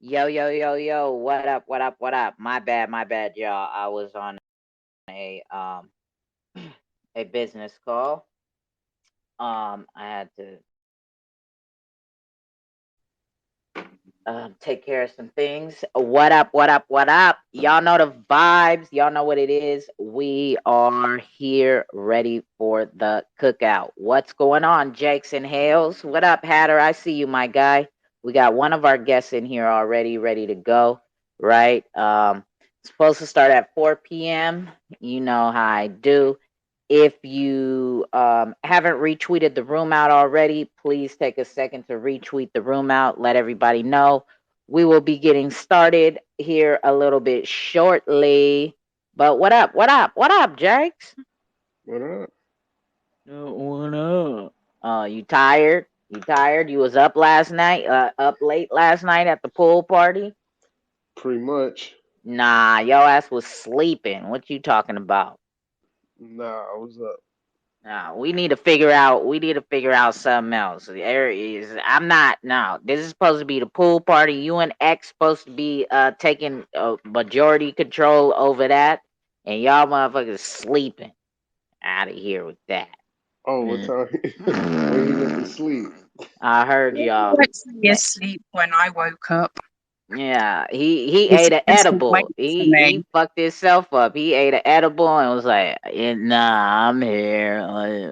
Yo, yo, yo, yo, what up, what up, what up? My bad, y'all. I was on a a business call. I had to take care of some things. What up, what up, what up? Y'all know the vibes, y'all know what it is. We are here ready for the cookout. What's going on, Jakes and Hales? What up, Hatter? I see you, my guy. We got one of our guests in here already, ready to go, right? Supposed to start at 4 p.m. You know how I do. If you haven't retweeted the room out already, please take a second to retweet the room out. Let everybody know. We will be getting started here a little bit shortly. But what up? What up? What up, Jakes? What up? What up? You tired? You tired? You was up last night? Up late last night at the pool party? Pretty much. Nah, your ass was sleeping. What you talking about? Nah, I was up. No, we need to figure out. We need to figure out something else. There is. I'm not. No, this is supposed to be the pool party. You and X supposed to be taking majority control over that, and y'all motherfuckers sleeping. Out of here with that. Oh, what Mm. time? When he went to sleep. I heard He y'all. was actually asleep when I woke up. Yeah, he He's ate an just edible. waiting for He me. fucked himself up. He ate an edible and was like, "Nah, I'm here.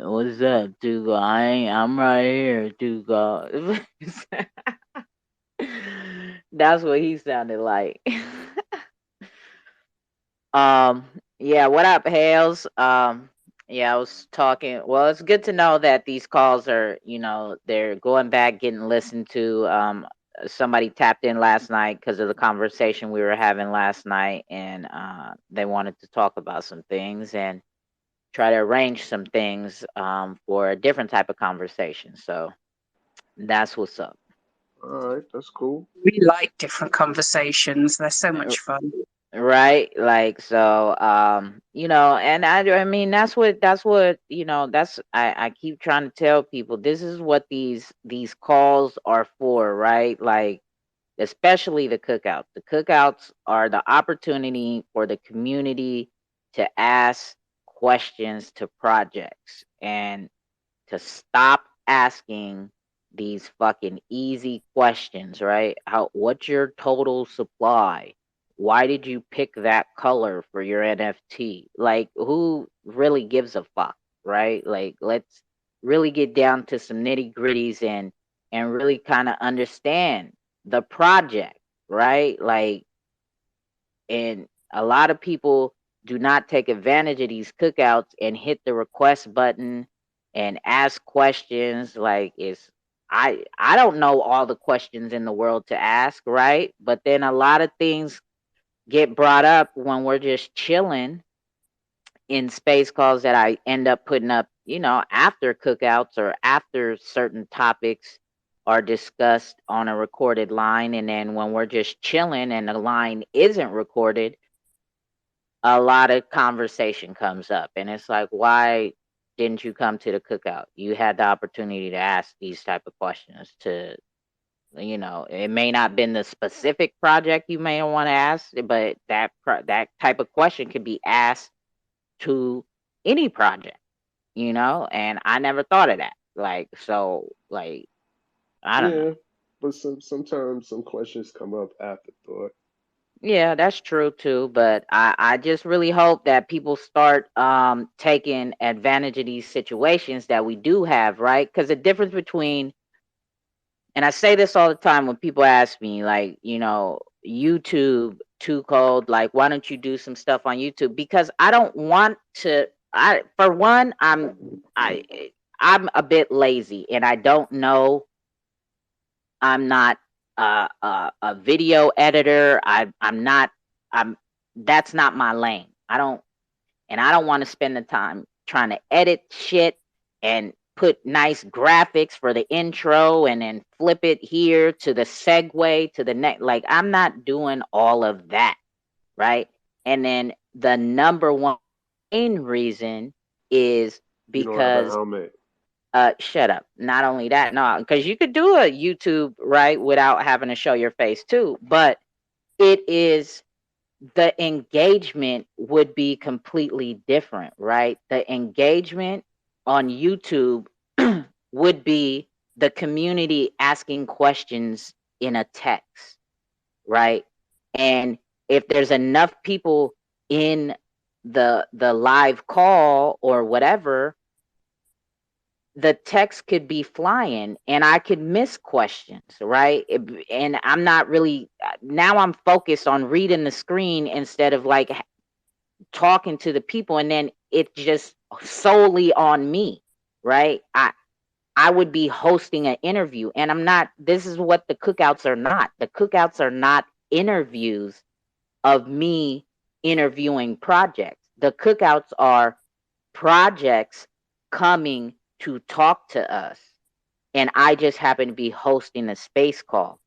What's up, Tugo? I'm right here, Tugo." That's what he sounded like. um, yeah. What up, Hales? Yeah, I was talking. Well, it's good to know that these calls are, they're going back, getting listened to. Somebody tapped in last night because of the conversation we were having last night, and they wanted to talk about some things and try to arrange some things for a different type of conversation. So that's what's up. All right, that's cool. We like different conversations. They're so much fun. Right, like, so and I mean, that's what I keep trying to tell people, this is what these calls are for, right? Like, especially the cookouts are the opportunity for the community to ask questions to projects and to stop asking these fucking easy questions, right? What's your total supply? Why did you pick that color for your NFT? Like, who really gives a fuck, right? Like, let's really get down to some nitty-gritties and really kind of understand the project, right? Like, and a lot of people do not take advantage of these cookouts and hit the request button and ask questions. Like, it's, I don't know all the questions in the world to ask, right? But then a lot of things get brought up when we're just chilling in space calls that I end up putting up, after cookouts or after certain topics are discussed on a recorded line. And then when we're just chilling and the line isn't recorded, a lot of conversation comes up. And it's like, why didn't you come to the cookout? You had the opportunity to ask these type of questions to, it may not been the specific project you may want to ask, but that type of question could be asked to any project, and I never thought of that. Like, so, like, I don't know. Yeah, but sometimes some questions come up afterthought. Yeah, that's true too, but I just really hope that people start taking advantage of these situations that we do have, right? Because the difference between, and I say this all the time when people ask me, like, YouTube, 2Cold, like, why don't you do some stuff on YouTube? Because I don't want to. I For one, I'm a bit lazy, and I don't know. I'm not a video editor. I'm not. I'm That's not my lane. I don't want to spend the time trying to edit shit and put nice graphics for the intro and then flip it here to the segue to the next. Like, I'm not doing all of that, right? And then the number one main reason is You don't have a because helmet. Shut up. Not only that, no, because you could do a YouTube, right, without having to show your face too. But it is, the engagement would be completely different, right? The engagement on YouTube would be the community asking questions in a text, right? And if there's enough people in the live call or whatever, the text could be flying and I could miss questions, right? And I'm not really, now I'm focused on reading the screen instead of like talking to the people, and then it's just solely on me, right? I would be hosting an interview, and I'm not. This is what the cookouts are not. The cookouts are not interviews of me interviewing projects. The cookouts are projects coming to talk to us, and I just happen to be hosting a space call.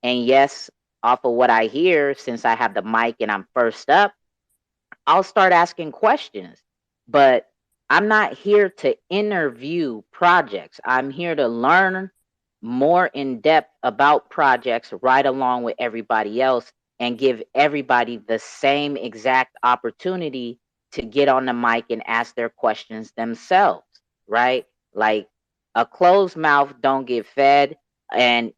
And yes, off of what I hear, since I have the mic and I'm first up, I'll start asking questions. But I'm not here to interview projects. I'm here to learn more in depth about projects right along with everybody else and give everybody the same exact opportunity to get on the mic and ask their questions themselves, right? Like, a closed mouth don't get fed, and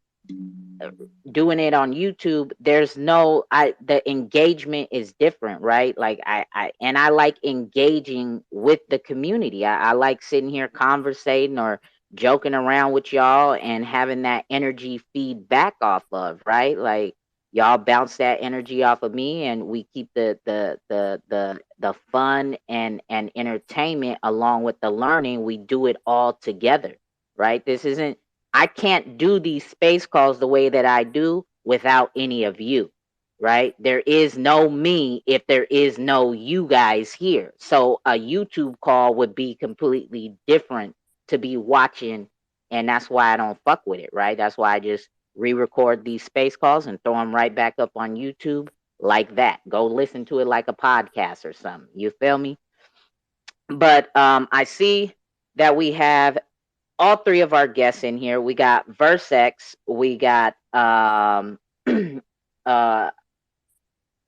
doing it on YouTube, there's no, the engagement is different, right? Like I like engaging with the community. I like sitting here conversating or joking around with y'all and having that energy feedback off of, right? Like, y'all bounce that energy off of me and we keep the fun and entertainment along with the learning. We do it all together, right? This isn't, I can't do these space calls the way that I do without any of you, right? There is no me if there is no you guys here. So a YouTube call would be completely different to be watching, and that's why I don't fuck with it, right? That's why I just re-record these space calls and throw them right back up on YouTube like that. Go listen to it like a podcast or something. You feel me? But I see that we have all three of our guests in here. We got Versex, we got uh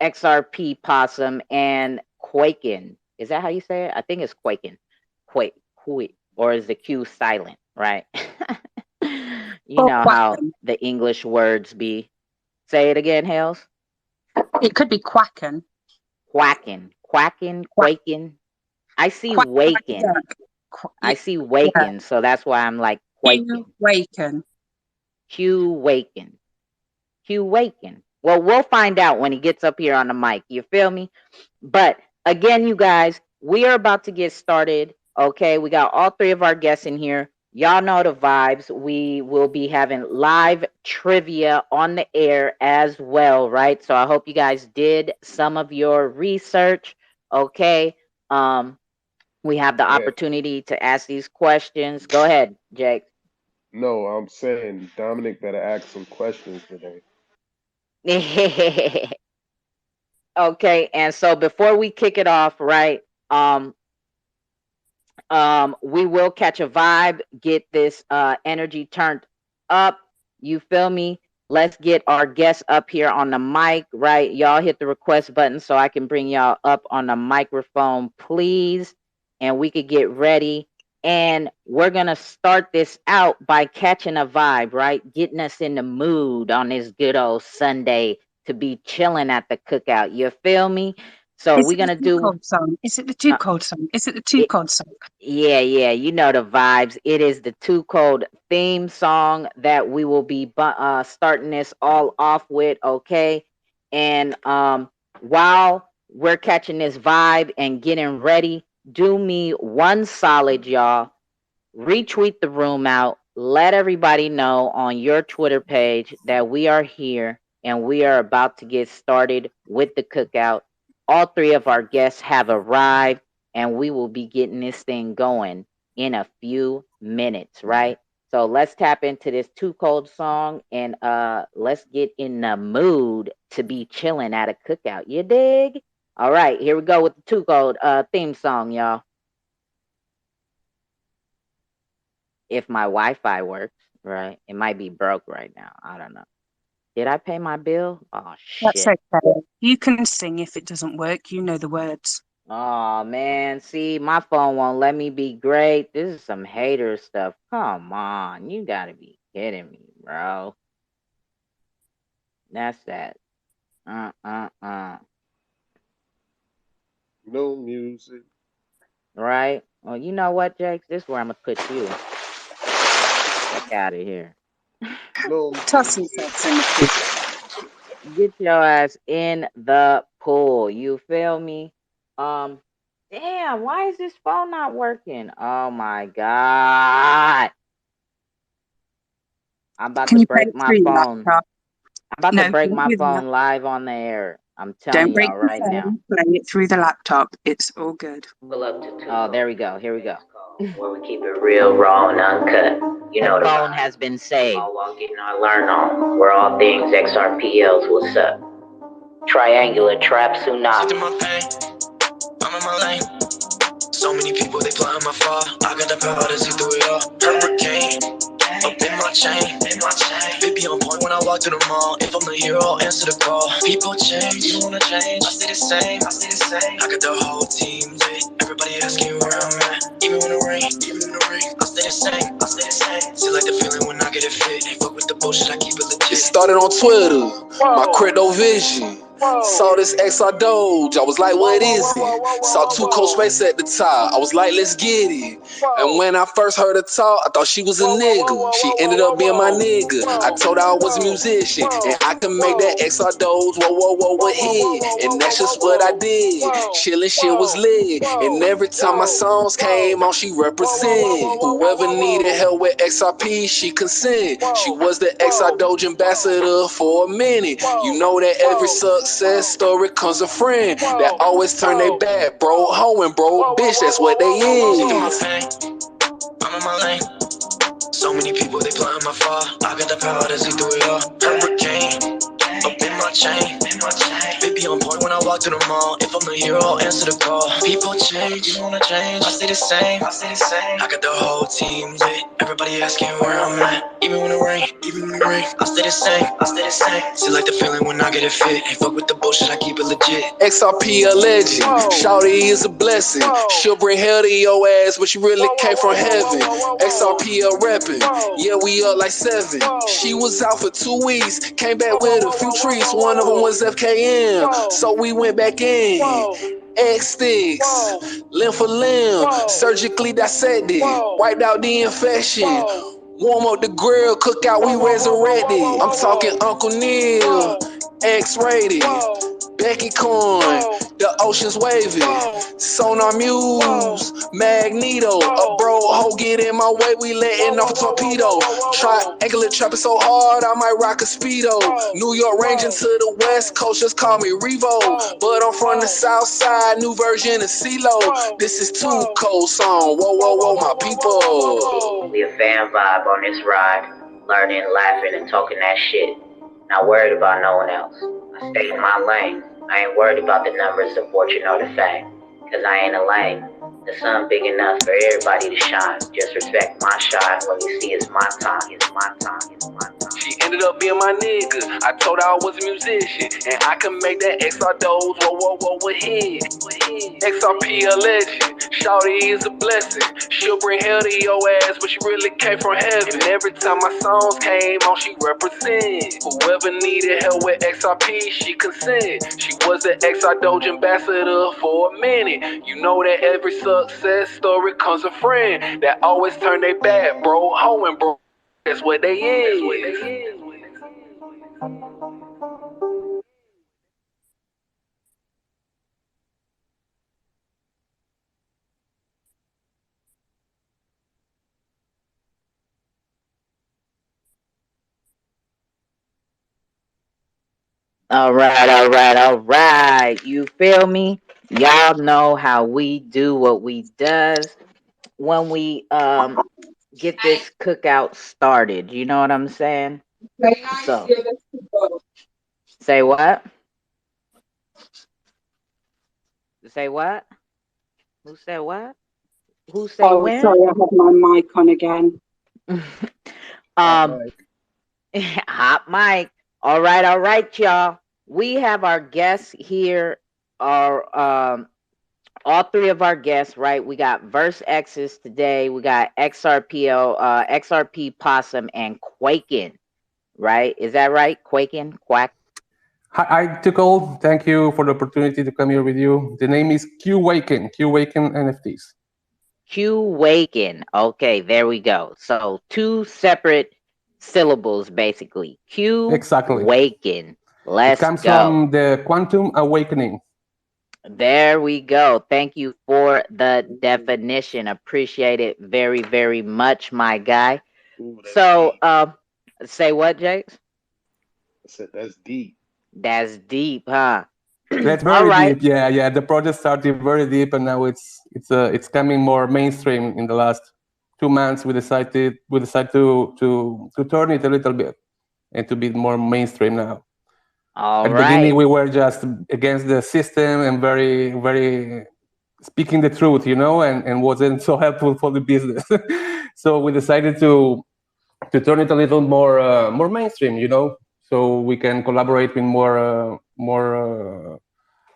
XRP Possum, and Qwaken. Is that how you say it? I think it's Qwaken. Quake, or is the Q silent, right? You Or know how Qwaken. the English words be. Say it again, Hales. It could be Qwaken. Quacken, Quack, Quaken. I see quack like a Waken. duck. I see Yeah. Waken, so that's why I'm like Quaken. Qwaken. Qwaken. Qwaken. Well, we'll find out when he gets up here on the mic. You feel me? But again, you guys, we are about to get started. Okay, we got all three of our guests in here. Y'all know the vibes. We will be having live trivia on the air as well, right? So I hope you guys did some of your research. Okay. Um, we have the Yeah. opportunity to ask these questions. Go ahead, Jake. No, I'm saying Dominic better ask some questions today. Okay, and so before we kick it off, right? Um, we will catch a vibe, get this energy turned up. You feel me? Let's get our guests up here on the mic, right? Y'all hit the request button so I can bring y'all up on the microphone, please. And we could get ready. And we're gonna start this out by catching a vibe, right? Getting us in the mood on this good old Sunday to be chilling at the cookout. You feel me? So Is we're it the gonna Two do Cold song? Is it the Two uh, Cold song? Is it the Two it, Cold song? yeah, yeah, you know the vibes. It is the 2Cold theme song that we will be starting this all off with, okay? And while we're catching this vibe and getting ready, do me one solid, y'all. Retweet the room out. Let everybody know on your Twitter page that we are here and we are about to get started with the cookout. All three of our guests have arrived and we will be getting this thing going in a few minutes, right? So let's tap into this 2Cold song and let's get in the mood to be chilling at a cookout. You dig? All right, here we go with the 2Cold theme song, y'all. if my Wi-Fi works, right? It might be broke right now. I don't know. Did I pay my bill? Oh That's shit. okay. You can sing if it doesn't work. You know the words. Oh man, see, my phone won't let me be great. This is some hater stuff. Come on, you gotta be kidding me, bro. That's that. Uh. No music. Right? Well, you know what, Jakes? This is where I'm gonna put you. Fuck out of here. No Toss music. yourselves in the pool. Get your ass in the pool. You feel me? Um, damn, why is this phone not working? Oh my god. I'm about Can to you play break it my through your phone. laptop? I'm about to No, break don't my do that. phone live on the air. I'm Don't telling break y'all the right now. phone. Play it through the laptop. It's all good. Pull up to two. Oh, there we go. Here we go. Where we keep it real, raw, and uncut. You know the phone has been saved. All while getting our learn on. We're all things XRPLs. What's up? Triangular trap tsunami. I'm in my lane. So many people, they plotting my fall. I got the power to see through it all. Hurricane, up in my chain. Baby on point when I walk through the mall. If I'm the hero, I'll answer the call. People change, you wanna change? I stay the same. I got the whole team lit. Everybody asking where I'm at. Even when it rain, I stay the same. Still like the feeling when I get it fit. Ain't fuck with the bullshit, I keep it legit. It started on Twitter, my crypto vision. Saw this XR Doge, I was like, what is it? Saw 2Cold's space at the top, I was like, let's get it. And when I first heard her talk, I thought she was a nigga. She ended up being my nigga. I told her I was a musician, and I can make that XR Doge, whoa, a hit. And that's just what I did. Chillin' shit was lit. And every time my songs came on, she represent. Whoever needed help with XRP, she consent. She was the XR Doge ambassador for a minute. You know that every success story comes a friend that always turn their back, bro. Hoeing, bro. Bitch, that's what they is. I'm in my lane. So many people, they plotting my fall. I got the power to see through it all. Hurricane, up in my chain. Baby on point when I walk through the mall. If I'm the hero, I'll answer the call. People change, you wanna change? I stay the same. I got the whole team lit. Everybody asking where I'm at. Even when it rain, I stay the same. Still like the feeling when I get it fit. Ain't fuck with the bullshit, I keep it legit. Xrp Ledger, shawty is a blessing. She'll bring hell to your ass, but she really came from heaven. Xrp reppin', yeah, we up like 7. She was out for 2 weeks, came back with a few treats. One of them was FKM, so we went back in. X sticks, limb for limb, surgically dissected, wiped out the infection. Warm up the grill, cookout, we resurrected. I'm talking Uncle Neil, X-rated, Becky Coin, the ocean's waving, Sonar Muse, Magneto, a bro ho get in my way, we letting off a torpedo. Triangular trapping so hard, I might rock a speedo. New York ranging to the west coast, just call me Revo. But I'm from the south side, new version of CeeLo. This is 2Cold's song, whoa, my people. We a fan vibe on this ride, learning, laughing, and talking that shit. Not worried about no one else. I stay in my lane. I ain't worried about the numbers, the fortune, or the fame. Cause I ain't a lame. The sun big enough for everybody to shine. Just respect my shine when you see it's my time. She ended up being my nigga. I told her I was a musician, and I can make that XR Doge, whoa, a hit. XRP Ledger, shawty is a blessing. She'll bring hell to your ass, but she really came from heaven. And every time my songs came on, she represent. Whoever needed help with XRP, she consent. She was the XR Doge ambassador for a minute. You know that every success story comes a friend that always turn their back, bro. Hoeing, bro. That's what they is. All right. You feel me? Y'all know how we do what we does when we get this cookout started. You know what I'm saying? So say what? Say what? Who said what? Who say Oh, when? sorry, I had my mic on again. Hot um, mic. hot mic. All right, y'all. We have our guests here. Our all three of our guests, right? We got Verse X's today. We got XRPO, XRP Possum, and Qwaken. Right? Is that right? Qwaken, Quack. Hi, 2Cold. Thank you for the opportunity to come here with you. The name is Qwaken NFTs. Qwaken. Okay, there we go. So two separate syllables, basically. Exactly. Qwaken. It Let's comes go. from the quantum awakening. There we go. Thank you for the definition. Appreciate it very, very much, my guy. Ooh, that's So, deep. say what, Jakes? I said that's deep. That's deep, huh? That's All very right. deep. Yeah. The project started very deep, and now it's coming more mainstream. In the last 2 months, we decided to turn it a little bit and to be more mainstream now. All At the beginning, right. we were just against the system and very, very speaking the truth, and wasn't so helpful for the business. So we decided to turn it a little more mainstream, so we can collaborate with more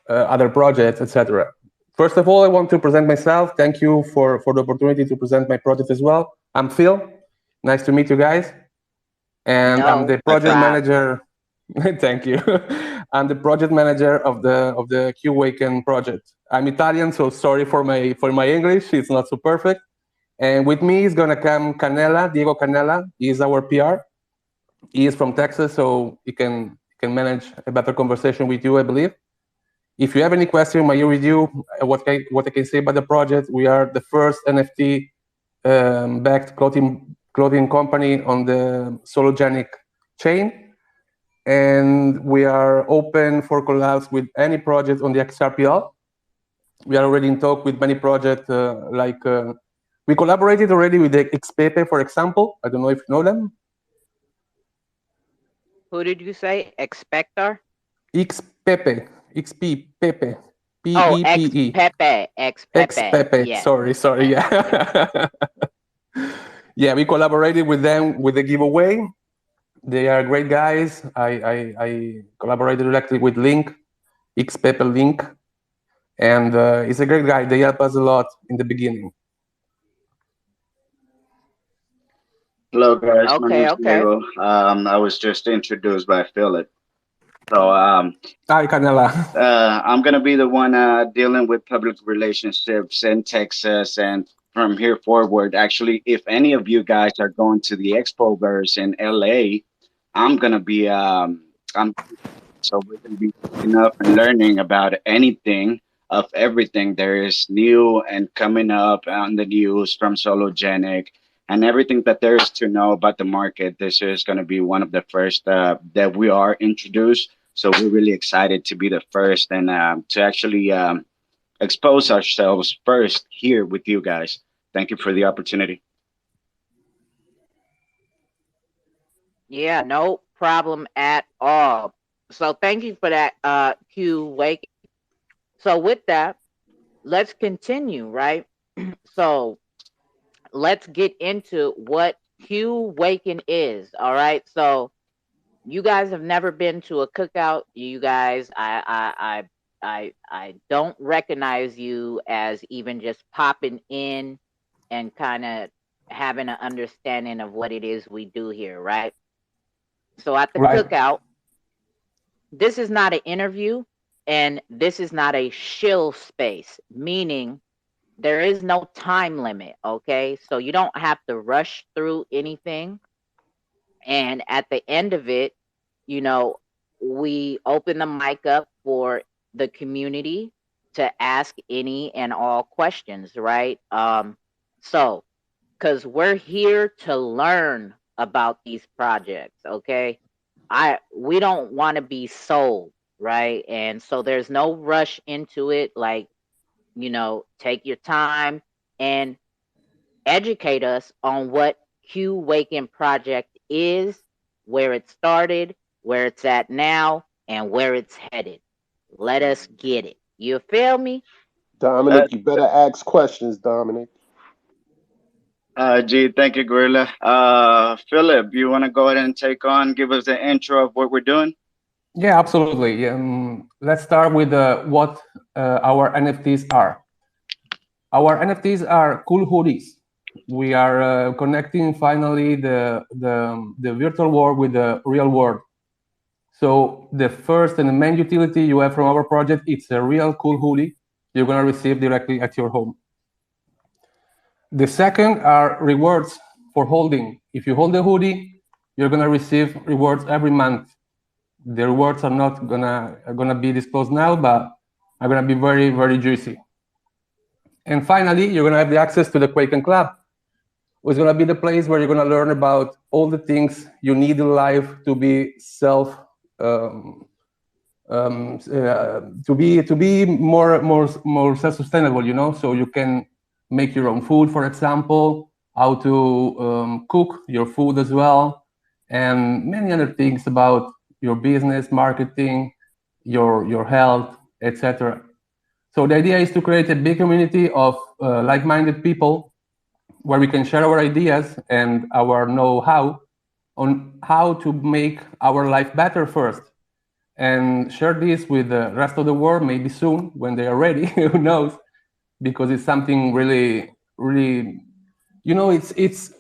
other projects, etc. First of all, I want to present myself. Thank you for the opportunity to present my project as well. I'm Phil. Nice to meet you guys. And I'm No the Hi, project Phil. problem. manager. Thank you. I'm the project manager of the Qwaken project. I'm Italian, so sorry for my English. It's not so perfect. And with me is gonna come Canela, Diego Canela. He is our PR. He is from Texas, so he can manage a better conversation with you, I believe. If you have any question, my review, what I can say about the project, we are the first NFT backed clothing company on the Sologenic chain, and we are open for collabs with any project on the Xrpl. We are already in talk with many projects, we collaborated already with the Xrp, for example. I don't know if you know them. Who did you say? Expector? Xpepe, XP Pepe, Oh, Pepe, Ex Pepe. Xpepe. Yes. Sorry, Yes. yeah. Yeah, we collaborated with them with the giveaway. They are great guys. I collaborated directly with Link, Xpepe Link, and he's a great guy. They help us a lot in the beginning. Hello, guys. My Okay, name's okay. Diego. I was just introduced by Philip. So Hi, Canela. I'm gonna be the one dealing with public relationships in Texas, and from here forward, actually, if any of you guys are going to the Expoverse in LA, I'm gonna be I'm so we're gonna be picking up and learning about anything of everything there is new and coming up on the news from Sologenic and everything that there is to know about the market. This is gonna be one of the first that we are introduced. So we're really excited to be the first and to actually expose ourselves first here with you guys. Thank you for the opportunity. Yeah, no problem at all. So thank you for that, Q Wake. So with that, let's continue, right? So let's get into what Q Waken is. All right. So you guys have never been to a cookout. You guys, I don't recognize you as even just popping in and kind of having an understanding of what it is we do here, right? So at the Right, cookout, this is not an interview and this is not a shill space, meaning there is no time limit, okay? So you don't have to rush through anything. And at the end of it, you know, we open the mic up for the community to ask any and all questions, right? So because we're here to learn about these projects, okay? We don't want to be sold, right? And so there's no rush into it. Like, take your time and educate us on what Q Waken Project is, where it started, where it's at now, and where it's headed. Let us get it. You feel me? Dominic, you better ask questions, Dominic. Gee, thank you, Gorilla. Philip, you want to go ahead and take on, give us the intro of what we're doing? Yeah, absolutely. Let's start with what our NFTs are. Our NFTs are cool hoodies. We are connecting finally the virtual world with the real world. So the first and the main utility you have from our project, it's a real cool hoodie you're gonna receive directly at your home. The second are rewards for holding. If you hold the hoodie, you're gonna receive rewards every month. The rewards are not gonna be disclosed now, but are gonna be very, very juicy. And finally, you're gonna have the access to the Qwaken Club. It's gonna be the place where you're gonna learn about all the things you need in life to be um, to be more self-sustainable, so you can make your own food, for example, how to cook your food as well, and many other things about your business, marketing, your health, etc. So the idea is to create a big community of like-minded people where we can share our ideas and our know-how on how to make our life better first, and share this with the rest of the world maybe soon when they are ready. Who knows? Because it's something really, really, it's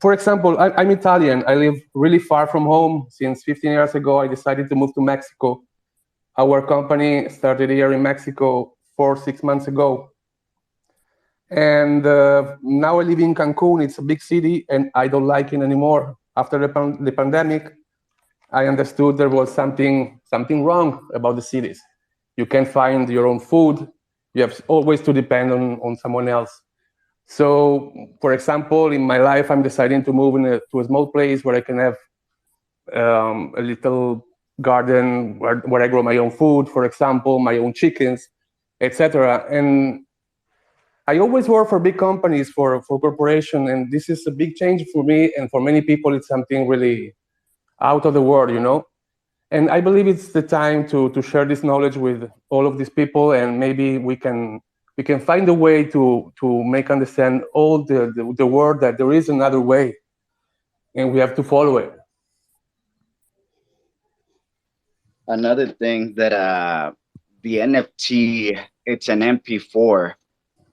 for example, I'm Italian. I live really far from home. Since 15 years ago, I decided to move to Mexico. Our company started here in Mexico 4 6 months ago, and now I live in Cancun. It's a big city, and I don't like it anymore. After the pandemic, I understood there was something wrong about the cities. You can't find your own food. You have always to depend on someone else. So, for example, in my life, I'm deciding to move to a small place where I can have a little garden where I grow my own food, for example, my own chickens, etc. And I always work for big companies, for corporation, and this is a big change for me, and for many people, it's something really out of the world. And I believe it's the time to share this knowledge with all of these people, and maybe we can find a way to make understand all the world that there is another way, and we have to follow it. Another thing that the NFT, it's an MP4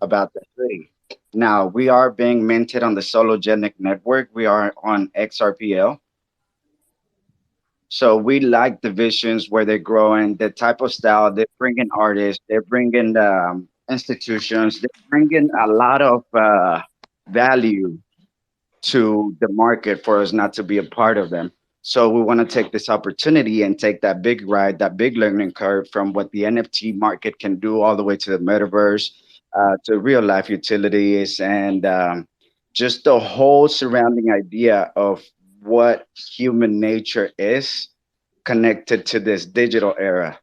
about the hoodie. Now we are being minted on the Sologenic network. We are on Xrpl. So we like the visions where they're growing, the type of style. They're bringing artists, they're bringing institutions, they're bringing a lot of value to the market for us not to be a part of them. So we want to take this opportunity and take that big ride, that big learning curve from what the NFT market can do all the way to the metaverse, to real life utilities, and just the whole surrounding idea of what human nature is connected to this digital era.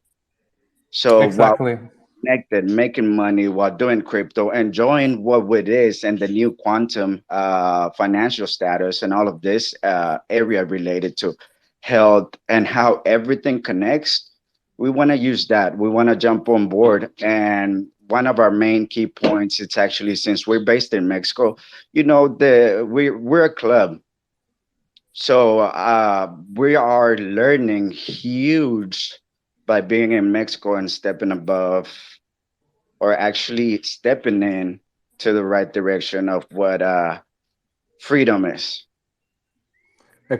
So while Exactly. connected, making money while doing crypto, enjoying what it is and the new quantum financial status and all of this area related to health and how everything connects, we want to use that. We want to jump on board. And one of our main key points, it's actually since we're based in Mexico, we're a club. So we are learning huge by being in Mexico and stepping above, or actually stepping in to the right direction of what freedom is.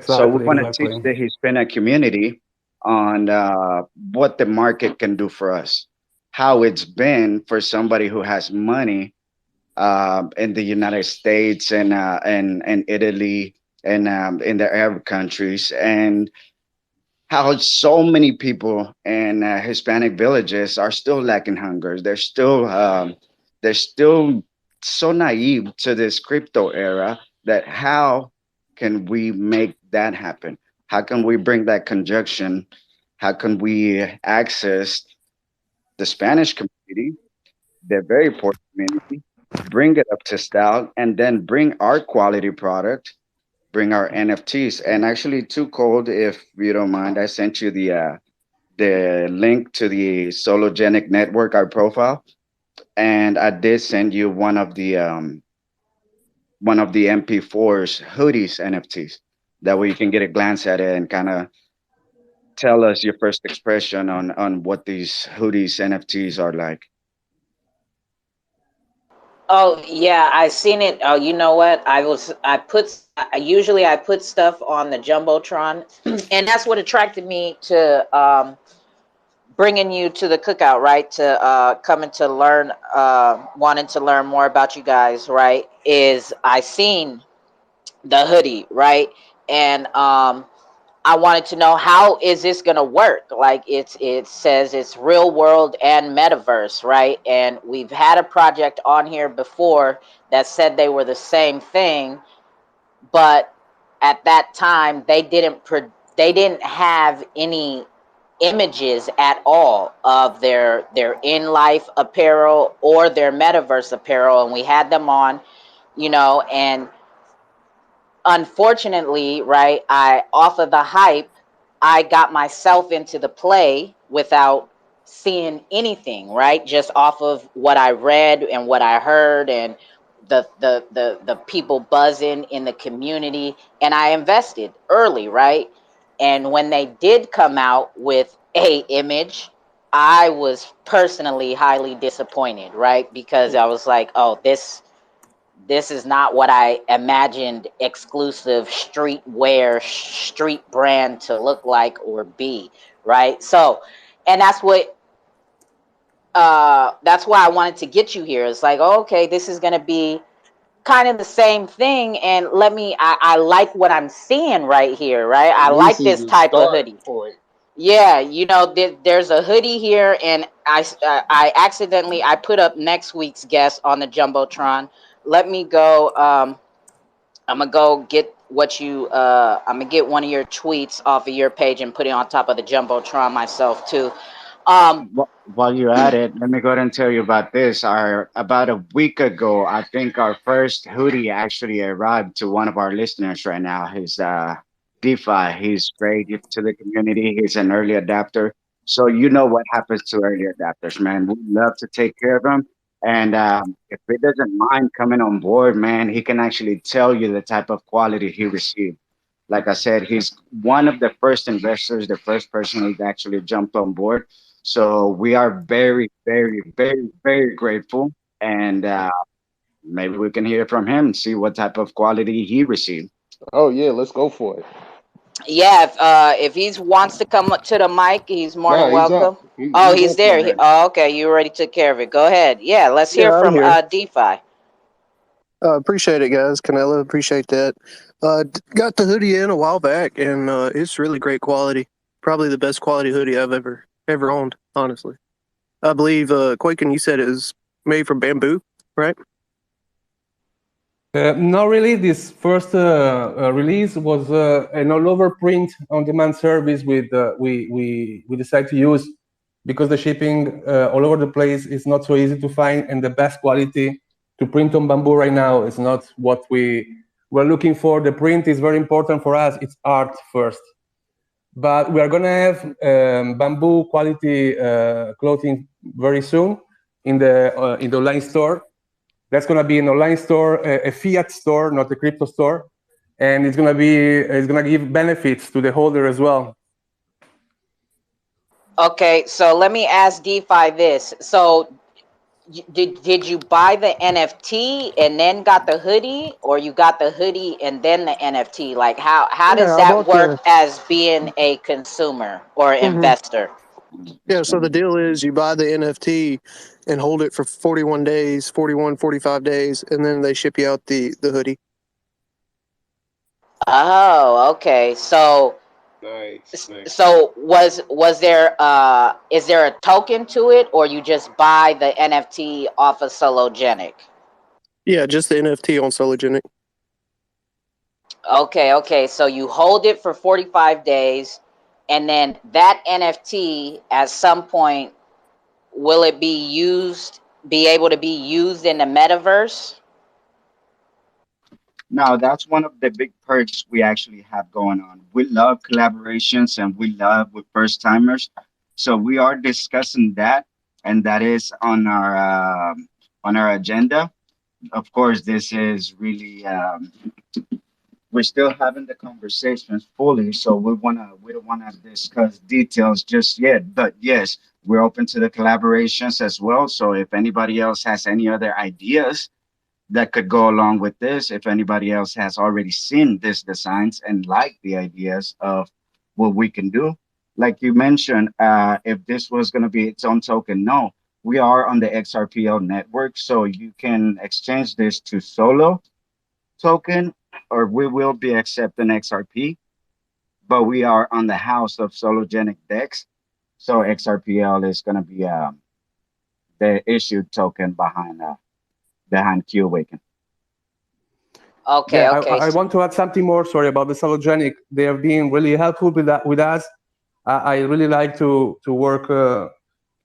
So we Exactly. want to teach Exactly. the Hispanic community on what the market can do for us, how it's been for somebody who has money in the United States and Italy and in the Arab countries, and how so many people in Hispanic villages are still lacking hunger. They're still so naive to this crypto era, that how can we make that happen? How can we bring that conjunction? How can we access the Spanish community, the very poor community, bring it up to style, and then bring our quality product, bring our NFTs. And actually, too cold, if you don't mind, I sent you the link to the Sologenic network, our profile, and I did send you one of one of the MP4's hoodies NFTs. That way you can get a glance at it and kind of tell us your first expression on what these hoodies NFTs are like. Oh yeah, I seen it. Oh, you know what? Usually I put stuff on the jumbotron, and that's what attracted me to bringing you to the cookout, right? To coming to learn, wanting to learn more about you guys, right? Is I seen the hoodie, right? And I wanted to know, how is this gonna work? Like, it says it's real world and metaverse, right? And we've had a project on here before that said they were the same thing, but at that time they didn't have any images at all of their in life apparel or their metaverse apparel, and we had them on, and unfortunately, right, I off of the hype, I got myself into the play without seeing anything, right? Just off of what I read and what I heard, and the people buzzing in the community, and I invested early, right? And when they did come out with a image, I was personally highly disappointed, right? Because I was like, oh, this is not what I imagined exclusive streetwear, street brand to look like or be, right? So, and that's why I wanted to get you here. It's like, oh, okay, this is going to be kind of the same thing, and I like what I'm seeing right here, right? I And this like is this the type of start hoodie. point. Yeah, there's a hoodie here, and I accidentally I put up next week's guest on the jumbotron. Let me go. I'm gonna go get what you. I'm gonna get one of your tweets off of your page and put it on top of the jumbotron myself too. Um, While you're at it, let me go ahead and tell you about this. Our About a week ago, I think our first hoodie actually arrived to one of our listeners right now. He's DeFi. He's great to the community. He's an early adapter. So you know what happens to early adapters, man. We love to take care of them. And if he doesn't mind coming on board, man, he can actually tell you the type of quality he received. Like I said, he's one of the first investors, the first person who's actually jumped on board. So we are very, very, very, very grateful. And maybe we can hear from him, see what type of quality he received. Oh yeah, let's go for it. yeah, if he wants to come up to the mic, he's more Nah, than he's up. welcome. Oh, He's he's up there. already. Oh, okay, you already took care of it. Go ahead. Yeah, let's Yeah, hear I'm from here. DeFi. Appreciate it, guys. Canela, appreciate that. Got the hoodie in a while back, and it's really great quality. Probably the best quality hoodie I've ever owned, honestly. I believe Qwaken, you said it was made from bamboo, right? Not really. This first release was an all-over print on-demand service with we decided to use because the shipping all over the place is not so easy to find, and the best quality to print on bamboo right now is not what we were looking for. The print is very important for us. It's art first, but we are gonna have bamboo quality clothing very soon in the online store. That's going to be an online store, a fiat store, not a crypto store, and it's going to give benefits to the holder as well. Okay, so let me ask DeFi this. So did you buy the NFT and then got the hoodie, or you got the hoodie and then the NFT? Like, how does Yeah, I that bought work the. as being a consumer or Mhm. investor? Yeah, so the deal is you buy the NFT and hold it for 41 days, 41, 45 days, and then they ship you out the hoodie. Oh, okay. So Nice, nice. so was there is there a token to it, or you just buy the NFT off of Sologenic? Yeah, just the NFT on Sologenic. Okay, okay. So you hold it for 45 days, and then that NFT at some point, will it be able to be used in the metaverse? Now, that's one of the big perks we actually have going on. We love collaborations and we love with first timers. So we are discussing that, and that is on our agenda. Of course, this is really we're still having the conversations fully, so we don't wanna discuss details just yet. But yes, we're open to the collaborations as well. So if anybody else has any other ideas that could go along with this, if anybody else has already seen these designs and like the ideas of what we can do, like you mentioned, if this was going to be its own token, no, we are on the XRPL network, so you can exchange this to solo token, or we will be accepting XRP, but we are on the house of sologenic DEX, so XRPL is going to be the issued token behind Qwaken. Okay, Yeah, okay. I want to add something more. Sorry about the Salogenic. They have been really helpful with us. I really like to work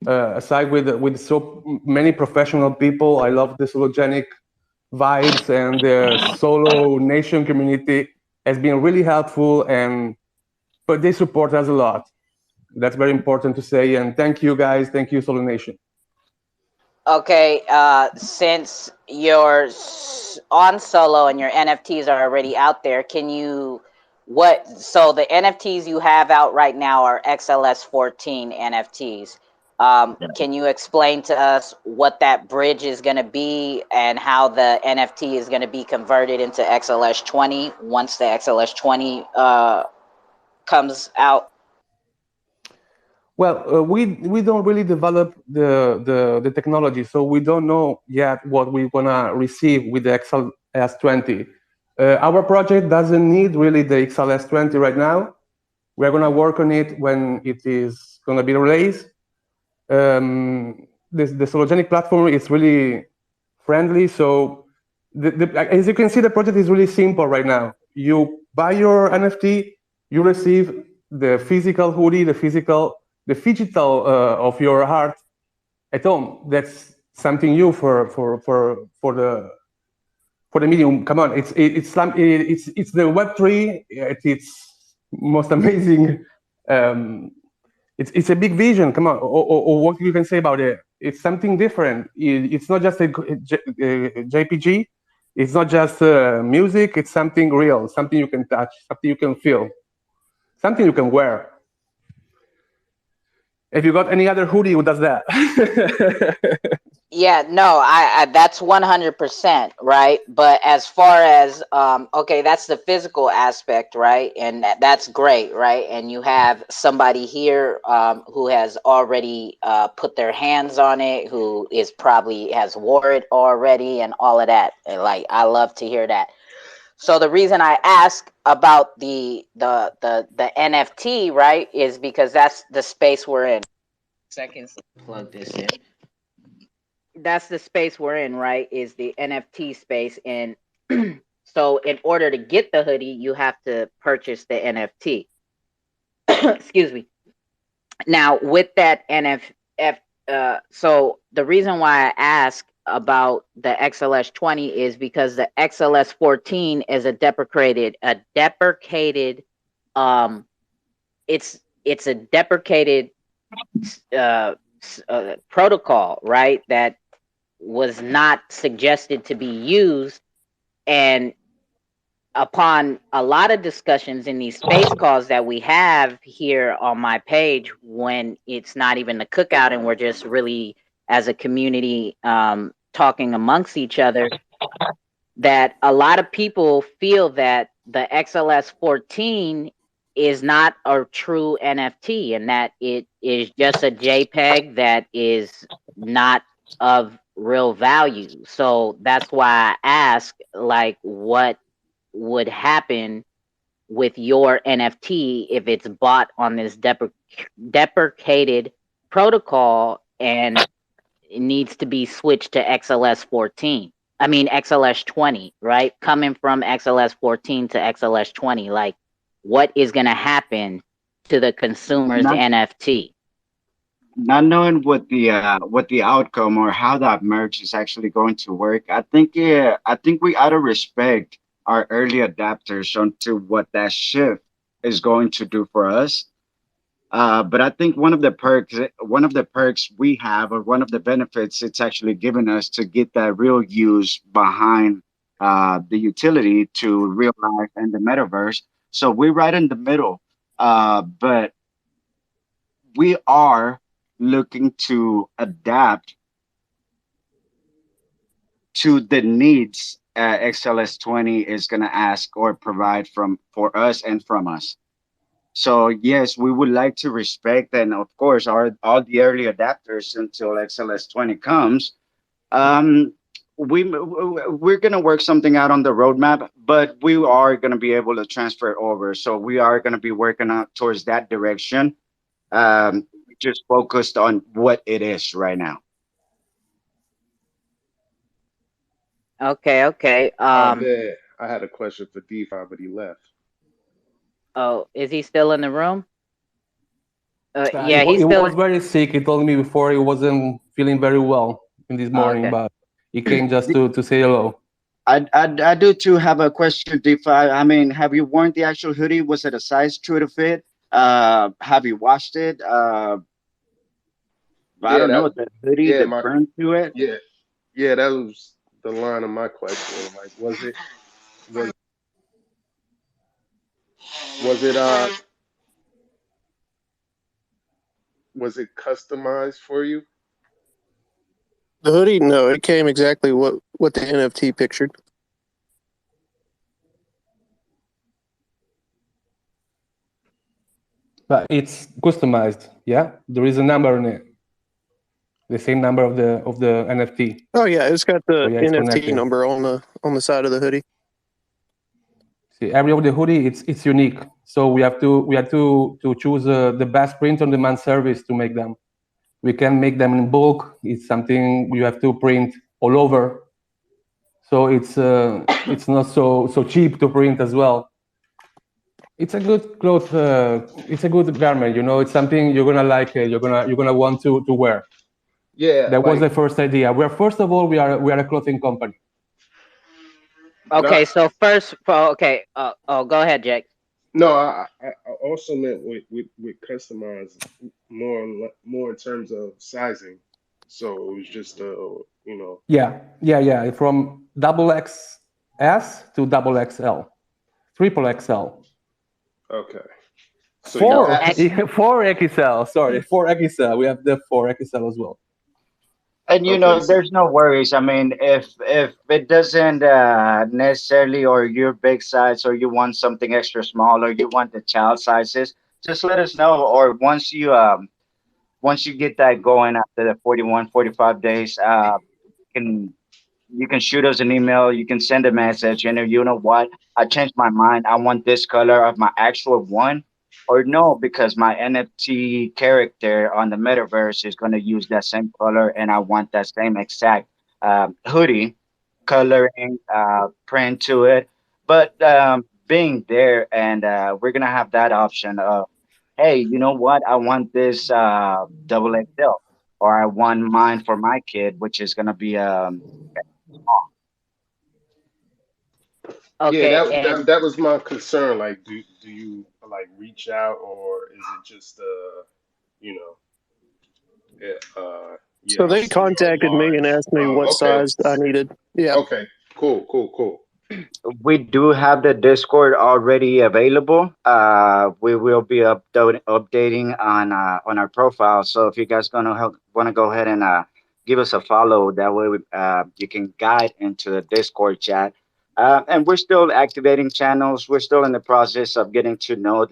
aside with so many professional people. I love the Salogenic vibes, and the Solo Nation community has been really helpful, and but they support us a lot. That's very important to say. And thank you guys. Thank you, Solo Nation. Okay, since you're on solo and your NFTs are already out there, can you so the NFTs you have out right now are XLS 14 NFTs. Can you explain to us what that bridge is going to be and how the NFT is going to be converted into XLS 20 once the XLS 20 comes out? Well, we don't really develop the technology, so we don't know yet what we're gonna receive with the XLS20. Our project doesn't need really the XLS20 right now. We're gonna work on it when it is gonna be released. The Sologenic platform is really friendly, so as you can see, the project is really simple right now. You buy your NFT, you receive the physical hoodie, the digital of your heart at home. That's something new for the medium. Come on, it's the Web3 at its most amazing. It's a big vision. Come on, or what you can say about it? It's something different. It's not just a JPG. It's not just music. It's something real, something you can touch, something you can feel, something you can wear. If you got any other hoodie who does that. Yeah, no, I that's 100%, right? But as far as okay, that's the physical aspect, right? And that's great, right? And you have somebody here who has already put their hands on it, who is probably has wore it already and all of that. And like I love to hear that. So the reason I ask about the NFT, right, is because that's the space we're in. Seconds, plug this in. That's the space we're in, right? Is the NFT space. And so in order to get the hoodie, you have to purchase the NFT. Excuse me. Now with that NFF, so the reason why I ask about the XLS 20 is because the XLS 14 is a deprecated it's a deprecated protocol, right? That was not suggested to be used. And upon a lot of discussions in these space calls that we have here on my page, when it's not even the cookout and we're just really as a community talking amongst each other, that a lot of people feel that the XLS 14 is not a true NFT and that it is just a JPEG that is not of real value. So that's why I ask, like, what would happen with your NFT if it's bought on this deprecated protocol and it needs to be switched to XLS 14. I mean XLS 20, right? Coming from XLS 14 to XLS 20, like what is going to happen to the consumer's Not NFT? not knowing what the outcome or how that merge is actually going to work, I think we ought to respect our early adapters onto what that shift is going to do for us. But I think one of the perks we have, or one of the benefits it's actually given us to get that real use behind the utility to real life and the metaverse. So we're right in the middle. But we are looking to adapt to the needs XLS 20 is going to ask or provide from for us and from us. So yes, we would like to respect and of course our all the early adapters until XLS 20 comes. Um, we're gonna work something out on the roadmap, but we are gonna be able to transfer it over. So we are gonna be working out towards that direction. Just focused on what it is right now. Okay, okay. There, I had a question for DeFi, but he left. Oh, is he still in the room? He, Yeah, he's he still was in. very sick. He told me before he wasn't feeling very well in this Oh, morning, okay. but he came just to say hello. I do too have a question, DeFi. I mean, have you worn the actual hoodie? Was it a size true to fit? Have you washed it? I Yeah, don't that know, the hoodie, yeah, the my print to it. yeah. Yeah, that was the line of my question. Like, was was it was it customized for you? The hoodie, no, it came exactly what the NFT pictured. But it's customized. Yeah, there is a number on it, the same number of the NFT. Oh yeah, it's got So the yeah, it's NFT connected. number on the side of the hoodie. See, every of the hoodie it's unique. So we have to choose the best print on demand service to make them. We can make them in bulk. It's something you have to print all over. So it's not so cheap to print as well. It's a good cloth. It's a good garment. You know, it's something you're gonna like. You're gonna want to wear. Yeah, That was like the first idea. We're first of all we are a clothing company. not Okay, so first, okay. Oh, go ahead, Jake. no, I also meant with customized more in terms of sizing. So it was just Yeah. From double XS to double XL, triple XL, okay. So you four And asked four XL. Sorry, four XL. We have the four XL as well. And you okay, know, so there's no worries. I mean, if it doesn't necessarily, or your big size, or you want something extra small, or you want the child sizes, just let us know. Or once you get that going after the 41, 45 days, can you can shoot us an email, you can send a message, and you know what, I changed my mind, I want this color of my actual one, or no, because my NFT character on the metaverse is going to use that same color and I want that same exact hoodie coloring print to it. But being there, and we're going to have that option of, hey, you know what, I want this double XL, or I want mine for my kid, which is going to be yeah, okay, that and that was my concern. Like, do you like reach out, or is it just you know, yeah, So I'll they see you contacted me online. and asked me what Oh, okay, size I needed. Yeah. okay, cool. we do have the Discord already available. We will be updating on our profile. So if you guys want to go ahead and give us a follow, that way you can guide into the Discord chat. And we're still activating channels. We're still in the process of getting to know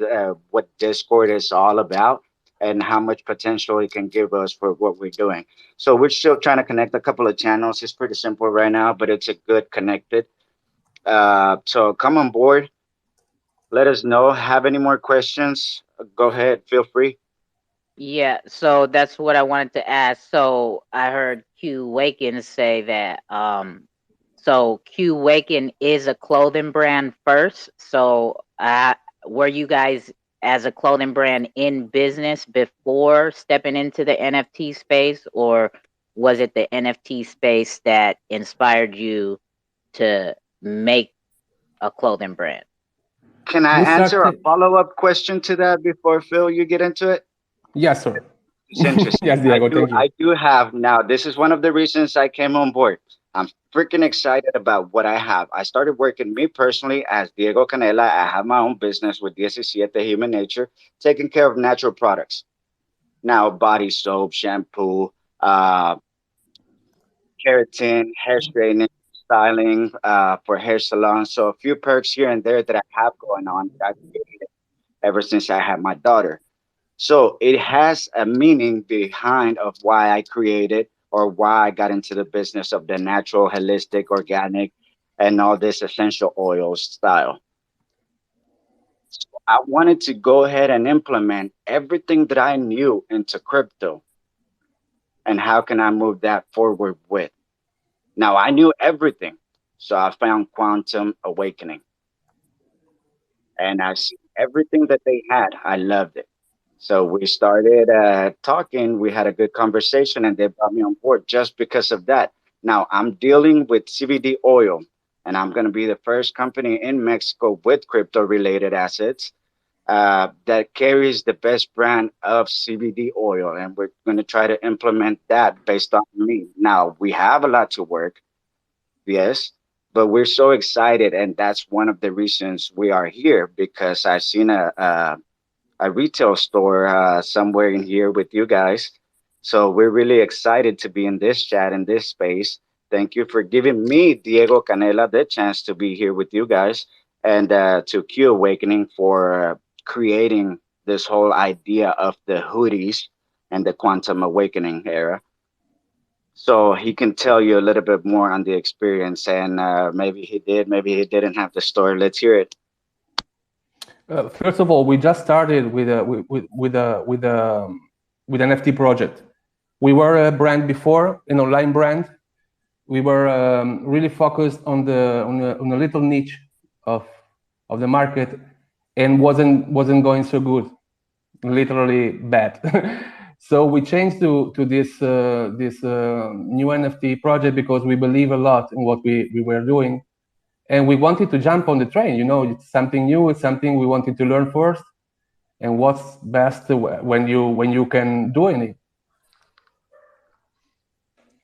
what Discord is all about and how much potential it can give us for what we're doing. So we're still trying to connect a couple of channels. It's pretty simple right now, but it's a good connected. So come on board. Let us know. Have any more questions? Go ahead. Feel free. yeah, so that's what I wanted to ask. So I heard Qwaken say that so Qwaken is a clothing brand first. So were you guys as a clothing brand in business before stepping into the NFT space, or was it the NFT space that inspired you to make a clothing brand? Can I We answer a started. follow-up question to that before Phil, you get into it? Yes, sir. It's interesting. Yes, Diego. Thank you. I do have now. This is one of the reasons I came on board. I'm freaking excited about what I have. I started working me personally as Diego Canela. I have my own business with 17 Human Nature, taking care of natural products. Now, body soap, shampoo, uh, keratin, hair straightening, styling, for hair salons. So a few perks here and there that I have going on that I've created ever since I had my daughter. So it has a meaning behind of why I created or why I got into the business of the natural, holistic, organic, and all this essential oils style. So I wanted to go ahead and implement everything that I knew into crypto and how can I move that forward with. Now I knew everything. So I found Quantum Awakening and I see everything that they had. I loved it. So we started talking. We had a good conversation, and they brought me on board just because of that. Now I'm dealing with CBD oil, and I'm going to be the first company in Mexico with crypto related assets that carries the best brand of CBD oil. And we're going to try to implement that based on me. Now we have a lot to work, yes, but we're so excited. And that's one of the reasons we are here because I've seen a retail store somewhere in here with you guys. So we're really excited to be in this chat in this space. Thank you for giving me, Diego Canela, the chance to be here with you guys and to Q Awakening for creating this whole idea of the hoodies and the quantum awakening era. So he can tell you a little bit more on the experience, and maybe he did, maybe he didn't have the story. Let's hear it. First of all, we just started with an NFT project. We were a brand before, an online brand. We were really focused on on a little niche of the market, and wasn't going so good, literally bad. So we changed to this new NFT project because we believe a lot in what we were doing, and we wanted to jump on the train. It's something new. It's something we wanted to learn first, and what's best when you can do it.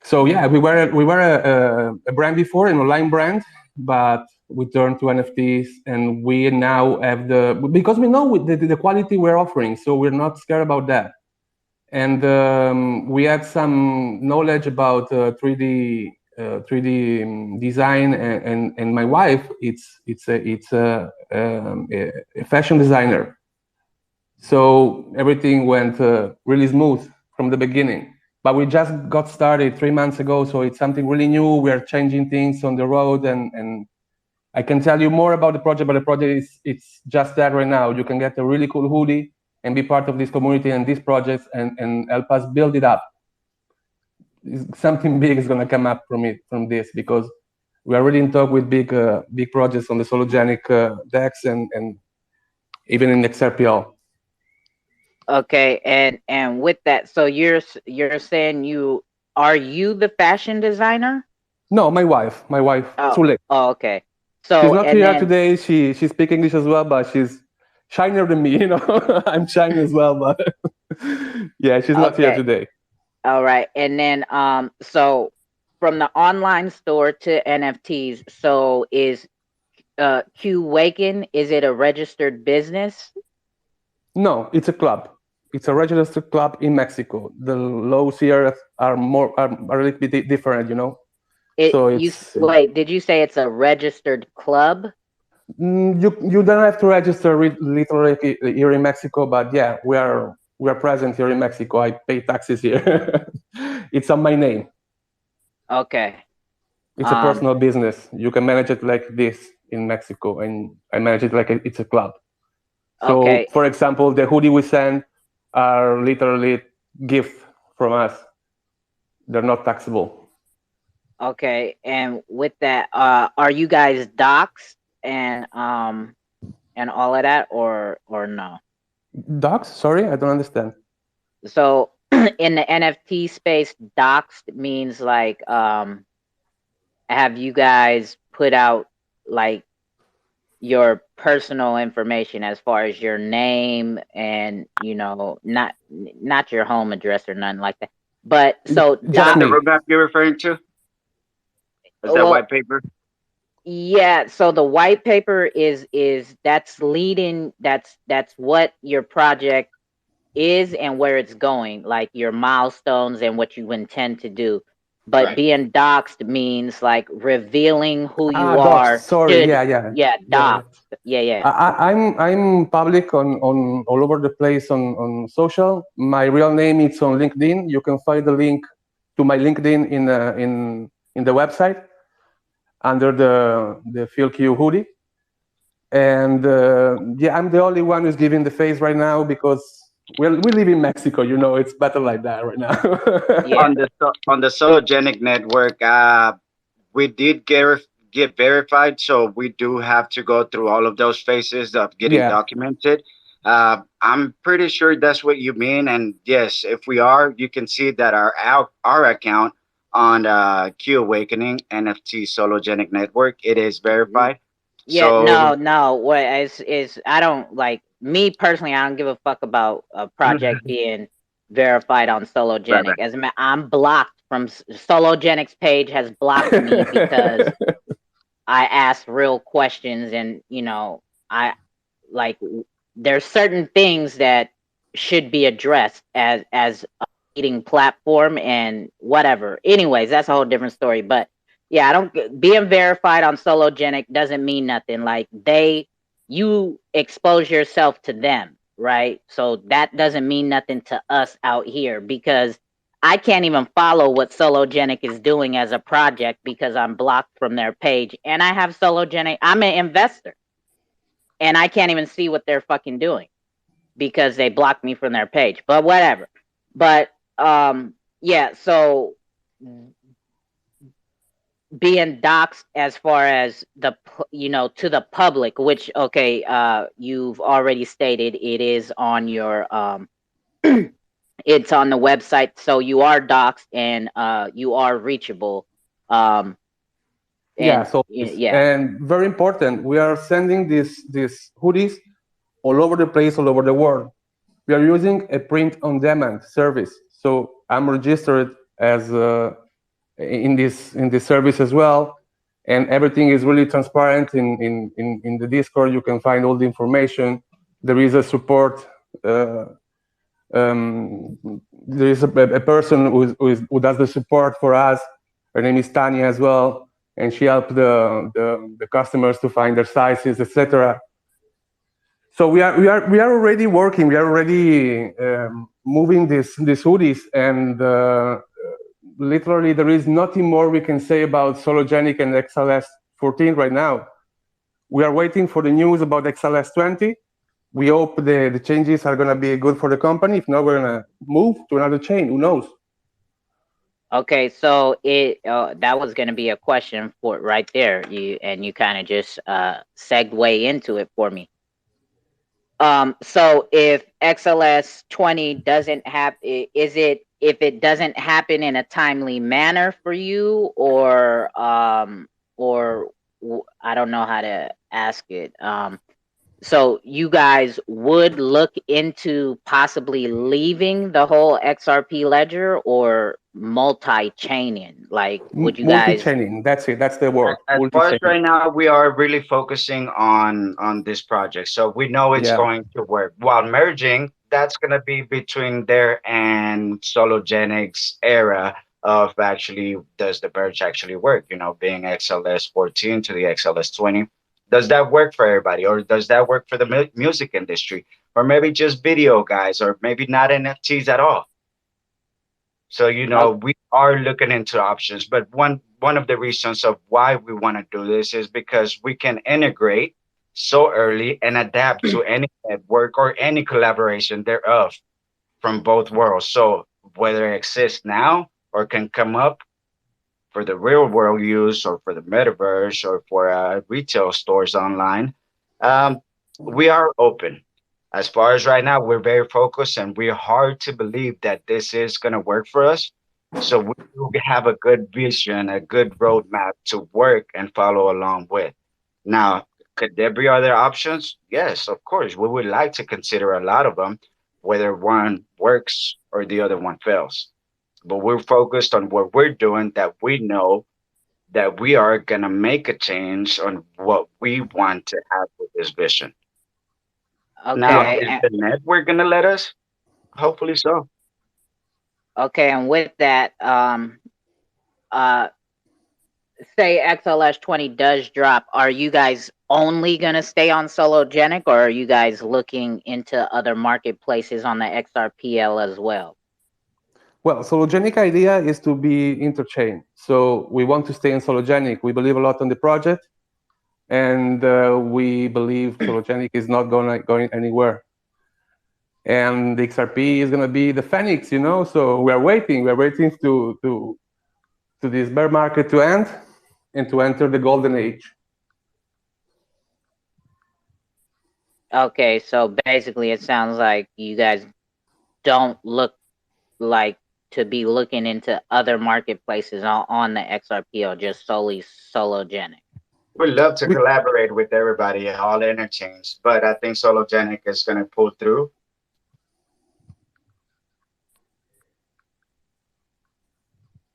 So yeah, we were a brand before, an online brand, but we turned to NFTs, and we now have because we know the quality we're offering, so we're not scared about that. And we had some knowledge about 3D design, and my wife, it's a fashion designer, so everything went really smooth from the beginning. But we just got started 3 months ago, so it's something really new. We are changing things on the road, and I can tell you more about the project, but the project it's just that right now. You can get a really cool hoodie and be part of this community and these projects and help us build it up. Something big is going to come up from this because we are already in talk with big projects on the Sologenic decks and even in Xrpl. Okay, and with that, so you're saying are you the fashion designer? No, my wife, Oh, Zule. oh, okay. She's So not and here then today. She speaks English as well, but she's shinier than me. I'm shiny as well, but yeah, she's not here okay, today. all right, and then so from the online store to NFTs, so is Qwaken, is it a registered business? No, it's a club. It's a registered club in Mexico. The laws here are a little bit different. So it's Wait, did you say it's a registered club? you don't have to register literally here in Mexico, but yeah, we are present here in Mexico. I pay taxes here. It's on my name. Okay. It's a personal business. You can manage it like this in Mexico, and I manage it like it's a club. So, Okay. for example, the hoodie we send are literally gift from us. They're not taxable. Okay. And with that, are you guys docs and all of that or no? Docs? Sorry, I don't understand. So in the NFT space, docs means like have you guys put out like your personal information as far as your name and not your home address or nothing like that. But so Is Just that doc, the me. roadmap you're referring to? Is that well, white paper? yeah, so the white paper is that's leading, that's what your project is and where it's going, like your milestones and what you intend to do. But Right. being doxxed means like revealing who Ah, you docs. are Sorry. should, Yeah, yeah, yeah, yeah, yeah. doxxed. Yeah, yeah. I'm public on all over the place on social. My real name is on LinkedIn. You can find the link to my LinkedIn in the website under the Feel Q hoodie. And yeah, I'm the only one who's giving the face right now because we live in Mexico. You know, it's better like that right now. Yeah. On the Sologenic network, we did get verified, so we do have to go through all of those phases of getting Yeah. documented. I'm pretty sure that's what you mean, and yes, if we are, you can see that our account on Q Awakening NFT Sologenic network, it is verified. Yeah, So no, no. What is I don't like, me personally, I don't give a fuck about a project right, being verified on right. Sologenic. As a matter, I'm blocked from Sologenic's page has blocked me because I ask real questions, and I like there's certain things that should be addressed as a leading platform and whatever. Anyways, that's a whole different story. But yeah, I don't being verified on Sologenic doesn't mean nothing. Like you expose yourself to them, right? So that doesn't mean nothing to us out here because I can't even follow what Sologenic is doing as a project because I'm blocked from their page. And I have Sologenic. I'm an investor and I can't even see what they're fucking doing because they blocked me from their page. But whatever. But yeah, so being doxxed as far as to the public, which okay, you've already stated it is on your it's on the website, so you are doxxed and you are reachable. Um Yeah, and so yeah. and very important, we are sending these hoodies all over the place, all over the world. We are using a print on demand service, so I'm registered as in this service as well, and everything is really transparent in the Discord. You can find all the information. There is a support. Uh, um, there is a person who does the support for us. Her name is Tanya as well, and she helped the customers to find their sizes, etc. So we are already working. We are already moving these hoodies, and literally there is nothing more we can say about Sologenic and XLS 14 right now. We are waiting for the news about XLS 20. We hope the changes are going to be good for the company. If not, we're going to move to another chain. Who knows? Okay, so that was going to be a question for right there. You kind of just segue into it for me. So if XLS 20 doesn't have, is it, if it doesn't happen in a timely manner for you, or I don't know how to ask it. So you guys would look into possibly leaving the whole XRP ledger or multi-chaining? Like, would you guys? Multi-chaining. That's it. That's the word. As far as Multi-chaining. right now, we are really focusing on this project, so we know it's Yeah. going to work. While merging, that's going to be between there and Sologenics era of actually does the merge actually work? Being XLS 14 to the XLS 20, does that work for everybody, or does that work for the music industry, or maybe just video guys, or maybe not NFTs at all? So, Oh, we are looking into options, but one of the reasons of why we want to do this is because we can integrate so early and adapt to any network or any collaboration thereof from both worlds. So whether it exists now or can come up for the real world use or for the metaverse or for retail stores online, um, we are open. As far as right now, we're very focused and we're hard to believe that this is going to work for us. So we do have a good vision, a good roadmap to work and follow along with. Now, Could there be other options? Yes, of course. We would like to consider a lot of them, whether one works or the other one fails. But we're focused on what we're doing, that we know that we are going to make a change on what we want to have with this vision. Now, Okay. is the network going to let us? Hopefully so. Okay, and with that, uh, say XLS20 does drop, are you guys only going to stay on Sologenic, or are you guys looking into other marketplaces on the XRPL as well? Well, Sologenic idea is to be interchain. So we want to stay in Sologenic. We believe a lot on the project, and we believe Sologenic is not going anywhere. And the Xrp is going to be the Phoenix, you know. So we are waiting. We are waiting to this bear market to end and to enter the golden age. Okay, so basically it sounds like you guys don't look like to be looking into other marketplaces on the XRPL, just solely Sologenic. We'd love to collaborate with everybody, all interchange, but I think Sologenic is going to pull through.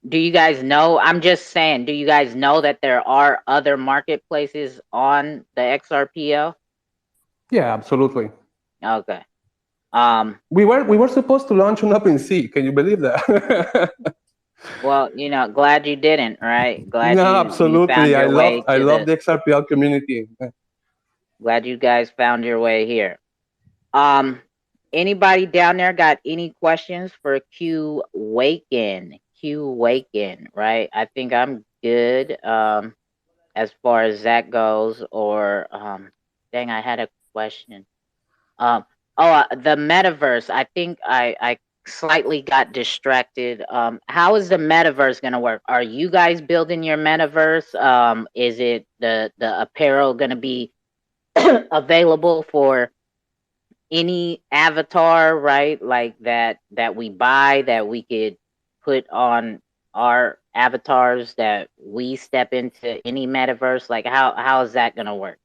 Do you guys know? I'm just saying, do you guys know that there are other marketplaces on the XRPL? Yeah, absolutely. Okay. We were supposed to launch on OpenSea. Can you believe that? Well, you know, glad you didn't, right? Glad No, you found absolutely. your way I to love the XRPL community. Glad you guys found your way here. Anybody down there got any questions for Qwaken? Qwaken, right? I think I'm good. As far as that goes, or dang, I had a question. The metaverse. I think I slightly got distracted. How is the metaverse gonna work? Are you guys building your metaverse? Is it the apparel gonna be available for any avatar, right? Like that we buy, that we could put on our avatars, that we step into any metaverse? Like how is that gonna work?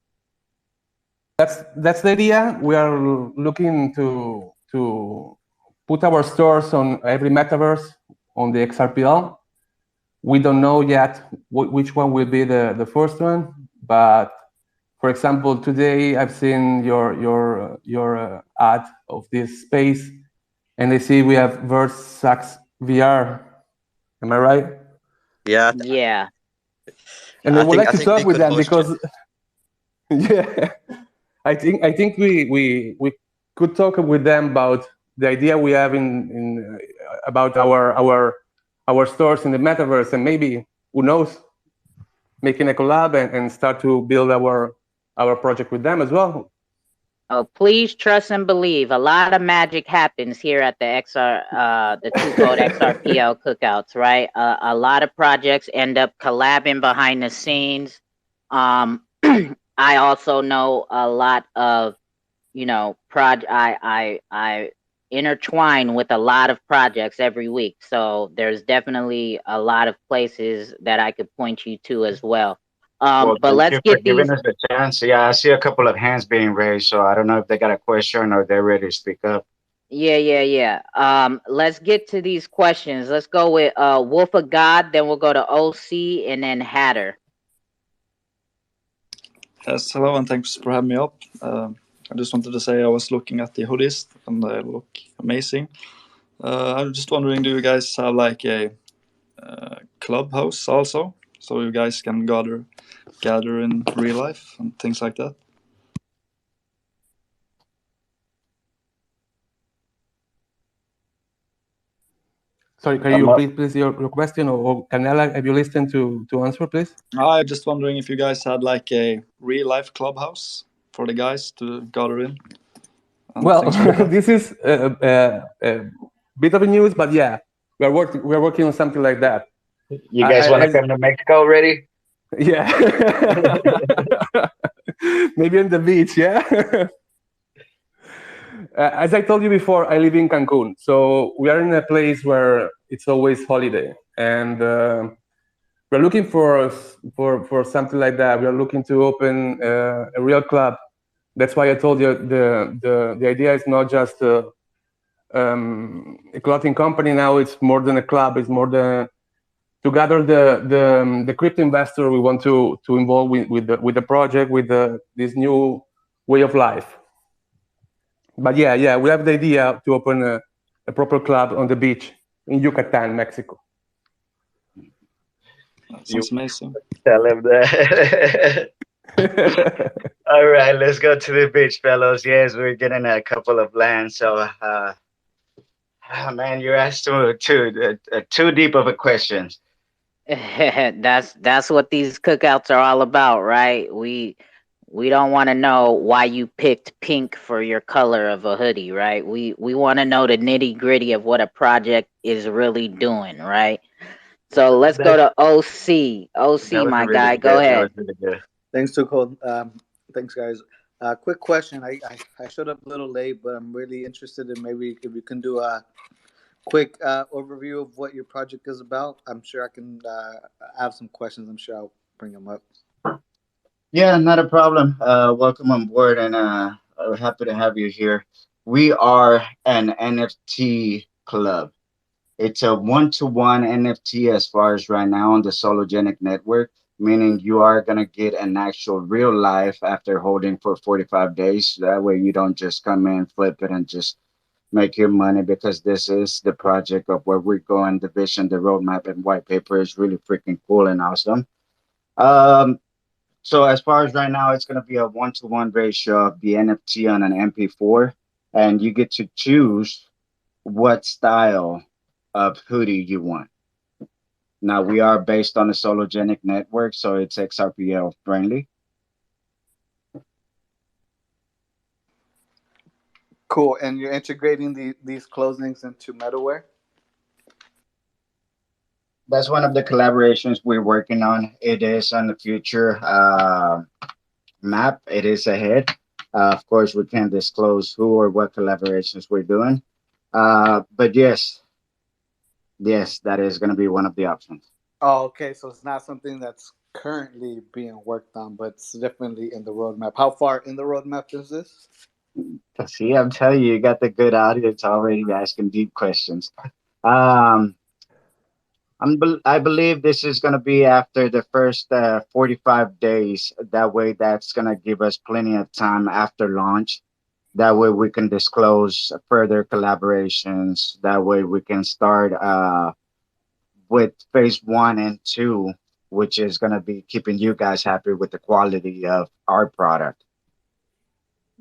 That's the idea. We are looking to put our stores on every metaverse on the XRPL. We don't know yet which one will be the first one, but for example, today I've seen your ad of this space, and I see we have Versax VR. Am I right? Yeah. Yeah. And I would like to think they talk with could them host because, it. yeah, I think we could talk with them about the idea we have in about our stores in the metaverse, and maybe, who knows, making a collab and start to build our project with them as well. Oh, please trust and believe. A lot of magic happens here at the the 2Code XRPL cookouts, right? A lot of projects end up collabing behind the scenes. I also know a lot of, you know, I intertwine with a lot of projects every week. So there's definitely a lot of places that I could point you to as well. Well, But thank let's you for get giving these. us a chance. Yeah, I see a couple of hands being raised, so I don't know if they got a question or they're ready to speak up. Yeah. Let's get to these questions. Let's go with Wolf of God, then we'll go to OC, and then Hatter. Yes, hello, and thanks for having me up. I just wanted to say I was looking at the hoodies, and they look amazing. I'm just wondering, do you guys have like a clubhouse also, so you guys can gather in real life and things like that? Sorry, can you please your question, or Canela, have you listened to answer, please? I'm just wondering if you guys had like a real life clubhouse for the guys to gather in. Well, this is a bit of a news, but yeah, we're working on something like that. You guys want to come to Mexico already? Yeah. Maybe on the beach, yeah. As I told you before, I live in Cancun, so we are in a place where it's always holiday, and we're looking for something like that. We are looking to open a real club. That's why I told you the idea is not just a clothing company. Now it's more than a club. It's more than to gather the crypto investor we want to involve with the project, with this new way of life. But yeah, we have the idea to open a proper club on the beach in Yucatan, Mexico. That sounds amazing. Tell him that. All right, let's go to the beach, fellows. Yes, we're getting a couple of lands. So, man, you asked too deep of a question. That's what these cookouts are all about, right? We don't want to know why you picked pink for your color of a hoodie, right? We want to know the nitty gritty of what a project is really doing, right? So let's go That, to OC. that OC, was my really Thanks, guy, go good. That ahead. was really good. thanks to Cold. Thanks, guys. Quick question. I showed up a little late, but I'm really interested in maybe if you can do a quick overview of what your project is about. I'm sure I can have some questions. I'm sure I'll bring them up. Yeah, not a problem. Welcome on board, and we're happy to have you here. We are an NFT club. It's a one-to-one NFT as far as right now on the Sologenic network, meaning you are gonna get an actual real life after holding for 45 days. That way you don't just come in, flip it, and just make your money because this is the project of where we're going, the vision, the roadmap, and white paper is really freaking cool and awesome. Um, so as far as right now, it's gonna be a one-to-one ratio of the NFT on an MP4, and you get to choose what style of hoodie you want. Now we are based on the Sologenic network, so it's XRPL friendly. Cool. And you're integrating these closings into metalware. That's one of the collaborations we're working on. It is on the future map. It is ahead. Of course, we can't disclose who or what collaborations we're doing. But yes, that is going to be one of the options. Oh, okay. So it's not something that's currently being worked on, but it's definitely in the roadmap. How far in the roadmap is this? See, I'm telling you, you got the good audience already asking deep questions. Um, I believe this is going to be after the first 45 days. That way, that's going to give us plenty of time after launch. That way, we can disclose further collaborations. That way, we can start with phase one and two, which is going to be keeping you guys happy with the quality of our product.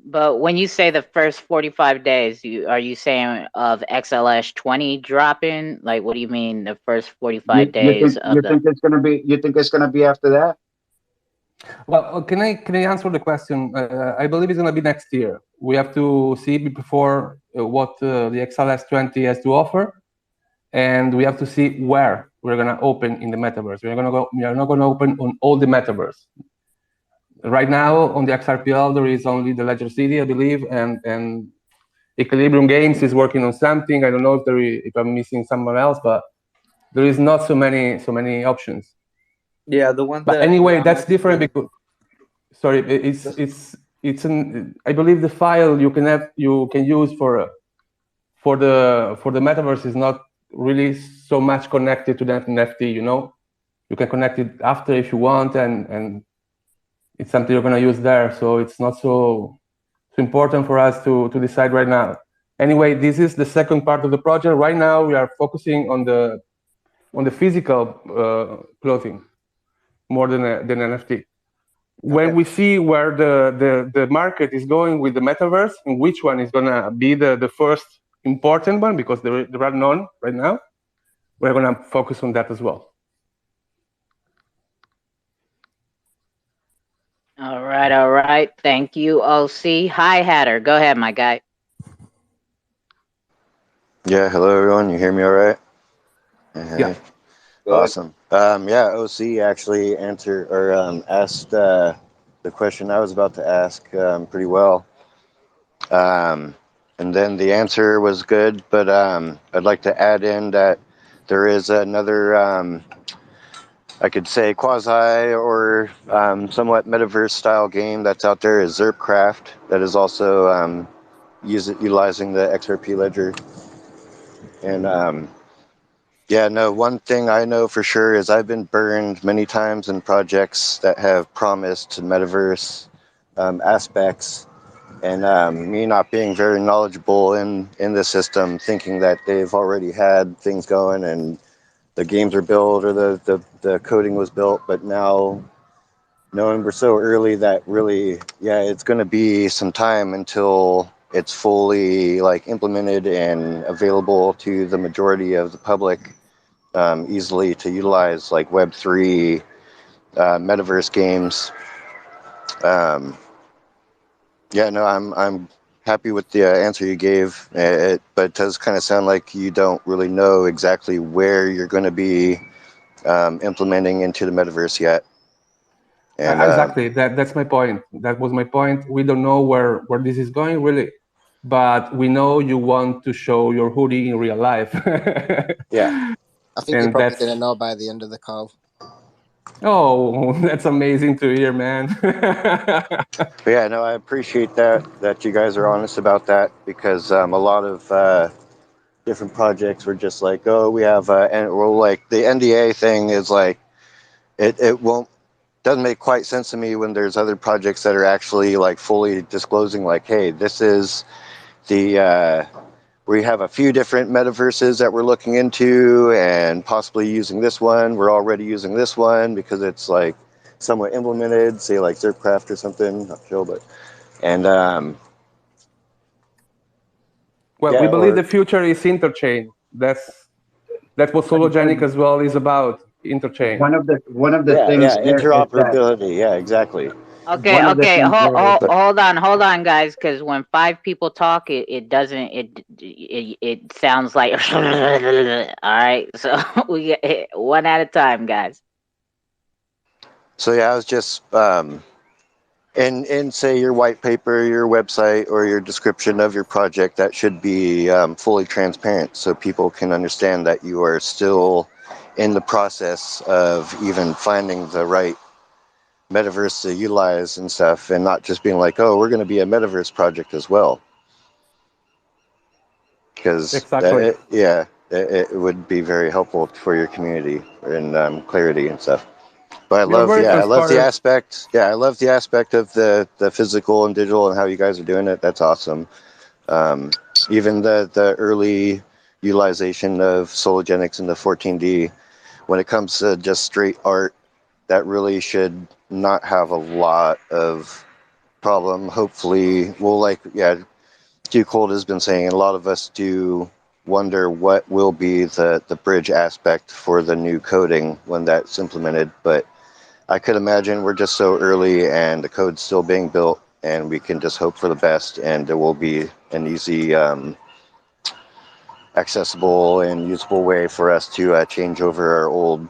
But when you say the first 45 days, are you saying of XLS 20 dropping? Like, what do you mean the first 45 You days think of the? you think it's going to be after that? Well, can I answer the question? I believe it's going to be next year. We have to see before what the XLS 20 has to offer, and we have to see where we're going to open in the metaverse. We are not going to open on all the metaverse. Right now on the XRPL there is only the Ledger City, I believe, and Equilibrium Games is working on something. I don't know if I'm missing someone else, but there is not so many options. Yeah, the one But that anyway, that's Alex. different because sorry, it's an I believe the file you can use for the metaverse is not really so much connected to that NFT. You know, you can connect it after if you want, and it's something you're going to use there. So it's not so important for us to decide right now. Anyway, this is the second part of the project. Right now, we are focusing on the physical clothing more than NFT. When Okay. we see where the market is going with the metaverse and which one is going to be the first important one, because there are none right now, we're going to focus on that as well. All right, all right. Thank you, OC. Hi, Hatter. Go ahead, my guy. Yeah, hello everyone. You hear me all right? Yeah. Hey, Good. awesome. Yeah, OC actually answered or asked the question I was about to ask pretty well. And then the answer was good, but I'd like to add in that there is another I could say quasi or somewhat metaverse style game that's out there is Xrpcraft, that is also utilizing the Xrp Ledger. And yeah, no, one thing I know for sure is I've been burned many times in projects that have promised metaverse aspects, and me not being very knowledgeable in the system, thinking that they've already had things going and the games are built or the coding was built, but now knowing we're so early that really, yeah, it's going to be some time until it's fully like implemented and available to the majority of the public, easily to utilize, like Web3 metaverse games. Um, yeah, no, I'm happy with the answer you gave, but it does kind of sound like you don't really know exactly where you're going to be implementing into the metaverse yet. And Exactly. That's my point. That was my point. We don't know where this is going really, but we know you want to show your hoodie in real life. yeah, I think you're And probably that's going to know by the end of the call. that's amazing to hear, man. but yeah, no, I appreciate that you guys are honest about that, because a lot of different projects were just like, oh, we have and well, like the NDA thing is like it won't doesn't make quite sense to me when there's other projects that are actually like fully disclosing, like, hey, this is the we have a few different metaverses that we're looking into and possibly using this one. We're already using this one because it's like somewhat implemented, say like Xrpcraft or something, not sure, but and Well, we yeah, believe or the future is interchain. That's what Sologenic as well is about, interchain. One of the yeah, things there is that interoperability, yeah, exactly. Okay, one of the okay, things there is But hold on, guys, because when five people talk, it doesn't it sounds like all right. So we get one at a time, guys. so yeah, I was just in say your white paper, your website, or your description of your project, that should be fully transparent so people can understand that you are still in the process of even finding the right metaverse to utilize and stuff, and not just being like, oh, we're going to be a metaverse project as well, because Exactly. it would be very helpful for your community and clarity and stuff. But We are very I love the transparent. aspect. Yeah, I love the aspect of the physical and digital and how you guys are doing it. That's awesome. Um, even the early utilization of Sologenics in the 14D, when it comes to just straight art, that really should not have a lot of problem. Hopefully, well, like, yeah, 2Cold has been saying, a lot of us do wonder what will be the bridge aspect for the new coding when that's implemented. But I could imagine we're just so early and the code's still being built, and we can just hope for the best, and there will be an easy, accessible and usable way for us to change over our old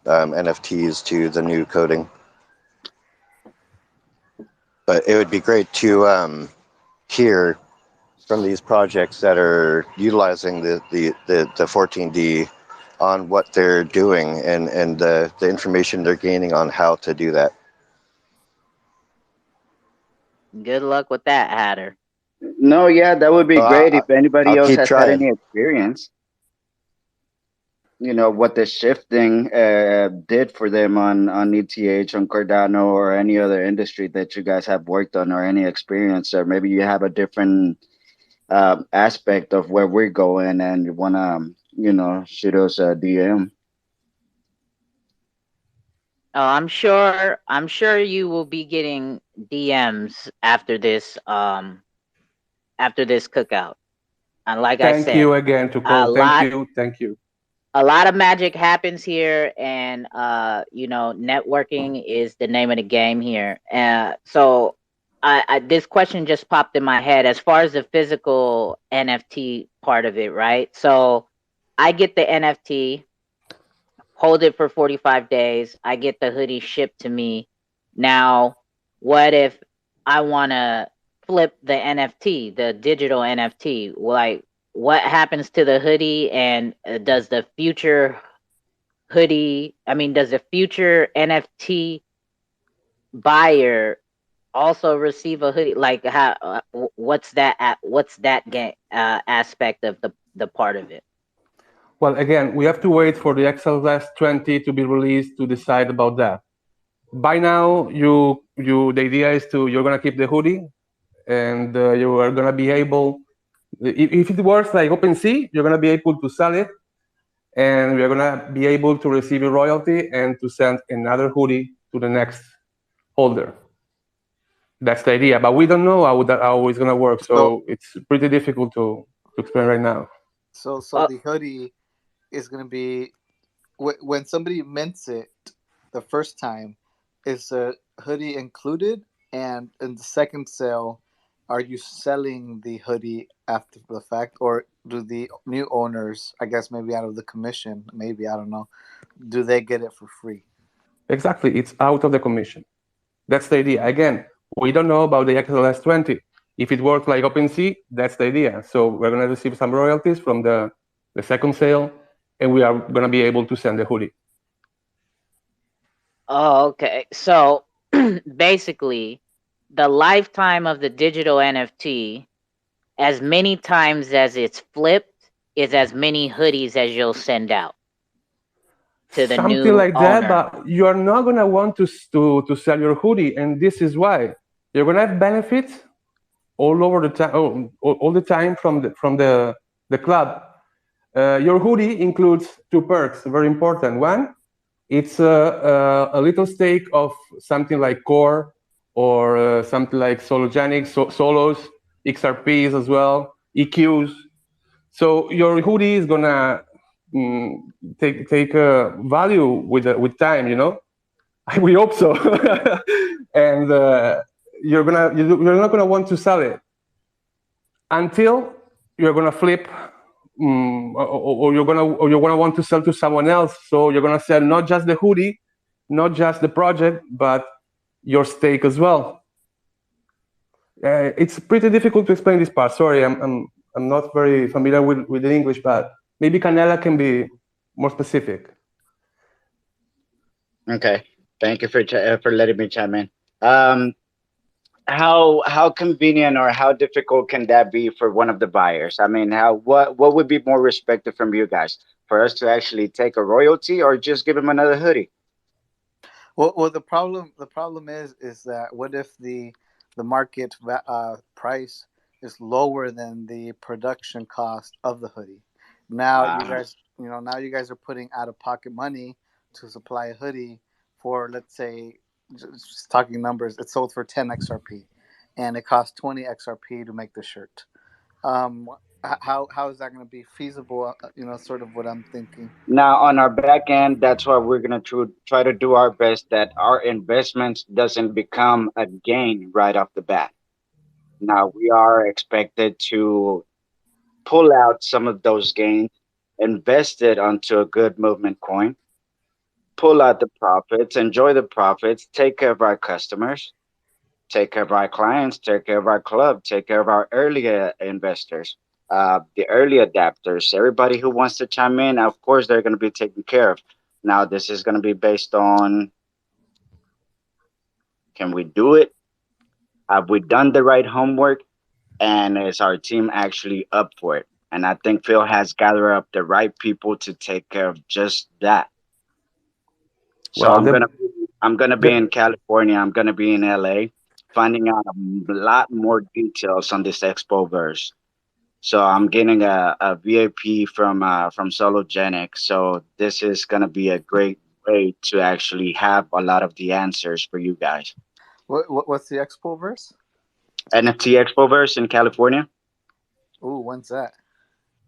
NFTs to the new coding. But it would be great to hear from these projects that are utilizing the 14D on what they're doing and the information they're gaining on how to do that. Good luck with that, Hatter. no, yeah, that would be great if I'll anybody else keep has had trying. any experience. You know what the shifting did for them on ETH, on Cardano, or any other industry that you guys have worked on, or any experience, or maybe you have a different aspect of where we're going and you want to, shoot us a DM. Oh, I'm sure you will be getting DMs after this cookout. And like I Thank said, you again to a call. Thank lot you. Thank you. a lot of magic happens here, and networking is the name of the game here. So I this question just popped in my head as far as the physical NFT part of it, right? So I get the NFT, hold it for 45 days, I get the hoodie shipped to me. Now, what if I want to flip the NFT, the digital NFT? Like, what happens to the hoodie, and does the future hoodie? I mean, does a future NFT buyer also receive a hoodie? Like, how? What's that? What's that aspect of the part of it? Well, again, we have to wait for the XLS 20 to be released to decide about that. By now, the idea is you're gonna keep the hoodie, and you are gonna be able, if it works like OpenSea, you're gonna be able to sell it, and we're gonna be able to receive a royalty and to send another hoodie to the next holder. That's the idea, but we don't know how it's gonna work, So so it's pretty difficult to explain right now. so Uh, the hoodie is gonna be when somebody mints it the first time. Is the hoodie included? And in the second sale, are you selling the hoodie after the fact, or do the new owners, I guess maybe out of the commission, maybe I don't know, do they get it for free? Exactly, it's out of the commission. That's the idea. Again, we don't know about the XLS 20. If it works like OpenSea, that's the idea. So we're going to receive some royalties from the second sale, and we are going to be able to send the hoodie. oh, okay. So basically, the lifetime of the digital NFT, as many times as it's flipped, is as many hoodies as you'll send out to the Something new like that, owner. but you are not going to want to sell your hoodie, and this is why. You're going to have benefits all over the time, all the time from the club. Your hoodie includes two perks, very important. One, it's a little stake of something like core or something like sologenic, solos, XRPs as well, EQs. So your hoodie is gonna mm, take value with time, you know. We hope so, and you're not gonna want to sell it until you're gonna flip, or you're gonna want to sell to someone else. So you're gonna sell not just the hoodie, not just the project, but your stake as well. It's pretty difficult to explain this part. Sorry, I'm not very familiar with the English, but maybe Canela can be more specific. Okay, thank you for letting me chime in. Um, how convenient or how difficult can that be for one of the buyers? I mean, what would be more respected from you guys, for us to actually take a royalty or just give him another hoodie? Well, the problem is that what if the market price is lower than the production cost of the hoodie? Now you Wow. guys, now you guys are putting out of pocket money to supply a hoodie for, let's say, just talking numbers, it sold for 10 XRP, and it costs 20 XRP to make the shirt. Um, how is that going to be feasible? Sort of what I'm thinking. Now on our back end, that's why we're gonna try to do our best that our investments doesn't become a gain right off the bat. Now we are expected to pull out some of those gains, invest it onto a good movement coin, pull out the profits, enjoy the profits, take care of our customers, take care of our clients, take care of our club, take care of our early investors, the early adapters, everybody who wants to chime in. Of course, they're going to be taken care of. Now, this is going to be based on, can we do it? Have we done the right homework? And is our team actually up for it? And I think Phil has gathered up the right people to take care of just that. So Well, I'm gonna be the in California. I'm gonna be in LA, finding out a lot more details on this Expo verse. So I'm getting a VIP from Sologenic. So this is gonna be a great way to actually have a lot of the answers for you guys. What's the expo verse? NFT Expo verse in California. Ooh, when's that?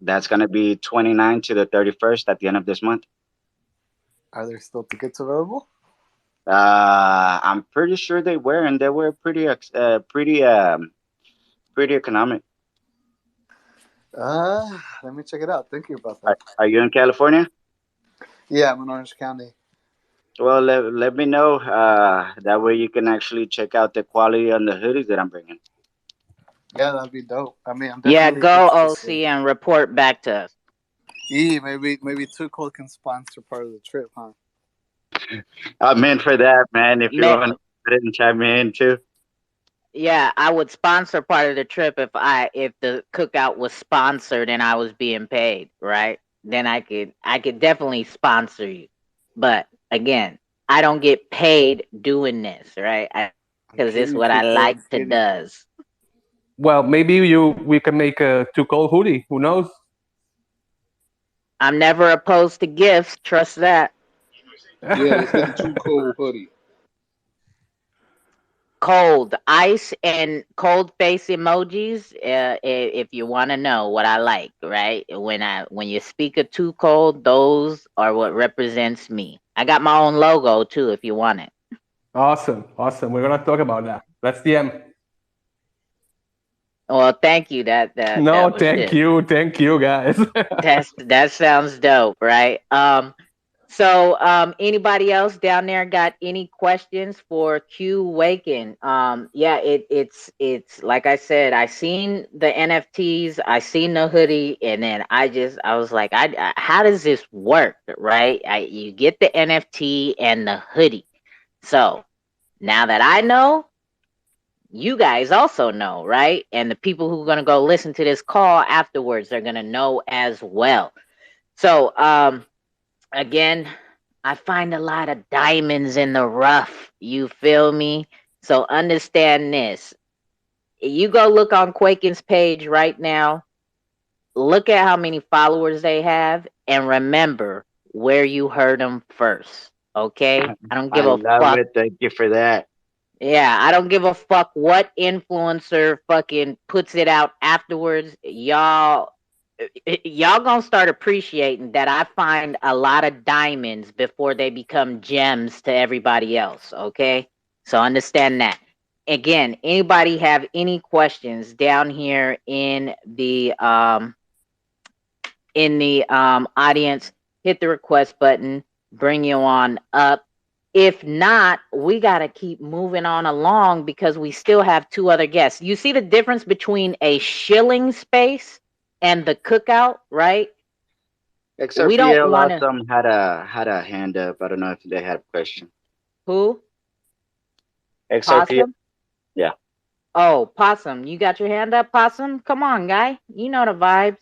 That's gonna be 29 to the 31st at the end of this month. Are there still tickets available? I'm pretty sure they were, and they were pretty economic. Let me check it out. Thank you about Are, that. are you in California? Yeah, I'm in Orange County. Well, let me know. That way you can actually check out the quality on the hoodies that I'm bringing. Yeah, that'd be dope. I mean, I'm Yeah, definitely go interested. OC and report back to us. Maybe 2Cold can sponsor part of the trip, huh? I'm in for that, man. If you Man, want to put it and chime in too. yeah, I would sponsor part of the trip if the cookout was sponsored and I was being paid, right? Then I could definitely sponsor you. But again, I don't get paid doing this, right? I'm Because it's kidding, what I 2Cold. like I'm to kidding. does. Well, maybe we can make a 2Cold hoodie. Who knows? I'm never opposed to gifts. Trust that. Yeah, let's get the 2 Cold hoodie. Cold ice and cold face emojis. If you want to know what I like, right? When you speak of too cold, those are what represents me. I got my own logo too. If you want it. Awesome, awesome. We're gonna talk about that. Let's DM. Well, thank you. That No, was shit. thank you, guys. That sounds dope, right? So, anybody else down there got any questions for Qwaken? Yeah, it's like I said, I seen the NFTs, I seen the hoodie, and then I was like, how does this work, right? You get the NFT and the hoodie. So now that I know, you guys also know, right? And the people who are gonna go listen to this call afterwards, they're gonna know as well. So, again, I find a lot of diamonds in the rough. You feel me? So understand this. You go look on Quaken's page right now. Look at how many followers they have, and remember where you heard them first. Okay? I don't I give a love fuck. it. Thank you for that. Yeah, I don't give a fuck what influencer fucking puts it out afterwards. Y'all gonna start appreciating that I find a lot of diamonds before they become gems to everybody else, okay? So understand that. Again, anybody have any questions down here in the audience, hit the request button, bring you on up. If not, we got to keep moving on along because we still have two other guests. You see the difference between a shilling space and the cookout, right? We don't XRPL want to. awesome had a hand up. I don't know if they had a question. Who? XRPL, Possum? yeah. Oh, Possum. You got your hand up, Possum? Come on, guy. You know the vibes.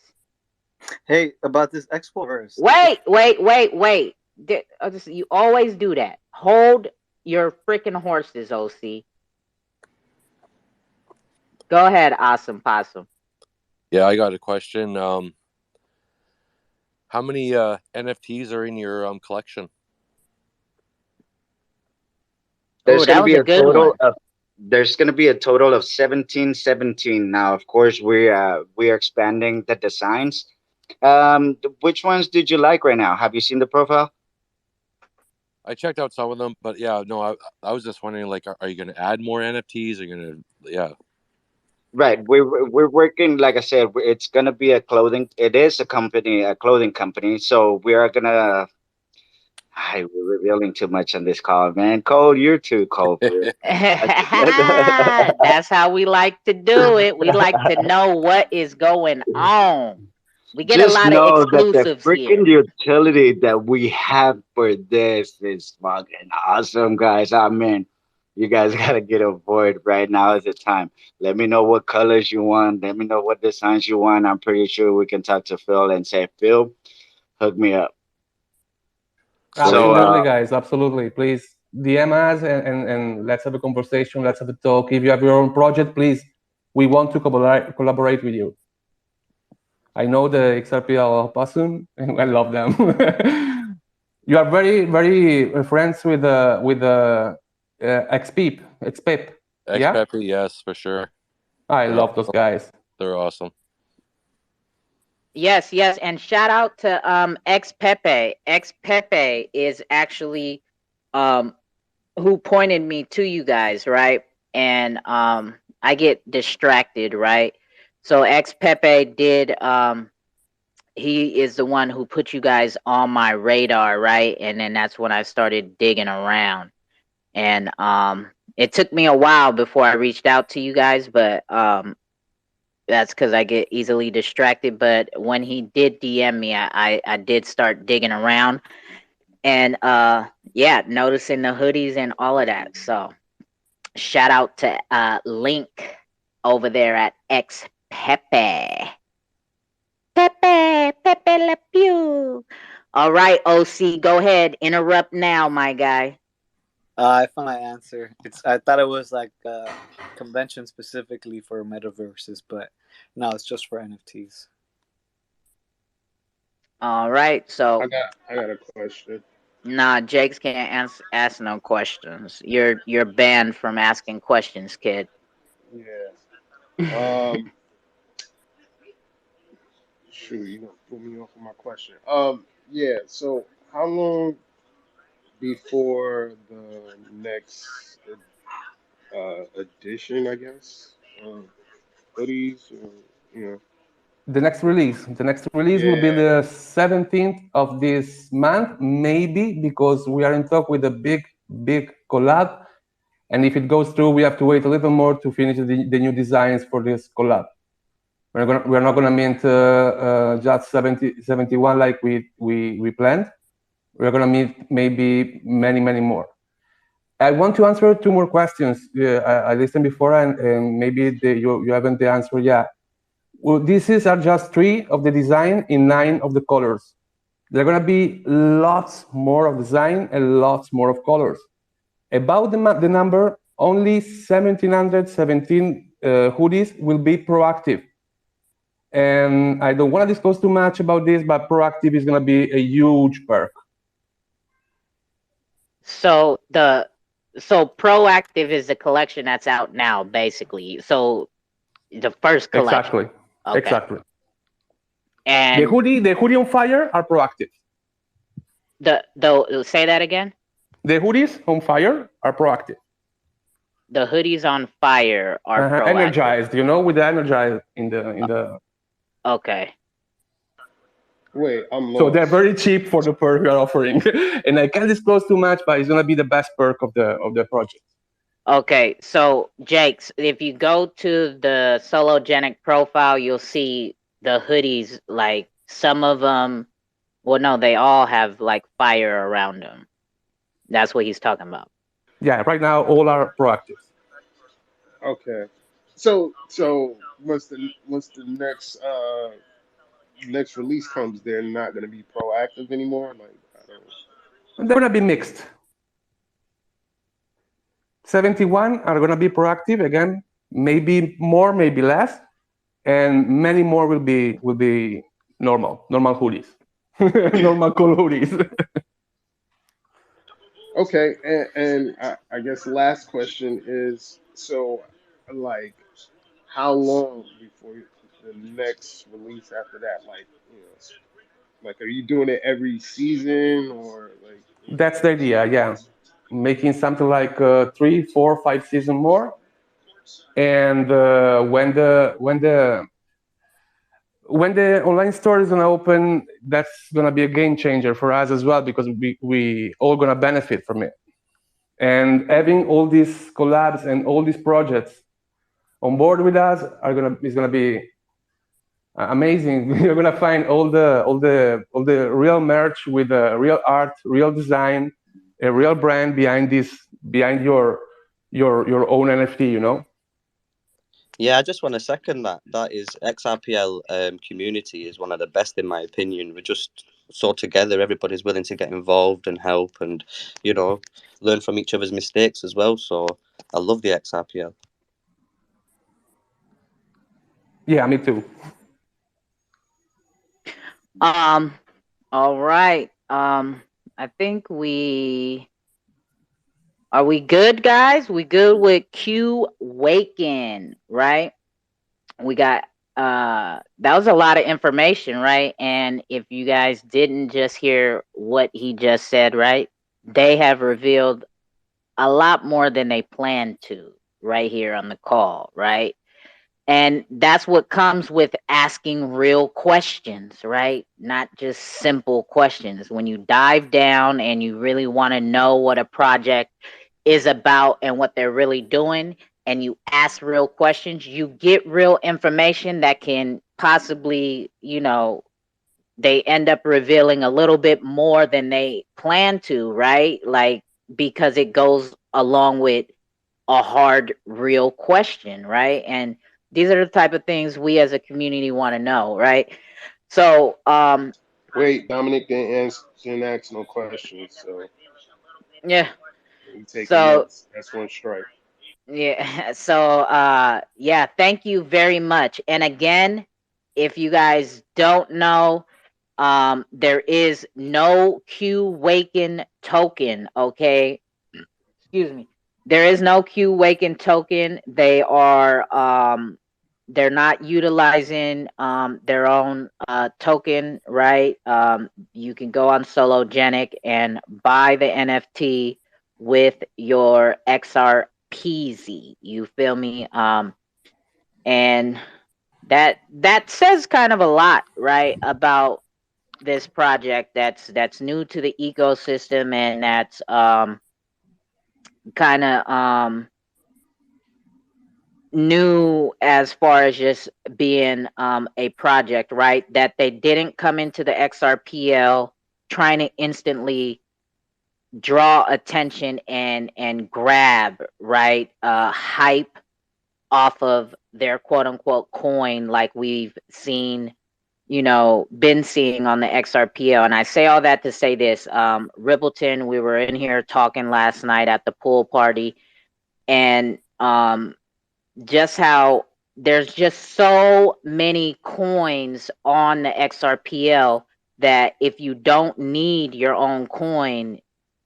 Hey, about this Expo verse. Wait. You always do that. Hold your freaking horses, OC. Go ahead, Awesome Possum. Yeah, I got a question. How many NFTs are in your collection? Oh, There's that gonna was be a a good total one. of there's gonna be a total of 1717. Now, of course, we are expanding the designs. Which ones did you like right now? Have you seen the profile? I checked out some of them, but yeah, no, I was just wondering, like, are you going to add more NFTs? Are you going to, yeah. Right. We're working, like I said, it's gonna be a clothing. It is a clothing company. So we are gonna. We're revealing too much on this call, man. Cole, you're too cold for it. That's how we like to do it. We like to know what is going on. We get a Just lot of know that the exclusives here. freaking utility that we have for this is fucking awesome, guys. I mean, you guys gotta get on board right now is the time. Let me know what colors you want. Let me know what designs you want. I'm pretty sure we can talk to Phil and say, Phil, hook me up. So, Absolutely, guys. Absolutely. Please DM us and let's have a conversation. Let's have a talk. If you have your own project, please, we want to collaborate with you. I know the Xrpl Possum, and I love them. You are very, very friends with XPEP. XPEP. Yeah? Xpepe, yes, for sure. I They're love those awesome. guys. They're awesome. Yes, and shout out to ex Pepe. Ex Pepe is actually um who pointed me to you guys, right? And I get distracted, right? So ex Pepe did he is the one who put you guys on my radar, right? And then that's when I started digging around. And it took me a while before I reached out to you guys, but That's because I get easily distracted. But when he did DM me, I did start digging around and yeah, noticing the hoodies and all of that. So shout out to Link over there at X Pepe. Pepe Le Pew. All right, OC, go ahead. Interrupt now, my guy. I found my answer. I thought it was like a convention specifically for metaverses, but no, it's just for NFTs. All right, so I got a question. nah, Jake's can't ask no questions. You're banned from asking questions, kid. Yeah. Um. Shoot, you gonna throw me off of my question. Yeah. So, how long before the next edition? I guess. Hoodies. You know. The next release. The next release will be Yeah. the 17th of this month, maybe, because we are in talk with a big collab. And if it goes through, we have to wait a little more to finish the new designs for this collab. We're not gonna mint just 71 like we planned. We're gonna mint maybe many more. I want to answer two more questions. I listened before, and maybe you haven't the answer yet. Well, are just 3 of the design in 9 of the colors. There are gonna be lots more of design and lots more of colors. About the number, only 1,717 hoodies will be proactive. And I don't want to disclose too much about this, but proactive is going to be a huge perk. So proactive is the collection that's out now, basically. So the first collection. Exactly. Okay. Exactly. And the hoodie on fire are proactive. The say that again. The hoodies on fire are proactive. The hoodies on fire are proactive. Energized, with the energized in the. Okay. Wait, I'm lost. So they're very cheap for the perk we are offering, and I can't disclose too much, but it's gonna be the best perk of the project. Okay, so Jakes, if you go to the Sologenic profile, you'll see the hoodies. Like some of them, well, no, they all have like fire around them. That's what he's talking about. Yeah, right now all are proactive. Okay. So once the next release comes, they're not gonna be proactive anymore. Like I don't. They're gonna be mixed. 71 are gonna be proactive again, maybe more, maybe less, and many more will be normal hoodies, normal cool hoodies. Okay, and I guess last question is so like how long before the next release after that? Like are you doing it every season or like? That's the idea, yeah. Making something like 3, 4, 5 seasons more, and when the online store is gonna open, that's gonna be a game changer for us as well, because we all gonna benefit from it. And having all these collabs and all these projects on board with us is gonna be amazing. You're gonna find all the real merch with real art, real design, a real brand behind your own NFT. Yeah, I just want to second that. That is XRPL community is one of the best in my opinion. We're just so together. Everybody's willing to get involved and help, and learn from each other's mistakes as well. So I love the XRPL. Yeah, me too. All right. I think are we good, guys? We good with Qwaken, right? We got that was a lot of information, right? And if you guys didn't just hear what he just said, right? They have revealed a lot more than they planned to right here on the call, right? And that's what comes with asking real questions, right? Not just simple questions. When you dive down and you really want to know what a project is about and what they're really doing, and you ask real questions, you get real information that can possibly, they end up revealing a little bit more than they plan to, right? Like, because it goes along with a hard, real question, right? And these are the type of things we as a community want to know, right? So, Wait, Dominic didn't ask no questions, so yeah. we take a So, yes. That's one strike. yeah. So, yeah, thank you very much. And again, if you guys don't know, there is no Qwaken token, okay? Excuse me. There is no Qwaken token. They're not utilizing their own token, right? You can go on Sologenic and buy the NFT with your XRPZ. You feel me? And that says kind of a lot, right, about this project that's new to the ecosystem, and that's kind of new as far as just being a project, right? That they didn't come into the XRPL trying to instantly draw attention and grab, right, hype off of their quote unquote coin, like we've seen, been seeing on the XRPL. And I say all that to say this. Rippleton, we were in here talking last night at the pool party, and just how there's just so many coins on the XRPL that if you don't need your own coin,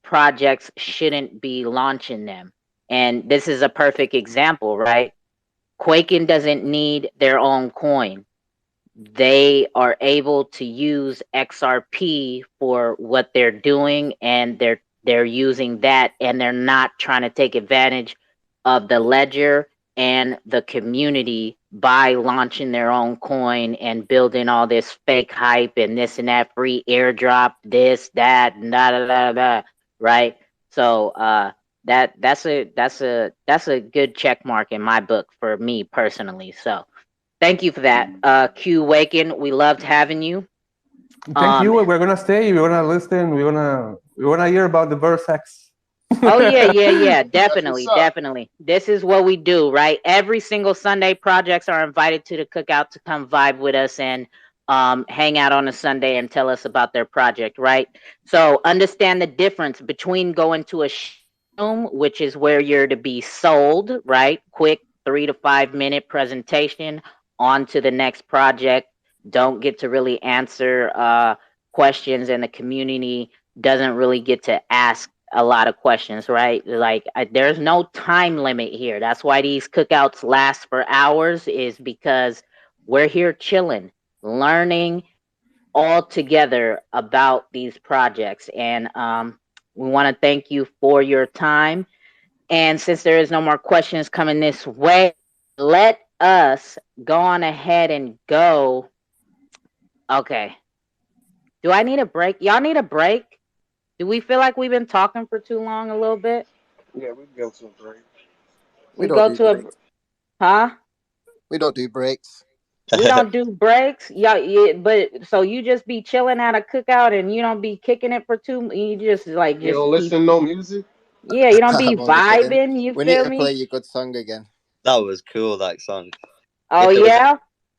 projects shouldn't be launching them. And this is a perfect example, right? Qwaken doesn't need their own coin. They are able to use XRP for what they're doing, and they're using that, and they're not trying to take advantage of the ledger and the community by launching their own coin and building all this fake hype and this and that, free airdrop, this, that, and da da da da, right? So that's a good check mark in my book for me personally. So thank you for that, Qwaken. We loved having you. Thank you. Um, We're gonna stay. We're gonna listen. We're gonna hear about the Vertex. oh yeah, yeah, yeah, That's what's definitely, up. definitely. This is what we do, right? Every single Sunday, projects are invited to the cookout to come vibe with us and hang out on a Sunday and tell us about their project, right? So understand the difference between going to a room, which is where you're to be sold, right? Quick 3 to 5 minute presentation on to the next project. Don't get to really answer questions, and the community doesn't really get to ask a lot of questions, right? Like, there's no time limit here. That's why these cookouts last for hours, is because we're here chilling, learning all together about these projects. And we want to thank you for your time. And since there is no more questions coming this way, let us go on ahead and go. Okay. Do I need a break? Y'all need a break? Do we feel like we've been talking for too long a little bit? Yeah, we can go to a break. We We don't go do to a, breaks. huh? We don't do breaks. We don't do breaks. Yeah, but so you just be chilling at a cookout and you don't be kicking it for you just like You just don't be, listen to no music? yeah, you don't be I'm only kidding. vibing, you We need feel to play me? you good song again. That was cool, that song. Oh If there was yeah?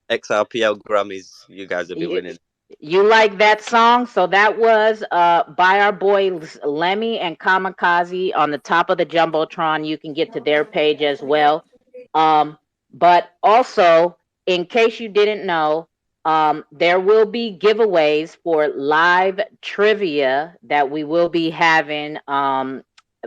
XRPL Grammys, you guys would be You, winning. you like that song? So that was by our boys Lemmy and Kamikaze on the top of the Jumbotron. You can get to their page as well. But also, in case you didn't know, there will be giveaways for live trivia that we will be having.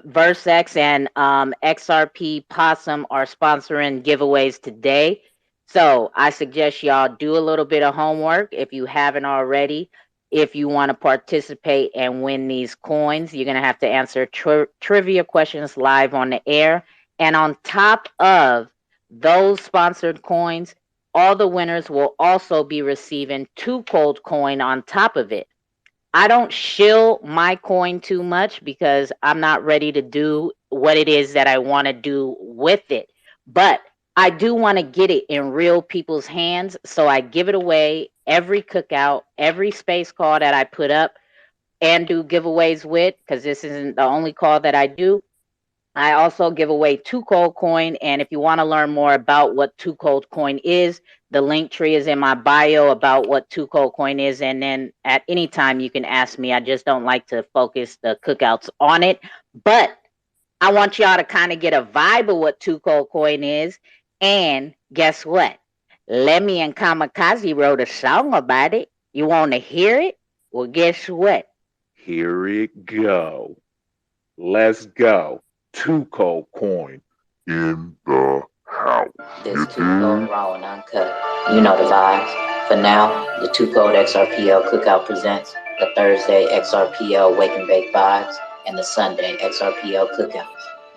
Versex and XRP Possum are sponsoring giveaways today. So I suggest y'all do a little bit of homework if you haven't already. If you want to participate and win these coins, you're going to have to answer trivia questions live on the air. And on top of those sponsored coins, all the winners will also be receiving 2Cold coin on top of it. I don't shill my coin too much because I'm not ready to do what it is that I want to do with it. But I do want to get it in real people's hands. So I give it away every cookout, every space call that I put up and do giveaways with, because this isn't the only call that I do. I also give away 2Cold coin. And if you want to learn more about what 2Cold coin is, the link tree is in my bio about what 2Cold coin is. And then at any time you can ask me. I just don't like to focus the cookouts on it. But I want y'all to kind of get a vibe of what 2Cold coin is. And guess what? Lemmy and Kamikaze wrote a song about it. You want to hear it? Well, guess what? Here it go. Let's go. 2Cold coin in the house. This 2Cold raw and uncut. You know the vibes. For now, the 2Cold XRPL Cookout presents the Thursday XRPL Wake and Bake vibes and the Sunday XRPL Cookouts.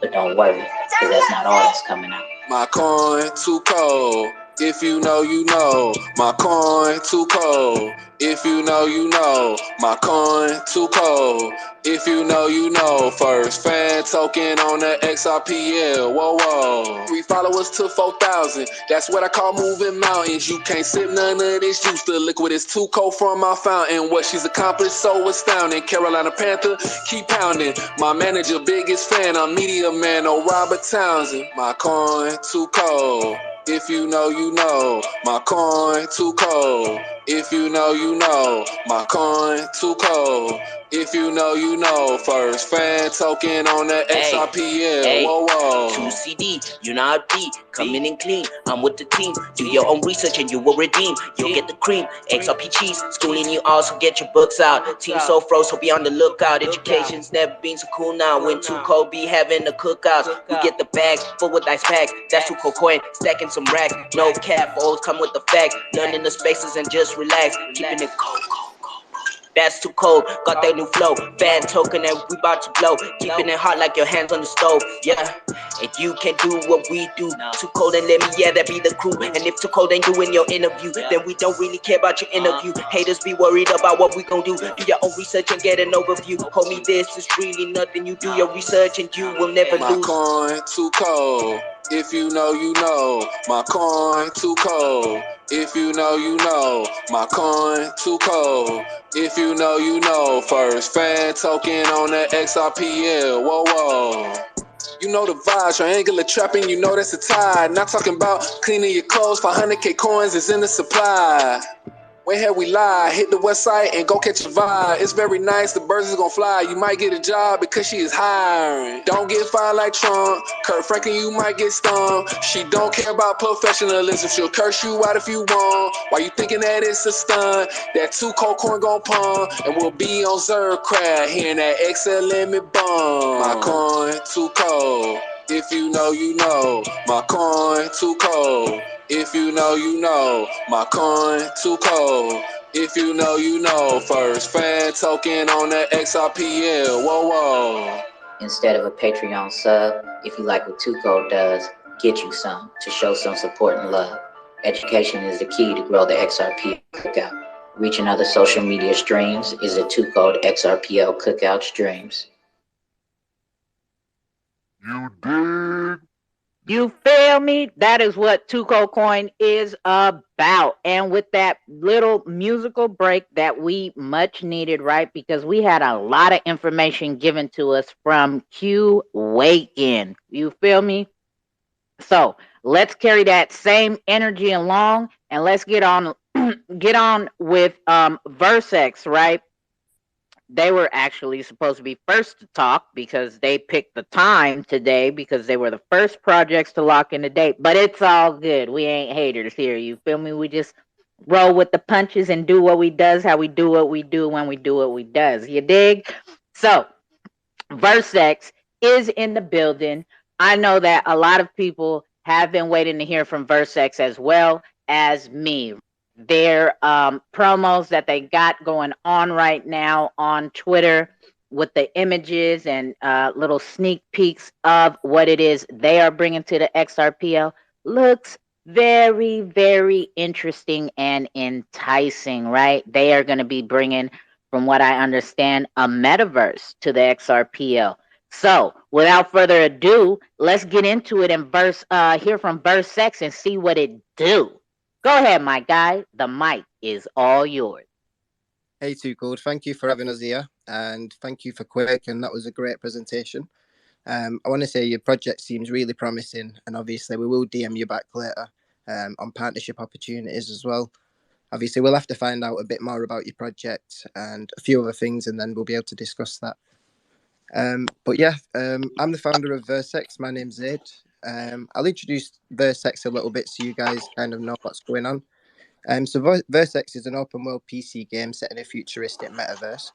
But don't worry, because that's not all that's coming out. My coin too cold. If you know, you know. My coin too cold. If you know, you know. My coin too cold. If you know, you know. First fan token on the XRPL. Whoa, whoa. 3 followers to 4,000. That's what I call moving mountains. You can't sip none of this juice. The liquid is too cold from my fountain. What she's accomplished so astounding. Carolina Panther, keep pounding. My manager, biggest fan. I'm media man, oh Robert Townsend. My coin too cold. If you know, you know. My coin too cold. If you know, you know. My coin too cold. If you know, you know. First fan token on the XRPL. Hey, whoa, whoa. 2CD, you know how deep, coming in clean. I'm with the team. Do your own research and you will redeem. You'll get the cream. XRP cheese, schooling you all, so get your books out. Team so froze, so be on the lookout. Education's never been so cool now. When 2Cold be having the cookouts, we get the bags full with ice packs. That's 2Cold coin, stacking some racks. No cap, always come with the facts. Learning the spaces and just relax. Keeping it cold. That's too cold, got that new flow. Fan token and we about to blow. Keeping it hot like your hands on the stove. Yeah, and you can do what we do. Too cold and let me, yeah, that be the crew. And if too cold ain't doing your interview, then we don't really care about your interview. Haters be worried about what we gon' do. Do your own research and get an overview. Homie, this is really nothing. You do your research and you will never lose. My coin too cold. If you know, you know. My coin too cold. If you know, you know. My coin too cold. If you know, you know. First fan token on the XRPL. Whoa, whoa. You know the vibes, triangular trapping, you know that's a tide. Not talking about cleaning your clothes, 500K coins is in the supply. When have we lie? Hit the website and go catch a vibe. It's very nice, the birds is gonna fly. You might get a job because she is hiring. Don't get fired like Trump. Kurt Franklin, you might get stung. She don't care about professionalism. She'll curse you out if you want. Why you thinking that it's a stunt? That 2Cold coin gon' pump. And we'll be on Xrpl, hearing that XL limit bump. My coin too cold. If you know, you know. My coin too cold. If you know, you know. My coin too cold. If you know, you know. First fan token on the XRPL. Whoa, whoa. Instead of a Patreon sub, if you like what 2Cold does, get you some to show some support and love. Education is the key to grow the XRP Cookout. Reaching other social media streams is the 2Cold XRPL Cookout streams. You dig? You feel me? That is what 2Cold coin is about. And with that little musical break that we much needed, right? Because we had a lot of information given to us from Qwaken. You feel me? So let's carry that same energy along and let's get on with Versex, right? They were actually supposed to be first to talk because they picked the time today because they were the first projects to lock in the date. But it's all good. We ain't haters here. You feel me? We just roll with the punches and do what we does, how we do what we do when we do what we does. You dig? So Versex is in the building. I know that a lot of people have been waiting to hear from Versex as well as me. Their promos that they got going on right now on Twitter with the images and little sneak peeks of what it is they are bringing to the XRPL looks very, very interesting and enticing, right? They are going to be bringing, from what I understand, a metaverse to the XRPL. So, without further ado, let's get into it and hear from Verse Sex and see what it do. Go ahead, my guy. The mic is all yours. Hey, 2Cold, thank you for having us here, and thank you for Qwaken. That was a great presentation. I want to say your project seems really promising, and obviously we will DM you back later on partnership opportunities as well. Obviously, we'll have to find out a bit more about your project and a few other things, and then we'll be able to discuss that. But yeah, I'm the founder of Versex. My name's Zaid. I'll introduce Versex a little bit so you guys kind of know what's going on. So Versex is an open world PC game set in a futuristic metaverse.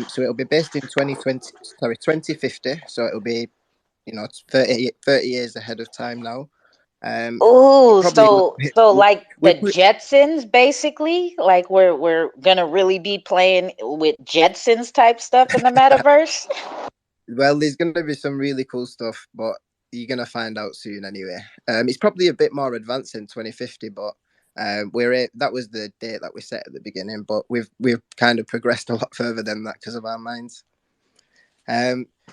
So it'll be based in 2050. So it'll be, 30 years ahead of time now. Ooh, Probably so like the we Jetsons, basically. Like we're gonna really be playing with Jetsons type stuff in the metaverse. well, there's going to be some really cool stuff, but you're going to find out soon anyway. It's probably a bit more advanced in 2050, but that was the date that we set at the beginning, but we've kind of progressed a lot further than that because of our minds.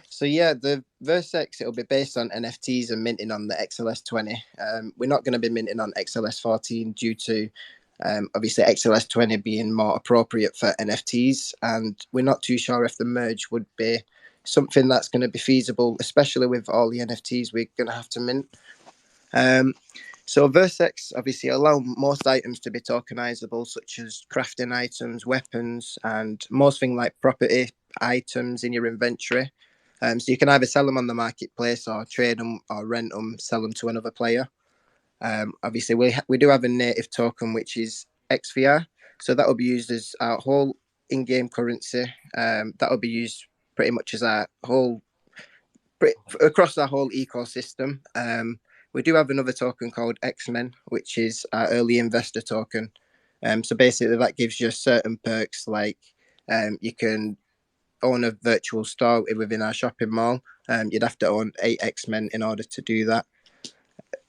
So yeah, the Versex, it'll be based on NFTs and minting on the XLS 20. We're not going to be minting on XLS 14 due to obviously XLS 20 being more appropriate for NFTs, and we're not too sure if the merge would be something that's going to be feasible, especially with all the NFTs we're going to have to mint. So Versex obviously allow most items to be tokenizable, such as crafting items, weapons, and most things like property items in your inventory. So you can either sell them on the marketplace or trade them or rent them, sell them to another player. Obviously, we do have a native token, which is XVR. So that will be used as our whole in-game currency. That will be used pretty much as our whole across our whole ecosystem. We do have another token called X-Men, which is our early investor token. So basically, that gives you certain perks like you can own a virtual store within our shopping mall. You'd have to own 8 X-Men in order to do that.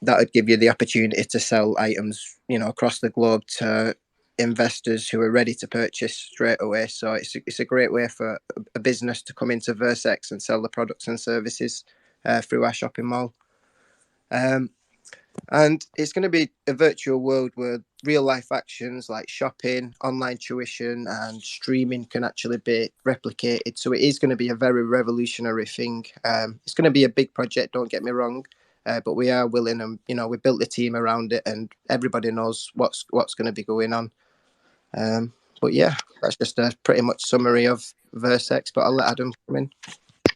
That would give you the opportunity to sell items, across the globe to investors who are ready to purchase straight away. So it's a great way for a business to come into Versex and sell the products and services through our shopping mall. And it's going to be a virtual world where real life actions like shopping, online tuition, and streaming can actually be replicated. So it is going to be a very revolutionary thing. It's going to be a big project, don't get me wrong, but we are willing, and we built the team around it, and everybody knows what's going to be going on. But yeah, that's just a pretty much summary of Versex. But I'll let Adam come in.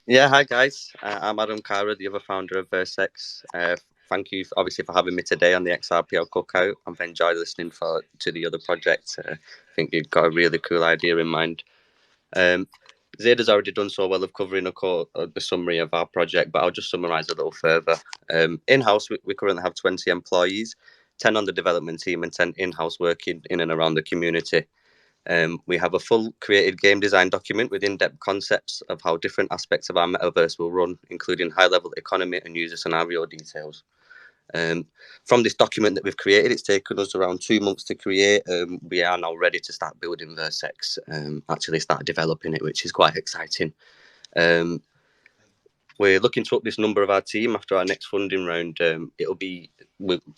Yeah, hi guys. I'm Adam Kara, the other founder of Versex. Thank you, obviously, for having me today on the Xrpl Cookout. I've enjoyed listening to the other projects. I think you've got a really cool idea in mind. Zaid has already done so well of covering the summary of our project, but I'll just summarise a little further. In-house, we currently have 20 employees, 10 on the development team and 10 in-house working in and around the community. We have a full created game design document with in-depth concepts of how different aspects of our metaverse will run, including high-level economy and user scenario details. From this document that we've created, it's taken us around 2 months to create. We are now ready to start building Versex, actually start developing it, which is quite exciting. We're looking to up this number of our team after our next funding round. It'll be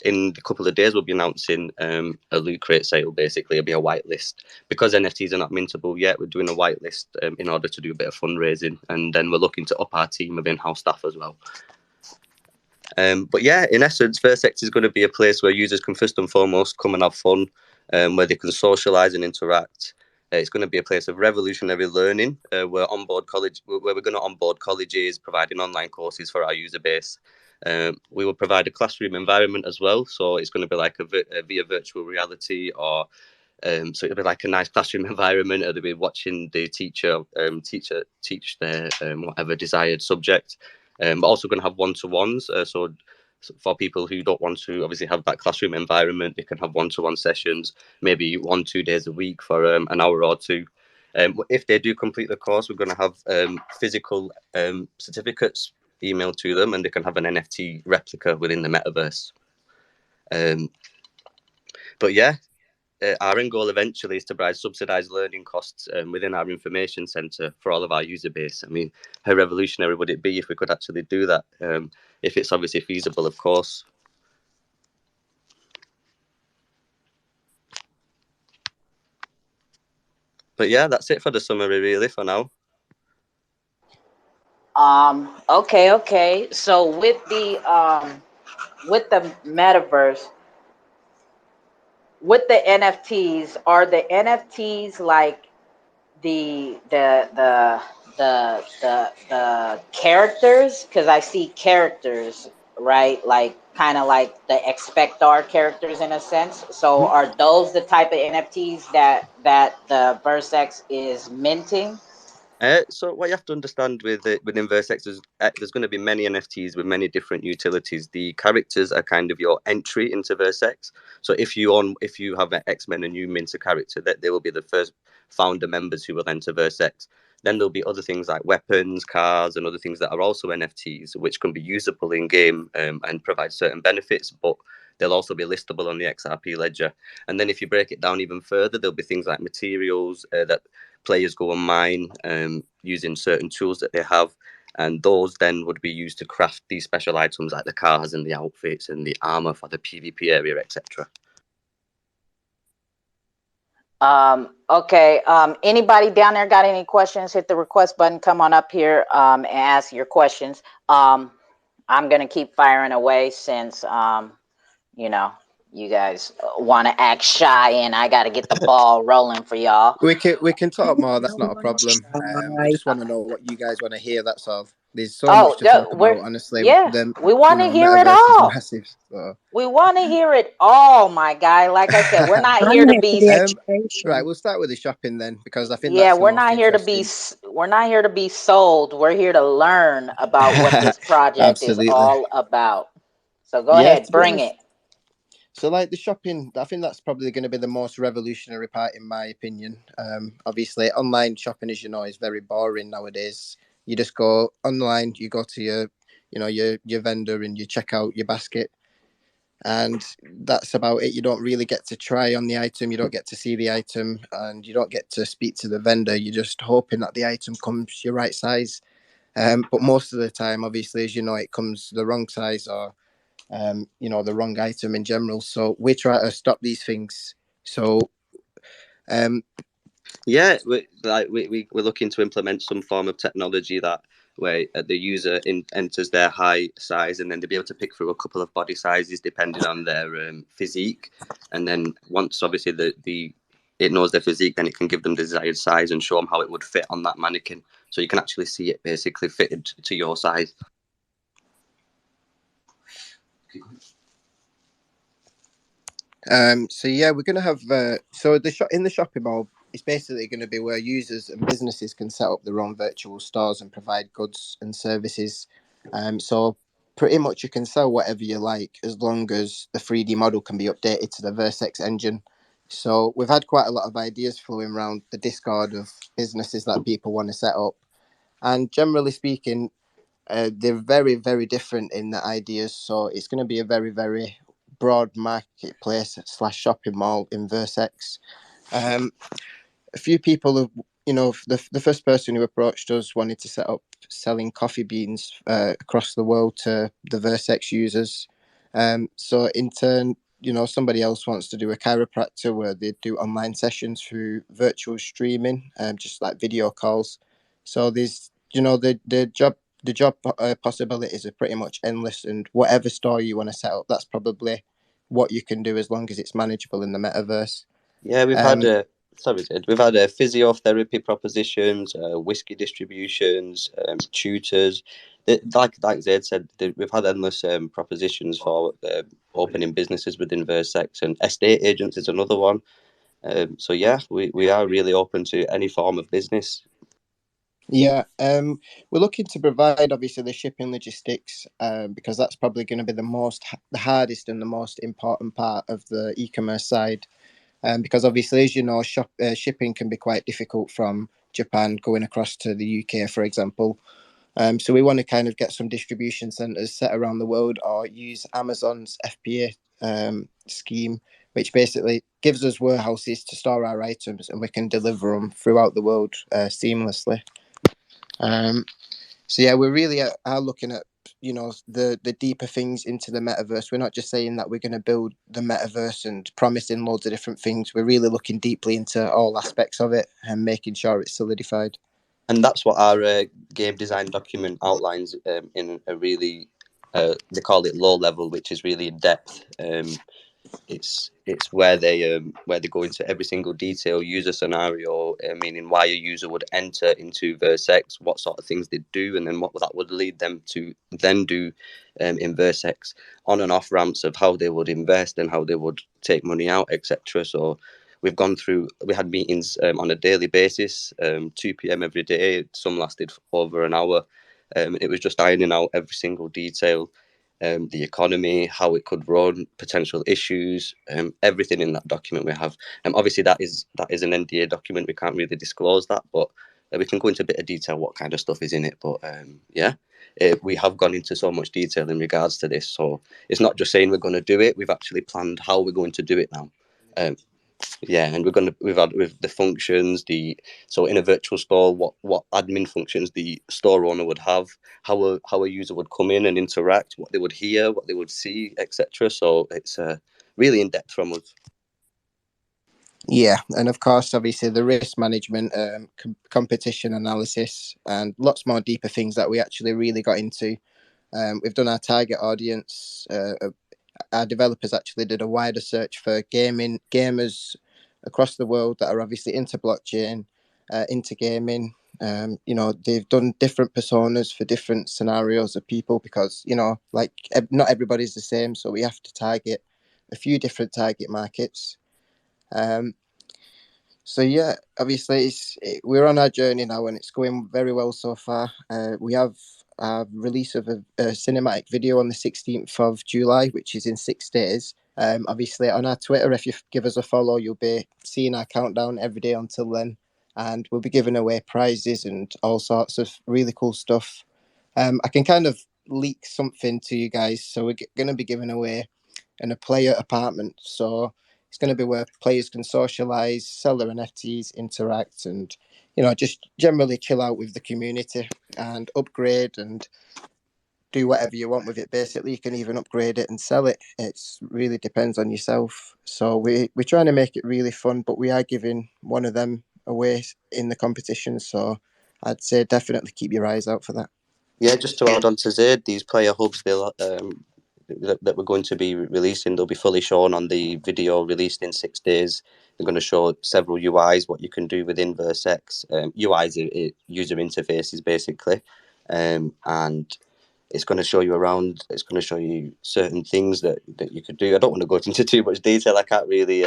in a couple of days. We'll be announcing a loot crate sale. Basically, it'll be a whitelist because NFTs are not mintable yet. We're doing a whitelist in order to do a bit of fundraising, and then we're looking to up our team of in-house staff as well. But yeah, in essence, Versex is going to be a place where users can first and foremost come and have fun, where they can socialize and interact. It's going to be a place of revolutionary learning. Where we're going to onboard colleges, providing online courses for our user base. We will provide a classroom environment as well. So it's going to be like via virtual reality, or so it'll be like a nice classroom environment. Or they'll be watching the teacher teach their whatever desired subject. But also going to have one-to-ones. So for people who don't want to obviously have that classroom environment, they can have one-to-one sessions, maybe 1-2 days a week for an hour or two. If they do complete the course, we're going to have physical certificates emailed to them, and they can have an NFT replica within the metaverse. But yeah, our end goal eventually is to provide subsidized learning costs within our information center for all of our user base. I mean, how revolutionary would it be if we could actually do that? If it's obviously feasible, of course. But yeah, that's it for the summary, really, for now. Okay. So with the metaverse, with the NFTs, are the NFTs like the characters? Because I see characters, right? Like kind of like the expectar characters in a sense. So are those the type of NFTs that the Versex is minting? So what you have to understand within Vertex is there's going to be many NFTs with many different utilities. The characters are kind of your entry into Vertex. So if you have an X-Men and you mint a character, that they will be the first founder members who will enter Vertex. Then there'll be other things like weapons, cars, and other things that are also NFTs, which can be usable in game and provide certain benefits, but they'll also be listable on the Xrp Ledger. And then if you break it down even further, there'll be things like materials that players go and mine using certain tools that they have, and those then would be used to craft these special items like the cars and the outfits and the armor for the PvP area, etc. Okay. Anybody down there got any questions? Hit the request button. Come on up here and ask your questions. I'm gonna keep firing away since you know you guys want to act shy, and I got to get the ball rolling for y'all. We can talk more. That's not a problem. I just want to know what you guys want to hear. That's all. There's so much to talk about. Honestly, we want to hear it metaverse is all. massive. So. We want to hear it all, my guy. Like I said, we're not here to be. Right, we'll start with the shopping then, because I think Yeah, that's the we're most not here to be. interesting. We're not here to be sold. We're here to learn about what this project is Absolutely. all about. So go Yeah, ahead, to be bring honest. it. So, like the shopping, I think that's probably going to be the most revolutionary part, in my opinion. Obviously, online shopping, as you know, is very boring nowadays. You just go online, you go to your vendor, and you check out your basket, and that's about it. You don't really get to try on the item, you don't get to see the item, and you don't get to speak to the vendor. You're just hoping that the item comes your right size. But most of the time, obviously, as you know, it comes the wrong size, or the wrong item in general. So we try to stop these things. So yeah, we're looking to implement some form of technology that where the user enters their height, size, and then they'll be able to pick through a couple of body sizes depending on their physique. And then once obviously it knows their physique, then it can give them the desired size and show them how it would fit on that mannequin. So you can actually see it basically fitted to your size. So yeah, we're gonna have so the shop in the shopping mall. It's basically going to be where users and businesses can set up their own virtual stores and provide goods and services. So pretty much you can sell whatever you like, as long as the 3D model can be updated to the Vertex engine. So we've had quite a lot of ideas flowing around the Discord of businesses that people want to set up, and generally speaking, they're very, very different in the ideas. So it's going to be a very, very broad marketplace / shopping mall in Vertex. A few people have, the first person who approached us wanted to set up selling coffee beans across the world to the Vertex users. So in turn, somebody else wants to do a chiropractor where they do online sessions through virtual streaming, just like video calls. So there's, the job possibilities are pretty much endless, and whatever store you want to set up, that's probably what you can do, as long as it's manageable in the metaverse. Yeah, we've had we've had physiotherapy propositions, whiskey distributions, tutors. Like Zaid said, we've had endless propositions for opening businesses within Vertex, and estate agents is another one. So yeah, we are really open to any form of business. Yeah, we're looking to provide obviously the shipping logistics, because that's probably going to be the hardest and the most important part of the e-commerce side. Because obviously, as you know, shipping can be quite difficult from Japan going across to the UK, for example. So we want to kind of get some distribution centers set around the world, or use Amazon's FBA scheme, which basically gives us warehouses to store our items, and we can deliver them throughout the world seamlessly. So yeah, we really are looking at the deeper things into the metaverse. We're not just saying that we're going to build the metaverse and promising loads of different things. We're really looking deeply into all aspects of it and making sure it's solidified. And that's what our game design document outlines in a really, they call it low level, which is really in depth. It's where they go into every single detail, user scenario, meaning why a user would enter into VerseX, what sort of things they do, and then what that would lead them to then do in VerseX, on and off ramps of how they would invest and how they would take money out, etc. So we had meetings on a daily basis, 2 p.m. every day. Some lasted for over an hour. It was just ironing out every single detail. The economy, how it could run, potential issues, everything in that document we have. Obviously, that is an NDA document. We can't really disclose that, but we can go into a bit of detail what kind of stuff is in it. But we have gone into so much detail in regards to this. So it's not just saying we're going to do it. We've actually planned how we're going to do it now. And we've had with the functions, so in a virtual store, what admin functions the store owner would have, how a user would come in and interact, what they would hear, what they would see, etc. So it's really in depth from us. Yeah, and of course, obviously, the risk management, competition analysis, and lots more deeper things that we actually really got into. We've done our target audience. Our developers actually did a wider search for gamers across the world that are obviously into blockchain, into gaming. They've done different personas for different scenarios of people because, not everybody's the same. So we have to target a few different target markets. So yeah, obviously we're on our journey now, and it's going very well so far. We have a release of a cinematic video on the 16th of July, which is in 6 days. Obviously on our Twitter, if you give us a follow, you'll be seeing our countdown every day until then, and we'll be giving away prizes and all sorts of really cool stuff. I can kind of leak something to you guys. So we're going to be giving away a player apartment. So it's going to be where players can socialize, sell their NFTs, interact, and just generally chill out with the community and upgrade and do whatever you want with it. Basically, you can even upgrade it and sell it. It really depends on yourself. So we're trying to make it really fun, but we are giving one of them away in the competition. So I'd say definitely keep your eyes out for that. Yeah, just to add on to Zaid, these player hubs that we're going to be releasing, they'll be fully shown on the video released in 6 days. They're going to show several UIs, what you can do within VerseX. UIs are user interfaces, basically. And it's going to show you around. It's going to show you certain things that you could do. I don't want to go into too much detail. I can't really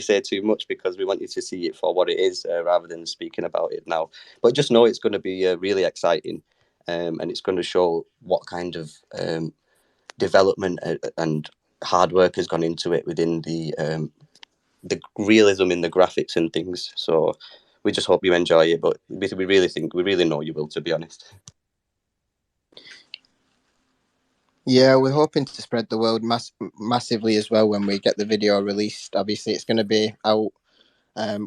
say too much because we want you to see it for what it is rather than speaking about it now. But just know it's going to be really exciting. And it's going to show what kind of development and hard work has gone into it within the realism in the graphics and things. So we just hope you enjoy it, but we really know you will, to be honest. Yeah, we're hoping to spread the word massively as well when we get the video released. Obviously, it's going to be out.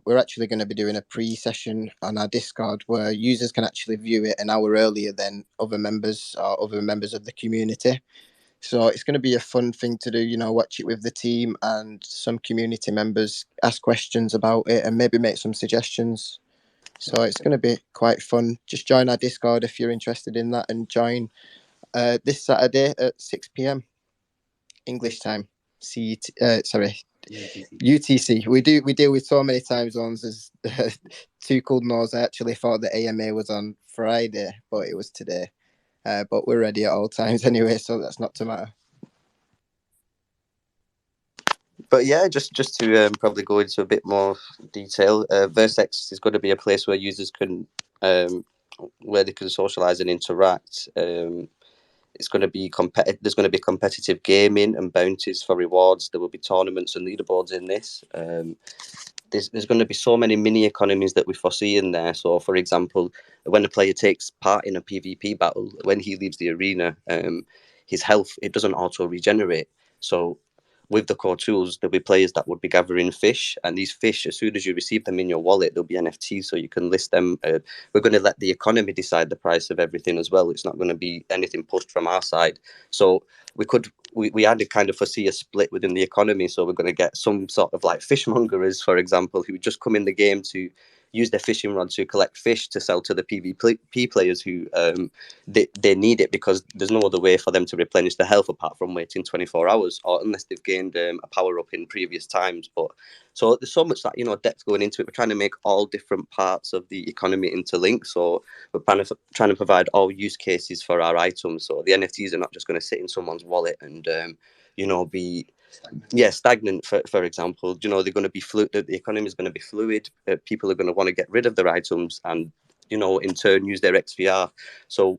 We're actually going to be doing a pre-session on our Discord where users can actually view it an hour earlier than other members of the community. So it's going to be a fun thing to do, watch it with the team and some community members, ask questions about it and maybe make some suggestions. So it's going to be quite fun. Just join our Discord if you're interested in that, and join this Saturday at 6 p.m. English time. UTC. We deal with so many time zones. As 2Cold's knows, I actually thought the AMA was on Friday, but it was today. But we're ready at all times anyway, so that's not to matter. But yeah, just to probably go into a bit more detail, VerseX is going to be a place where users can where they can socialize and interact. It's going to be There's going to be competitive gaming and bounties for rewards. There will be tournaments and leaderboards in this. There's going to be so many mini economies that we foresee in there. So, for example, when a player takes part in a PvP battle, when he leaves the arena, his health, it doesn't auto regenerate. So with the core tools, there'll be players that would be gathering fish, and these fish, as soon as you receive them in your wallet, they'll be NFTs, so you can list them. We're going to let the economy decide the price of everything as well. It's not going to be anything pushed from our side. So we had to kind of foresee a split within the economy. So we're going to get some sort of like fishmongerers, for example, who just come in the game to use their fishing rod to collect fish to sell to the PvP players who they need it because there's no other way for them to replenish their health apart from waiting 24 hours or unless they've gained a power up in previous times. But so there's so much that depth going into it. We're trying to make all different parts of the economy interlink. So we're trying to provide all use cases for our items. So the NFTs are not just going to sit in someone's wallet and be stagnant. For example, they're going to be fluid. The economy is going to be fluid. People are going to want to get rid of their items and in turn use their XVR. So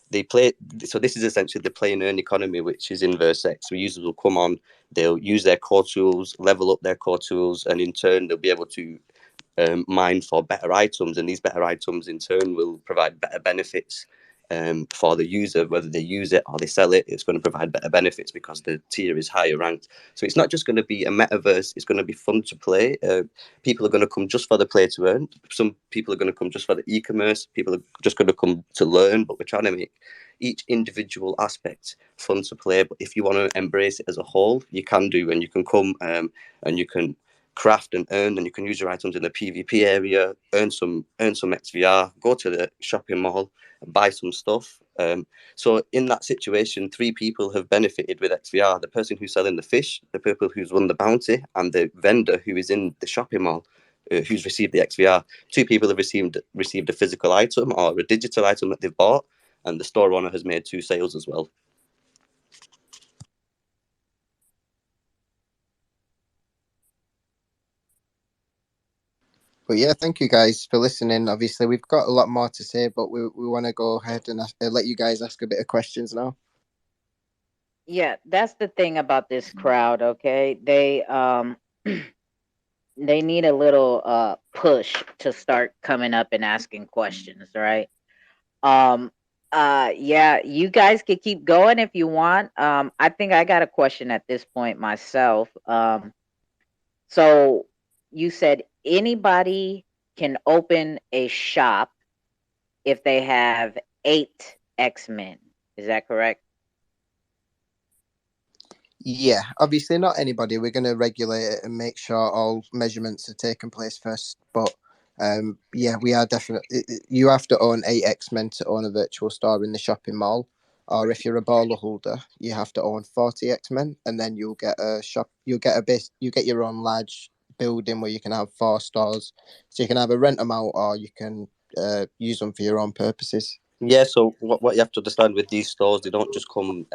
this is essentially the play and earn economy, which is inverse X. So users will come on, they'll use their core tools, level up their core tools, and in turn they'll be able to mine for better items, and these better items in turn will provide better benefits for the user. Whether they use it or they sell it, it's going to provide better benefits because the tier is higher ranked. So it's not just going to be a metaverse, it's going to be fun to play. People are going to come just for the play to earn. Some people are going to come just for the e-commerce. People are just going to come to learn, but we're trying to make each individual aspect fun to play. But if you want to embrace it as a whole, you can do, and you can come and you can craft and earn, and you can use your items in the PvP area, earn some XVR, go to the shopping mall and buy some stuff. So in that situation, 3 people have benefited with XVR: the person who's selling the fish, the people who's won the bounty, and the vendor who is in the shopping mall who's received the XVR. 2 people have received a physical item or a digital item that they've bought, and the store owner has made 2 sales as well. But yeah, thank you guys for listening. Obviously, we've got a lot more to say, but we want to go ahead and let you guys ask a bit of questions now. Yeah, that's the thing about this crowd, okay? They need a little push to start coming up and asking questions, right? Um yeah, you guys can keep going if you want. I think I got a question at this point myself. So you said anybody can open a shop if they have 8 X-Men. Is that correct? Yeah, obviously not anybody. We're going to regulate it and make sure all measurements are taking place first. But yeah, we are definitely. You have to own 8 X-Men to own a virtual store in the shopping mall. Or if you're a baller holder, you have to own 40 X-Men, and then you'll get a shop. You'll get a base. You get your own large building where you can have 4 stores. So you can either rent them out or you can use them for your own purposes. Yeah, so what you have to understand with these stores, they don't just come,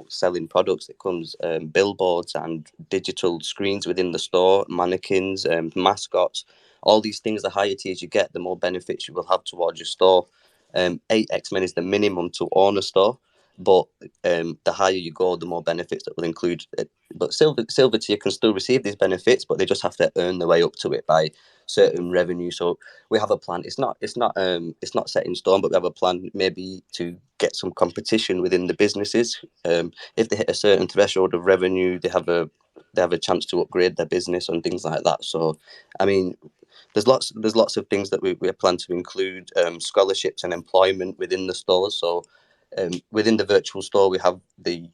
selling products. It comes billboards and digital screens within the store, mannequins, mascots, all these things. The higher tiers you get, the more benefits you will have towards your store. 8 X-Men is the minimum to own a store, but the higher you go, the more benefits that will include it. But silver tier can still receive these benefits, but they just have to earn their way up to it by certain revenue. So we have a plan. It's not set in stone, but we have a plan maybe to get some competition within the businesses. If they hit a certain threshold of revenue, they have a chance to upgrade their business and things like that. So, I mean, there's lots of things that we plan to include, scholarships and employment within the stores. So within the virtual store, we have the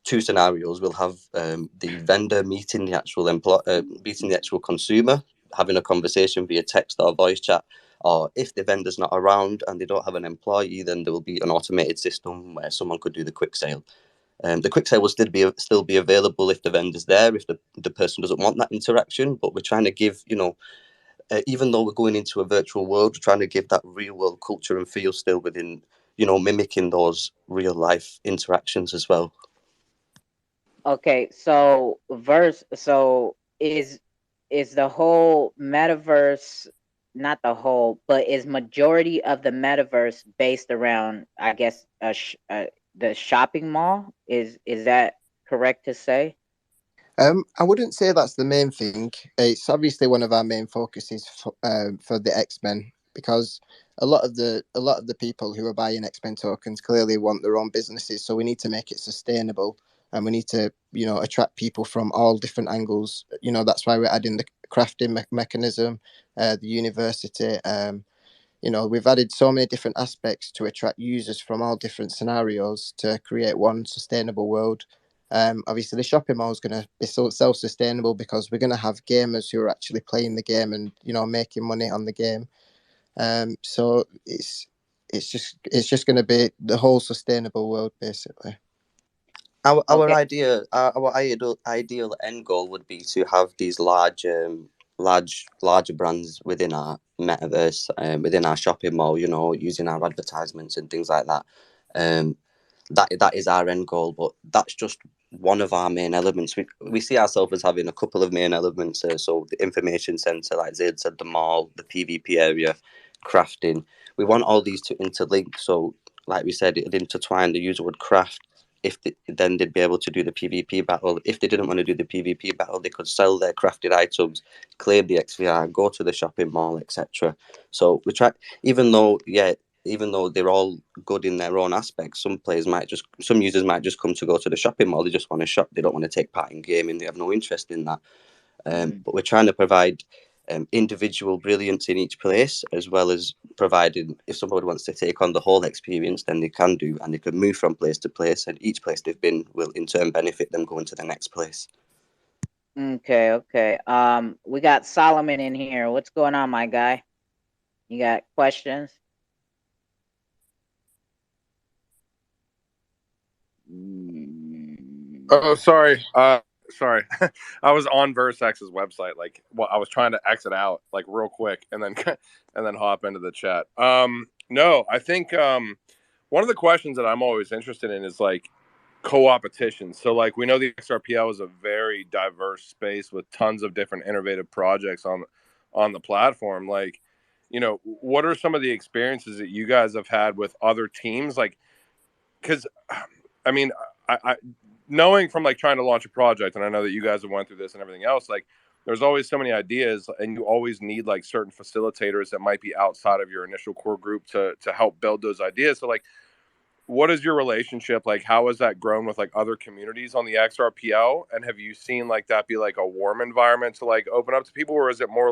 2 scenarios. We'll have the vendor meeting the actual meeting the actual consumer, having a conversation via text or voice chat. Or if the vendor's not around and they don't have an employee, then there will be an automated system where someone could do the quick sale. The quick sale will still be available if the vendor's there, if the person doesn't want that interaction. But we're trying to give, even though we're going into a virtual world, we're trying to give that real world culture and feel still within, mimicking those real life interactions as well. Okay, so is the whole metaverse, not the whole, but is majority of the metaverse based around, I guess, the shopping mall? Is that correct to say? I wouldn't say that's the main thing. It's obviously one of our main focuses for the X-Men, because a lot of the people who are buying X-Men tokens clearly want their own businesses, so we need to make it sustainable. and we need to, attract people from all different angles. That's why we're adding the crafting mechanism, the university. We've added so many different aspects to attract users from all different scenarios to create one sustainable world. Obviously, the shopping mall is going to be so self-sustainable because we're going to have gamers who are actually playing the game and making money on the game. So it's just going to be the whole sustainable world, basically. Our Okay. ideal end goal would be to have these larger brands within our metaverse, within our shopping mall. Using our advertisements and things like that. Um, that is our end goal, but that's just one of our main elements. We see ourselves as having a couple of main elements. So the information center, like Zaid said, the mall, the PvP area, crafting. We want all these to interlink. So, like we said, it intertwine. The user would craft. Then they'd be able to do the PvP battle. If they didn't want to do the PvP battle, they could sell their crafted items, claim the XVR, go to the shopping mall, etc. So we try, even though they're all good in their own aspects, some users might just come to go to the shopping mall. They just want to shop. They don't want to take part in gaming. They have no interest in that. But we're trying to provide individual brilliance in each place, as well as providing if somebody wants to take on the whole experience, then they can do, and they can move from place to place, and each place they've been will in turn benefit them going to the next place. Okay. We got Solomon in here. What's going on, my guy? You got questions? Oh, sorry. Sorry. I was on Versex's website. I was trying to exit out real quick and then and then hop into the chat. No, I think one of the questions that I'm always interested in is co-opetition. So we know the XRPL is a very diverse space with tons of different innovative projects on the platform. What are some of the experiences that you guys have had with other teams? Because I mean, I knowing from trying to launch a project, and I know that you guys have went through this and everything else, there's always so many ideas, and you always need certain facilitators that might be outside of your initial core group to help build those ideas. So what is your relationship? How has that grown with other communities on the XRPL? And have you seen that be a warm environment to open up to people, or is it more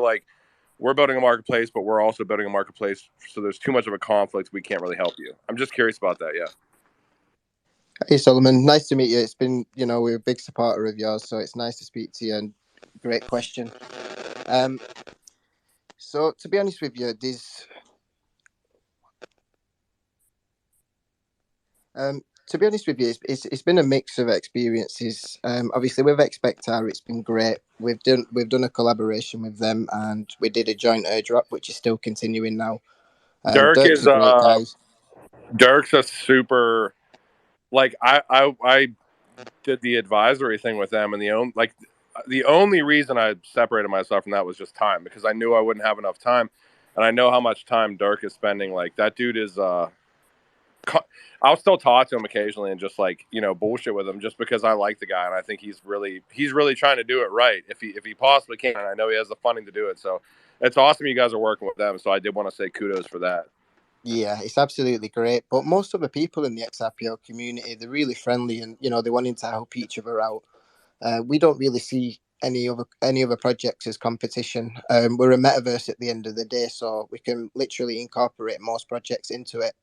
we're building a marketplace, but we're also building a marketplace, so there's too much of a conflict, we can't really help you? I'm just curious about that. Yeah. Hey Solomon, nice to meet you. It's been, we're a big supporter of yours, so it's nice to speak to you, and great question. So to be honest with you, it's been a mix of experiences. Obviously with Xpectar, it's been great. We've done a collaboration with them, and we did a joint airdrop, which is still continuing now. Dirk's a great guy. Dirk's a super, I did the advisory thing with them, and the only reason I separated myself from that was just time, because I knew I wouldn't have enough time, and I know how much time Dirk is spending. That dude is I'll still talk to him occasionally and just bullshit with him, just because I like the guy, and I think he's really trying to do it right if he possibly can. And I know he has the funding to do it, so it's awesome you guys are working with them. So I did want to say kudos for that. Yeah, it's absolutely great. But most of the people in the XRPL community, they're really friendly, and they're wanting to help each other out. We don't really see any other projects as competition. We're a metaverse at the end of the day, so we can literally incorporate most projects into it.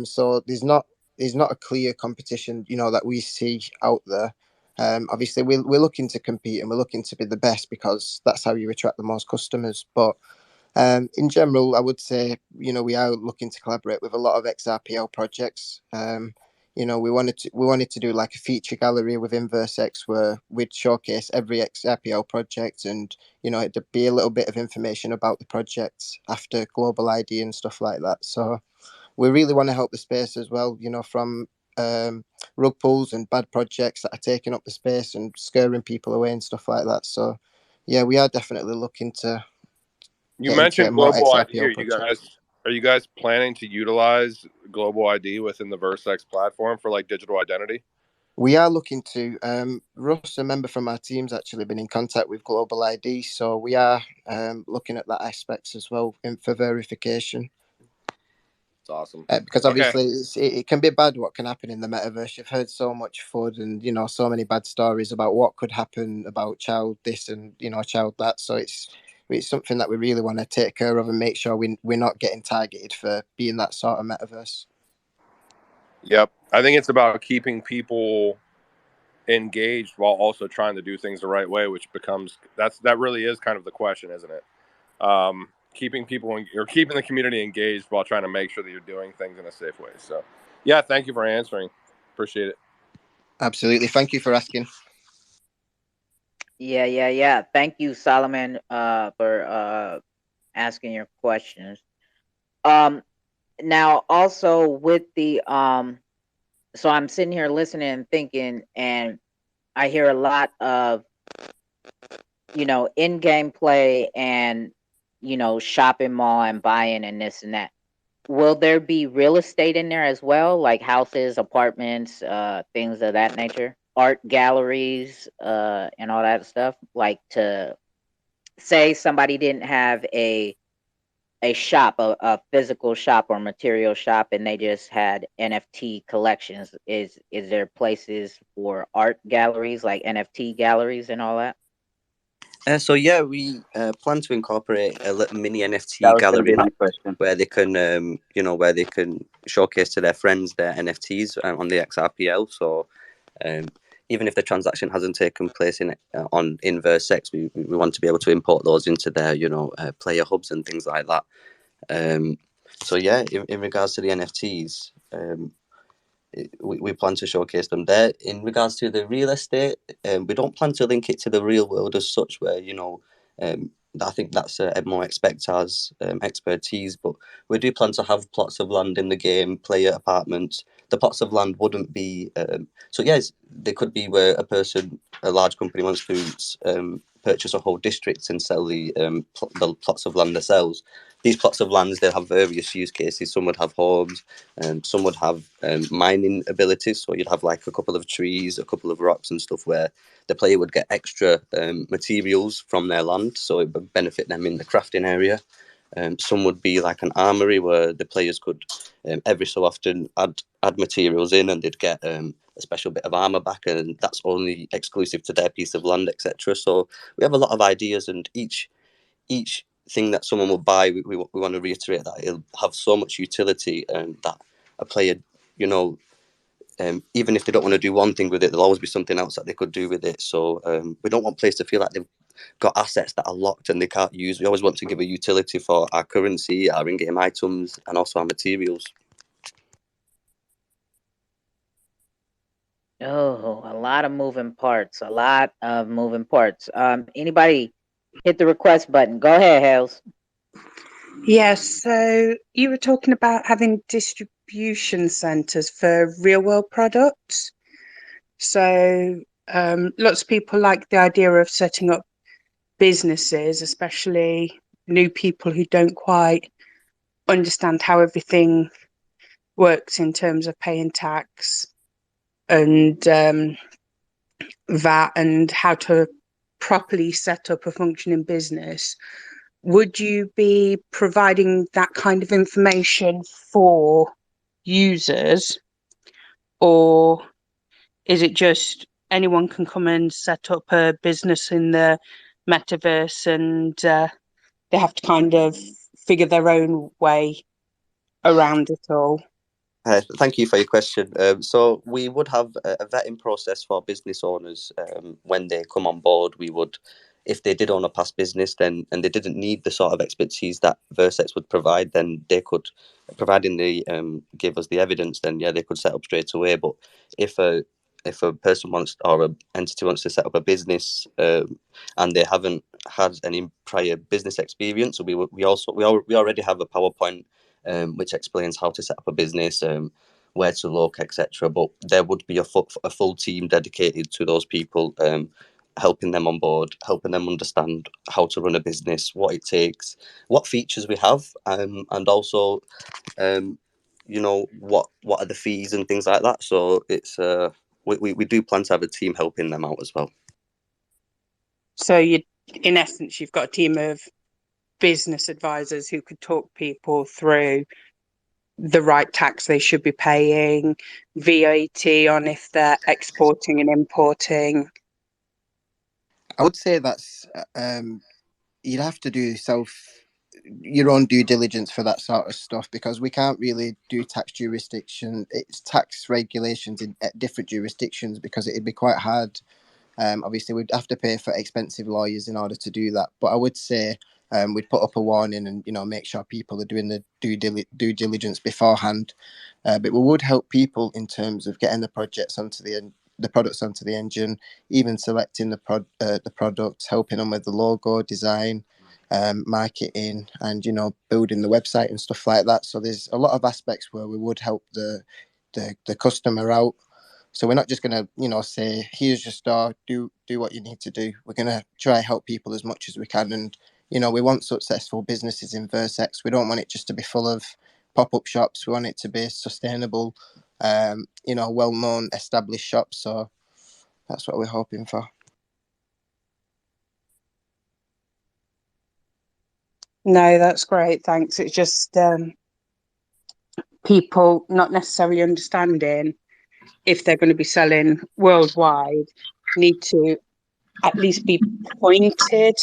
So there's not a clear competition, that we see out there. Obviously, we're looking to compete, and we're looking to be the best, because that's how you attract the most customers. But in general, I would say, we are looking to collaborate with a lot of XRPL projects. We wanted to do a feature gallery within Versex, where we'd showcase every XRPL project, and it'd be a little bit of information about the projects after global ID and stuff like that. So we really want to help the space as well, from rug pulls and bad projects that are taking up the space and scaring people away and stuff like that. So yeah, we are definitely looking to. You mentioned global ID. Are you guys planning to utilize global ID within the Versex platform for digital identity? We are looking to. Russ, a member from our team's actually been in contact with global ID, so we are looking at that aspects as well for verification. It's awesome. Because Okay. obviously it can be bad what can happen in the metaverse. You've heard so much FUD and so many bad stories about what could happen about child this and child that. So it's something that we really want to take care of and make sure we're not getting targeted for being that sort of metaverse. Yep. I think it's about keeping people engaged while also trying to do things the right way, which becomes that really is kind of the question, isn't it? Keeping people or keeping the community engaged while trying to make sure that you're doing things in a safe way. So, yeah, thank you for answering. Appreciate it. Absolutely. Thank you for asking. Yeah. Thank you, Solomon, for asking your questions. Now also with the so I'm sitting here listening and thinking, and I hear a lot of in-game play and shopping mall and buying and this and that. Will there be real estate in there as well, like houses, apartments, things of that nature, art galleries, and all that stuff? Like, to say somebody didn't have a shop, a physical shop or material shop, and they just had NFT collections. Is there places for art galleries, like NFT galleries and all that? So yeah, we plan to incorporate a little mini That NFT was going to gallery be my question. where they can, where they can showcase to their friends their NFTs on the XRPL. So um, even if the transaction hasn't taken place in Versex, we want to be able to import those into their player hubs and things like that. So yeah, in regards to the NFTs, we plan to showcase them there. In regards to the real estate, we don't plan to link it to the real world as such, where I think that's more Expectar's expertise. But we do plan to have plots of land in the game, player apartments. The plots of land wouldn't be so. Yes, they could be where a large company wants to purchase a whole district and sell the plots of land themselves. These plots of lands, they have various use cases. Some would have homes, some would have mining abilities. So you'd have like a couple of trees, a couple of rocks and stuff where the player would get extra materials from their land. So it would benefit them in the crafting area. Some would be like an armory where the players could every so often add materials in, and they'd get a special bit of armor back, and that's only exclusive to their piece of land, etc. So we have a lot of ideas, and each thing that someone will buy, we want to reiterate that it'll have so much utility, and that a player, even if they don't want to do one thing with it, there'll always be something else that they could do with it. So we don't want players to feel like they've got assets that are locked and they can't use. We always want to give a utility for our currency, our in-game items, and also our materials. Oh, a lot of moving parts. A lot of moving parts. Anybody hit the request button? Go ahead, Hales. Yes, so you were talking about having distribution centers for real world products. So lots of people like the idea of setting up businesses, especially new people who don't quite understand how everything works in terms of paying tax and VAT and how to properly set up a functioning business. Would you be providing that kind of information for users, or is it just anyone can come and set up a business in the metaverse and they have to kind of figure their own way around it all? Thank you for your question. So we would have a vetting process for business owners when they come on board. We would, if they did own a past business, then and they didn't need the sort of expertise that Versex would provide, then they could, providing they give us the evidence, then yeah, they could set up straight away. But if a person wants or an entity wants to set up a business and they haven't had any prior business experience, so we already have a PowerPoint which explains how to set up a business, where to look, etc. But there would be a full team dedicated to those people, helping them on board, helping them understand how to run a business, what it takes, what features we have, and also, what are the fees and things like that. So it's we do plan to have a team helping them out as well. So in essence, you've got a team of business advisors who could talk people through the right tax they should be paying, VAT on if they're exporting and importing? I would say that's you'd have to do your own due diligence for that sort of stuff, because we can't really do tax jurisdiction. It's tax regulations in at different jurisdictions, because it'd be quite hard. Obviously, we'd have to pay for expensive lawyers in order to do that. But I would say we'd put up a warning and make sure people are doing the due diligence beforehand. But we would help people in terms of getting the projects onto the products onto the engine, even selecting the products, helping them with the logo design, marketing, and building the website and stuff like that. So there's a lot of aspects where we would help the customer out. So we're not just going to, say, here's your store, do what you need to do. We're going to try help people as much as we can. And, we want successful businesses in Versex. We don't want it just to be full of pop-up shops. We want it to be sustainable, well-known, established shops. So that's what we're hoping for. No, that's great. Thanks. It's just people not necessarily understanding if they're going to be selling worldwide, need to at least be pointed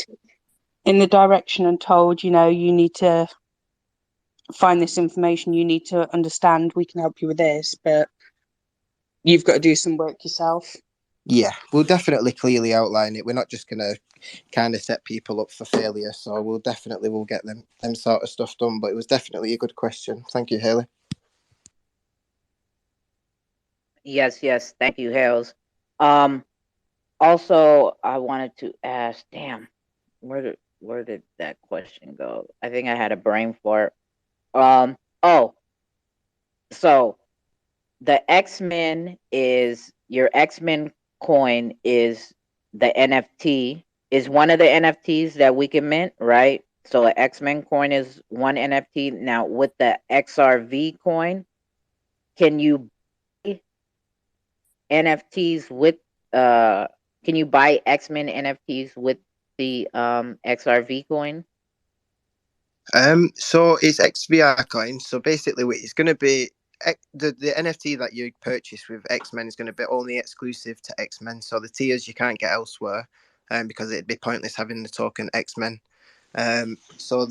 in the direction and told, you need to find this information, you need to understand, we can help you with this, but you've got to do some work yourself. Yeah, we'll definitely clearly outline it. We're not just going to kind of set people up for failure. So we'll get them sort of stuff done. But it was definitely a good question. Thank you, Haley. Yes. Thank you, Hales. Um, Also, I wanted to ask, damn, where did that question go? I think I had a brain fart. Oh, so the X-Men is your X-Men coin is the NFT is one of the NFTs that we can mint, right? So an X-Men coin is one NFT. Now with the XRV coin, can you buy NFTs with uh can you buy X-Men NFTs with the XRV coin? So it's XVR coin. So basically, it's going to be the NFT that you purchase with X-Men is going to be only exclusive to X-Men. So the tiers you can't get elsewhere, because it'd be pointless having the token X-Men. So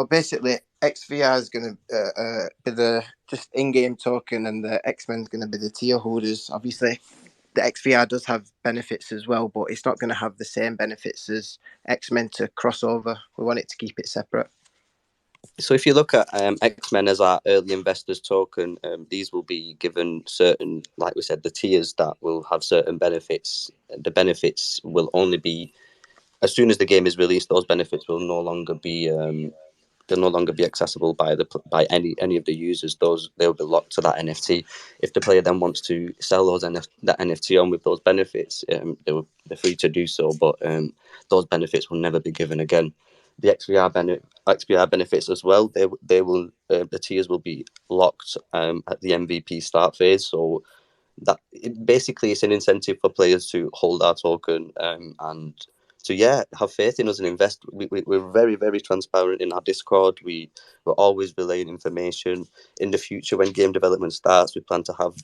basically XVR is going to be the just in-game token, and the X-Men is going to be the tier holders. Obviously, the XVR does have benefits as well, but it's not going to have the same benefits as X-Men to cross over. We want it to keep it separate. So if you look at X-Men as our early investors token, these will be given certain, like we said, the tiers that will have certain benefits. The benefits will only be, as soon as the game is released, those benefits will no longer be they'll no longer be accessible by any of the users. They'll be locked to that NFT. If the player then wants to sell that NFT on with those benefits, they're free to do so. But those benefits will never be given again. The XVR benefits as well. They will the tiers will be locked at the MVP start phase. So that basically it's an incentive for players to hold our token and to have faith in us and invest. We're very, very transparent in our Discord. We're always relaying information. In the future, when game development starts, we plan to have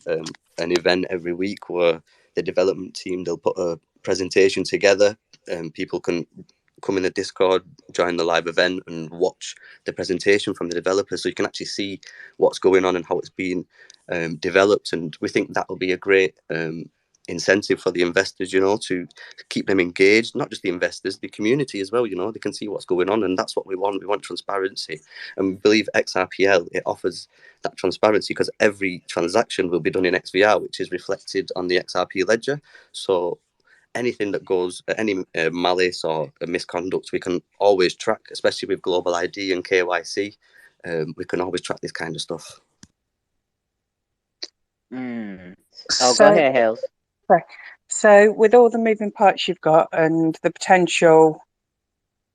an event every week where the development team, they'll put a presentation together and people can come in the Discord, join the live event and watch the presentation from the developers, so you can actually see what's going on and how it's been developed. And we think that will be a great incentive for the investors, to keep them engaged, not just the investors, the community as well. They can see what's going on, and that's what we want. We want transparency, and we believe Xrpl, it offers that transparency because every transaction will be done in XVR, which is reflected on the Xrp Ledger. So anything that goes, any malice or misconduct, we can always track, especially with global ID and KYC. We can always track this kind of stuff. Oh, go ahead, Hales. So with all the moving parts you've got and the potential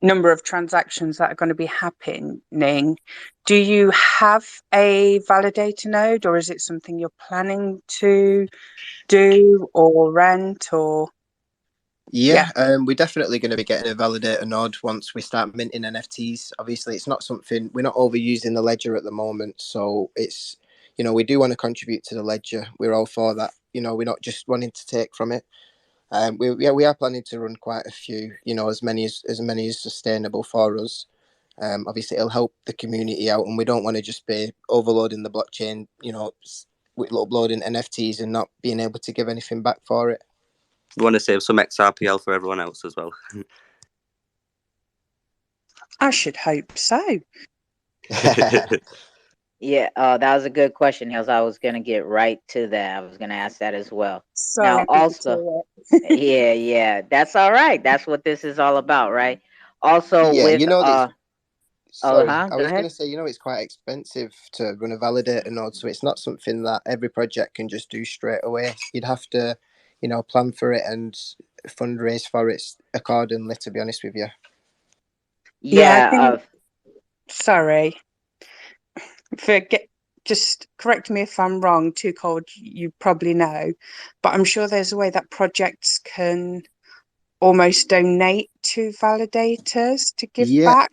number of transactions that are going to be happening, do you have a validator node, or is it something you're planning to do or rent? Or Yeah, we're definitely going to be getting a validator node once we start minting NFTs. Obviously, it's not something we're not overusing the ledger at the moment, so it's we do want to contribute to the ledger. We're all for that. We're not just wanting to take from it. We are planning to run quite a few. As many as sustainable for us. Obviously, it'll help the community out, and we don't want to just be overloading the blockchain. With uploading NFTs and not being able to give anything back for it. We want to save some XRPL for everyone else as well. I should hope so. Yeah, that was a good question, Hills. I was gonna get right to that. I was gonna ask that as well. Now, Sorry, beat you also, to it. yeah, that's all right. That's what this is all about, right? Also, Yeah, with this. oh, Sorry, huh, I go was going ahead. to say, it's quite expensive to run a validator node, so it's not something that every project can just do straight away. You'd have to, plan for it and fundraise for it accordingly. To be honest with you. Yeah, I Yeah, think. Sorry, forget. Just correct me if I'm wrong. 2Cold, you probably know, but I'm sure there's a way that projects can almost donate to validators to give Yeah, back.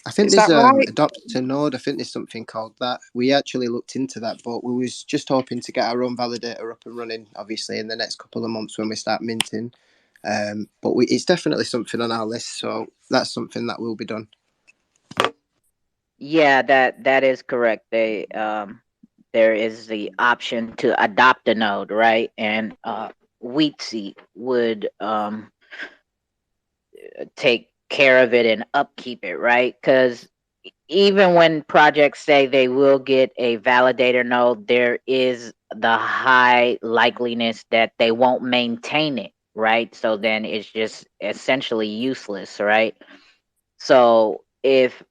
I think Is there's that right? adopt to node. I think there's something called that. We actually looked into that, but we was just hoping to get our own validator up and running. Obviously, in the next couple of months when we start minting. But it's definitely something on our list, so that's something that will be done. yeah, that is correct. There is the option to adopt a node, right? And Wheatseed would take care of it and upkeep it, right? Because even when projects say they will get a validator node, there is the high likeliness that they won't maintain it, right? So then it's just essentially useless, right? So if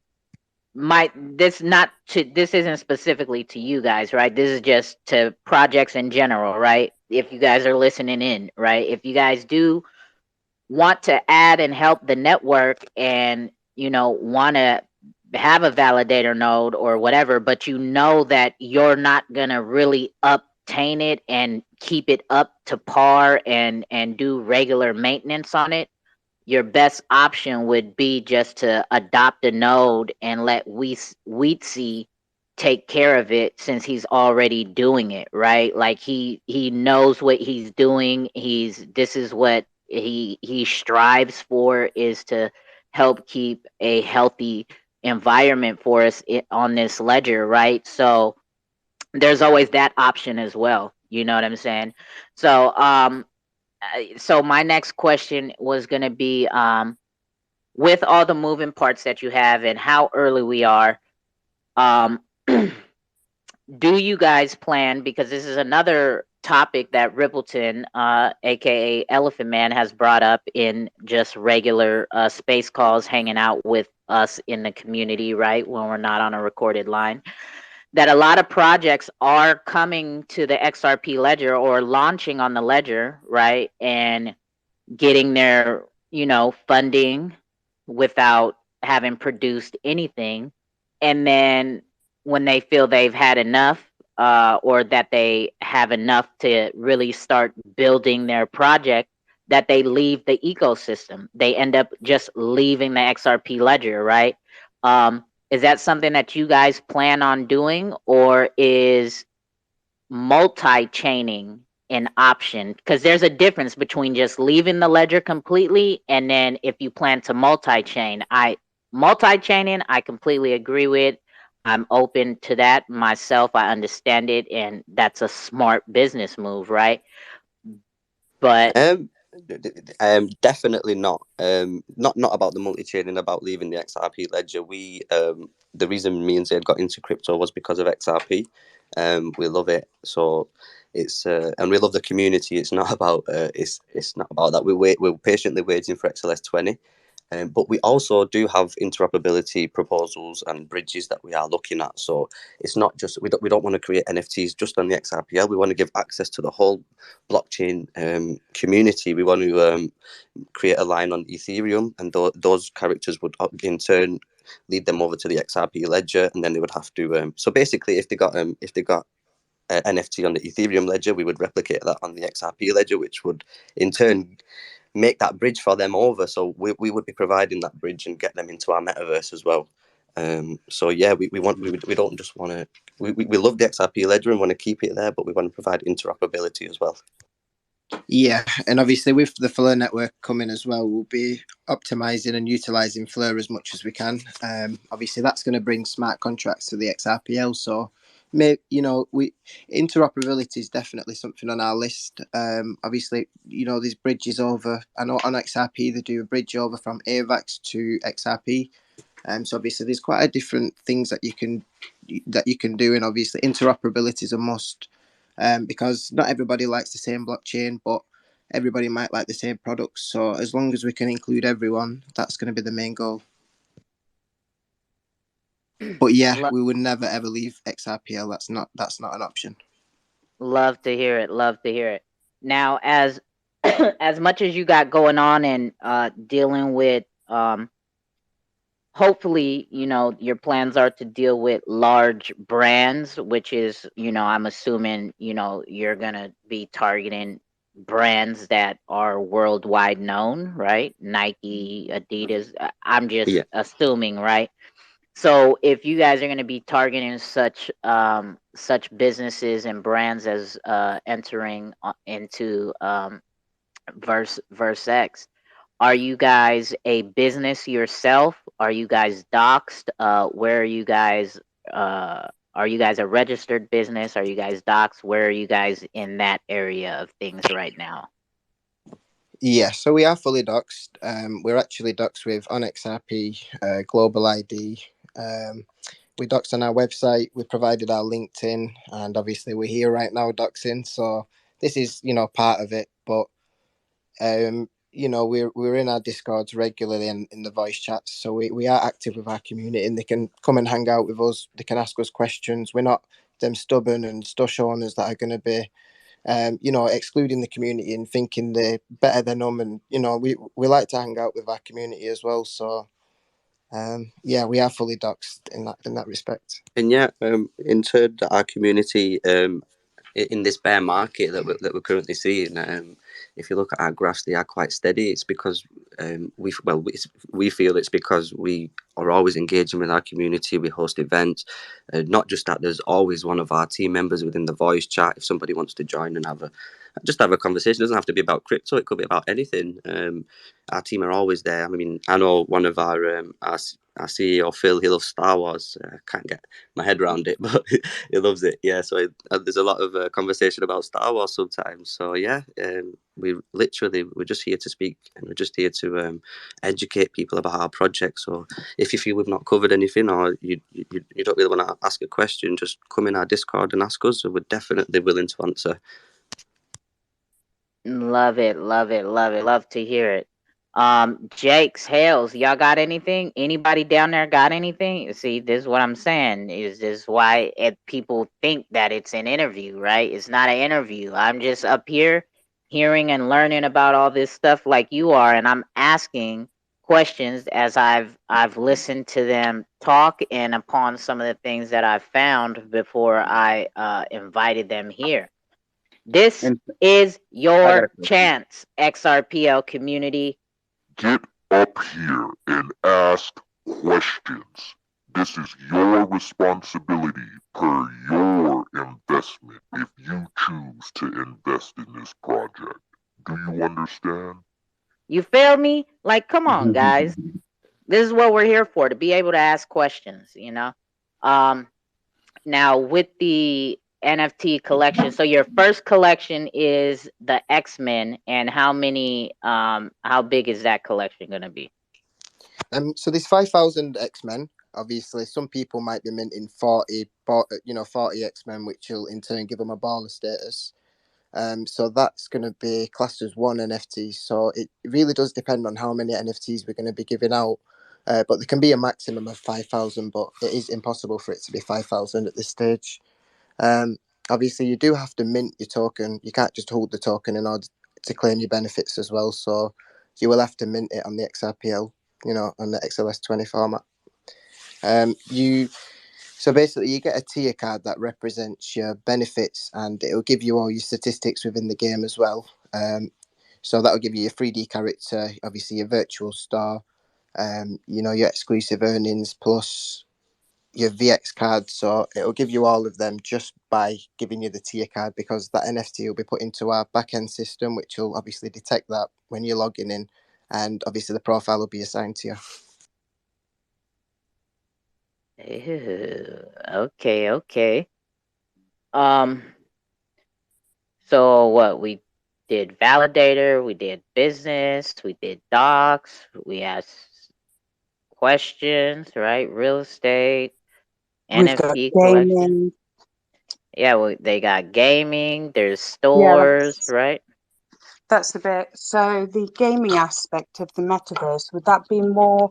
my this isn't specifically to you guys, right? This is just to projects in general, right? If you guys are listening in, right? If you guys do want to add and help the network and want to have a validator node or whatever, but that you're not going to really obtain it and keep it up to par and do regular maintenance on it, your best option would be just to adopt a node and let Weetsy take care of it, since he's already doing it, right? Like he knows what he's doing. This is what he strives for, is to help keep a healthy environment for us on this ledger, right? So there's always that option as well. You know what I'm saying? So so my next question was going to be, with all the moving parts that you have and how early we are, um, do you guys plan, because this is another topic that Rippleton, aka Elephant Man, has brought up in just regular space calls, hanging out with us in the community, right? When we're not on a recorded line, that a lot of projects are coming to the XRP ledger or launching on the ledger, right? And getting their, funding without having produced anything. And then when they feel they've had enough, or that they have enough to really start building their project, that they leave the ecosystem. They end up just leaving the XRP ledger, right? Is that something that you guys plan on doing, or is multi-chaining an option? Because there's a difference between just leaving the ledger completely and then if you plan to multi-chain. Multi-chaining, I completely agree with. I'm open to that myself. I understand it, and that's a smart business move, right? But Definitely not. Not about the multi-chain, about leaving the XRP ledger. The reason me and Zaid got into crypto was because of XRP. We love it, so it's and we love the community. It's not about it's not about that. We're patiently waiting for XLS20. But we also do have interoperability proposals and bridges that we are looking at. So it's not just we don't want to create NFTs just on the XRPL. We want to give access to the whole blockchain community. We want to create a line on Ethereum, and those characters would in turn lead them over to the XRP ledger, and then they would have to. So basically, if they got NFT on the Ethereum ledger, we would replicate that on the XRP ledger, which would in turn make that bridge for them over. So we would be providing that bridge and get them into our metaverse as well. So yeah, we don't just want to. We love the XRP Ledger and want to keep it there, but we want to provide interoperability as well. Yeah, and obviously with the Fleur network coming as well, we'll be optimizing and utilizing Fleur as much as we can. Obviously, that's going to bring smart contracts to the XRPL. So, interoperability is definitely something on our list. Obviously, there's bridges over. I know on XRP they do a bridge over from AVAX to XRP. So obviously, there's quite a different things that you can do, and obviously, interoperability is a must. Because not everybody likes the same blockchain, but everybody might like the same products. So as long as we can include everyone, that's going to be the main goal. But yeah, we would never ever leave XRPL. That's not an option. Love to hear it. Love to hear it. Now, as as much as you got going on and dealing with hopefully, your plans are to deal with large brands, which is, I'm assuming, you're going to be targeting brands that are worldwide known, right? Nike, Adidas. I'm just assuming, right? So if you guys are going to be targeting such businesses and brands as entering into Versex, are you guys a business yourself? Are you guys doxed? Where are you guys? Are you guys a registered business? Are you guys doxed? Where are you guys in that area of things right now? Yeah, so we are fully doxed. We're actually doxed with OnXRP, Global ID. We doxed on our website. We provided our LinkedIn, and obviously we're here right now doxing. So this is part of it, but we're in our Discords regularly and in the voice chats, so we are active with our community, and they can come and hang out with us. They can ask us questions. We're not them stubborn and stush owners that are going to be excluding the community and thinking they're better than them. And we like to hang out with our community as well. So yeah, we are fully doxed in that respect. And yeah, in terms of our community, in this bear market that we're currently seeing, if you look at our graphs, they are quite steady. It's because we feel it's because we are always engaging with our community. We host events, not just that. There's always one of our team members within the voice chat. If somebody wants to join and have a conversation, it doesn't have to be about crypto. It could be about anything. Our team are always there. I mean, I know one of our CEO Phil, he loves Star Wars. I can't get my head around it, but he loves it. Yeah, so there's a lot of conversation about Star Wars sometimes. So yeah, we're just here to speak, and we're just here to educate people about our project. So if you feel we've not covered anything, or you don't really want to ask a question, just come in our Discord and ask us. So we're definitely willing to answer. Love it, love it, love it. Love to hear it. Jakes, Hales, y'all got anything? Anybody down there got anything? See, this is what I'm saying. Is this why people think that it's an interview, right? It's not an interview. I'm just up here hearing and learning about all this stuff like you are, and I'm asking questions as I've listened to them talk and upon some of the things that I've found before I invited them here. This is your chance, XRPL community. Get up here and ask questions. This is your responsibility per your investment if you choose to invest in this project. Do you understand? You feel me? Like, come on, guys. This is what we're here for, to be able to ask questions, Now, with the NFT collection, so your first collection is the X-Men, and how big is that collection going to be? So there's 5,000 X-Men. Obviously, some people might be minting 40 X-Men, which will in turn give them a baller status. So that's going to be classed as one NFT. So it really does depend on how many NFTs we're going to be giving out. But there can be a maximum of 5,000, but it is impossible for it to be 5,000 at this stage. Obviously, you do have to mint your token. You can't just hold the token in order to claim your benefits as well. So you will have to mint it on the XRPL, on the XLS20 format. So basically, you get a tier card that represents your benefits, and it will give you all your statistics within the game as well. So that'll give you your 3D character, obviously your virtual store, your exclusive earnings plus your VX card. So it'll give you all of them just by giving you the tier card, because that NFT will be put into our backend system, which will obviously detect that when you're logging in, and obviously the profile will be assigned to you. Ew, okay, okay. Um, so what we did validator, we did business, we did docs, we asked questions, right? Real estate, We've got NFT collection. gaming. Yeah, well, they got gaming, there's Yeah, stores, right? that's the bit. So the gaming aspect of the metaverse, would that be more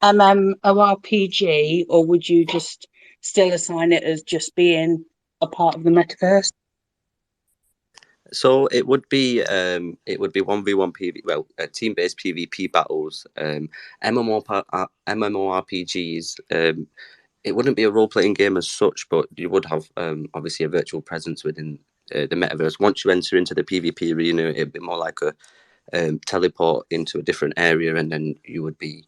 MMORPG, or would you just still assign it as just being a part of the metaverse? So it would be 1v1 PV, well, team based PvP battles. MMORPGs. It wouldn't be a role playing game as such, but you would have obviously a virtual presence within the metaverse. Once you enter into the PvP arena, it'd be more like a teleport into a different area, and then you would be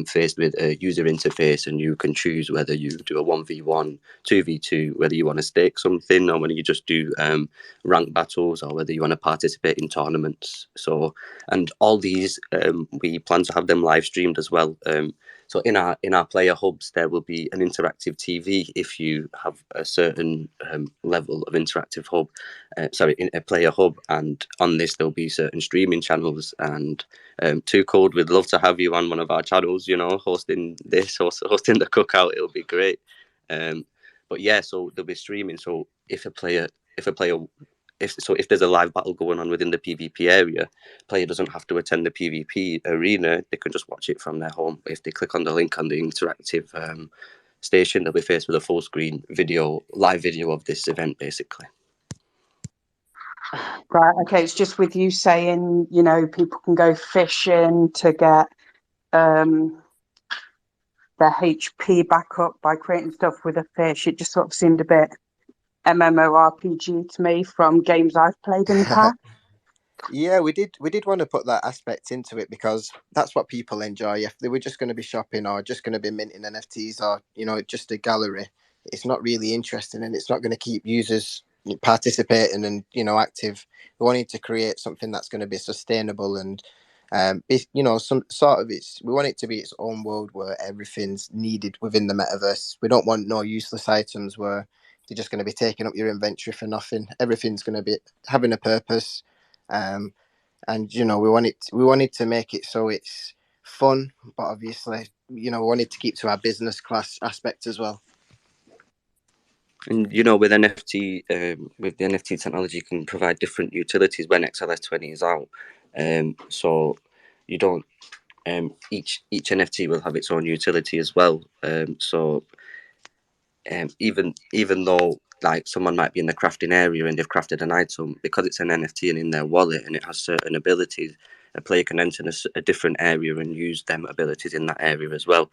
faced with a user interface, and you can choose whether you do a 1v1, 2v2, whether you want to stake something, or whether you just do rank battles, or whether you want to participate in tournaments. So, and all these we plan to have them live streamed as well. So in our player hubs, there will be an interactive TV if you have a certain level of interactive hub. In a player hub, and on this there'll be certain streaming channels. And 2Cold, we'd love to have you on one of our channels. Hosting this, hosting the cookout. It'll be great. But yeah, so there'll be streaming. So if there's a live battle going on within the PvP area, player doesn't have to attend the PvP arena. They can just watch it from their home. If they click on the link on the interactive station, they'll be faced with a full screen live video of this event, basically. Right, okay, it's just with you saying, people can go fishing to get their HP back up by creating stuff with a fish. It just sort of seemed a bit MMORPG to me from games I've played in the past. Yeah, we did want to put that aspect into it, because that's what people enjoy. If they were just going to be shopping or just going to be minting NFTs, or just a gallery, it's not really interesting, and it's not going to keep users participating and active. We wanted to create something that's going to be sustainable and some sort of we want it to be its own world where everything's needed within the metaverse. We don't want no useless items where they're just going to be taking up your inventory for nothing. Everything's going to be having a purpose. And we wanted to make it so it's fun, but obviously we wanted to keep to our business class aspect as well. And with with the NFT technology, you can provide different utilities when XLS20 is out. So you don't each NFT will have its own utility as well. Even though like someone might be in the crafting area and they've crafted an item, because it's an NFT and in their wallet and it has certain abilities, a player can enter a different area and use them abilities in that area as well.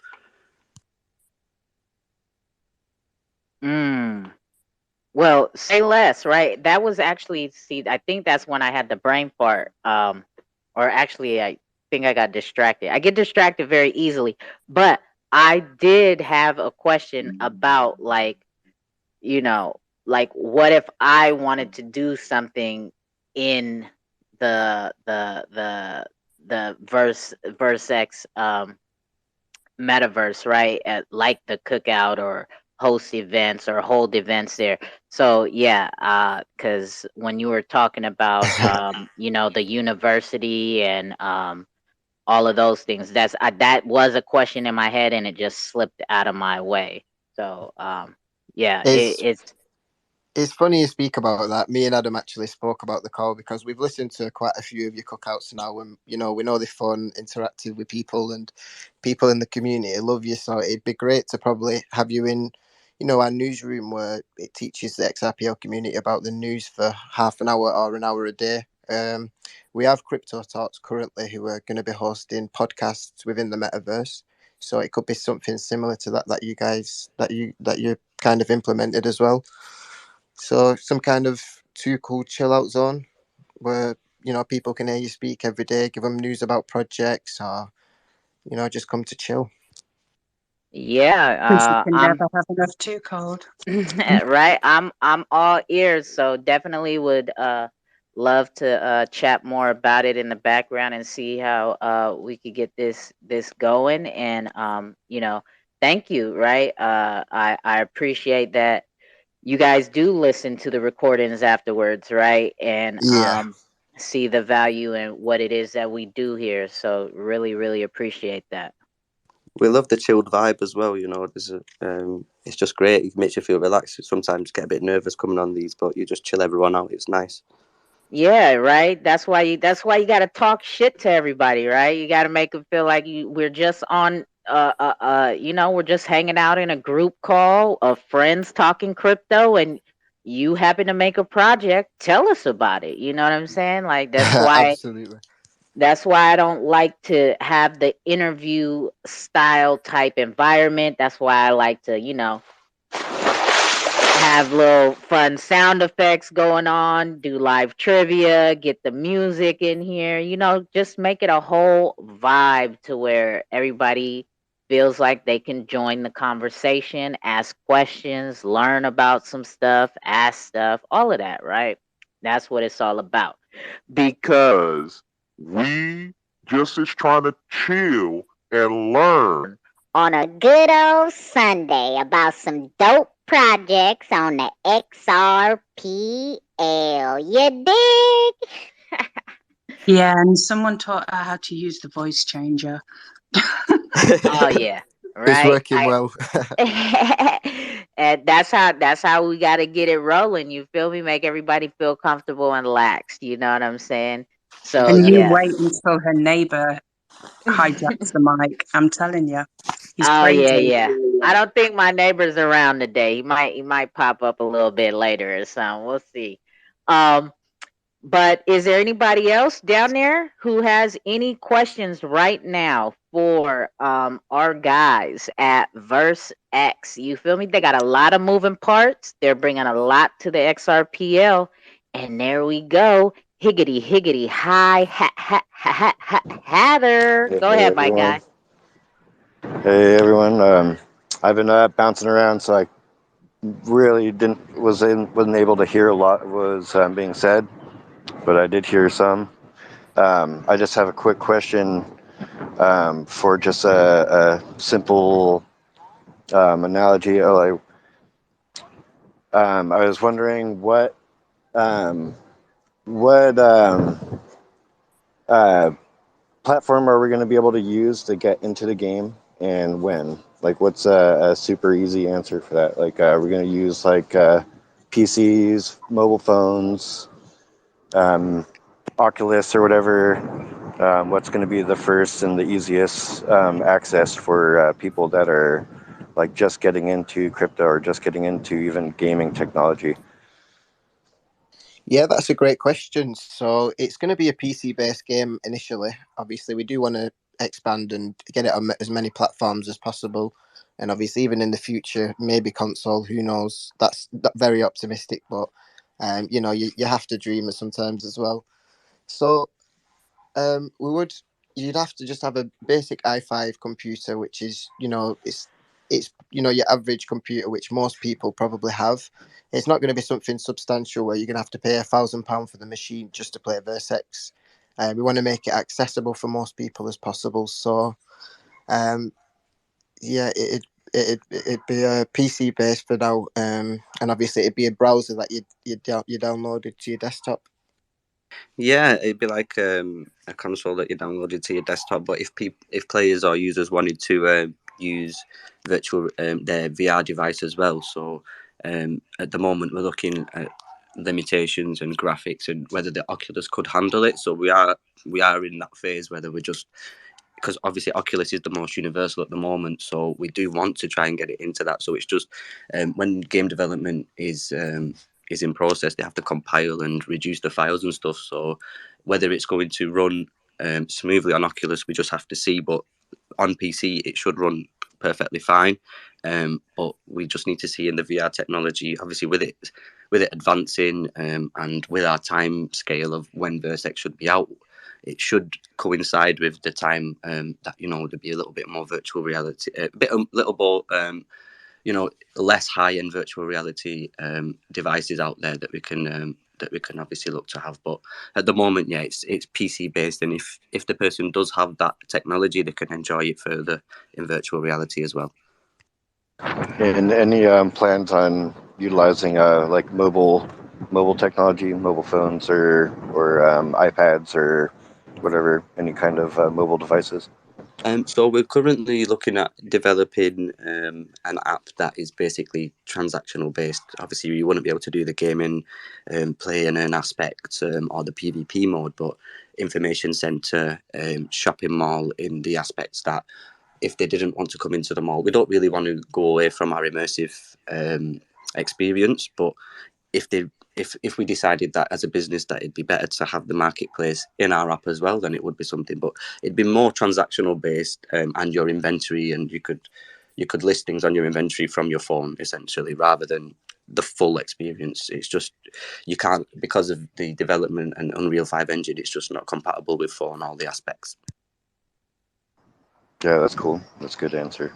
Well, say less, right? That was actually, I think that's when I had the brain fart. Or actually, I think I got distracted. I get distracted very easily, but I did have a question about like what if I wanted to do something in the Versex metaverse, right? Like the cookout or host events or hold events there. So yeah, because when you were talking about the university and all of those things, that was a question in my head and it just slipped out of my way. So yeah, It's funny you speak about that. Me and Adam actually spoke about the call because we've listened to quite a few of your cookouts now, and we know they're fun, interactive with people, and people in the community love you. So it'd be great to probably have you in, our newsroom where it teaches the XRPL community about the news for half an hour or an hour a day. We have Crypto Talks currently who are going to be hosting podcasts within the metaverse. So it could be something similar to that you guys that you kind of implemented as well. So some kind of 2Cold chill out zone where people can hear you speak every day, give them news about projects, or just come to chill. Because you Yeah, can never have enough 2Cold. right. I'm all ears, so definitely would love to chat more about it in the background and see how we could get this going. And thank you. Right. I appreciate that you guys do listen to the recordings afterwards, right? And Yeah. see the value in what it is that we do here. So really, really appreciate that. We love the chilled vibe as well. It's just great. It makes you feel relaxed. You sometimes get a bit nervous coming on these, but you just chill everyone out. It's nice. Yeah, right. That's why you got to talk shit to everybody, right? You got to make them feel like we're just on we're just hanging out in a group call of friends talking crypto, and you happen to make a project, tell us about it. You know what I'm saying? Like Absolutely. that's why I don't like to have the interview style type environment. That's why I like to, have little fun sound effects going on, do live trivia, get the music in here, just make it a whole vibe to where everybody feels like they can join the conversation, ask questions, learn about some stuff, ask stuff, all of that, right? That's what it's all about. Because we just is trying to chill and learn on a good old Sunday about some dope projects on the Xrpl. You dig? Yeah, and someone taught her how to use the voice changer. Oh yeah, It's right. working well. And that's how we got to get it rolling. You feel me? Make everybody feel comfortable and relaxed. You know what I'm saying? So And Yeah. you yeah. wait until her neighbor hijacks the mic. I'm telling you, he's Oh yeah, crazy. yeah. I don't think my neighbor's around today. He might pop up a little bit later or something. We'll see. Um, But is there anybody else down there who has any questions right now for our guys at Verse X? You feel me? They got a lot of moving parts. They're bringing a lot to the XRPL, and there we go. Higgity higgity hi Heather. Go Hey ahead, my everyone. guy. Hey everyone. I've been bouncing around, so I really wasn't able to hear a lot was being said, but I did hear some. I just have a quick question for just a simple analogy. I was wondering what uh, platform are we going to be able to use to get into the game, and when? Like, what's a super easy answer for that? Like, are we going to use PCs, mobile phones, Oculus, or whatever? What's going to be the first and the easiest access for people that are like just getting into crypto or just getting into even gaming technology? Yeah, that's a great question. So it's going to be a PC-based game initially. Obviously, we do want to expand and get it on as many platforms as possible. And obviously, even in the future, maybe console. Who knows? That's very optimistic, but you have to dream sometimes as well. So we would. You'd have to just have a basic i5 computer, which is it's your average computer, which most people probably have. It's not going to be something substantial where you're going to have to pay £1,000 for the machine just to play Versex. We want to make it accessible for most people as possible. So yeah, it'd be a PC based for now, and obviously it'd be a browser that you downloaded to your desktop. Yeah, it'd be like a console that you downloaded to your desktop. But if players or users wanted to use virtual their VR device as well, so at the moment we're looking at limitations and graphics and whether the Oculus could handle it. So we are in that phase whether we're just, because obviously Oculus is the most universal at the moment, so we do want to try and get it into that. So it's just when game development is in process, they have to compile and reduce the files and stuff. So whether it's going to run smoothly on Oculus, we just have to see. But on PC, it should run perfectly fine. But we just need to see in the VR technology, obviously with it advancing, and with our time scale of when Versex should be out, it should coincide with the time that there'll be a little bit more virtual reality, a little more less high-end virtual reality devices out there that we can obviously look to have. But at the moment, yeah, it's PC based, and if the person does have that technology, they can enjoy it further in virtual reality as well. And any plans on utilizing like mobile technology, mobile phones or iPads or whatever, any kind of mobile devices? So we're currently looking at developing an app that is basically transactional based. Obviously, you wouldn't be able to do the gaming, play and earn aspect, or the PvP mode, but information center, shopping mall in the aspects that if they didn't want to come into the mall, we don't really want to go away from our immersive experience, but if we decided that as a business that it'd be better to have the marketplace in our app as well, then it would be something. But it'd be more transactional based, and your inventory, and you could list things on your inventory from your phone essentially, rather than the full experience. It's just you can't, because of the development and Unreal 5 engine, it's just not compatible with phone all the aspects. Yeah, that's cool. That's a good answer.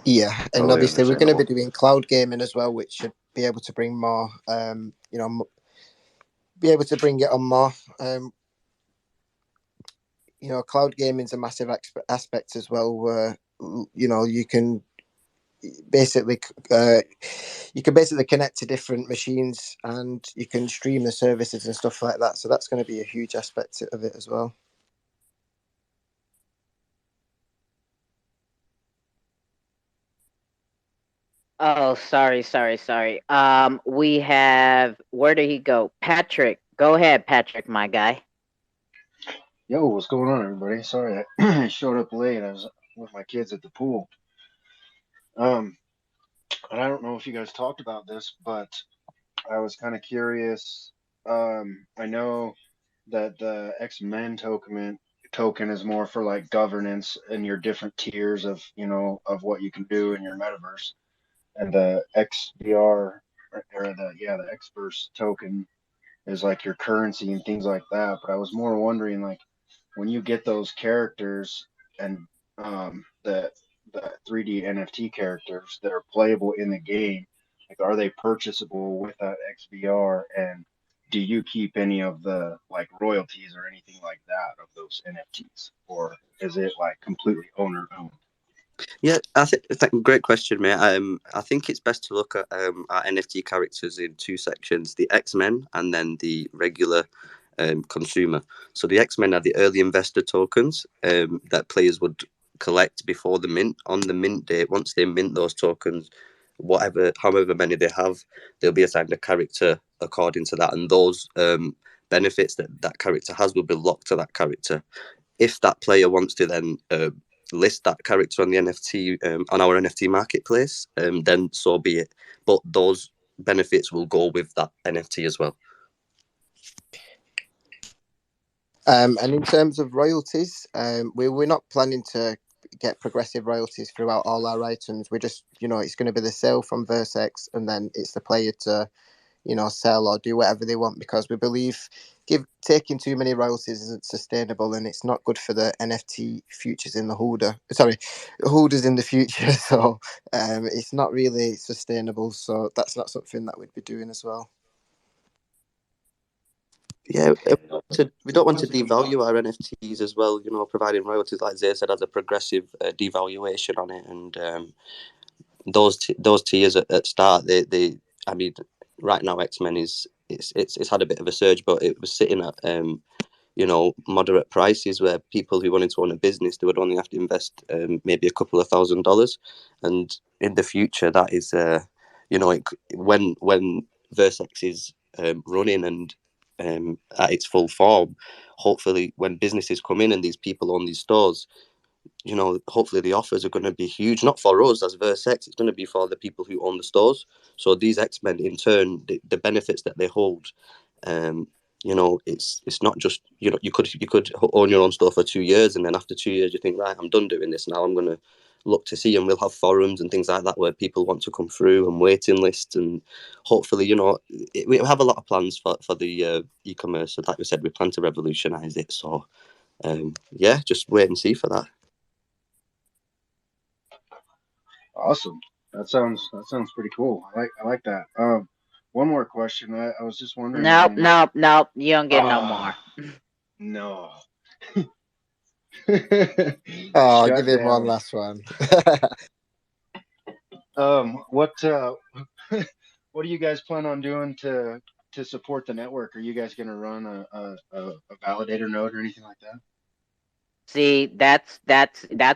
Yeah, and Totally obviously we're going to be understandable. doing cloud gaming as well, which should be able to bring more, be able to bring it on more. Cloud gaming is a massive aspect as well, where you can basically connect to different machines and you can stream the services and stuff like that. So that's going to be a huge aspect of it as well. Oh, sorry. We have, where did he go? Patrick. Go ahead, Patrick, my guy. Yo, what's going on, everybody? Sorry, I showed up late. I was with my kids at the pool. And I don't know if you guys talked about this, but I was kind of curious. I know that the X-Men token is more for like governance and your different tiers of of what you can do in your metaverse, and the XVR or the Xverse token is like your currency and things like that. But I was more wondering, like, when you get those characters and the 3D NFT characters that are playable in the game, like, are they purchasable with that XVR? And do you keep any of the like royalties or anything like that of those NFTs, or is it like completely owner owned? Yeah, I think it's a great question, mate. I think it's best to look at our NFT characters in two sections: the X-Men and then the regular consumer. So the X-Men are the early investor tokens that players would collect before the mint. On the mint date, once they mint those tokens, however many they have, they'll be assigned a character according to that, and those benefits that character has will be locked to that character. If that player wants to then list that character on the NFT on our NFT marketplace, then so be it. But those benefits will go with that NFT as well. And in terms of royalties, we're not planning to get progressive royalties throughout all our items. We're just, it's going to be the sale from Versex, and then it's the player to, sell or do whatever they want, because we believe taking too many royalties isn't sustainable, and it's not good for the NFT futures in the holders in the future. So it's not really sustainable. So that's not something that we'd be doing as well. Yeah, we don't want to devalue our NFTs as well. Providing royalties, like Zay said, has a progressive devaluation on it, and those tiers at start, I mean, right now X-Men it's had a bit of a surge, but it was sitting at moderate prices, where people who wanted to own a business, they would only have to invest maybe a couple of $1,000s, and in the future that is when Versex is running and at its full form, hopefully when businesses come in and these people own these stores, hopefully the offers are going to be huge, not for us as Versex, it's going to be for the people who own the stores. So these X-Men in turn, the benefits that they hold, it's not just, you could own your own store for 2 years, and then after 2 years you think, right, I'm done doing this now, I'm going to look to see. And we'll have forums and things like that where people want to come through, and waiting lists, and hopefully, you know, we have a lot of plans for the e-commerce. So like we said, we plan to revolutionise it. So yeah, just wait and see for that. Awesome. That sounds pretty cool. I like that. One more question. I was just wondering. I Nope, mean, nope, nope. You don't get no more. ah, no. Oh, Shut give him one down. last one. What what do you guys plan on doing to support the network? Are you guys going to run a validator node or anything like that? See, that's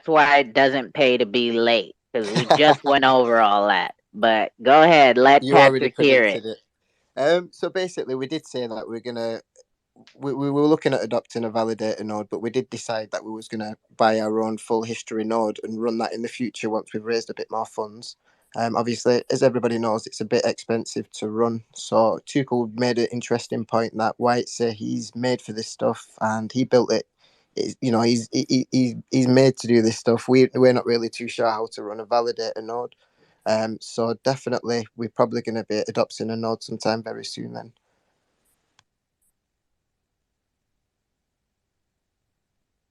why it doesn't pay to be late, because we just went over all that. But go ahead, let You already Patrick hear it. predicted it. So basically, we did say that we were looking at adopting a validator node, but we did decide that we was gonna buy our own full history node and run that in the future once we've raised a bit more funds. Obviously, as everybody knows, it's a bit expensive to run. So 2Cold made an interesting point that White say he's made for this stuff and he built it. You know, he's made to do this stuff. We're not really too sure how to run a validator node. So definitely, we're probably going to be adopting a node sometime very soon. Then.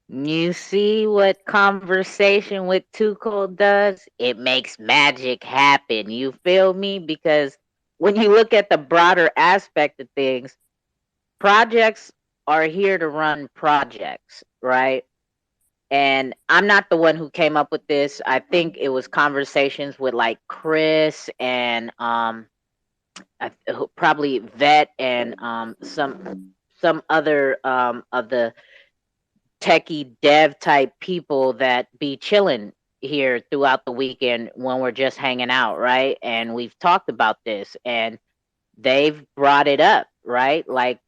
You see what conversation with 2Cold does? It makes magic happen. You feel me? Because when you look at the broader aspect of things, projects are here to run projects, right? And I'm not the one who came up with this. I think it was conversations with like Chris and probably Vet and some other of the techie dev type people that be chilling here throughout the weekend when we're just hanging out, right? And we've talked about this and they've brought it up, right? Like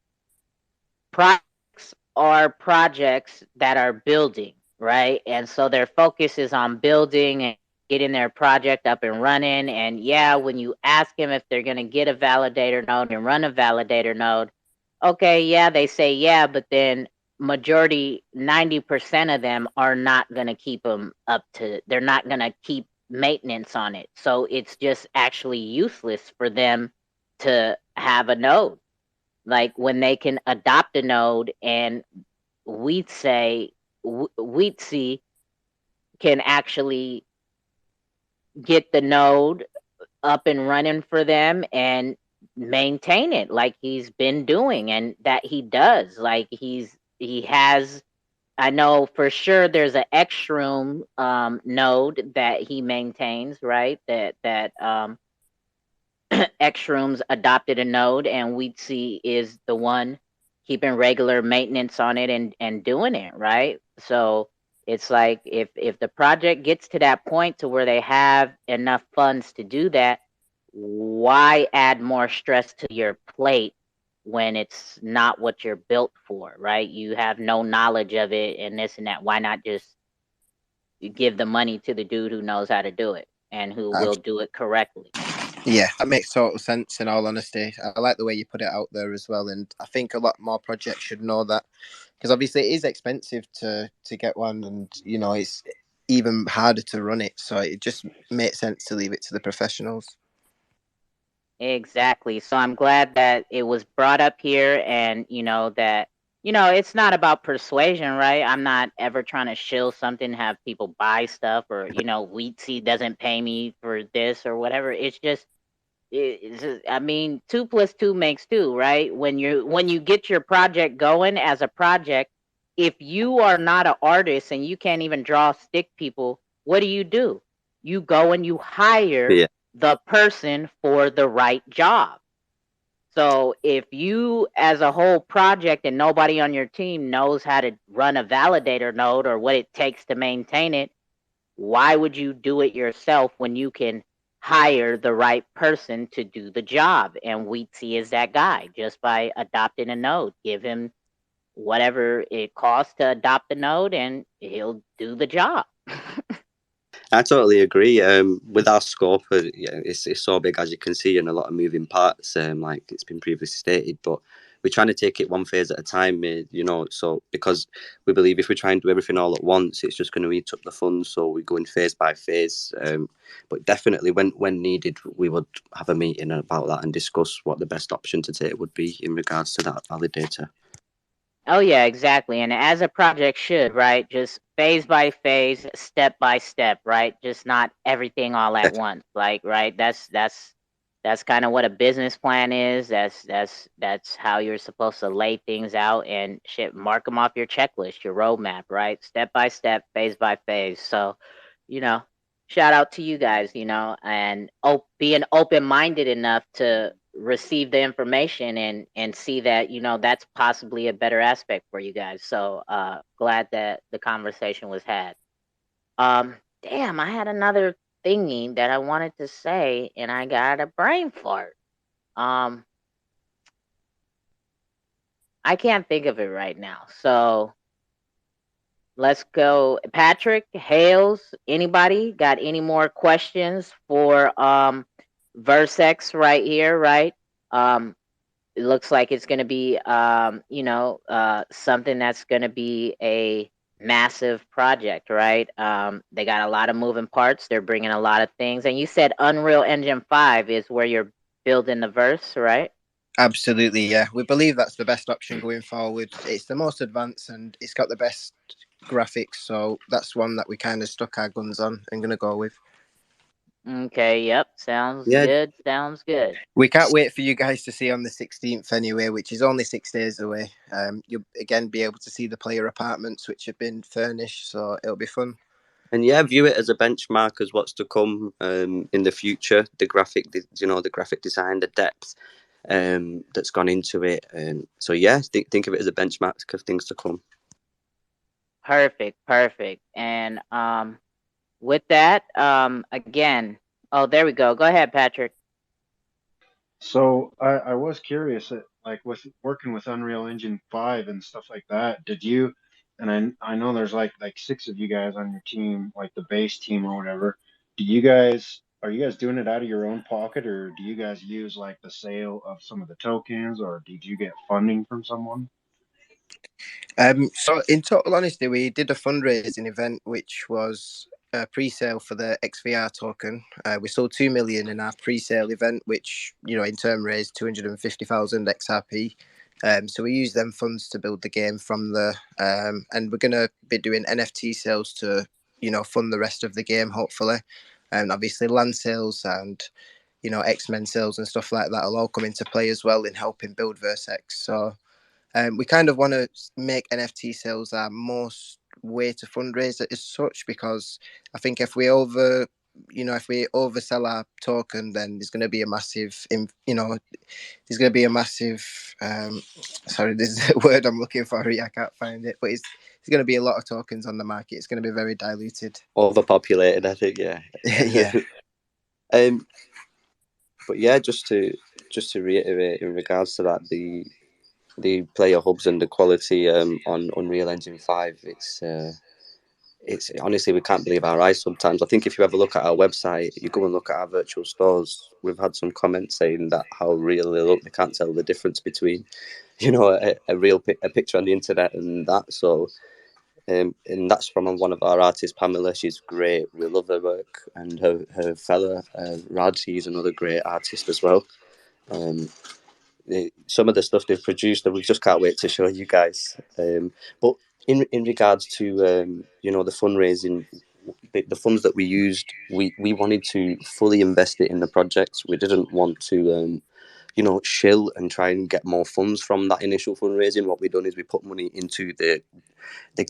projects are projects that are building, right? And so their focus is on building and getting their project up and running. And yeah, when you ask them if they're going to get a validator node and run a validator node, okay, yeah, they say yeah, but then majority 90% of them are not going to keep them up to, they're not going to keep maintenance on it. So it's just actually useless for them to have a node. Like when they can adopt a node and we'd say Weedsy can actually get the node up and running for them and maintain it like he's been doing and that he does. Like he has, I know for sure there's an Xroom node that he maintains, right? That Xrooms adopted a node and Weedsy is the one keeping regular maintenance on it and doing it, right? So it's like if the project gets to that point to where they have enough funds to do that, why add more stress to your plate when it's not what you're built for, right? You have no knowledge of it and this and that. Why not just give the money to the dude who knows how to do it and who will do it correctly? Yeah, that makes total sense. In all honesty, I like the way you put it out there as well, and I think a lot more projects should know that because obviously it is expensive to get one, and you know it's even harder to run it. So it just makes sense to leave it to the professionals. Exactly. So I'm glad that it was brought up here and that it's not about persuasion, right? I'm not ever trying to shill something, have people buy stuff or Wheatsy doesn't pay me for this or whatever. It's just I mean, 2 + 2 makes 2, right? When you get your project going as a project, if you are not an artist and you can't even draw stick people, what do? You go and you hire Yeah. the person for the right job. So if you as a whole project and nobody on your team knows how to run a validator node or what it takes to maintain it, why would you do it yourself when you can hire the right person to do the job? And Wheatsy is that guy just by adopting a node. Give him whatever it costs to adopt a node and he'll do the job. I totally agree. With our scope, yeah, it's so big as you can see, and a lot of moving parts. Like it's been previously stated, but we're trying to take it one phase at a time, you know. So because we believe if we try and do everything all at once, it's just going to eat up the funds. So we're going phase by phase. But definitely, when needed, we would have a meeting about that and discuss what the best option to take would be in regards to that validator. Oh yeah, exactly. And as a project should, right? Just phase by phase, step by step, right? Just not everything all at once. Like, right? That's kind of what a business plan is. That's how you're supposed to lay things out and shit. Mark them off your checklist, your roadmap, right? Step by step, phase by phase. So, you know, shout out to you guys, you know, and being open minded enough to receive the information and see that, you know, that's possibly a better aspect for you guys. So glad that the conversation was had. Damn, I had another thingy that I wanted to say and I got a brain fart. I can't think of it right now. So let's go. Patrick, Hales, anybody got any more questions for Versex right here, right? It looks like it's going to be you know, something that's going to be a massive project, right? They got a lot of moving parts. They're bringing a lot of things. And you said Unreal Engine 5 is where you're building the verse, right? Absolutely, yeah. We believe that's the best option going forward. It's the most advanced and it's got the best graphics, so that's one that we kind of stuck our guns on and going to go with. Okay, yep. Sounds Yeah. good. Sounds good. We can't wait for you guys to see on the 16th anyway, which is only 6 days away. You'll again be able to see the player apartments, which have been furnished, so it'll be fun. And yeah, view it as a benchmark as what's to come in the future. The graphic, the graphic design, the depth that's gone into it. So yeah, think of it as a benchmark of things to come. Perfect, perfect. And with that, again, oh, there we go. Go ahead, Patrick. So I was curious, like with working with Unreal Engine 5 and stuff like that, did you, and I know there's like six of you guys on your team, like the base team or whatever. Are you guys doing it out of your own pocket, or do you guys use like the sale of some of the tokens, or did you get funding from someone? So in total honesty, we did a fundraising event which was a pre-sale for the XVR token. We sold 2 million in our pre-sale event, which in turn raised 250,000 XRP. So we used them funds to build the game from the and we're gonna be doing NFT sales to fund the rest of the game hopefully, and obviously land sales and X-Men sales and stuff like that will all come into play as well in helping build Versex. So we kind of want to make NFT sales our most way to fundraise as such, because I think if we oversell our token, then there's going to be a massive, sorry, this is a word I'm looking for. I can't find it, but it's going to be a lot of tokens on the market. It's going to be very diluted. Overpopulated, I think. Yeah. Yeah. But yeah, just to reiterate in regards to that, the player hubs and the quality on Unreal Engine 5, it's honestly, we can't believe our eyes sometimes. I think if you ever look at our website, you go and look at our virtual stores, we've had some comments saying that how real they look. They can't tell the difference between a picture on the internet and that. So and that's from one of our artists, Pamela. She's great. We love her work. And her fella, Rad, he's another great artist as well. Some of the stuff they've produced that we just can't wait to show you guys. But in regards to the fundraising, the funds that we used, we wanted to fully invest it in the projects. We didn't want to shill and try and get more funds from that initial fundraising. What we've done is we put money into the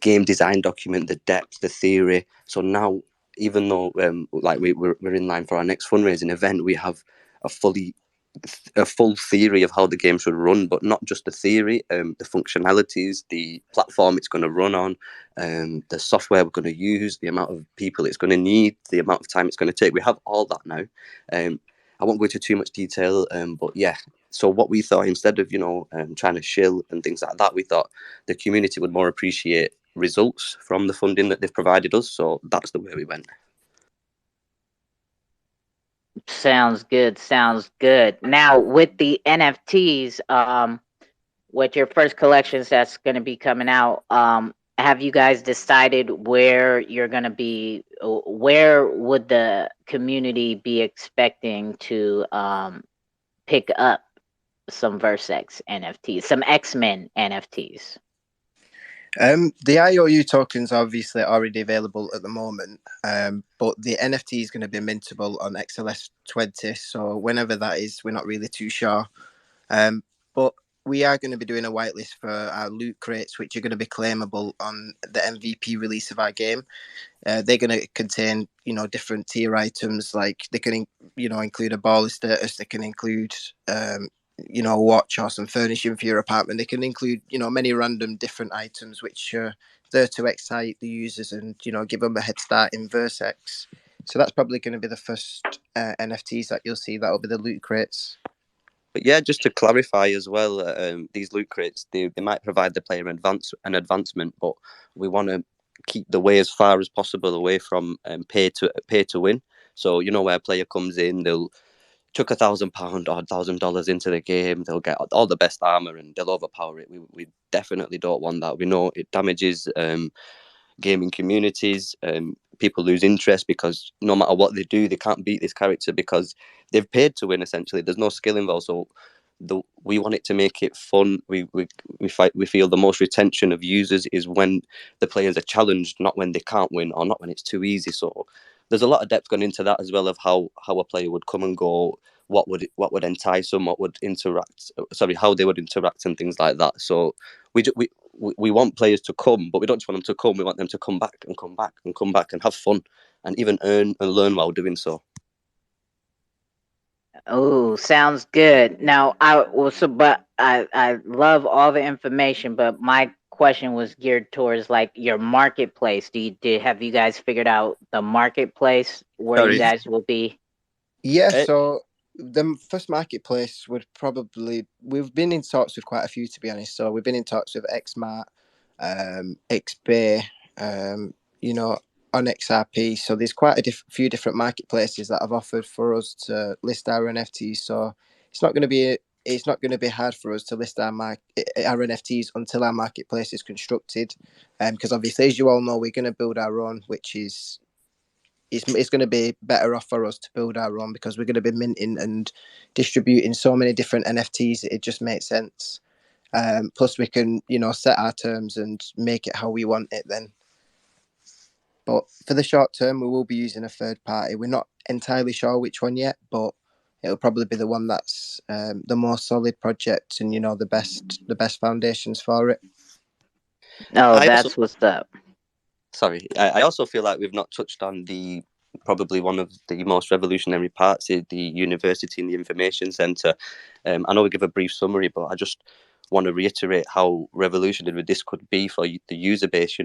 game design document, the depth, the theory. So now, even though we're in line for our next fundraising event, we have a full theory of how the game should run, but not just the theory, the functionalities, the platform it's going to run on, the software we're going to use, the amount of people it's going to need, the amount of time it's going to take. We have all that now. I won't go into too much detail, but yeah. So what we thought, instead of trying to shill and things like that, we thought the community would more appreciate results from the funding that they've provided us. So that's the way we went. Sounds good. Sounds good. Now with the NFTs, with your first collections that's going to be coming out, have you guys decided where you're going to be? Where would the community be expecting to pick up some Versex NFTs, some X-Men NFTs? The IOU tokens are obviously already available at the moment, but the NFT is going to be mintable on XLS 20. So whenever that is, we're not really too sure. But we are going to be doing a whitelist for our loot crates, which are going to be claimable on the MVP release of our game. They're going to contain, different tier items. Like they can, include a baller status. They can include, a watch or some furnishing for your apartment. They can include, many random different items which are there to excite the users and, give them a head start in Versex. So that's probably going to be the first NFTs that you'll see. That'll be the loot crates. But yeah, just to clarify as well, these loot crates, they might provide the player an advancement, but we want to keep the way as far as possible away from pay to win. So where a player comes in, they'll chuck £1,000 or $1,000 into the game, they'll get all the best armor and they'll overpower it. We definitely don't want that. We know it damages gaming communities. People lose interest because no matter what they do, they can't beat this character because they've paid to win. Essentially, there's no skill involved. So we want it to make it fun. We feel the most retention of users is when the players are challenged, not when they can't win or not when it's too easy. So there's a lot of depth gone into that as well of how a player would come and go, what would entice them, what would interact, how they would interact and things like that. So we want players to come, but we don't just want them to come. We want them to come back and come back and come back and have fun and even earn and learn while doing so. Oh, sounds good. Now, I love all the information, but my question was geared towards like your marketplace. Have you guys figured out the marketplace where you guys will be? Yeah, so the first marketplace would we've been in talks with quite a few, to be honest. So we've been in talks with Xmart, XBay, on Xrp. So there's quite a few different marketplaces that have offered for us to list our NFTs. So it's not going to be hard for us to list our NFTs until our marketplace is constructed. Because obviously, as you all know, we're going to build our own, which is it's going to be better off for us to build our own because we're going to be minting and distributing so many different NFTs. It just makes sense. Plus, we can set our terms and make it how we want it then. But for the short term, we will be using a third party. We're not entirely sure which one yet, but it'll probably be the one that's the more solid project and the best foundations for it. Oh, that's what's up. Sorry, I also feel like we've not touched on probably one of the most revolutionary parts is the university and the information centre. I know we give a brief summary, but I just want to reiterate how revolutionary this could be for the user base.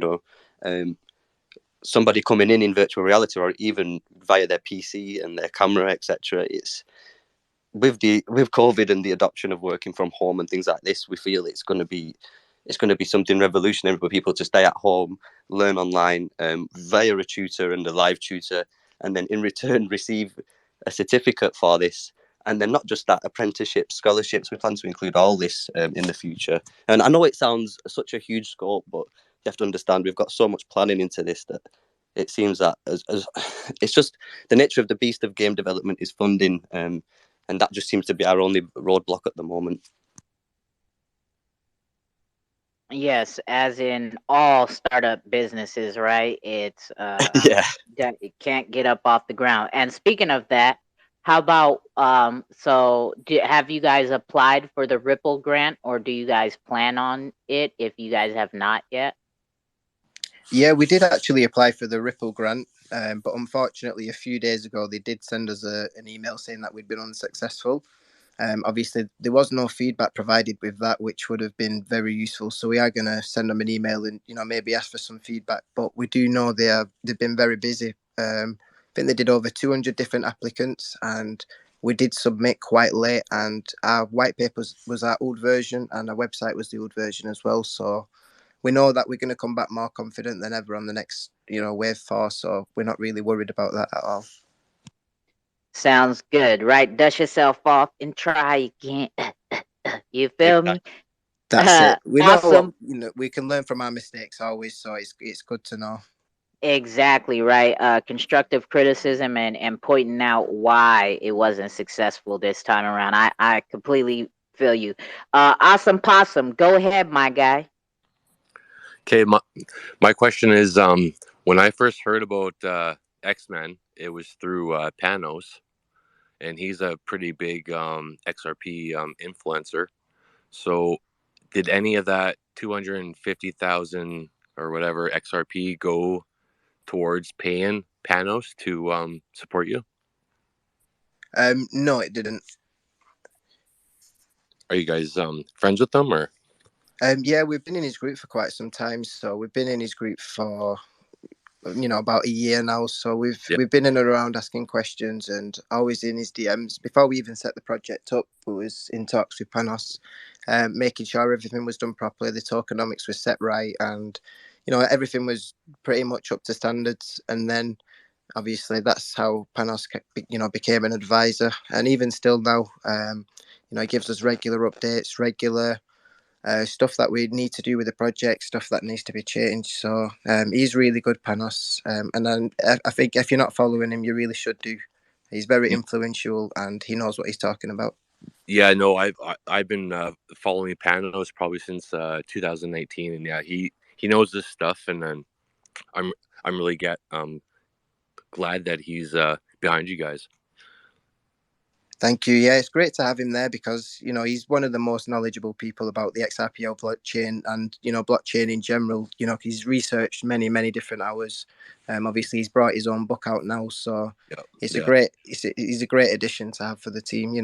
Somebody coming in virtual reality or even via their PC and their camera, etc. It's with COVID and the adoption of working from home and things like this, we feel it's going to be something revolutionary for people to stay at home, learn online via a tutor and a live tutor, and then in return receive a certificate for this. And then not just that, apprenticeships, scholarships, we plan to include all this in the future. And I know it sounds such a huge scope, but you have to understand we've got so much planning into this that it seems that as it's just the nature of the beast of game development is funding, and that just seems to be our only roadblock at the moment. Yes, as in all startup businesses, right? It's yeah, that it can't get up off the ground. And speaking of that, how about have you guys applied for the Xrpl grant, or do you guys plan on it if you guys have not yet? Yeah, we did actually apply for the Xrpl grant, but unfortunately, a few days ago, they did send us an email saying that we'd been unsuccessful. Obviously, there was no feedback provided with that, which would have been very useful. So we are going to send them an email and maybe ask for some feedback. But we do know they've been very busy. I think they did over 200 different applicants, and we did submit quite late. And our white paper was our old version, and our website was the old version as well. So we know that we're going to come back more confident than ever on the next wave 4. So we're not really worried about that at all. Sounds good, right? Dust yourself off and try again. You feel me? That's it. We know what Awesome. we can learn from our mistakes always, so it's good to know. Exactly right. Constructive criticism and pointing out why it wasn't successful this time around. I completely feel you. Awesome Possum, go ahead, my guy. Okay, my question is, when I first heard about X-Men, it was through Panos, and he's a pretty big XRP influencer. So, did any of that 250,000 or whatever XRP go towards paying Panos to support you? No, it didn't. Are you guys friends with them or? Yeah, we've been in his group for quite some time. So we've been in his group for about a year now. So Yeah. we've been in and around asking questions and always in his DMs. Before we even set the project up, we was in talks with Panos, making sure everything was done properly, the tokenomics was set right, and everything was pretty much up to standards. And then obviously that's how Panos became an advisor, and even still now, he gives us regular updates, regular stuff that we need to do with the project, stuff that needs to be changed. So he's really good, Panos. And then I think if you're not following him, you really should do. He's very influential and he knows what he's talking about. Yeah, no, I've been following Panos probably since 2019, and yeah, he knows this stuff, and then I'm I'm really glad that he's behind you guys. Thank you. Yeah, it's great to have him there because he's one of the most knowledgeable people about the XRPL blockchain and blockchain in general. He's researched many different hours. Obviously, he's brought his own book out now, so it's he's a great addition to have for the team.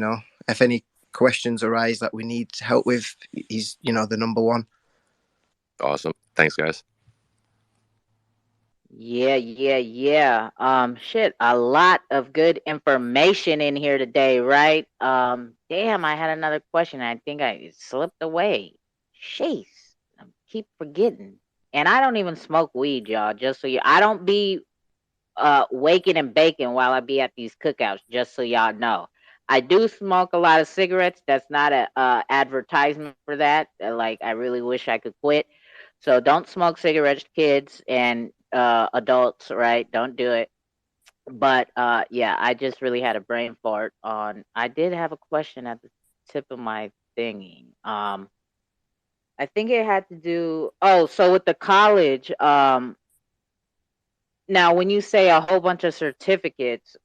If any questions arise that we need help with, he's the number one. Awesome, thanks, guys. Yeah. Shit, a lot of good information in here today, right? Damn, I had another question. I think I slipped away. Jeez, I keep forgetting. And I don't even smoke weed, y'all. Just so I don't be waking and baking while I be at these cookouts. Just so y'all know, I do smoke a lot of cigarettes. That's not a advertisement for that. Like, I really wish I could quit. So don't smoke cigarettes, kids and adults, right? Don't do it. But yeah, I just really had a brain fart on. I did have a question at the tip of my thingy. I think it had to do. Oh, so with the college. Now, when you say a whole bunch of certificates,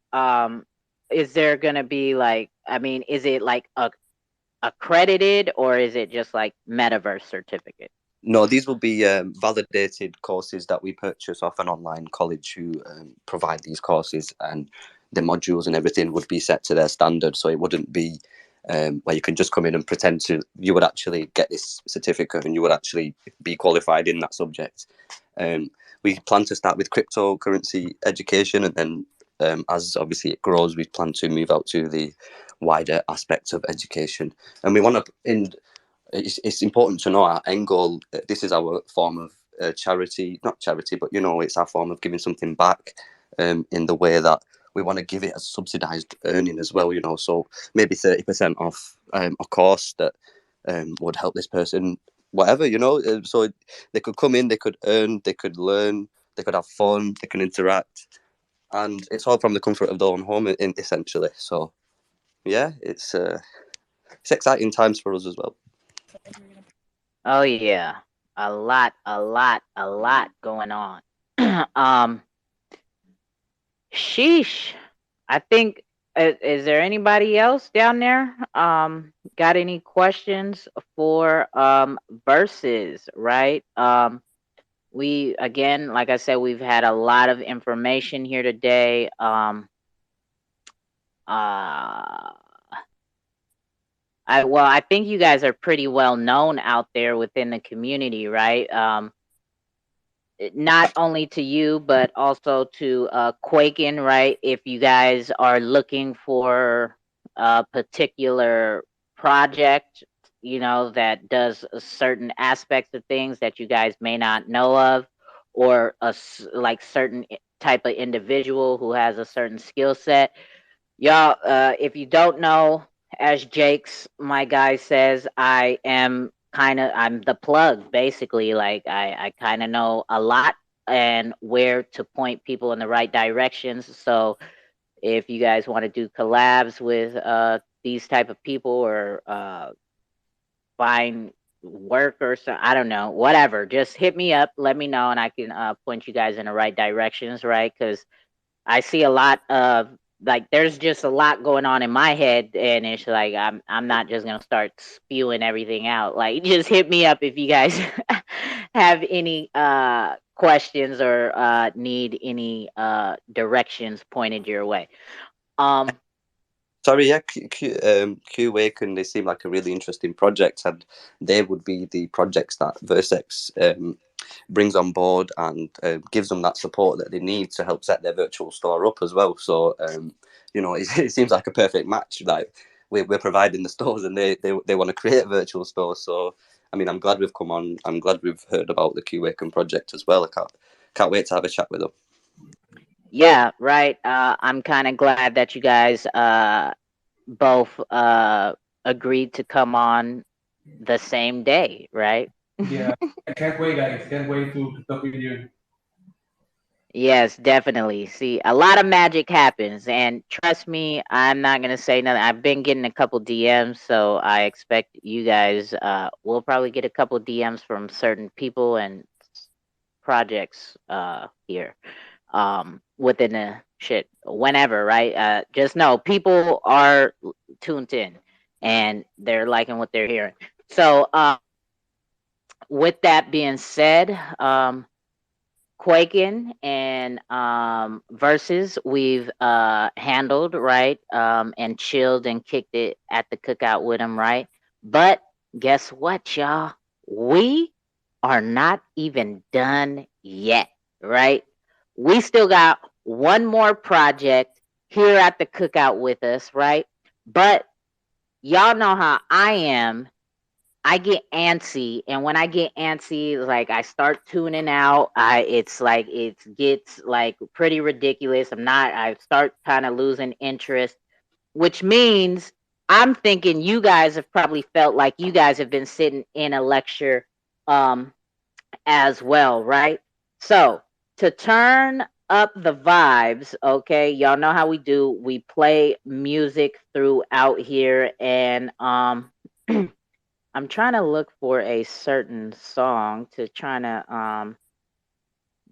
is there gonna be like? I mean, is it like accredited or is it just like metaverse certificate? No, these will be validated courses that we purchase off an online college who provide these courses, and the modules and everything would be set to their standard. So it wouldn't be where you can just come in and pretend to. You would actually get this certificate and you would actually be qualified in that subject. We plan to start with cryptocurrency education, and then as obviously it grows, we plan to move out to the wider aspects of education. And we want to it's important to know our end goal. This is our form of charity, not charity, but it's our form of giving something back in the way that we want to give it a subsidized earning as well. So maybe 30% off a course that would help this person, whatever. So they could come in, they could earn, they could learn, they could have fun, they can interact, and it's all from the comfort of their own home, essentially. So yeah, it's exciting times for us as well. Oh yeah, a lot going on. um, sheesh. I think. Is there anybody else down there? Got any questions for verses? Right. We again, like I said, we've had a lot of information here today. Uh, I think you guys are pretty well known out there within the community, right? Not only to you, but also to Qwaken, right? If you guys are looking for a particular project, that does certain aspects of things that you guys may not know of, or like certain type of individual who has a certain skill set. Y'all, if you don't know, as Jake's my guy says, I am I'm the plug basically. Like I kind of know a lot and where to point people in the right directions. So if you guys want to do collabs with these type of people or find work or so, I don't know, whatever, just hit me up, let me know, and I can point you guys in the right directions, right? Because I see a lot of like there's just a lot going on in my head, and it's like I'm not just gonna start spewing everything out. Like just hit me up if you guys have any questions or need any directions pointed your way. Um Sorry, yeah, Qwaken, they seem like a really interesting project, and they would be the projects that Versex brings on board and gives them that support that they need to help set their virtual store up as well. So, it seems like a perfect match. Like we're providing the stores, and they want to create a virtual store. So, I mean, I'm glad we've come on. I'm glad we've heard about the Qwaken project as well. I can't wait to have a chat with them. Yeah, right. I'm kind of glad that you guys both agreed to come on the same day, right? Yeah, I can't wait, guys. Can't wait to talk with you. Yes, definitely. See, a lot of magic happens, and trust me, I'm not gonna say nothing. I've been getting a couple DMs, so I expect you guys will probably get a couple DMs from certain people and projects here within the shit whenever, right? Just know people are tuned in and they're liking what they're hearing. So with that being said, Qwaken and versus we've handled, right, and chilled and kicked it at the cookout with him, right? But guess what, y'all? We are not even done yet, right? We still got one more project here at the cookout with us, right? But y'all know how I am. I get antsy, and when I get antsy, like I start tuning out. It's like it gets like pretty ridiculous. I start kind of losing interest, which means I'm thinking you guys have probably felt like you guys have been sitting in a lecture as well, right? So to turn up the vibes, okay, y'all know how we do. We play music throughout here, and I'm trying to look for a certain song to try to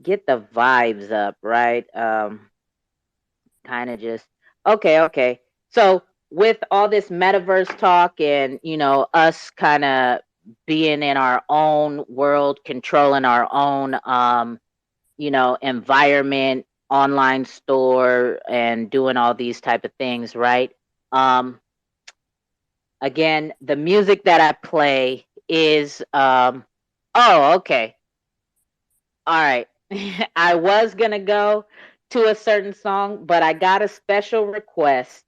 get the vibes up, right? Kind of just okay. So with all this metaverse talk and us kind of being in our own world, controlling our own environment, online store and doing all these type of things, right? Again, the music that I play is oh, okay. All right. I was going to go to a certain song, but I got a special request.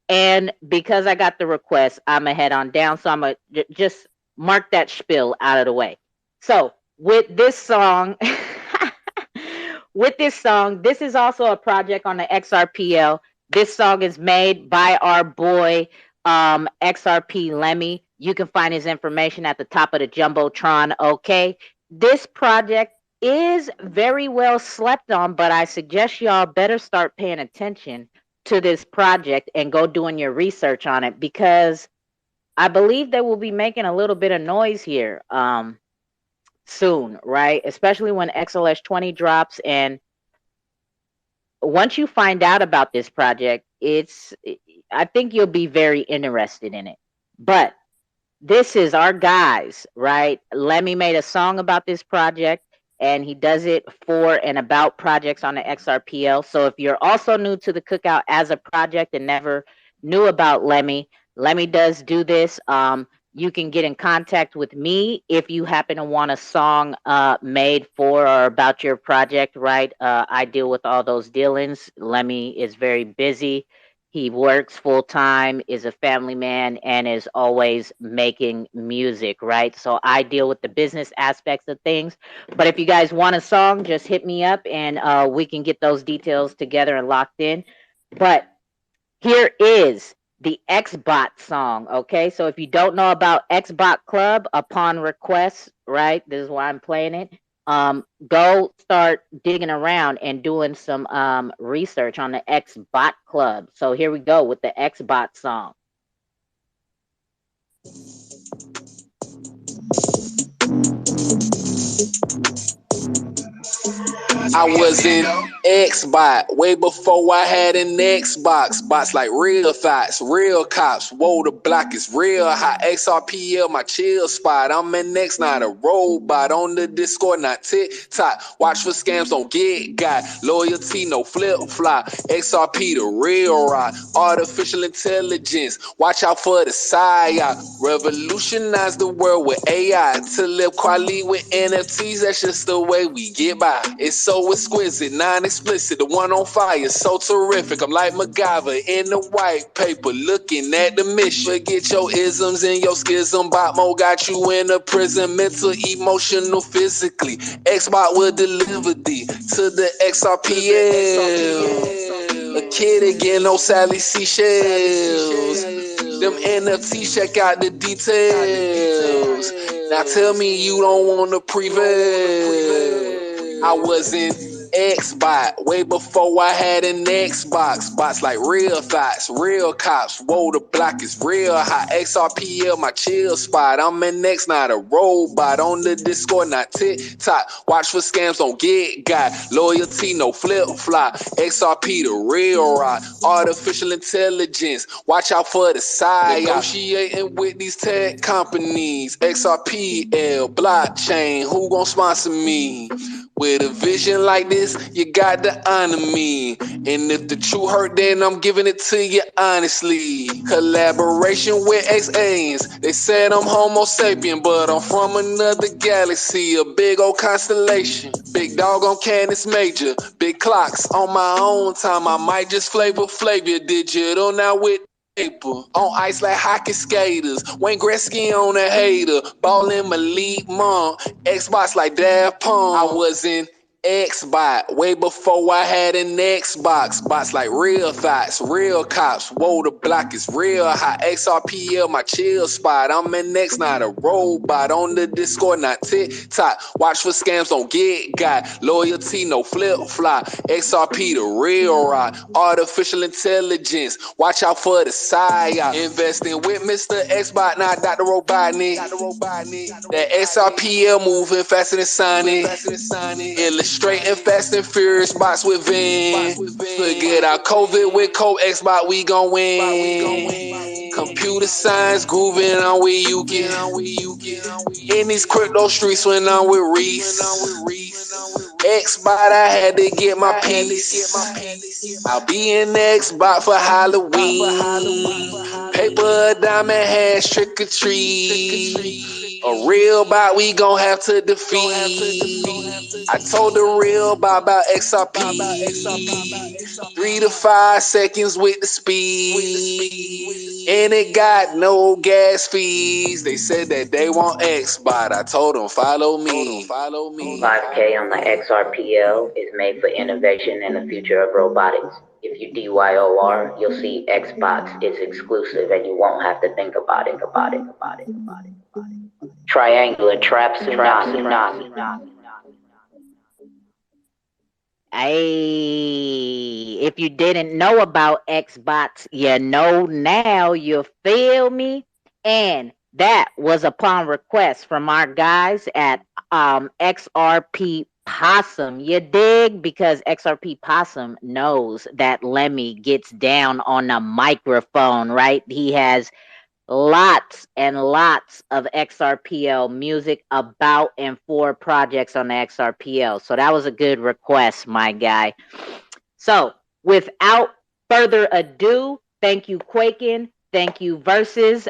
And because I got the request, I'm going to head on down. So I'm going to just mark that spiel out of the way. So with this song, this is also a project on the Xrpl. This song is made by our boy Xrp Lemmy. You can find his information at the top of the Jumbotron, okay? This project is very well slept on, but I suggest y'all better start paying attention to this project and go doing your research on it, because I believe they will be making a little bit of noise here soon, right? Especially when XLS 20 drops. And once you find out about this project, I think you'll be very interested in it. But this is our guys, right? Lemmy made a song about this project, and he does it for and about projects on the XRPL. So if you're also new to the Cookout as a project and never knew about Lemmy, Lemmy does do this. You can get in contact with me if you happen to want a song made for or about your project, right? I deal with all those dealings. Lemmy is very busy. He works full time, is a family man, and is always making music, right? So I deal with the business aspects of things. But if you guys want a song, just hit me up and we can get those details together and locked in. But here is the Xbot song. Okay, so if you don't know about Xbot Club, upon request, right? This is why I'm playing it. Go start digging around and doing some research on the Xbot Club. So here we go with the Xbot song. I was in Xbot way before I had an Xbox. Bots like real thoughts, real cops. Whoa, the block is real hot. XRPL, my chill spot. I'm in X, not a robot. On the Discord, not TikTok. Watch for scams, don't get got. Loyalty, no flip flop. XRP, the real rock. Artificial intelligence. Watch out for the psyop. Revolutionize the world with AI. To live quality with NFTs, that's just the way we get by. It's so exquisite, non-explicit. The one on fire, so terrific. I'm like MacGyver in the white paper, looking at the mission. Forget your isms and your schism. Botmo got you in a prison, mental, emotional, physically. Xbot will deliver thee to the XRPL. A kid again, no Sally Seashells. Them NFTs, check out the details. Now tell me you don't want to prevail. I was in Xbot way before I had an Xbox. Bots like real thoughts, real cops. Whoa, the block is real hot. XRPL, my chill spot. I'm in X, not a robot. On the Discord, not TikTok. Watch for scams, don't get got. Loyalty, no flip flop. XRP, the real rock. Artificial intelligence. Watch out for the side. Negotiating with these tech companies. XRPL, blockchain. Who gon' sponsor me? With a vision like this, you got to honor me. And if the truth hurt, then I'm giving it to you honestly. Collaboration with XAs. They said I'm Homo sapien, but I'm from another galaxy. A big old constellation. Big dog on Canis Major. Big clocks on my own time. I might just flavor digital now with paper. On ice like hockey skaters. Wayne Gretzky on a hater. Ballin' Malik Monk. Xbox like Daft Punk. I was in Xbot way before I had an Xbox. Bots like real thoughts, real cops. Whoa, the block is real hot. XRPL, my chill spot. I'm in X, not a robot. On the Discord, not TikTok. Watch for scams, don't get got. Loyalty, no flip flop. XRP, the real rock. Artificial intelligence. Watch out for the psyop. Investing with Mr. Xbot, not Dr. Robotnik. That XRPL moving faster than Sonic. Illustrating fast and furious bots with Vin. Forget our COVID with Xbot, we gon' win. Computer science grooving on with Yuki. In these crypto streets when I'm with Reese. Xbot, I had to get my piece. I'll be in Xbot for Halloween. Paper, diamond hash, trick or treat. A real bot we gon' have to defeat. I told the real bot about XRP. 3 to 5 seconds with the speed. And it got no gas fees. They said that they want Xbot. I told them follow me. 5K on the XRPL is made for innovation and the future of robotics. If you DYOR, you'll see Xbox is exclusive and you won't have to think about it. Triangular trap tsunami. Hey, if you didn't know about Xbox, you know now, you feel me? And that was upon request from our guys at XRP Possum. You dig? Because XRP Possum knows that Lemmy gets down on a microphone, right? He has lots and lots of XRPL music about and for projects on the XRPL. So that was a good request, my guy. So without further ado, thank you, Qwaken. Thank you, Versus.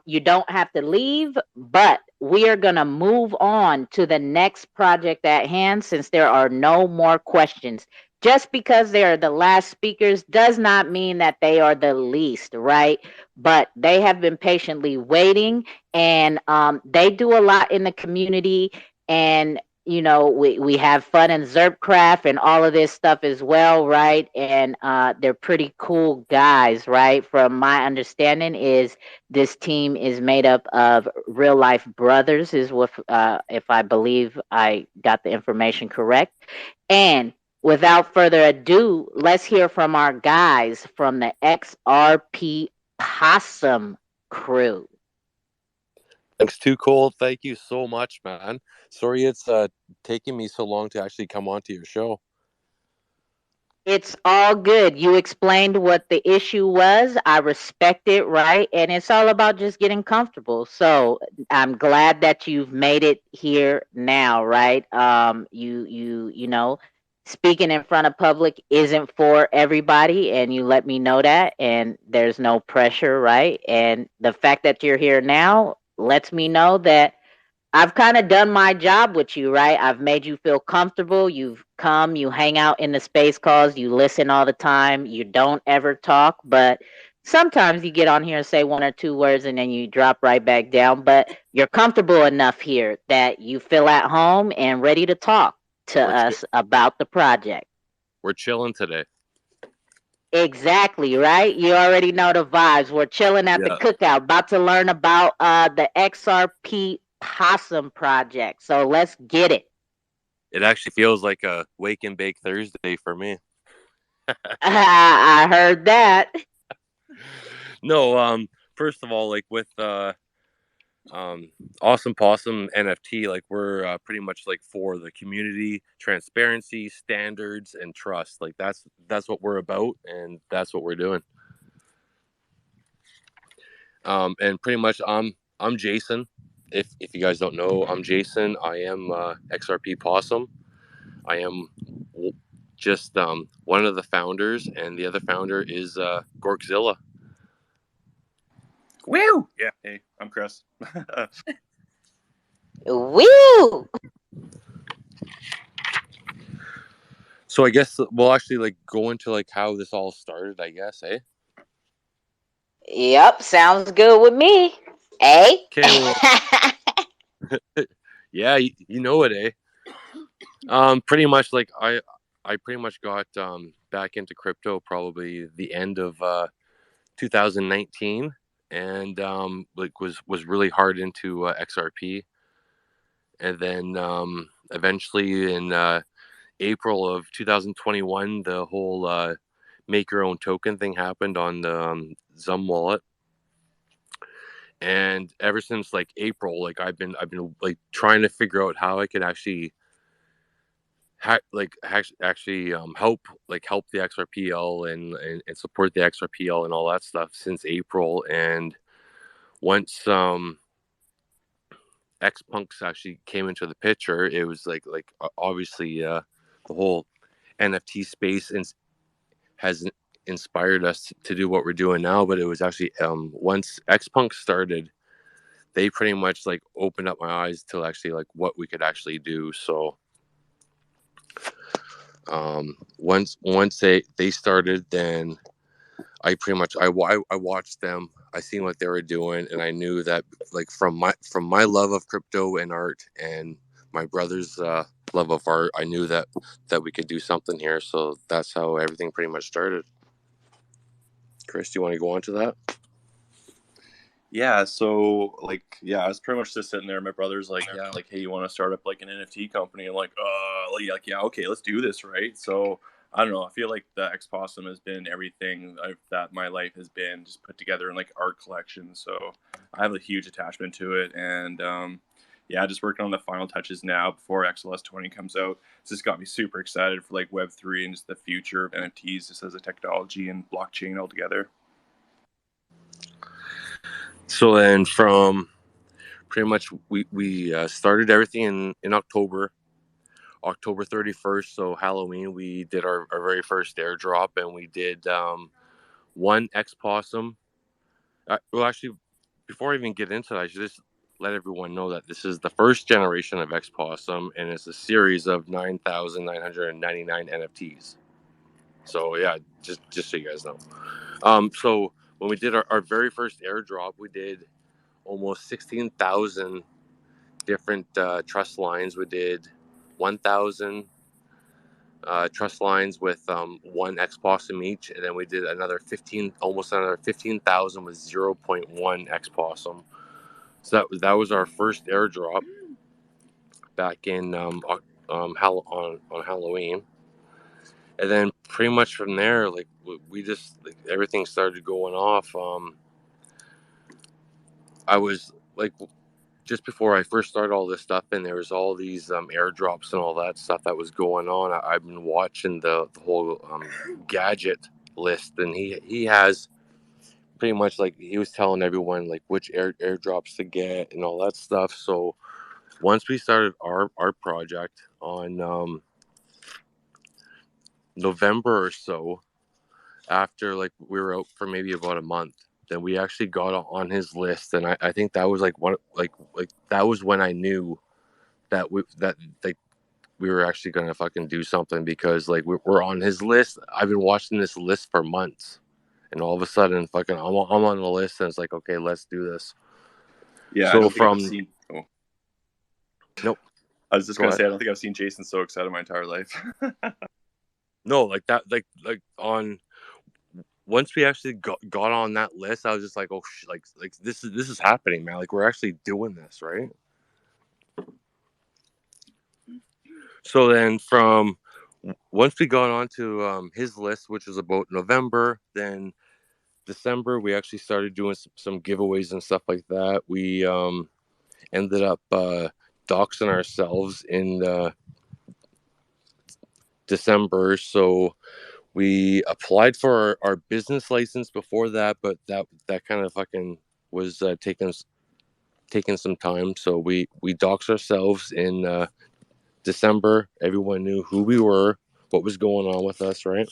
You don't have to leave, but we are going to move on to the next project at hand since there are no more questions. Just because they are the last speakers does not mean that they are the least, right? But they have been patiently waiting, and they do a lot in the community. And we have fun in Xrpcraft and all of this stuff as well, right? And they're pretty cool guys, right? From my understanding, is this team is made up of real life brothers, is what if I believe I got the information correct. And without further ado, let's hear from our guys from the XRP Possum crew. Thanks, 2Cold. Thank you so much, man. Sorry it's taking me so long to actually come onto your show. It's all good. You explained what the issue was. I respect it, right? And it's all about just getting comfortable. So I'm glad that you've made it here now, right? Speaking in front of public isn't for everybody, and you let me know that, and there's no pressure, right? And the fact that you're here now lets me know that I've kind of done my job with you, right? I've made you feel comfortable. You've come, you hang out in the space calls, you listen all the time, you don't ever talk, but sometimes you get on here and say one or two words and then you drop right back down. But you're comfortable enough here that you feel at home and ready to talk to us about the project. We're chilling today. Exactly, right? You already know the vibes. We're chilling at the Cookout, about to learn about the XRP Possum project. So let's get it. It actually feels like a wake and bake Thursday for me. I heard that. No, first of all, like with Awesome Possum NFT, like we're pretty much like for the community, transparency, standards, and trust. Like that's what we're about, and that's what we're doing. And pretty much I'm Jason. If you guys don't know, I'm Jason. I am XRP Possum. I am just one of the founders, and the other founder is Gorkzilla. Woo! Yeah, hey, I'm Chris. Woo! So I guess we'll actually like go into like how this all started, I guess, eh? Yep, sounds good with me. Eh? Okay, well, yeah, you know it, eh? Pretty much like I pretty much got back into crypto probably the end of 2019, and like was really hard into XRP, and then eventually in April of 2021, the whole make your own token thing happened on the Zum wallet. And ever since like April, like I've been like trying to figure out how I could actually actually help the XRPL and support the XRPL and all that stuff since April. And once X Punks actually came into the picture, it was like obviously the whole NFT space has inspired us to do what we're doing now. But it was actually once X Punk started, they pretty much like opened up my eyes to actually like what we could actually do. So once they started, then I pretty much I watched them. I seen what they were doing, and I knew that like from my love of crypto and art and my brother's love of art, I knew that we could do something here. So that's how everything pretty much started. Chris, do you want to go on to that? Yeah, so like I was pretty much just sitting there. My brother's like, yeah, like, hey, you want to start up like an NFT company? I'm like, yeah, okay, let's do this, right? So I don't know. I feel like the X Possum has been everything that my life has been, just put together in like art collection. So I have a huge attachment to it, and just working on the final touches now before XLS 20 comes out. It's just got me super excited for like Web3 and just the future of NFTs just as a technology and blockchain altogether. So then from pretty much we started everything in October 31st, so Halloween. We did our very first airdrop, and we did one X Possum. Well, actually, before I even get into that, I should just let everyone know that this is the first generation of X Possum, and it's a series of 9,999 NFTs. So yeah, just so you guys know. So when we did our very first airdrop, we did almost 16,000 different trust lines. We did 1,000 trust lines with one X Possum each, and then we did almost another 15,000 with 0.1 X Possum. So that was our first airdrop back in on Halloween, and then pretty much from there, like we just everything started going off. I was like, just before I first started all this stuff, and there was all these airdrops and all that stuff that was going on. I've been watching the whole gadget list, and he has pretty much, like, he was telling everyone like which airdrops to get and all that stuff. So once we started our project on November or so, after like we were out for maybe about a month, then we actually got on his list, and I think that was like that was when I knew that we were actually gonna fucking do something, because like we're on his list. I've been watching this list for months, and all of a sudden fucking I'm on the list, and it's like, okay, let's do this. Yeah, I So don't think I've from seen. Oh. Nope. I was just Go gonna ahead. say I don't think I've seen Jason so excited in my entire life. No, like that, like on once we actually got on that list, I was just like, oh, like this is happening, man. Like we're actually doing this, right? So then from once we got onto his list, which was about November, then December we actually started doing some giveaways and stuff like that. We ended up doxing ourselves in December, so we applied for our business license before that, but that kind of fucking was taking some time. So we doxed ourselves in December. Everyone knew who we were, what was going on with us, right?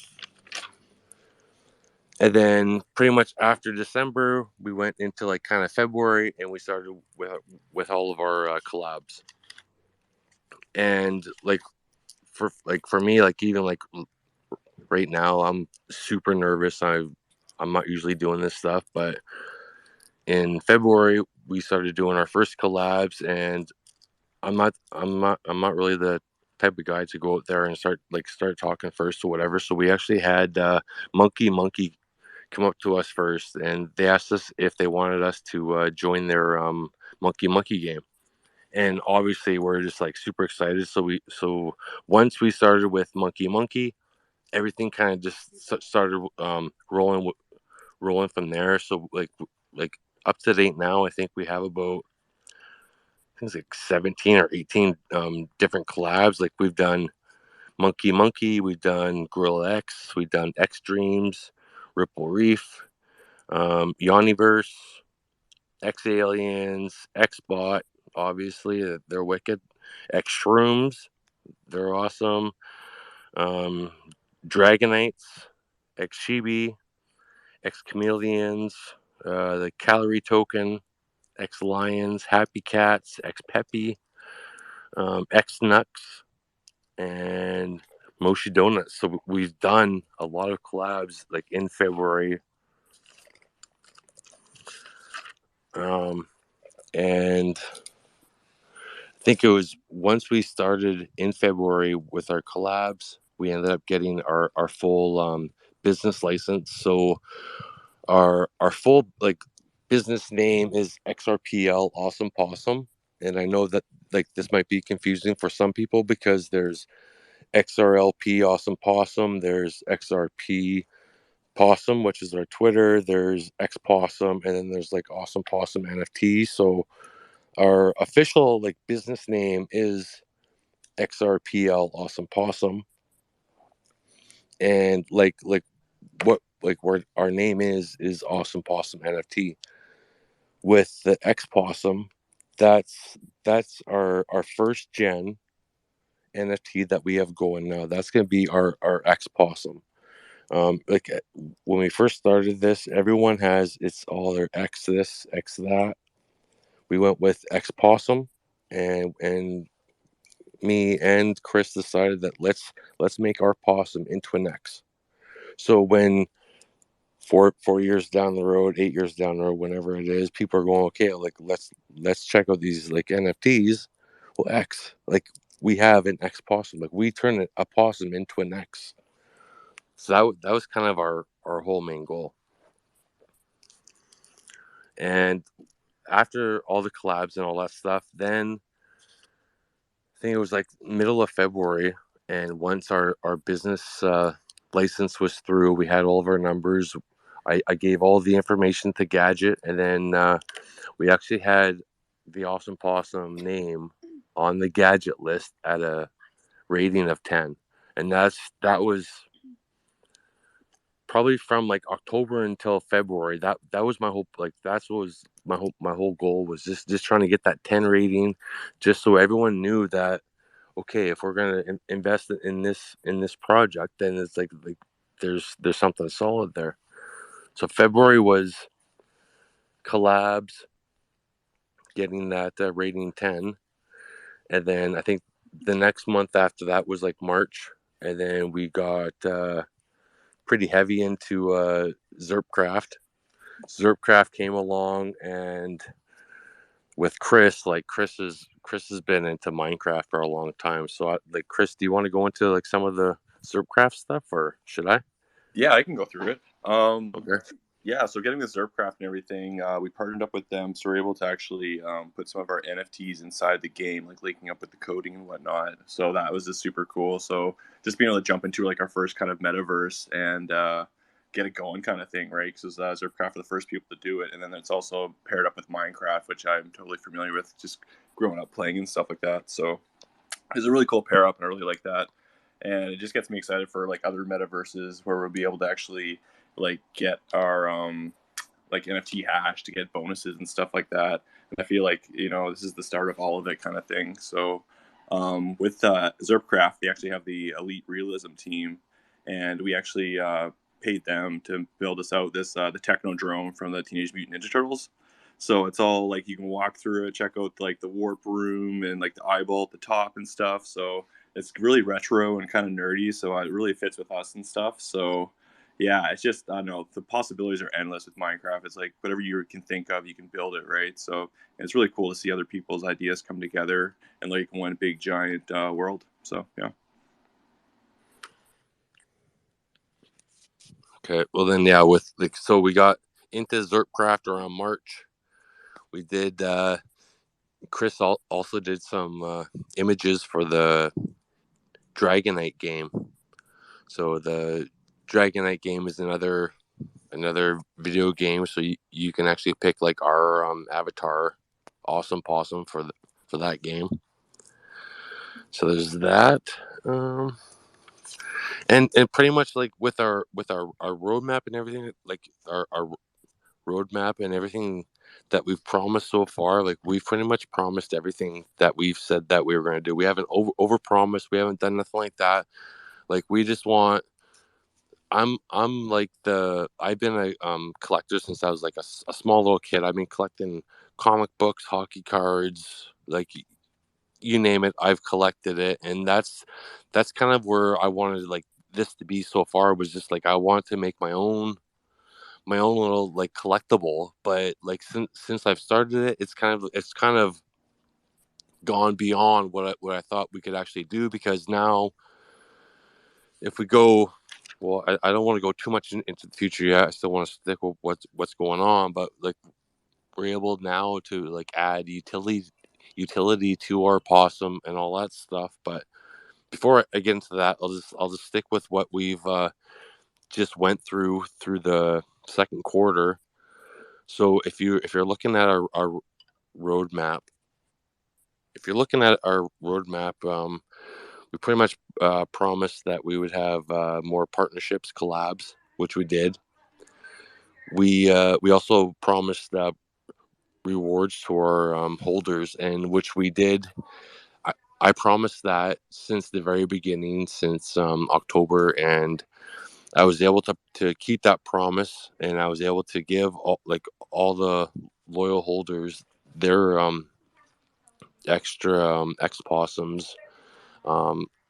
And then pretty much after December, we went into like kind of February, and we started with all of our collabs. And like for me, like even like right now, I'm super nervous. I'm not usually doing this stuff, but in February we started doing our first collabs, and I'm not really the type of guy to go out there and start talking first or whatever. So we actually had Monkey come up to us first, and they asked us if they wanted us to join their Monkey game. And obviously we're just like super excited. So once we started with Monkey, everything kind of just started rolling from there. So like up to date now, I think we have about, I think it's like 17 or 18 different collabs. Like we've done Monkey, we've done Gorilla X, we've done X Dreams, Ripple Reef, Yoniverse, X Aliens, X Bot, obviously they're wicked, X Shrooms, they're awesome, Dragonites, X Chibi, X Chameleons, the Calorie Token, X Lions, Happy Cats, X Peppy, X Nux, and Moshi Donuts. So we've done a lot of collabs like in February. And I think it was once we started in February with our collabs, we ended up getting our full business license. So our full like business name is XRPL Awesome Possum. And I know that like this might be confusing for some people, because there's XRLP Awesome Possum, there's XRP Possum, which is our Twitter, there's X Possum, and then there's like Awesome Possum NFT. So our official like business name is XRPL Awesome Possum, and like what our name is Awesome Possum NFT. With the X Possum, that's our first gen NFT that we have going now. That's gonna be our X Possum. Like when we first started this, everyone has it's all their X this, X that. We went with X Possum, and me and Chris decided that let's make our possum into an X. So when 4 years down the road, 8 years down the road, whenever it is, people are going, okay, like let's check out these like NFTs. Well, X, like we have an X possum. Like we turn a possum into an X. So that was kind of our whole main goal. And after all the collabs and all that stuff, then I think it was like middle of February. And once our business license was through, we had all of our numbers. I gave all the information to Gadget, and then we actually had the Awesome Possum name on the Gadget list at a rating of 10. And that was probably from like October until February. That was my whole, like that's what was my whole goal, was just trying to get that 10 rating, just so everyone knew that, okay, if we're gonna invest in this project, then it's like there's something solid there. So February was collabs, getting that rating 10, and then I think the next month after that was like March, and then we got pretty heavy into Xrpcraft. Xrpcraft came along, and with Chris, like Chris has been into Minecraft for a long time. So like Chris, do you want to go into like some of the Xrpcraft stuff, or should I? Yeah, I can go through it. Okay. Yeah, so getting the Xrpcraft and everything, we partnered up with them, so we're able to actually put some of our NFTs inside the game, like linking up with the coding and whatnot. So that was just super cool. So just being able to jump into like our first kind of metaverse and get it going, kind of thing, right? Because Xrpcraft are the first people to do it, and then it's also paired up with Minecraft, which I'm totally familiar with, just growing up playing and stuff like that. So it's a really cool pair up, and I really like that. And it just gets me excited for like other metaverses where we'll be able to actually like get our like NFT hash to get bonuses and stuff like that. And I feel like, you know, this is the start of all of it, kind of thing. So with Xrpcraft, they actually have the Elite Realism team, and we actually paid them to build us out this the Techno drone from the Teenage Mutant Ninja Turtles. So it's all like you can walk through it, check out like the warp room and like the eyeball at the top and stuff. So it's really retro and kind of nerdy. So it really fits with us and stuff. So yeah, it's just, I don't know, the possibilities are endless with Minecraft. It's like whatever you can think of, you can build it, right? So it's really cool to see other people's ideas come together and like one big giant world. So yeah. Okay. Well then, yeah, with like, so we got into Xrpcraft around March. We did. Chris also did some images for the Dragonite game. So the Dragonite game is another video game. So you can actually pick like our avatar, Awesome Possum, for that game. So there's that. And pretty much like with our roadmap and everything, like our roadmap and everything that we've promised so far, like we've pretty much promised everything that we've said that we were going to do. We haven't over promised. We haven't done nothing like that. Like we just want. I'm like I've been a collector since I was like a small little kid. I've been collecting comic books, hockey cards, like you name it. I've collected it, and that's kind of where I wanted like this to be so far, was just like I wanted to make my own little like collectible. But like since I've started it, it's kind of gone beyond what I thought we could actually do, because now if we go, well, I don't want to go too much into the future yet. I still want to stick with what's going on, but like we're able now to like add utility to our possum and all that stuff. But before I get into that, I'll just stick with what we've just went through the second quarter. So if you're looking at our roadmap, we pretty much promised that we would have more partnerships, collabs, which we did. We also promised rewards to our holders, and which we did. I promised that since the very beginning, since October, and I was able to keep that promise, and I was able to give all the loyal holders their extra X possums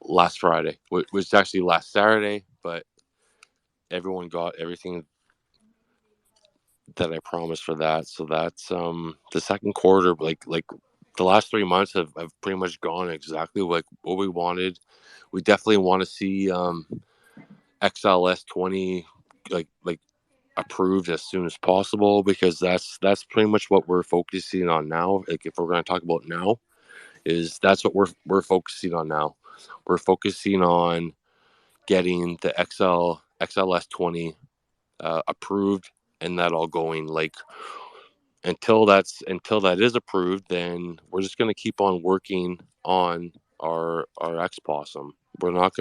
last Friday, which was actually last Saturday, but everyone got everything that I promised for that. So that's the second quarter, like the last 3 months have pretty much gone exactly like what we wanted. We definitely want to see XLS 20 like approved as soon as possible, because that's pretty much what we're focusing on now. Like if we're going to talk about now, is that's what we're focusing on now. We're focusing on getting the XLS 20 approved, and that all going. Like until that is approved, then we're just going to keep on working on our X Possum. We're not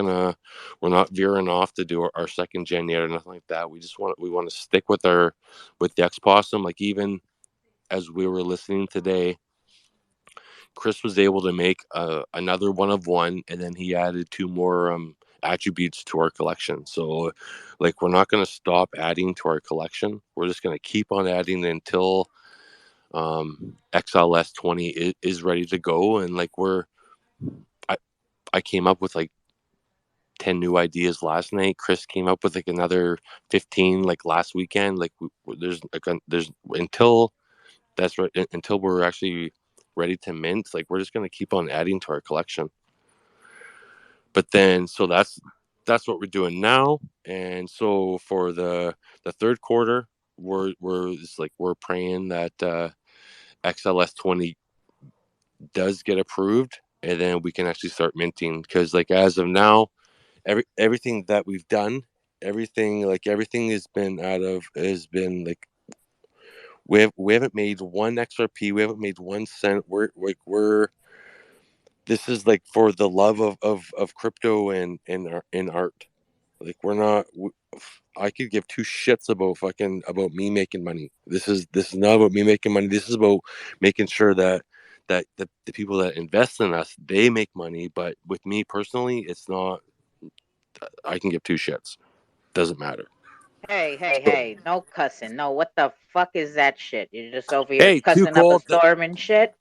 veering off to do our second gen yet or nothing like that. We want to stick with the X Possum. Like even as we were listening today, Chris was able to make another one of one, and then he added 2 more attributes to our collection. So like we're not going to stop adding to our collection. We're just going to keep on adding until XLS 20 is ready to go. And like I came up with like 10 new ideas last night. Chris came up with like another 15 like last weekend. Like there's until that's right, until we're actually ready to mint, like we're just going to keep on adding to our collection. But then so that's what we're doing now. And so for the third quarter, we're praying that XLS 20 does get approved, and then we can actually start minting. Because like as of now, everything that we've done, everything has been like we haven't made one XRP, we haven't made 1 cent. We're this is like for the love of crypto and art. Like we're not. I could give 2 shits about me making money. This is not about me making money. This is about making sure that the people that invest in us, they make money. But with me personally, it's not. I can give 2 shits. Doesn't matter. Hey, no cussing. No, what the fuck is that shit? You're just over here Hey, cussing up a 2Cold's. storm and shit?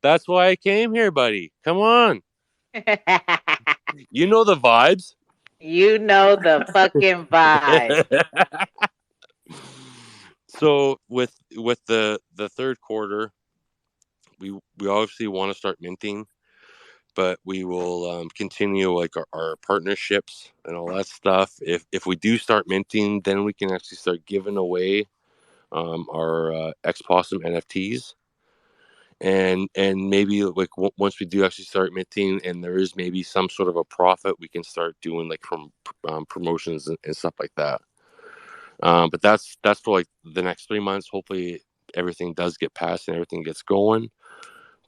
That's why I came here, buddy. Come on. You know the vibes. You know the fucking vibe. So with the third quarter, we obviously want to start minting, but we will continue like our partnerships and all that stuff. If we do start minting, then we can actually start giving away our X Possum NFTs. And maybe like once we do actually start minting and there is maybe some sort of a profit, we can start doing like from promotions and stuff like that. But that's for like the next 3 months. Hopefully everything does get passed and everything gets going.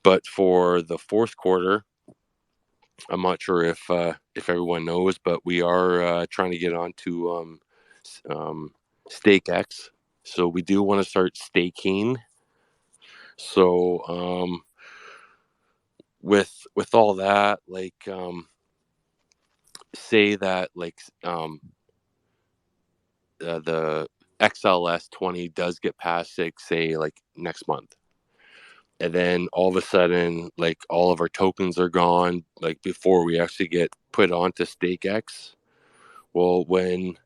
But for the fourth quarter, I'm not sure if everyone knows, but we are trying to get onto StakeX. So we do want to start staking. So with all that, like say that like the XLS 20 does get past say like next month, and then all of a sudden like all of our tokens are gone like before we actually get put onto StakeX. Well, when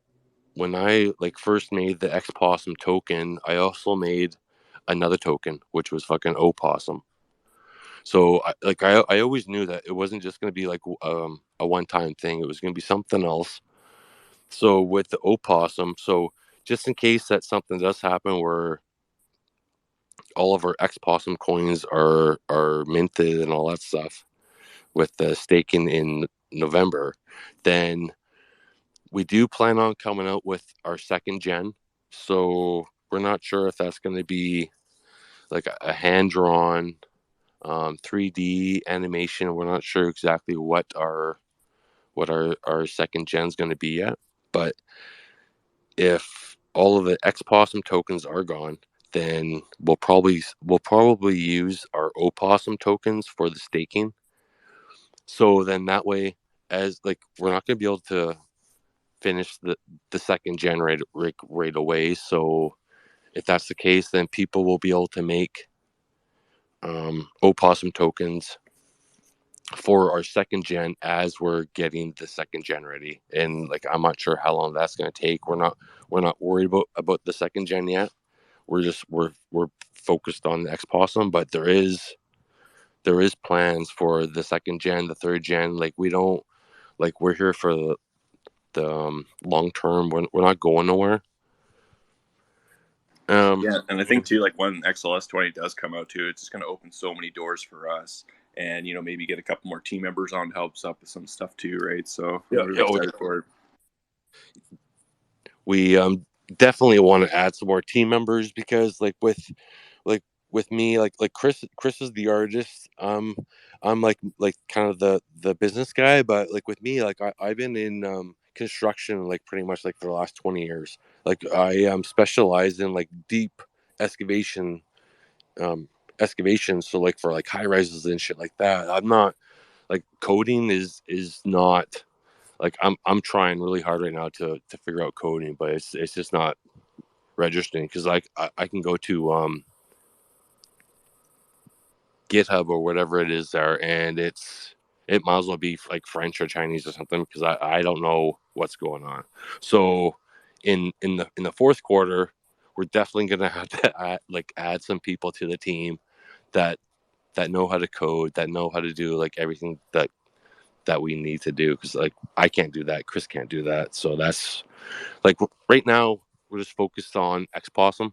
I like first made the X Possum token, I also made another token which was fucking Opossum. So I always knew that it wasn't just going to be like a one-time thing. It was going to be something else. So with the Opossum, so just in case that something does happen where all of our X Possum coins are minted and all that stuff with the staking in November, then we do plan on coming out with our second gen. So we're not sure if that's going to be like a hand-drawn 3D animation. We're not sure exactly what our second gen is going to be yet. But if all of the X Possum tokens are gone, then we'll probably use our Opossum tokens for the staking. So then that way, as like we're not going to be able to finish the second gen right away. So if that's the case, then people will be able to make Opossum tokens for our second gen as we're getting the second gen ready. And like I'm not sure how long that's going to take. We're not worried about the second gen yet. We're focused on the X Possum, but there is there is plans for the 2nd gen, the 3rd gen. Like we don't, like we're here for the long term. We're not going nowhere. Yeah, and I think too, like when XLS 20 does come out too, it's just going to open so many doors for us, and maybe get a couple more team members on to help us out with some stuff too, right? So I'm really excited for it. We definitely want to add some more team members because like with me, like Chris is the artist. I'm like kind of the business guy, but like with me, like I've been in construction like pretty much like for the last 20 years. Like I specialize in like deep excavation excavations, so like for like high rises and shit like that. I'm not like coding is not like I'm trying really hard right now to figure out coding, but it's just not registering because like I can go to GitHub or whatever it is there, and it might as well be like French or Chinese or something because I don't know what's going on. So in the 4th quarter, we're definitely gonna have to add some people to the team that know how to code, that know how to do like everything that we need to do because like I can't do that, Chris can't do that. So that's like right now we're just focused on Possum,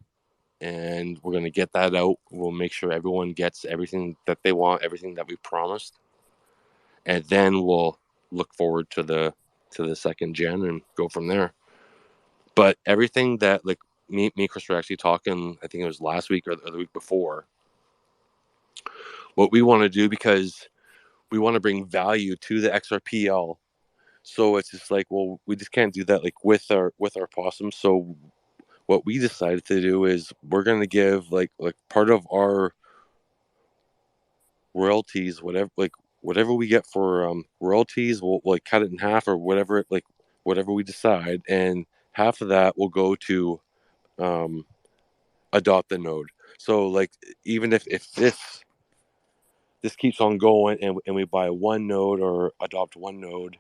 and we're gonna get that out. We'll make sure everyone gets everything that they want, everything that we promised, and then we'll look forward to the 2nd gen and go from there. But everything that like me and Chris were actually talking, I think it was last week or the week before, what we want to do because we want to bring value to the XRPL. So it's just like, well, we just can't do that like with our Possum. So what we decided to do is we're going to give like part of our royalties, whatever we get for royalties, we'll like cut it in half or whatever we decide, and half of that will go to adopt the node. So like even if this keeps on going and we buy one node or adopt one node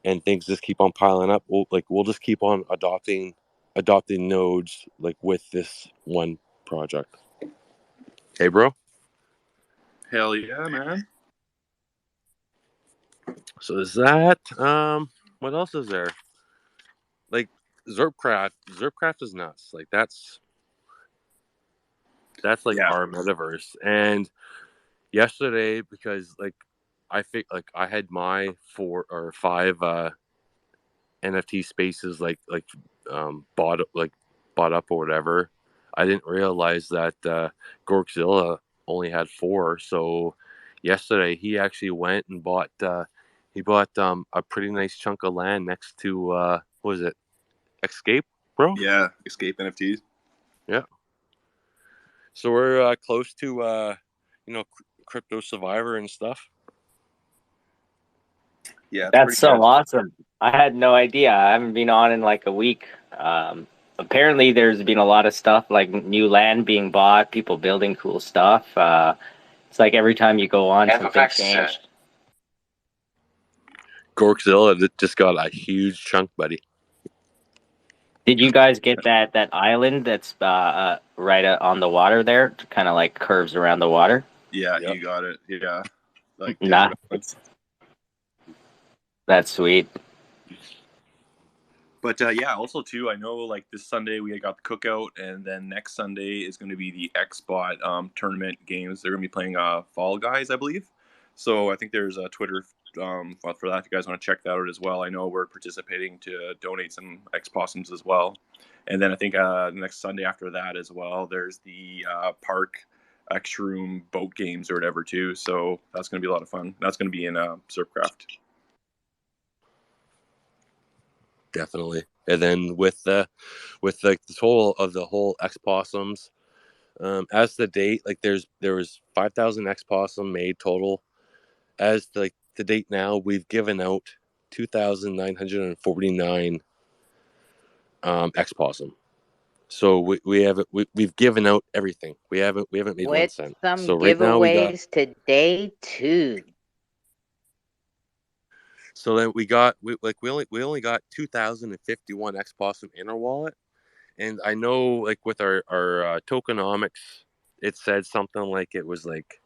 and things just keep on piling up, we'll just keep on adopting nodes like with this one project. Hey bro. Hell yeah, man. So is that what else is there? Like Xrpl is nuts. Like that's like our metaverse. And yesterday, because like I think like I had my 4 or 5 NFT spaces bought up or whatever. I didn't realize that Gorkzilla only had 4. So yesterday he actually went and bought a pretty nice chunk of land next to what was it? Escape, bro? Yeah, Escape NFTs. Yeah. So we're close to Crypto Survivor and stuff. Yeah, that's so awesome. I had no idea. I haven't been on in like a week. Apparently, there's been a lot of stuff like new land being bought, people building cool stuff. It's like every time you go on, something changed. Gorkzilla just got a huge chunk, buddy. Did you guys get that island that's right on the water there? Kind of like curves around the water. Yeah, you got it. Yeah, like nah, that's sweet. But yeah, also too, I know like this Sunday we got the Cookout, and then next Sunday is going to be the XBot tournament games. They're going to be playing Fall Guys, I believe. So I think there's a Twitter for that if you guys want to check that out as well. I know we're participating to donate some Possums as well. And then I think next Sunday after that as well, there's the Park X Room boat games or whatever too. So that's going to be a lot of fun. That's going to be in Xrpl. Definitely. And then with like the total of the whole Possums, as the date, like there was 5,000 Possum made total. As the date now, we've given out 2,949 Possum. So we've given out everything. We haven't made 1 with cent. some So right now we got. giveaways today too. So then we only got 2,051 Possum in our wallet, and I know like with our tokenomics, it said something like it was like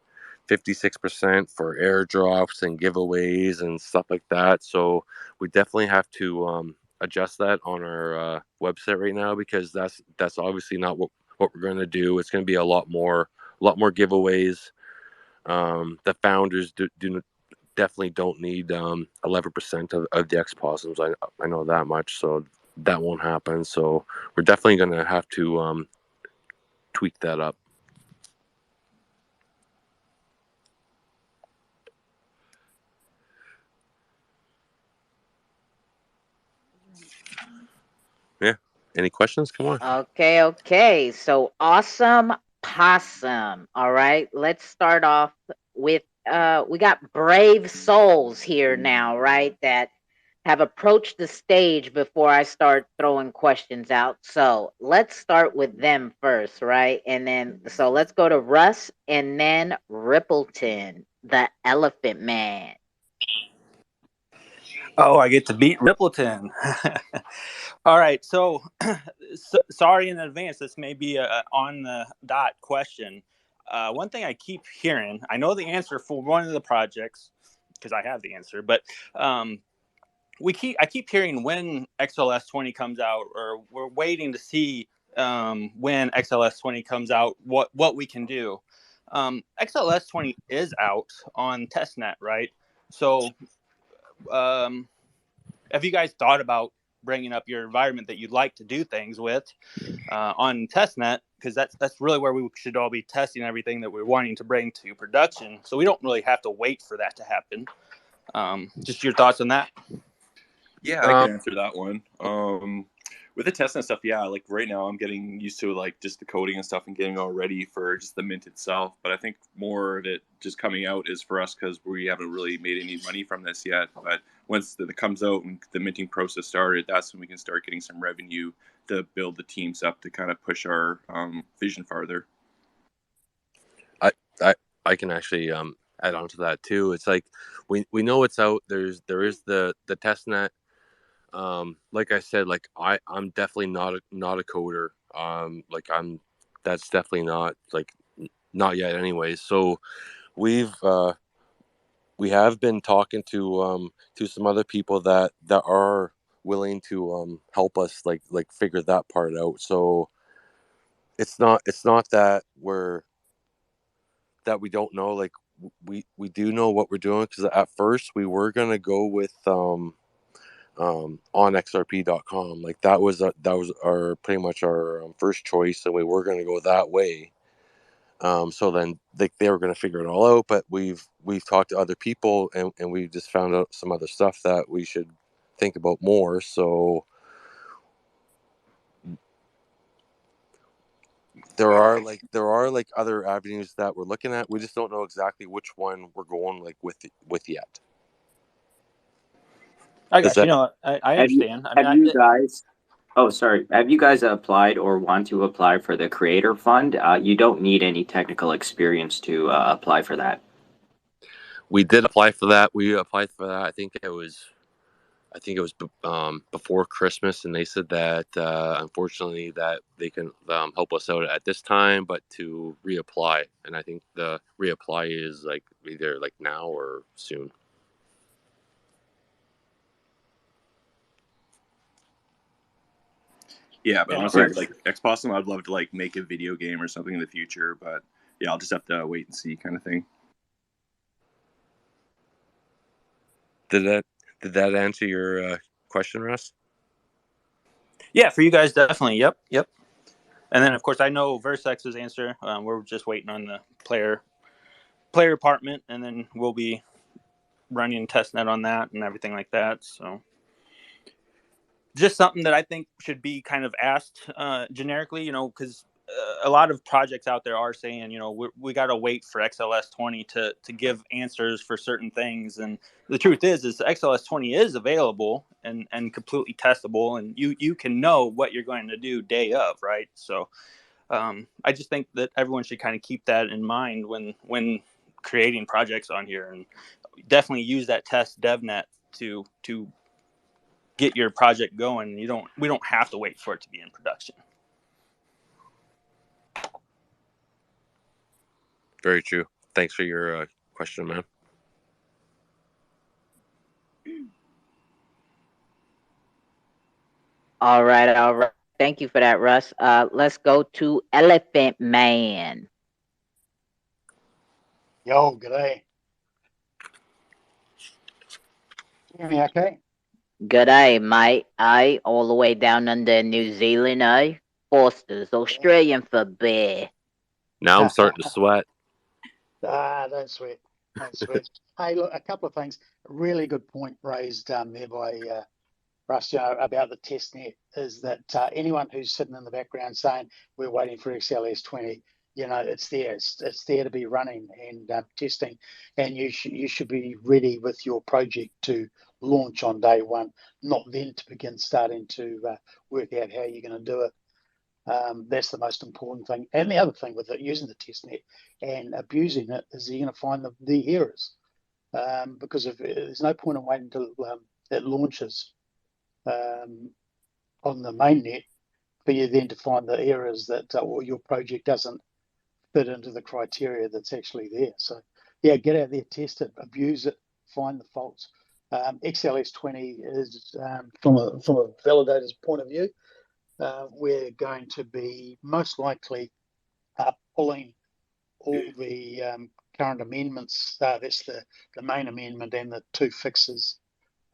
56% for airdrops and giveaways and stuff like that. So we definitely have to adjust that on our website right now, because that's obviously not what we're going to do. It's going to be a lot more giveaways. The founders definitely don't need 11% of the X Possums. I know that much, so that won't happen. So we're definitely going to have to tweak that up. Yeah. Any questions? Come on. Okay. So awesome possum. All right. Let's start off with we got brave souls here now, right? That have approached the stage before I start throwing questions out. So let's start with them first, right? And then so let's go to Russ and then Rippleton, the elephant man. Oh, I get to beat Rippleton. All right, so, sorry in advance. This may be a on the dot question. One thing I keep hearing, I know the answer for one of the projects because I have the answer, but I keep hearing when XLS 20 comes out, or we're waiting to see when XLS 20 comes out, what we can do. XLS 20 is out on testnet, right? So have you guys thought about bringing up your environment that you'd like to do things with on testnet? Because that's really where we should all be testing everything that we're wanting to bring to production. So we don't really have to wait for that to happen. Just your thoughts on that? Yeah, I can answer that one. With the testnet stuff, yeah, like right now I'm getting used to like just the coding and stuff and getting all ready for just the mint itself. But I think more of it just coming out is for us because we haven't really made any money from this yet. But once it comes out and the minting process started, that's when we can start getting some revenue to build the teams up to kind of push our vision farther. I can actually add on to that too. It's like we know it's out. There is the testnet. Like I said, like I'm definitely not a coder. That's definitely not yet anyways. So we have been talking to some other people that are willing to help us like figure that part out. So it's not that we don't know. Like we do know what we're doing, because at first we were gonna go with on xrp.com. Like that was our pretty much our first choice, and we were going to go that way. So then they were going to figure it all out, but we've talked to other people, and we just found out some other stuff that we should think about more. So there are other avenues that we're looking at. We just don't know exactly which one we're going with yet. I got you. Know, I understand. Have you guys? Oh, sorry. Have you guys applied or want to apply for the Creator Fund? You don't need any technical experience to apply for that. We did apply for that. We applied for that. I think it was before Christmas, and they said that unfortunately that they can help us out at this time, but to reapply. And I think the reapply is like either like now or soon. Yeah, but honestly, like X Possum, I'd love to like make a video game or something in the future. But yeah, I'll just have to wait and see, kind of thing. Did that answer your question, Russ? Yeah, for you guys, definitely. Yep. And then, of course, I know Versex's answer. We're just waiting on the player department, and then we'll be running testnet on that and everything like that. So just something that I think should be kind of asked generically, because a lot of projects out there are saying, we got to wait for XLS 20 to give answers for certain things. And the truth is XLS 20 is available and completely testable, and you can know what you're going to do day of, right? So I just think that everyone should kind of keep that in mind when creating projects on here, and definitely use that test DevNet to get your project going. We don't have to wait for it to be in production. Very true. Thanks for your question, man. All right, all right. Thank you for that, Russ. Let's go to Elephant Man. Yo, g'day. Hear me okay? Good day, mate. Aye, all the way down under New Zealand, eh? Foster's Australian for beer. Now I'm starting to sweat. Don't sweat. Don't sweat. Hey, look, a couple of things. Really good point raised there by Russ, about the test net is that anyone who's sitting in the background saying we're waiting for XLS20, it's there. It's there to be running and testing, and you should be ready with your project to launch on day one, not then to begin starting to work out how you're going to do it. That's the most important thing. And the other thing with it, using the test net and abusing it, is you're going to find the errors, because if there's no point in waiting until it launches on the mainnet for you then to find the errors that your project doesn't fit into the criteria that's actually there. So, yeah, get out there, test it, abuse it, find the faults. XLS20 is, from a validator's point of view, we're going to be most likely pulling all the current amendments. That's the main amendment and the two fixes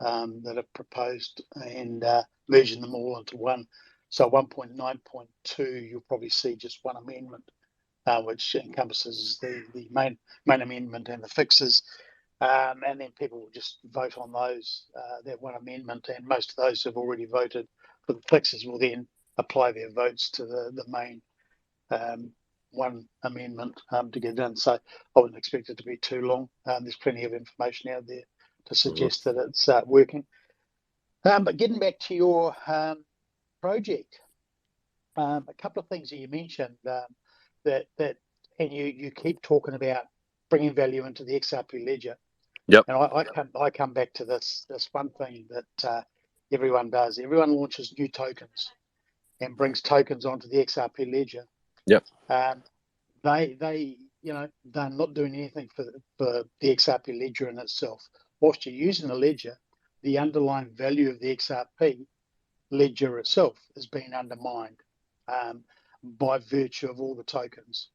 that are proposed, and merging them all into one. So 1.9.2, you'll probably see just one amendment, which encompasses the main amendment and the fixes. And then people will just vote on those, that one amendment, and most of those who've already voted for the fixes will then apply their votes to the main one amendment to get done. So I wouldn't expect it to be too long. There's plenty of information out there to suggest that it's working. But getting back to your project, a couple of things that you mentioned, that and you keep talking about bringing value into the Xrp Ledger. Yep. And I come back to this one thing that everyone does. Everyone launches new tokens and brings tokens onto the Xrp Ledger. Yep. They're not doing anything for the Xrp Ledger in itself. Whilst you're using the ledger, the underlying value of the Xrp Ledger itself is being undermined by virtue of all the tokens.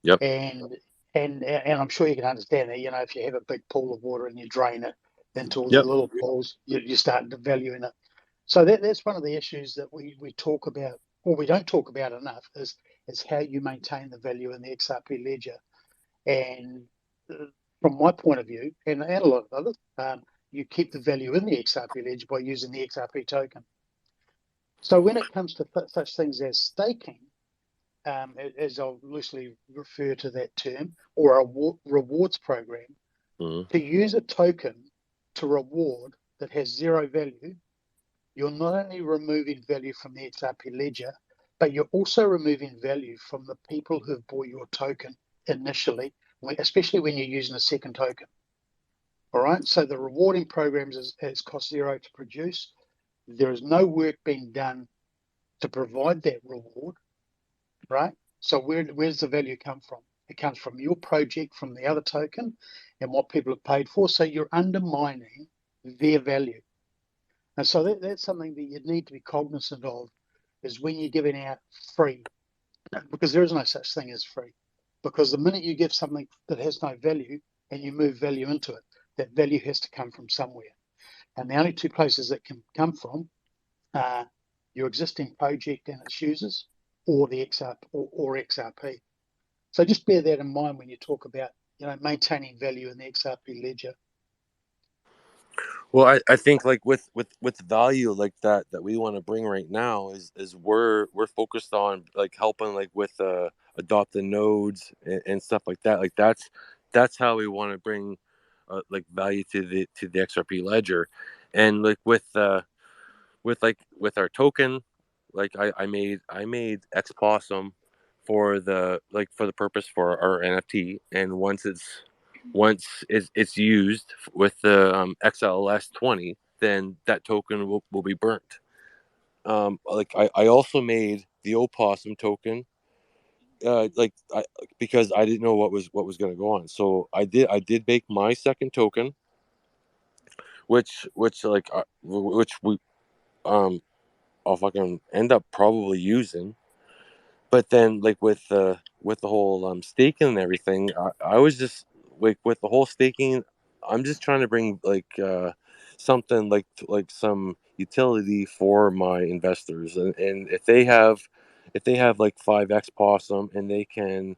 Yep. And I'm sure you can understand that. If you have a big pool of water and you drain it into all the little pools, you're starting to value in it. So that's one of the issues that we talk about, or we don't talk about enough, is how you maintain the value in the Xrp Ledger. And from my point of view, and a lot of others, you keep the value in the Xrp Ledger by using the Xrp token. So when it comes to such things as staking, as I'll loosely refer to that term, or a rewards program, to use a token to reward that has zero value, you're not only removing value from the Xrp Ledger, but you're also removing value from the people who've bought your token initially, especially when you're using a second token. All right, so the rewarding programs has cost zero to produce. There is no work being done to provide that reward, right? So where does the value come from? It comes from your project, from the other token, and what people have paid for. So you're undermining their value. And so that's something that you need to be cognizant of, is when you're giving out free, because there is no such thing as free. Because the minute you give something that has no value and you move value into it, that value has to come from somewhere. And the only two places that can come from are your existing project and its users, or the Xrp or XRP. So just bear that in mind when you talk about maintaining value in the Xrp Ledger. Well, I think like with value like that we want to bring right now is we're focused on like helping like with adopting nodes and stuff like that. Like that's how we want to bring like value to the XRP Ledger, and like with our token, like I made Possum for the purpose for our NFT, and once it's used with the XLS20, then that token will be burnt. Like I also made the Possum token because I didn't know what was going to go on. So I did make my second token, which we um I'll fucking end up probably using. But then with the whole staking and everything, I was just like with the whole staking, I'm just trying to bring something like some utility for my investors, and if they have like 5x Possum, and they can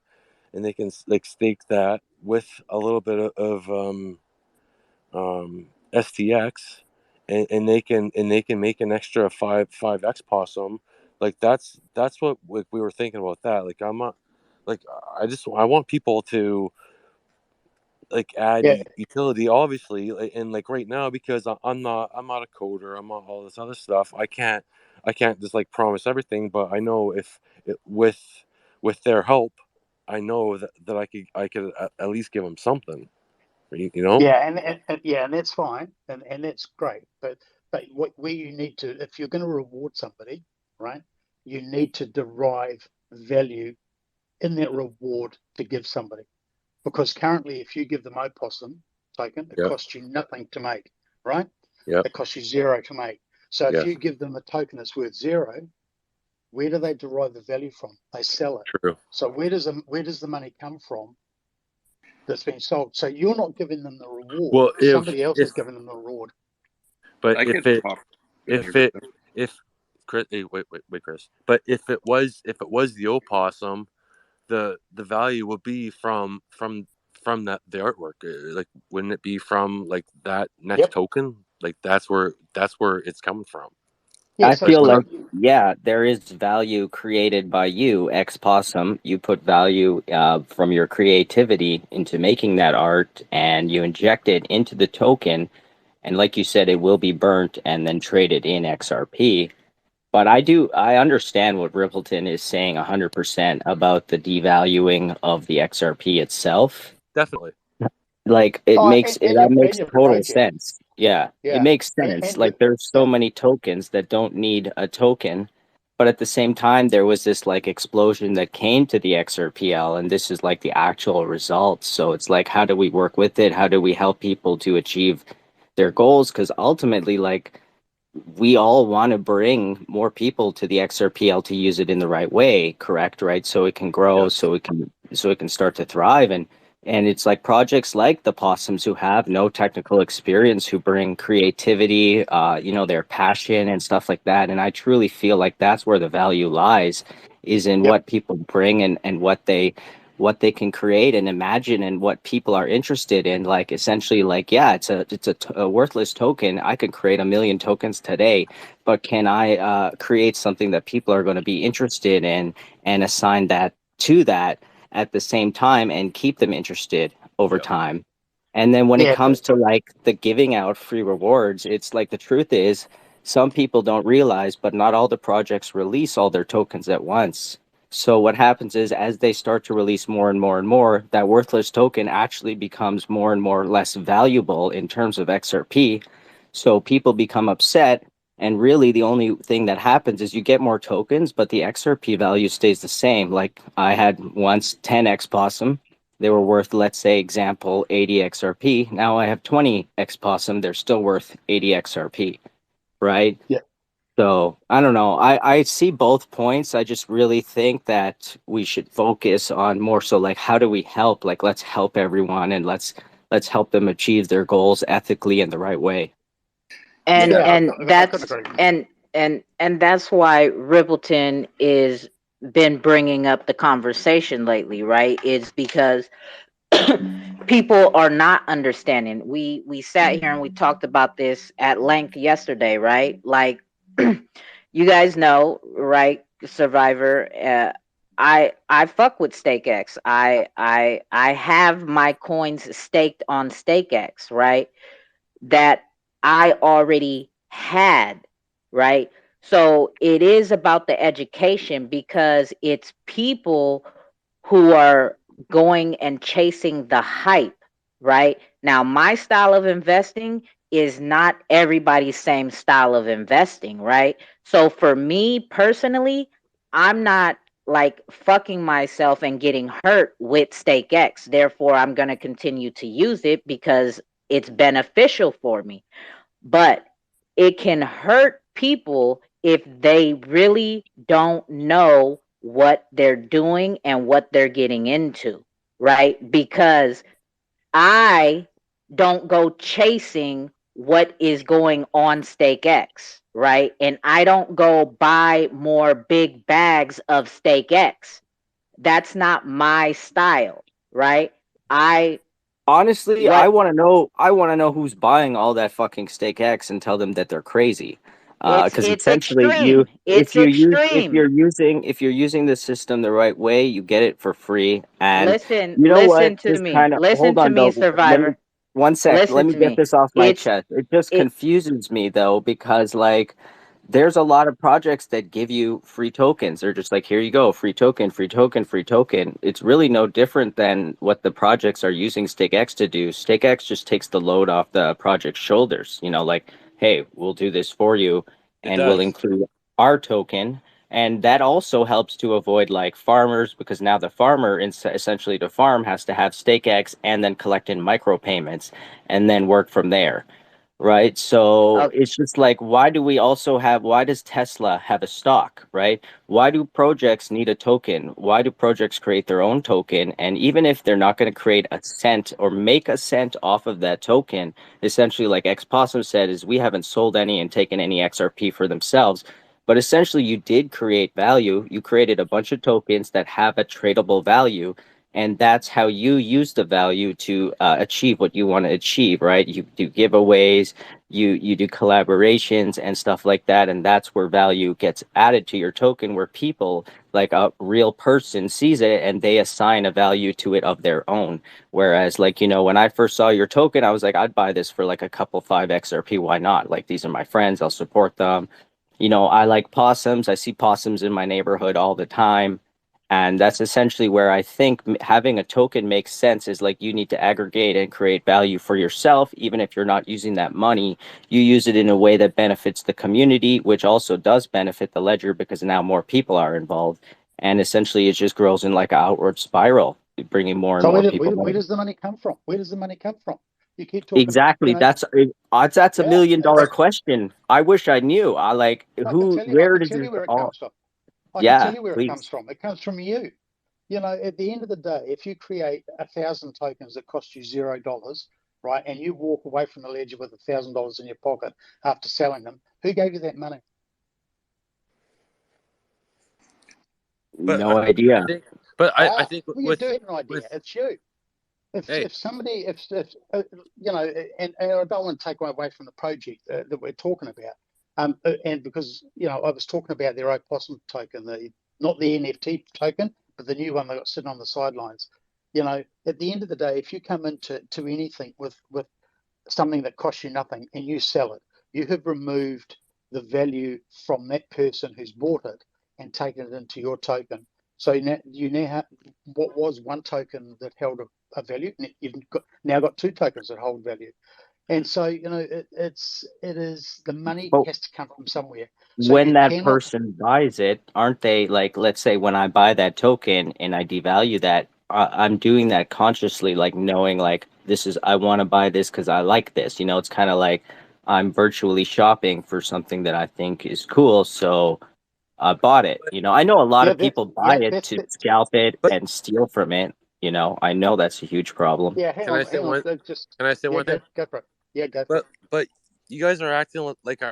like stake that with a little bit of STX, and they can make an extra five x Possum. Like that's what, like, we were thinking about that. Like I'm not like I want people to like add Yeah, utility, obviously, and like right now, because I'm not a coder, I'm not all this other stuff. I can't just like promise everything, but I know if with their help, I know that I could at least give them something. You know? yeah, and that's fine, and that's great. But where you need to, if you're going to reward somebody, right, you need to derive value in that reward to give somebody. Because currently, if you give them opossum token, it Yep. costs you nothing to make, right? Yep. It costs you zero to make. So if Yes. you give them a token that's worth zero, where do they derive the value from? They sell it. True. So where does the money come from that's been sold? So you're not giving them the reward. Well, Somebody else is giving them the reward. but I if could it pop in if here. it if Chris, hey, wait, Chris. But if it was the opossum, the value would be from that the artwork. Like, wouldn't it be from like that next Yep. token? Like that's where it's coming from. Yeah. I So it's feel But like, not. yeah, there is value created by you, ex Possum. You put value from your creativity into making that art, and you inject it into the token. And like you said, it will be burnt and then traded in XRP. But I understand what Rippleton is saying 100% about the devaluing of the XRP itself. definitely. Like Oh, that and makes your total project. sense. Yeah, it Yeah. makes sense. And you. Like, there's so Yeah. many tokens that don't need a token, but at the same time there was this like explosion that came to the XRPL, and this is like the actual results. So it's like, how do we work with it? How do we help people to achieve their goals? Because ultimately, like, we all want to bring more people to the XRPL to use it in the right way, correct? Right? So it can grow, Yes. so it can start to thrive. And it's like projects like the Possums, who have no technical experience, who bring creativity, their passion and stuff like that. And I truly feel like that's where the value lies, is in Yep. what people bring, and what they can create and imagine, and what people are interested in. Like, essentially, like, yeah, it's a worthless token. I could create a million tokens today, but can I create something that people are going to be interested in, and assign that to that at the same time, and keep them interested over Yep. time? And then when it Yeah. comes to like the giving out free rewards, it's like, the truth is, some people don't realize, but not all the projects release all their tokens at once. So what happens is, as they start to release more and more and more, that worthless token actually becomes more and more less valuable in terms of XRP. So people become upset, and really the only thing that happens is you get more tokens, but the XRP value stays the same. Like, I had once 10x Possum. They were worth, let's say, example, 80 XRP. Now I have 20x Possum. They're still worth 80 XRP, right? Yeah. So I don't know. I see both points. I just really think that we should focus on more so, like, how do we help? Like, let's help everyone, and let's help them achieve their goals ethically in the right way. and Yeah. and I couldn't that's agree more. and that's why Rippleton is been bringing up the conversation lately, right? It's because people are not understanding. We sat here and we talked about this at length yesterday, right? Like, you guys know, right? Survivor. I fuck with StakeX. I have my coins staked on StakeX, right? That I already had, right? So it is about the education, because it's people who are going and chasing the hype, right? Now, my style of investing is not everybody's same style of investing, right? So for me personally, I'm not like fucking myself and getting hurt with StakeX. Therefore, I'm going to continue to use it because it's beneficial for me. But it can hurt people if they really don't know what they're doing and what they're getting into, right? Because I don't go chasing what is going on StakeX, right? And I don't go buy more big bags of StakeX. That's not my style, right? I Honestly, I what want to know. I want to know who's buying all that fucking Steak X and tell them that they're crazy. Because it's essentially, you extreme. It's extreme. if you're using the system the right way, you get it for free. And Listen, you know what? listen to Just me. kind of Listen hold to on me, though. Let me Survivor. one sec. Let Listen me to get me. this off my It's chest. It just it confuses me though because like there's a lot of projects that give you free tokens. They're just like, here you go, free token, free token, free token. It's really no different than what the projects are using StakeX to do. StakeX just takes the load off the project's shoulders. You know, like, hey, we'll do this for you It and we'll does. include our token. And that also helps to avoid like farmers because now the farmer, essentially to farm, has to have StakeX and then collect in micropayments and then work from there. Right. So okay. it's just like, why does Tesla have a stock? Right. Why do projects need a token? Why do projects create their own token? And even if they're not going to create a cent or make a cent off of that token, essentially, like X Possum said, is we haven't sold any and taken any XRP for themselves. But essentially, you did create value. You created a bunch of tokens that have a tradable value and that's how you use the value to achieve what you want to achieve, right? You do giveaways, you do collaborations and stuff like that, and that's where value gets added to your token, where people like a real person sees it and they assign a value to it of their own. Whereas like, you know, when I first saw your token, I was like, I'd buy this for like a couple 5 XRP. Why not? Like, these are my friends, I'll support them. You know, I like possums. I see possums in my neighborhood all the time. And that's essentially where I think having a token makes sense is like you need to aggregate and create value for yourself, even if you're not using that money. You use it in a way that benefits the community, which also does benefit the ledger because now more people are involved. And essentially it just grows in like an outward spiral, bringing more and So more people where in. does the money come from? Where does the money come from? You keep talking, Exactly. That's a yeah, $1 million question. I wish I knew. I like I where can does tell it you where it all? comes from. I can tell Yeah, you where it comes please. from. It comes from you. You know, at the end of the day, if you create 1,000 tokens that cost you $0, right, and you walk away from the ledger with $1,000 in your pocket after selling them, who gave you that money? But No I idea. think, but I think Well, you with do have an idea. with It's you. hey, If somebody, if you know, and I don't want to take away from the project that we're talking about, and because you know, I was talking about their opossum token, not the NFT token, but the new one they got sitting on the sidelines. You know, at the end of the day, if you come into anything with something that costs you nothing and you sell it, you have removed the value from that person who's bought it and taken it into your token. So now you now have what was one token that held a value, you've now got two tokens that hold value. And so you know it is the money But has to come from somewhere. So when you that cannot. person buys it, aren't they like, let's say when I buy that token and I devalue that, I'm doing that consciously, like knowing like this is, I want to buy this because I like this. You know, it's kind of like I'm virtually shopping for something that I think is cool. So I bought it. You know, I know a lot Yeah, of that people buy yeah it that's to that. scalp it but and steal from it. You know, I know that's a huge problem. Yeah, can I say hang on. one? Just Can I say yeah, one thing? go for it. Yeah, go for it. But you guys are acting like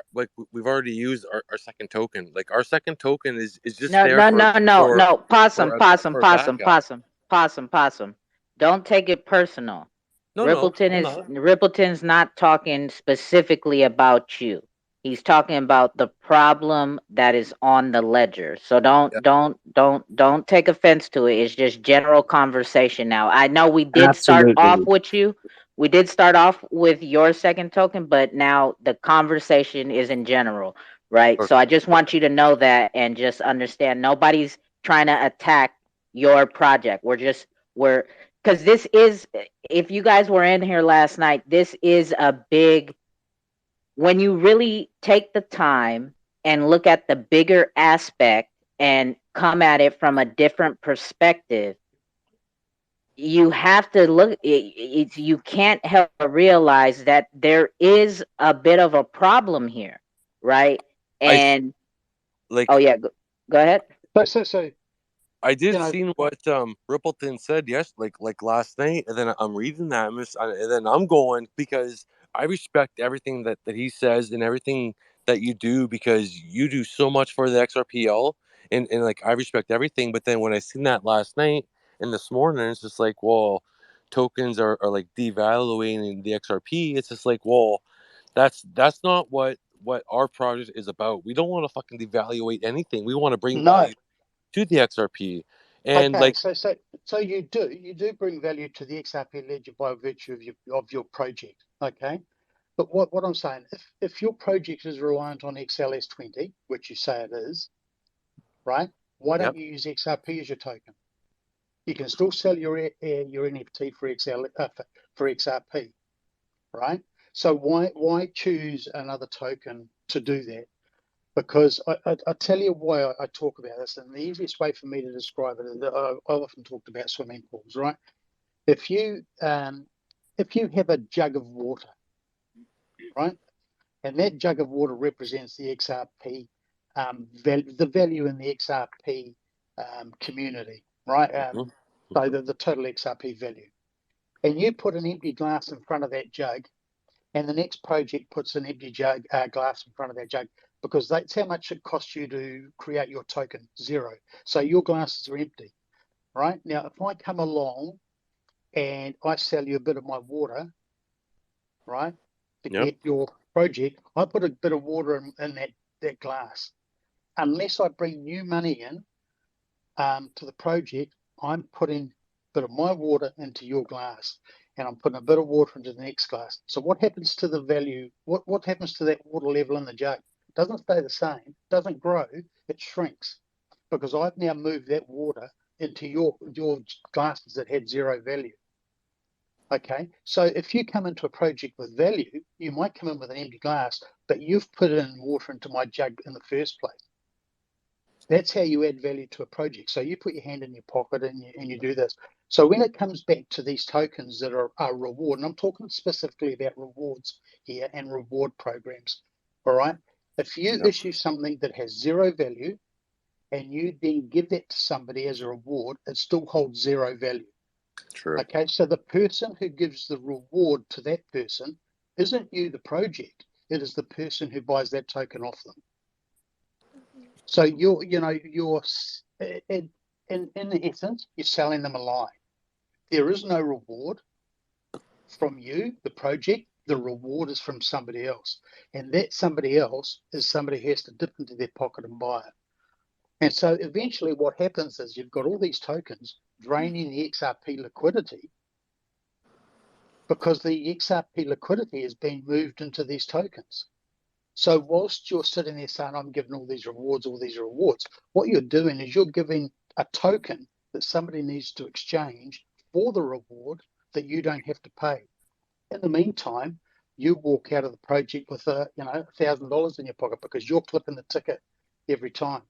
we've already used our second token. Like our second token is just No, there no, no, no, no. Possum, possum, for a possum, backup. possum, possum, possum. Don't take it personal. No, no, I'm not. Rippleton's not talking specifically about you. He's talking about the problem that is on the ledger. So Yeah. don't take offense to it. It's just general conversation now. I know we did start off Absolutely. with you. We did start off with your second token, but now the conversation is in general, right? So Okay. I just want you to know that and just understand nobody's trying to attack your project. We're because this is, if you guys were in here last night, this is a big, when you really take the time and look at the bigger aspect and come at it from a different perspective, you have to look you can't help but realize that there is a bit of a problem here, right? And like oh yeah, go ahead. So I did you know, seen what Rippleton said like last night, and then I'm reading that, and then I'm going because I respect everything that he says and everything that you do because you do so much for the XRPL, and like I respect everything. But then when I seen that last night and this morning, it's just like, well, tokens are like devaluing the XRP. It's just like, well, that's not what our project is about. We don't want to fucking devaluate anything. We want to bring no. value to the XRP. And Okay, like, so you do bring value to the XRP ledger by virtue of your project. Okay, but what I'm saying, if your project is reliant on XLS20, which you say it is, right? Why yep, don't you use XRP as your token? You can still sell your NFT for for XRP, right? So why choose another token to do that? Because I tell you why I talk about this, and the easiest way for me to describe it is that I've often talked about swimming pools, right? If you have a jug of water, right, and that jug of water represents the XRP the value in the XRP community, right? So the total XRP value, and you put an empty glass in front of that jug, and the next project puts an empty glass in front of that jug, because that's how much it costs you to create your token, zero. So your glasses are empty, right? Now, if I come along and I sell you a bit of my water, right, to yep, get your project, I put a bit of water in that glass. Unless I bring new money in to the project, I'm putting a bit of my water into your glass, and I'm putting a bit of water into the next glass. So what happens to the value? What happens to that water level in the jug? It doesn't stay the same, doesn't grow, it shrinks, because I've now moved that water into your glasses that had zero value. Okay, so if you come into a project with value, you might come in with an empty glass, but you've put in water into my jug in the first place. That's how you add value to a project. So you put your hand in your pocket and you do this. So when it comes back to these tokens that are reward, and I'm talking specifically about rewards here and reward programs, all right? If you yep, issue something that has zero value and you then give that to somebody as a reward, it still holds zero value. true, Okay, so the person who gives the reward to that person isn't you, the project. It is the person who buys that token off them. So you're in essence, you're selling them a lie. There is no reward from you, the project. The reward is from somebody else, and that somebody else is somebody who has to dip into their pocket and buy it. And so eventually, what happens is you've got all these tokens draining the XRP liquidity, because the XRP liquidity is being moved into these tokens. So whilst you're sitting there saying, I'm giving all these rewards, what you're doing is you're giving a token that somebody needs to exchange for the reward that you don't have to pay. In the meantime, you walk out of the project with $1,000 in your pocket, because you're clipping the ticket every time.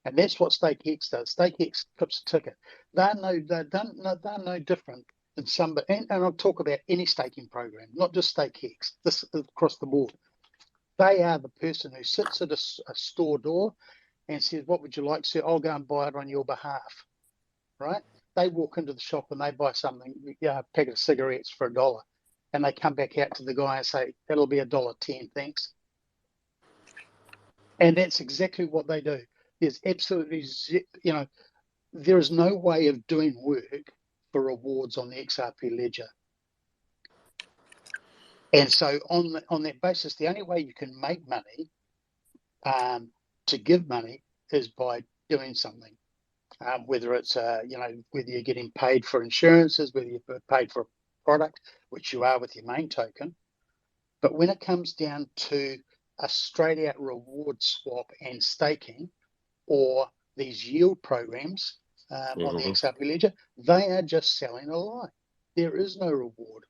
And that's what StakeX does. StakeX clips a ticket. They're no different than somebody, and I'll talk about any staking program, not just StakeX, this across the board. They are the person who sits at a store door and says, what would you like, sir? I'll go and buy it on your behalf, right? They walk into the shop and they buy something, a packet of cigarettes for $1. And they come back out to the guy and say, that'll be $1.10, thanks. And that's exactly what they do. There's absolutely, there is no way of doing work for rewards on the XRP ledger. And so on that basis, the only way you can make money to give money is by doing something, whether it's whether you're getting paid for insurances, whether you're paid for a product, which you are with your main token. But when it comes down to a straight out reward swap and staking, or these yield programs on the XRP ledger, they are just selling a lie. There is no reward.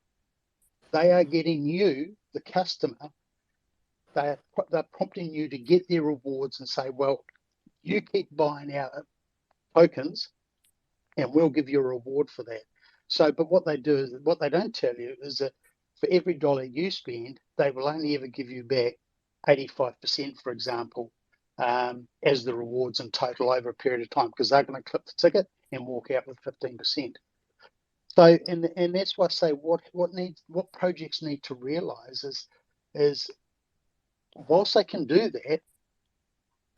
They are getting you, the customer, they're prompting you to get their rewards and say, well, you keep buying our tokens, and we'll give you a reward for that. So, but what they do is, what they don't tell you is that for every dollar you spend, they will only ever give you back 85%, for example, as the rewards in total over a period of time, because they're going to clip the ticket and walk out with 15%. So, and that's why I say what projects need to realise is whilst they can do that,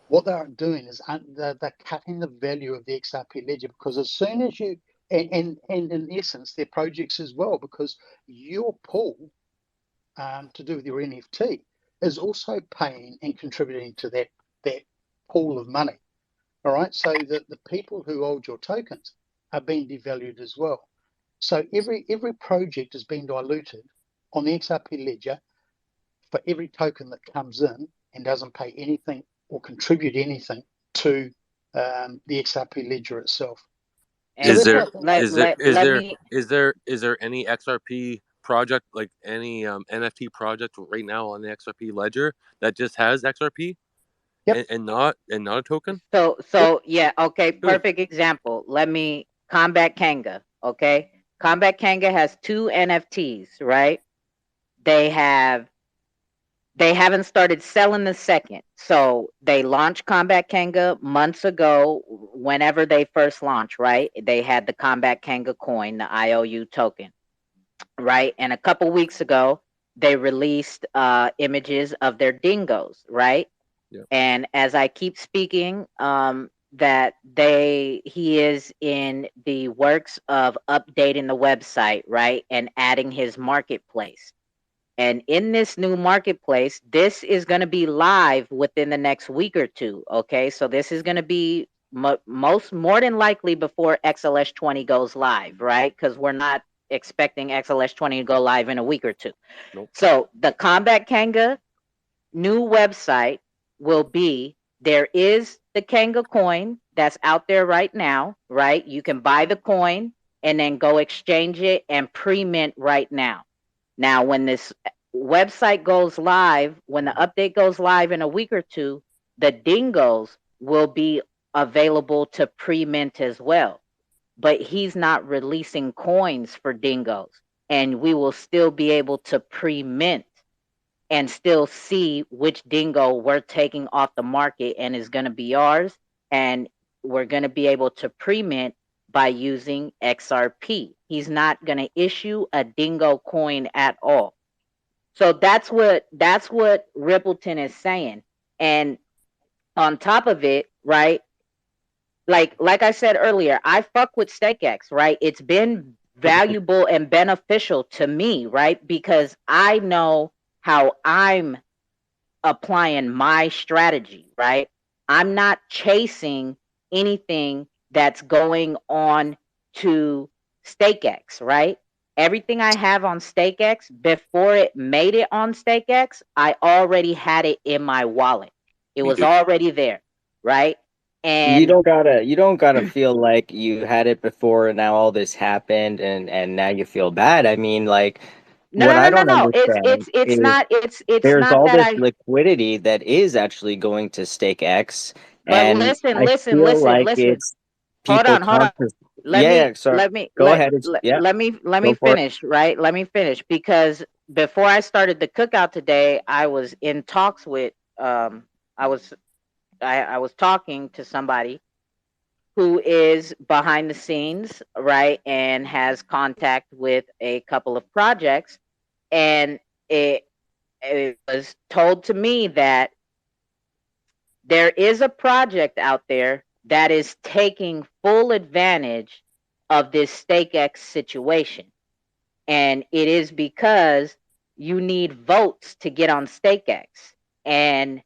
what they're doing is they're cutting the value of the XRP ledger, because as soon as you and in essence their projects as well, because your pool to do with your NFT is also paying and contributing to that pool of money. All right, so the people who hold your tokens are being devalued as well. So every project is being diluted on the XRP ledger for every token that comes in and doesn't pay anything or contribute anything to the XRP ledger itself. And Is So there that's what, let me is there any XRP project, like any NFT project right now on the XRP ledger that just has XRP yep. and not a token? So yeah, okay, Who? perfect example. Let me Combat Kanga, okay? Combat Kanga has 2 NFTs, right? They haven't started selling the second. So they launched Combat Kanga months ago, whenever they first launched, right? They had the Combat Kanga coin, the IOU token, right? And a couple weeks ago, they released images of their dingoes, right? Yep. And as I keep speaking, that he is in the works of updating the website, right? And adding his marketplace. And in this new marketplace, this is going to be live within the next week or two. Okay, so this is going to be more than likely before XLS20 goes live, right? Because we're not expecting XLS20 to go live in a week or two. Nope. So the Combat Kanga new website will be, there is the Kanga coin that's out there right now, right? You can buy the coin and then go exchange it and pre-mint right now. Now, when this website goes live, when the update goes live in a week or two, the dingoes will be available to pre-mint as well. But he's not releasing coins for dingoes, and we will still be able to pre-mint and still see which dingo we're taking off the market and is going to be ours. And we're going to be able to pre-mint by using XRP. He's not going to issue a dingo coin at all. So that's what Rippleton is saying. And on top of it, right? Like I said earlier, I fuck with StakeX, right? It's been valuable and beneficial to me, right? Because I know how I'm applying my strategy, right? I'm not chasing anything that's going on to StakeX, right? Everything I have on StakeX, before it made it on StakeX, I already had it in my wallet. It Me was too. already there, right? You And don't gotta feel like you had it before and now all this happened and now you feel bad. I mean, like, no, what no, I no, no, don't no. understand It's is not it's there's not all that this I. liquidity that is actually going to StakeX, But and I feel like listen. it's Hold people on, hold on. conscious. Yeah, yeah, sorry. Go ahead. Yeah, Let me go for it. finish, right? Let me finish, because before I started the cookout today, I was in talks with I was I was talking to somebody who is behind the scenes, right, and has contact with a couple of projects, and it was told to me that there is a project out there that is taking full advantage of this StakeX situation. And it is because you need votes to get on StakeX. And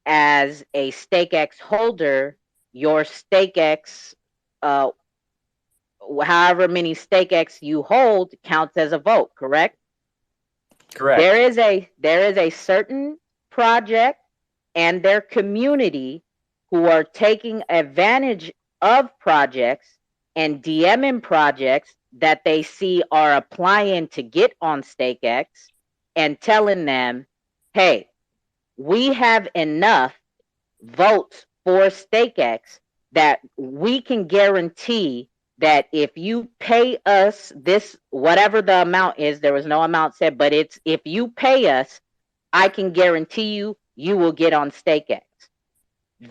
as a StakeX holder, your StakeX, however many StakeX you hold, counts as a vote, correct? Correct. There is a certain project and their community who are taking advantage of projects and DMing projects that they see are applying to get on StakeX and telling them, hey, we have enough votes for StakeX. that we can guarantee that if you pay us this, whatever the amount is, there was no amount said, but it's if you pay us, I can guarantee you will get on StakeX.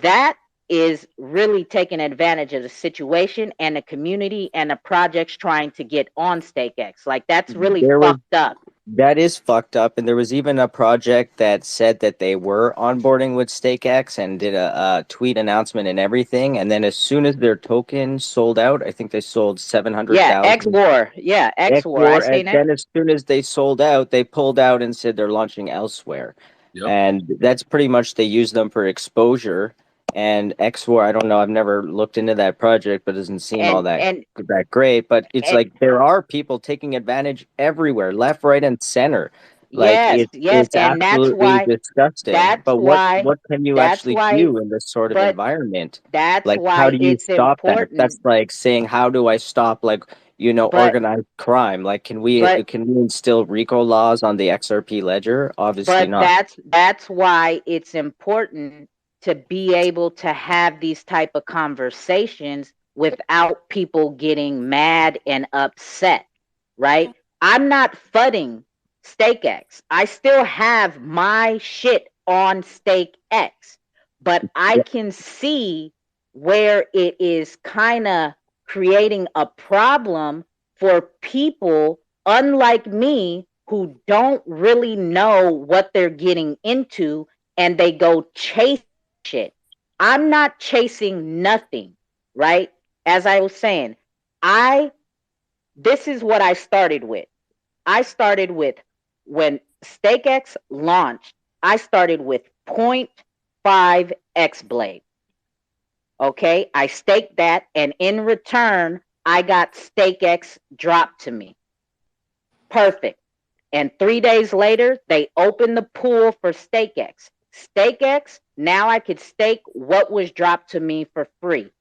That is really taking advantage of the situation and the community and the projects trying to get on StakeX. Like, that's really There was fucked up. That is fucked up, and there was even a project that said that they were onboarding with StakeX and did a tweet announcement and everything. And then as soon as their token sold out, I think they sold Yeah, 700,000 X-War. Yeah, X-War. I X4. And seen it. then as soon as they sold out, they pulled out and said they're launching elsewhere. Yep. And that's pretty much they use them for exposure. And X4, I don't know, I've never looked into that project, but it doesn't seem all And that great. But it's and like there are people taking advantage everywhere, left, right, and center. Like yes, yes, it's and absolutely disgusting. But what can you that's actually why do in this sort of but environment? that's Like how why do you it's stop that? That's important. like saying how do I stop But organized crime? Like can but we instill RICO laws on the XRP ledger? Obviously but not. that's why it's important to be able to have these type of conversations without people getting mad and upset, right? I'm not fudding StakeX. I still have my shit on StakeX, but I can see where it is kind of creating a problem for people unlike me who don't really know what they're getting into and they go chase shit. I'm not chasing nothing, right? As I was saying, this is what I started with. I started with when StakeX launched, I started with 0.5 X Blade. Okay, I staked that, and in return, I got StakeX dropped to me. Perfect. And 3 days later, they opened the pool for StakeX. StakeX, now I could stake what was dropped to me for free.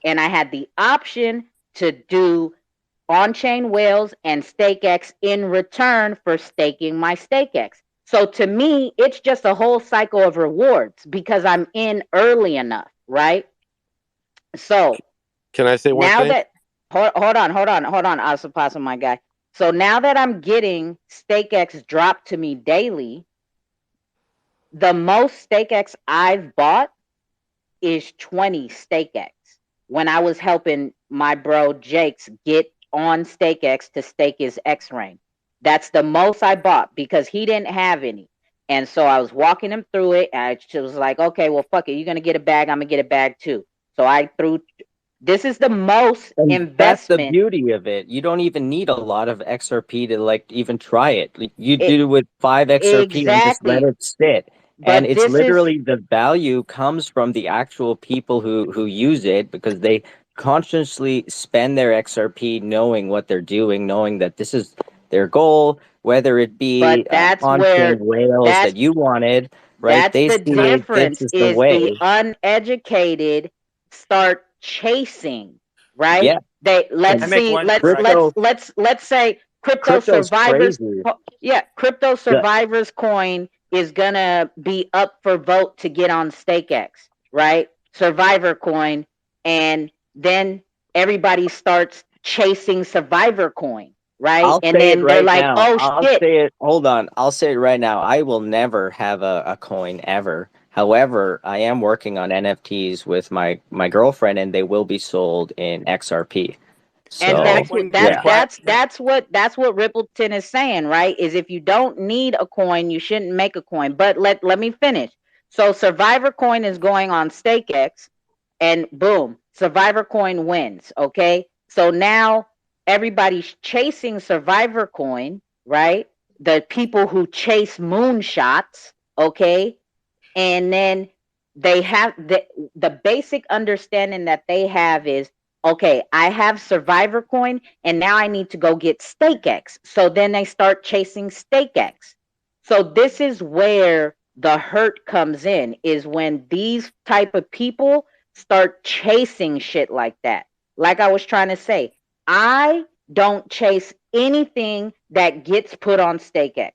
And I had the option to do on-chain whales and StakeX in return for staking my StakeX. So to me, it's just a whole cycle of rewards because I'm in early enough, right? So Can I say one now thing? that hold on, Possum, my guy. So now that I'm getting StakeX dropped to me daily, the most StakeX I've bought is 20 StakeX. When I was helping my bro Jakes get on StakeX to stake his X ring. That's the most I bought because he didn't have any. And so I was walking him through it. And I was like, okay, well, fuck it. You're going to get a bag. I'm going to get a bag too. So I threw. This is the most And that's the investment. beauty of it. You don't even need a lot of XRP to even try it. You do with 5 XRP and just let Exactly. it sit. And But it's this is literally the value comes from the actual people who use it because they consciously spend their XRP knowing what they're doing, knowing that this is their goal, whether it be but that's on-chain where whales that's that you wanted, right? that's They the see this difference is the is the way. uneducated start chasing, right? Yeah. They let's I make see, one let's correction. let's say crypto Crypto's survivors. crazy. Yeah, crypto survivors coin is gonna be up for vote to get on StakeX, right? Survivor coin, and then everybody starts chasing survivor coin, right? I'll And say it then they're right like, now. oh I'll shit. say it. Hold on. I'll say it right now. I will never have a coin ever. However, I am working on NFTs with my girlfriend, and they will be sold in XRP. And Can I So make one yeah, that's what Rippleton is saying, right? Is if you don't need a coin, you shouldn't make a coin. But let me finish. So Survivor Coin is going on StakeX, and boom, Survivor Coin wins. Okay, so now everybody's chasing Survivor Coin, right? The people who chase moonshots, okay, and then they have the basic understanding that they have is, okay, I have Survivor Coin and now I need to go get StakeX. So then they start chasing StakeX. So this is where the hurt comes in, is when these type of people start chasing shit like that. Like I was trying to say, I don't chase anything that gets put on StakeX.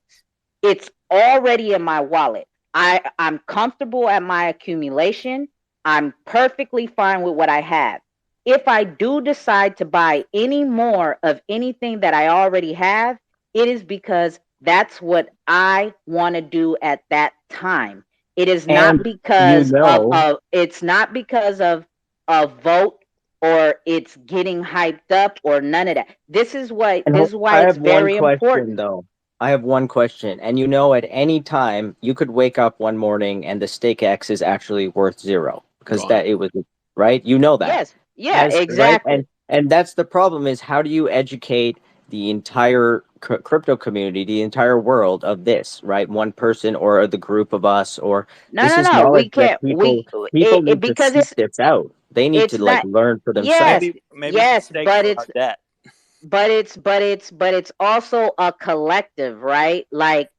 It's already in my wallet. I'm comfortable at my accumulation. I'm perfectly fine with what I have. If I do decide to buy any more of anything that I already have, it is because that's what I want to do at that time. It is not And you because know, it's not because of a vote, or it's getting hyped up, or none of that. This is why I it's have one very question important. though. I have one question. And you know, at any time, you could wake up one morning and the stake X is actually worth zero because Gone. that it was, right? You know that. Yes, yeah, Right? exactly. And that's the problem is how do you educate the entire crypto community, the entire world of this, right? One person or the group of us, or No, this no, is no. We knowledge that can't. We people need to because seek this out. They need to it's like not. learn for themselves. Yes, Maybe we should yes, stake for our debt. but it's also a collective, right? Like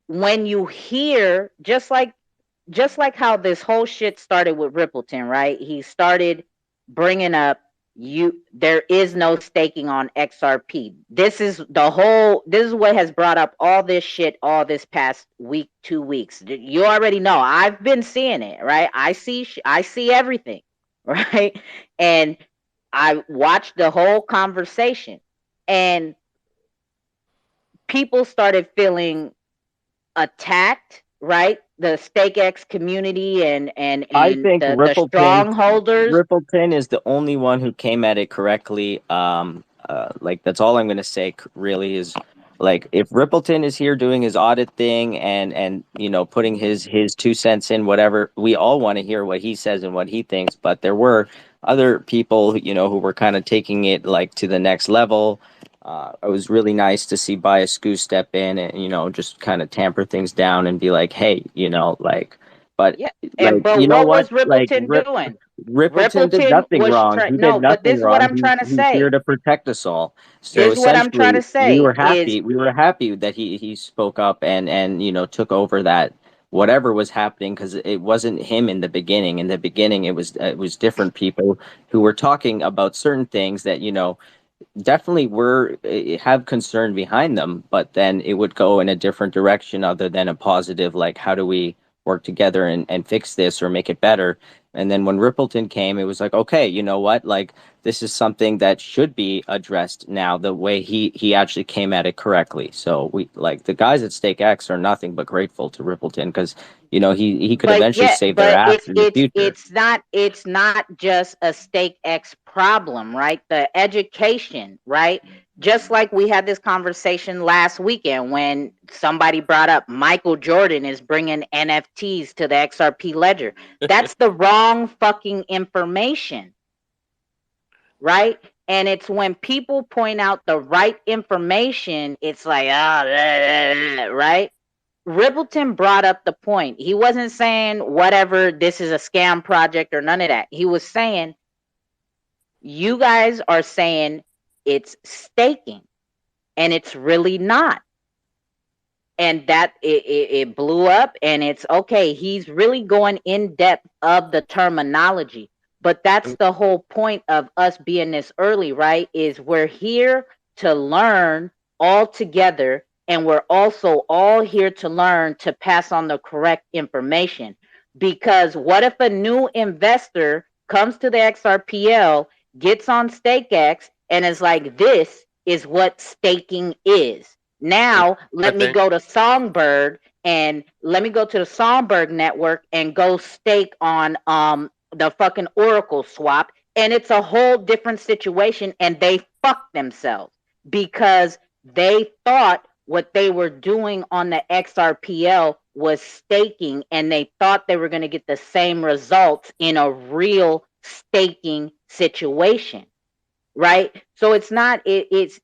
when you hear, just like how this whole shit started with Rippleton, right? He started bringing up, there is no staking on XRP. This is what has brought up all this shit all this past week, 2 weeks. You already know. I've been seeing it, right? I see everything, right? And I watched the whole conversation, and people started feeling attacked, right? The StakeX community I and think the strongholders. Rippleton is the only one who came at it correctly. Like that's all I'm gonna say. Really is like if Rippleton is here doing his audit thing and you know putting his 2 cents in whatever, we all want to hear what he says and what he thinks. But there were other people you know who were kind of taking it like to the next level. It was really nice to see Bias Goose step in and you know just kind of tamper things down and be like, hey, you know, like. But Yeah, and like but you know what what? was Like Rippleton doing? Rippleton did Rippleton nothing was wrong. trying. He did No, but nothing this is what wrong. I'm trying to He's here say. to protect us all. So This is what I'm trying essentially, to say is we were happy that he spoke up and you know took over that whatever was happening because it wasn't him in the beginning. In the beginning, it was different people who were talking about certain things that you know definitely were have concern behind them, but then it would go in a different direction other than a positive, like how do we work together and fix this or make it better. And then when Rippleton came, it was like, okay, you know what, like this is something that should be addressed now the way he actually came at it correctly. So we like the guys at Stake X are nothing but grateful to Rippleton because you know he could but eventually yeah, save their but ass in the future. it's not just a stake X problem, right? The education, right? Just like we had this conversation last weekend when somebody brought up Michael Jordan is bringing NFTs to the XRP Ledger. That's the wrong fucking information, right? And it's when people point out the right information, it's like, right? Rippleton brought up the point. He wasn't saying whatever, this is a scam project or none of that. He was saying, you guys are saying it's staking, and it's really not. And that it blew up, and it's okay. He's really going in depth of the terminology. But that's the whole point of us being this early, right? Is we're here to learn all together, and we're also all here to learn to pass on the correct information. Because what if a new investor comes to the XRPL, gets on StakeX, and is like, this is what staking is. Now I let me think go to Songbird, and let me go to the Songbird network and go stake on the fucking Oracle swap, and it's a whole different situation, and they fucked themselves because they thought what they were doing on the XRPL was staking, and they thought they were going to get the same results in a real staking situation, right? So it's not it's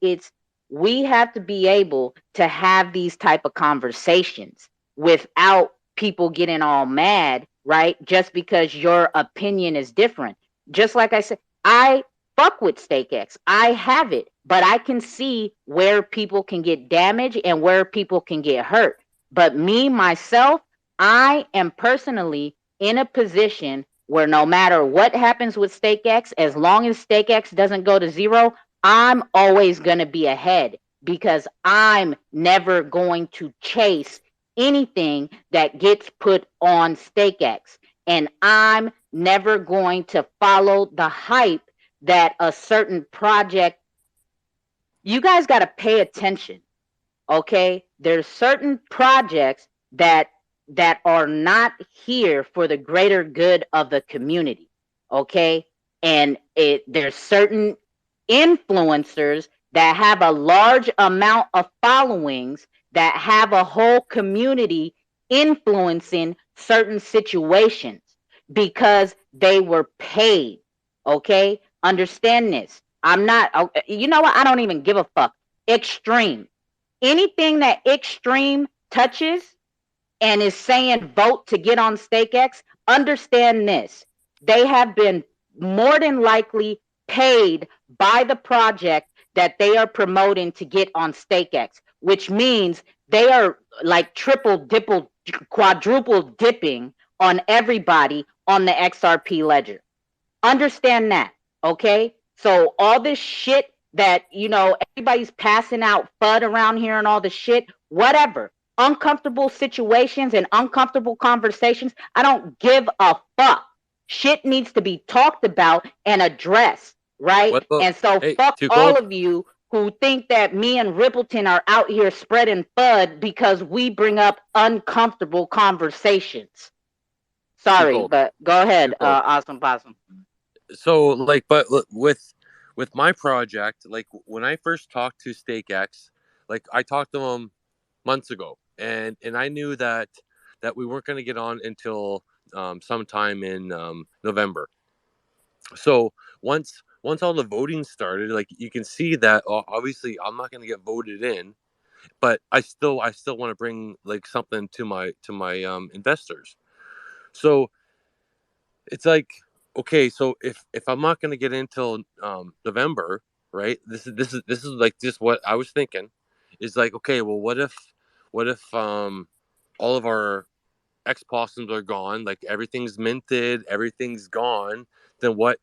we have to be able to have these type of conversations without people getting all mad, right? Just because your opinion is different. Just like I said, I fuck with StakeX. I have it, but I can see where people can get damaged and where people can get hurt. But me myself, I am personally in a position where no matter what happens with StakeX, as long as StakeX doesn't go to zero, I'm always going to be ahead because I'm never going to chase anything that gets put on StakeX. And I'm never going to follow the hype that a certain project. You guys got to pay attention. Okay, there's certain projects that are not here for the greater good of the community. Okay, and there's certain influencers that have a large amount of followings that have a whole community influencing certain situations because they were paid. Okay, understand this. I'm not, you know what? I don't even give a fuck. Extreme. Anything that Extreme touches and is saying vote to get on StakeX, understand this. They have been more than likely paid by the project that they are promoting to get on StakeX, which means they are like triple, dipple, quadruple dipping on everybody on the XRP ledger. Understand that, okay? So all this shit that, you know, everybody's passing out FUD around here and all the shit, whatever. Uncomfortable situations and uncomfortable conversations, I don't give a fuck. Shit needs to be talked about and addressed, right? What about And so hey, fuck Two all Cold? of you who think that me and Rippleton are out here spreading FUD because we bring up uncomfortable conversations. Two Sorry, Cold. but go ahead, Two Cold. Awesome Possum. So like, but with my project, like when I first talked to StakeX, like I talked to them months ago, and I knew that we weren't going to get on until sometime in November. So once all the voting started, like you can see that obviously I'm not going to get voted in, but I still want to bring like something to my investors. So it's like, okay, so if I'm not going to get in till November, right? This is like just what I was thinking is like, okay, well, what if all of our X possums are gone, like everything's minted, everything's gone, then what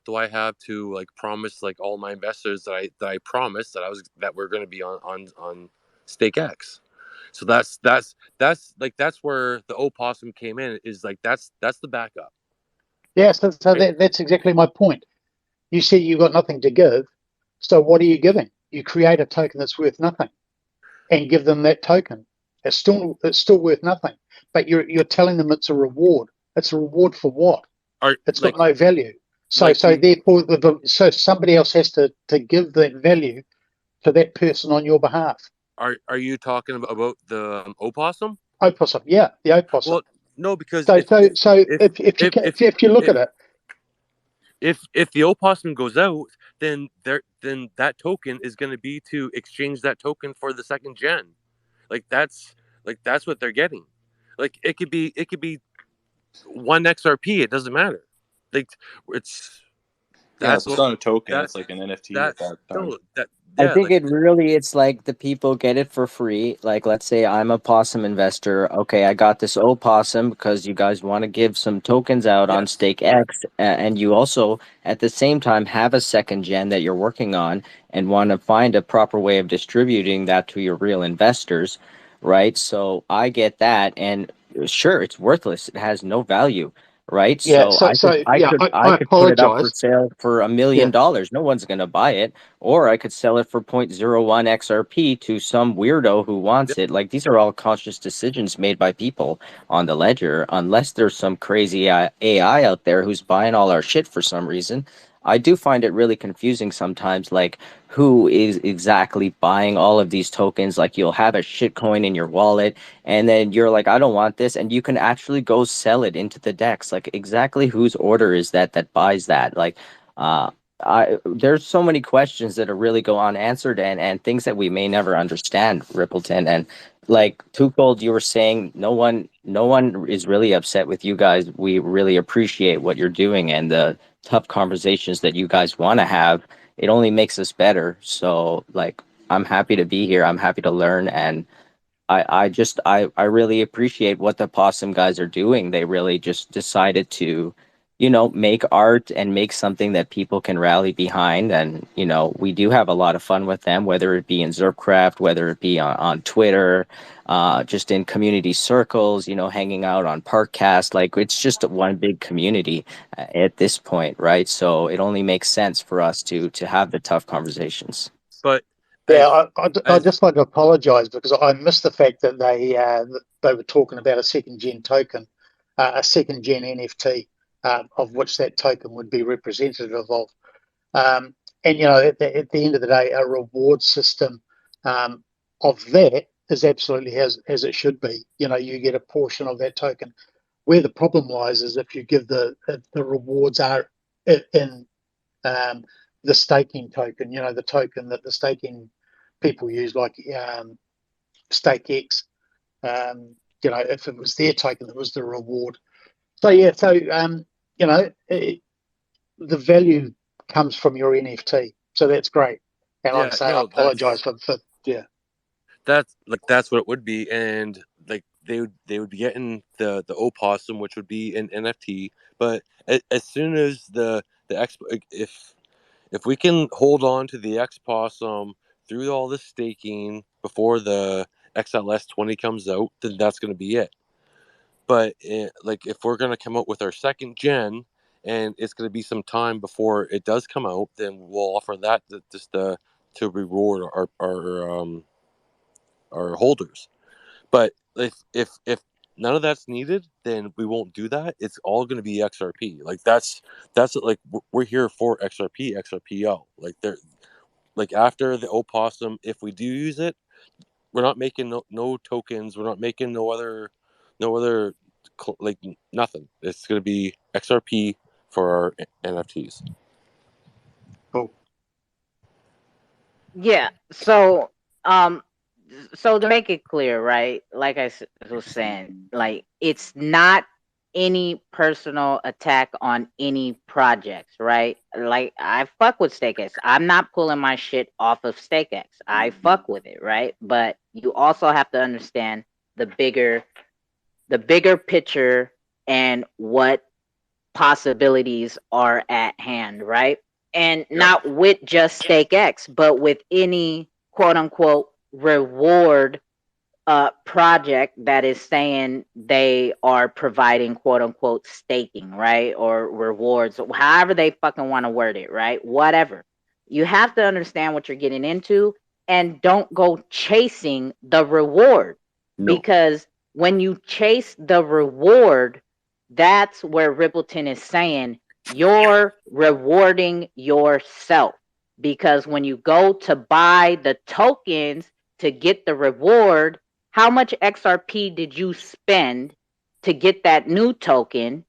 do I have to like promise like all my investors that I promised that we're going to be on stake X. So that's where the opossum came in, is like that's the backup. Yeah, so Right? that's exactly my point. You see, you've got nothing to give. So what are you giving? You create a token that's worth nothing and give them that token. It's still worth nothing. But you're telling them it's a reward. It's a reward for what? It's got no value. So therefore so somebody else has to give that value to that person on your behalf. Are you talking about the opossum? Opossum, yeah, the opossum. Well, no, because So if you look at it, if the opossum goes out, then that token is going to be to exchange that token for the second gen. That's what they're getting. Like it could be one XRP. It doesn't matter. Like it's Yeah, that's so it's what not a token; that it's like an NFT that at that time. no that I yeah think like it's like the people get it for free. Like, let's say I'm a possum investor. Okay, I got this opossum because you guys want to give some tokens out on yes Stake X, and you also at the same time have a second gen that you're working on and want to find a proper way of distributing that to your real investors, right? So I get that, and sure, it's worthless. It has no value. Right, yeah. so So I I could put it up for apologize. sale for $1 Yeah, million. No one's gonna buy it, or I could sell it for 0.01 XRP to some weirdo who wants yep. it. Like, these are all conscious decisions made by people on the ledger, unless there's some crazy AI out there who's buying all our shit for some reason. I do find it really confusing sometimes, like who is exactly buying all of these tokens. Like, you'll have a shit coin in your wallet, and then you're like, I don't want this, and you can actually go sell it into the DEX. Like, exactly whose order is that buys that? Like, there's so many questions that are really go unanswered, and things that we may never understand, Rippleton. And like 2Cold, you were saying, no one is really upset with you guys. We really appreciate what you're doing and the tough conversations that you guys want to have. It only makes us better. So like, I'm happy to be here. I'm happy to learn, and I really appreciate what the Possum guys are doing. They really just decided to make art and make something that people can rally behind. And, we do have a lot of fun with them, whether it be in Xrpcraft, whether it be on Twitter, just in community circles, hanging out on Parkcast. Like, it's just one big community at this point, right? So it only makes sense for us to have the tough conversations. But yeah, I'd just like to apologise because I missed the fact that they were talking about a second gen token, a second gen NFT, of which that token would be representative of. And at the end of the day, a reward system of that is absolutely as it should be. You get a portion of that token. Where the problem lies is if you give the rewards are in the staking token, the token that the staking people use, like StakeX. If it was their token that was the reward. So yeah, the value comes from your NFT. So that's great. And like I say, I apologize for that's what it would be. And like they would be getting the Possum, which would be an NFT. But as soon as the X, if we can hold on to the X Possum through all the staking before the XLS 20 comes out, then that's going to be it. But if we're going to come out with our second gen and it's going to be some time before it does come out, then we'll offer that just to reward our holders. But if none of that's needed, then we won't do that. It's all going to be XRP. Like that's like we're here for XRP, XRPO. Like after the Opossum, if we do use it, we're not making no tokens. We're not making no other nothing. It's going to be XRP for our NFTs. Cool. Yeah. So to make it clear, right? Like I was saying, like it's not any personal attack on any projects, right? Like I fuck with StakeX. I'm not pulling my shit off of StakeX. I fuck with it, right? But you also have to understand the bigger picture and what possibilities are at hand, right? And not with just StakeX, but with any quote unquote reward project that is saying they are providing quote unquote staking, right? Or rewards, however they fucking want to word it, right? Whatever. You have to understand what you're getting into and don't go chasing the reward. Because when you chase the reward, that's where Rippleton is saying you're rewarding yourself. Because when you go to buy the tokens to get the reward, how much XRP did you spend to get that new token?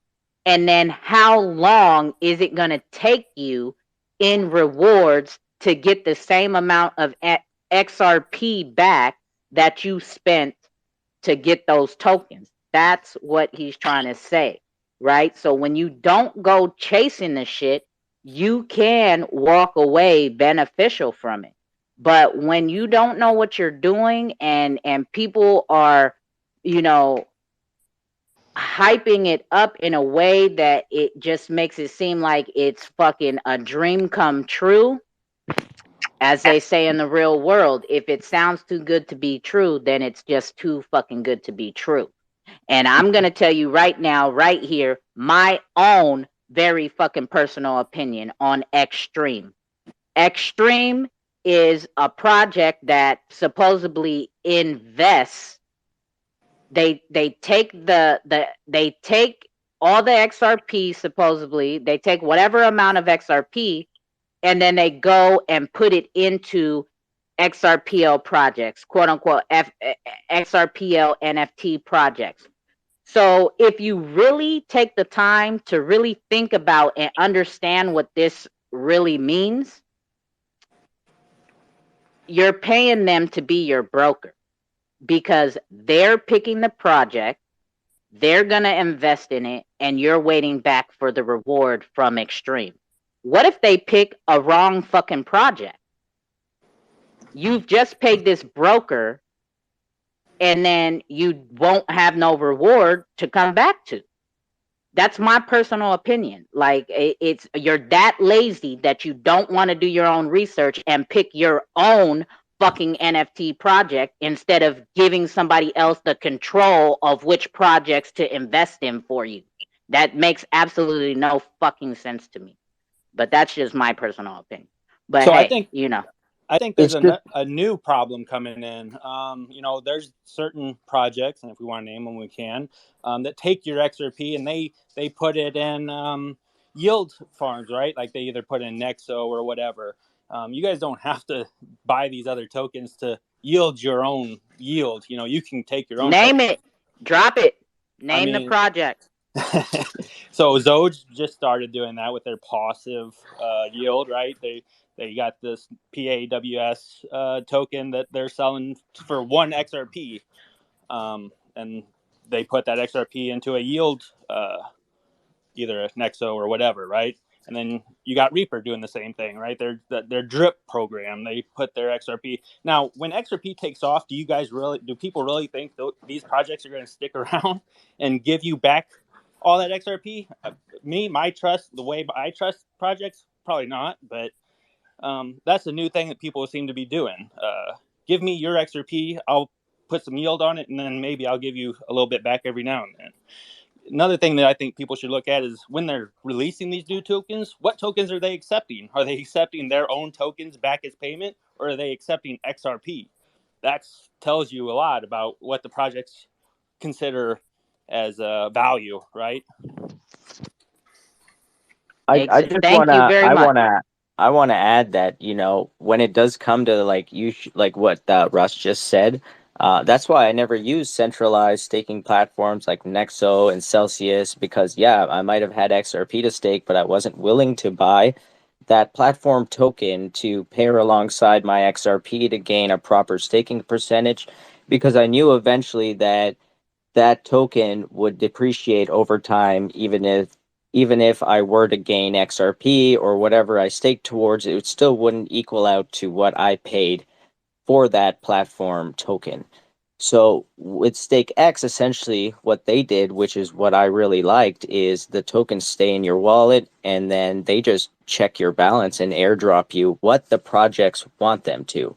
And then how long is it going to take you in rewards to get the same amount of XRP back that you spent to get those tokens? That's what he's trying to say, right? So when you don't go chasing the shit, you can walk away beneficial from it. But when you don't know what you're doing and people are, hyping it up in a way that it just makes it seem like it's fucking a dream come true, as they say in the real world, if it sounds too good to be true, then it's just too fucking good to be true. And I'm going to tell you right now, right here, my own very fucking personal opinion on Xtreme. Xtreme is a project that supposedly invests. They take they take all the XRP, supposedly. They take whatever amount of XRP and then they go and put it into XRPL projects, quote unquote XRPL NFT projects. So if you really take the time to really think about and understand what this really means, you're paying them to be your broker because they're picking the project, they're going to invest in it, and you're waiting back for the reward from Xtreme. What if they pick a wrong fucking project? You've just paid this broker and then you won't have no reward to come back to. That's my personal opinion. Like it's you're that lazy that you don't want to do your own research and pick your own fucking NFT project instead of giving somebody else the control of which projects to invest in for you. That makes absolutely no fucking sense to me. But that's just my personal opinion. But So hey, you know, I think there's It's just a new problem coming in. You know, there's certain projects, and if we want to name them, we can, that take your XRP and they put it in yield farms, right? Like they either put in Nexo or whatever. You guys don't have to buy these other tokens to yield your own yield. You know, you can take your own name token. it, drop it, I name the mean, project. so Zoj just started doing that with their Possum yield, right? They got this PAWS token that they're selling for 1 XRP, and they put that XRP into a yield, either a Nexo or whatever, right? And then you got Reaper doing the same thing, right? Their drip program, they put their XRP. Now, when XRP takes off, do people really think these projects are going to stick around and give you back all that XRP? The way I trust projects, probably not. But that's a new thing that people seem to be doing. Give me your XRP, I'll put some yield on it, and then maybe I'll give you a little bit back every now and then. Another thing that I think people should look at is when they're releasing these new tokens, what tokens are they accepting? Are they accepting their own tokens back as payment, or are they accepting XRP? That tells you a lot about what the projects consider as value, right? I just Thank you wanna very I much. wanna I wanna add that, you know, when it does come to like like what Russ just said, that's why I never use centralized staking platforms like Nexo and Celsius, because yeah, I might have had XRP to stake, but I wasn't willing to buy that platform token to pair alongside my XRP to gain a proper staking percentage, because I knew eventually that that token would depreciate over time, even if I were to gain XRP or whatever I staked towards, it still wouldn't equal out to what I paid for that platform token. So with Stake X, essentially what they did, which is what I really liked, is the tokens stay in your wallet and then they just check your balance and airdrop you what the projects want them to.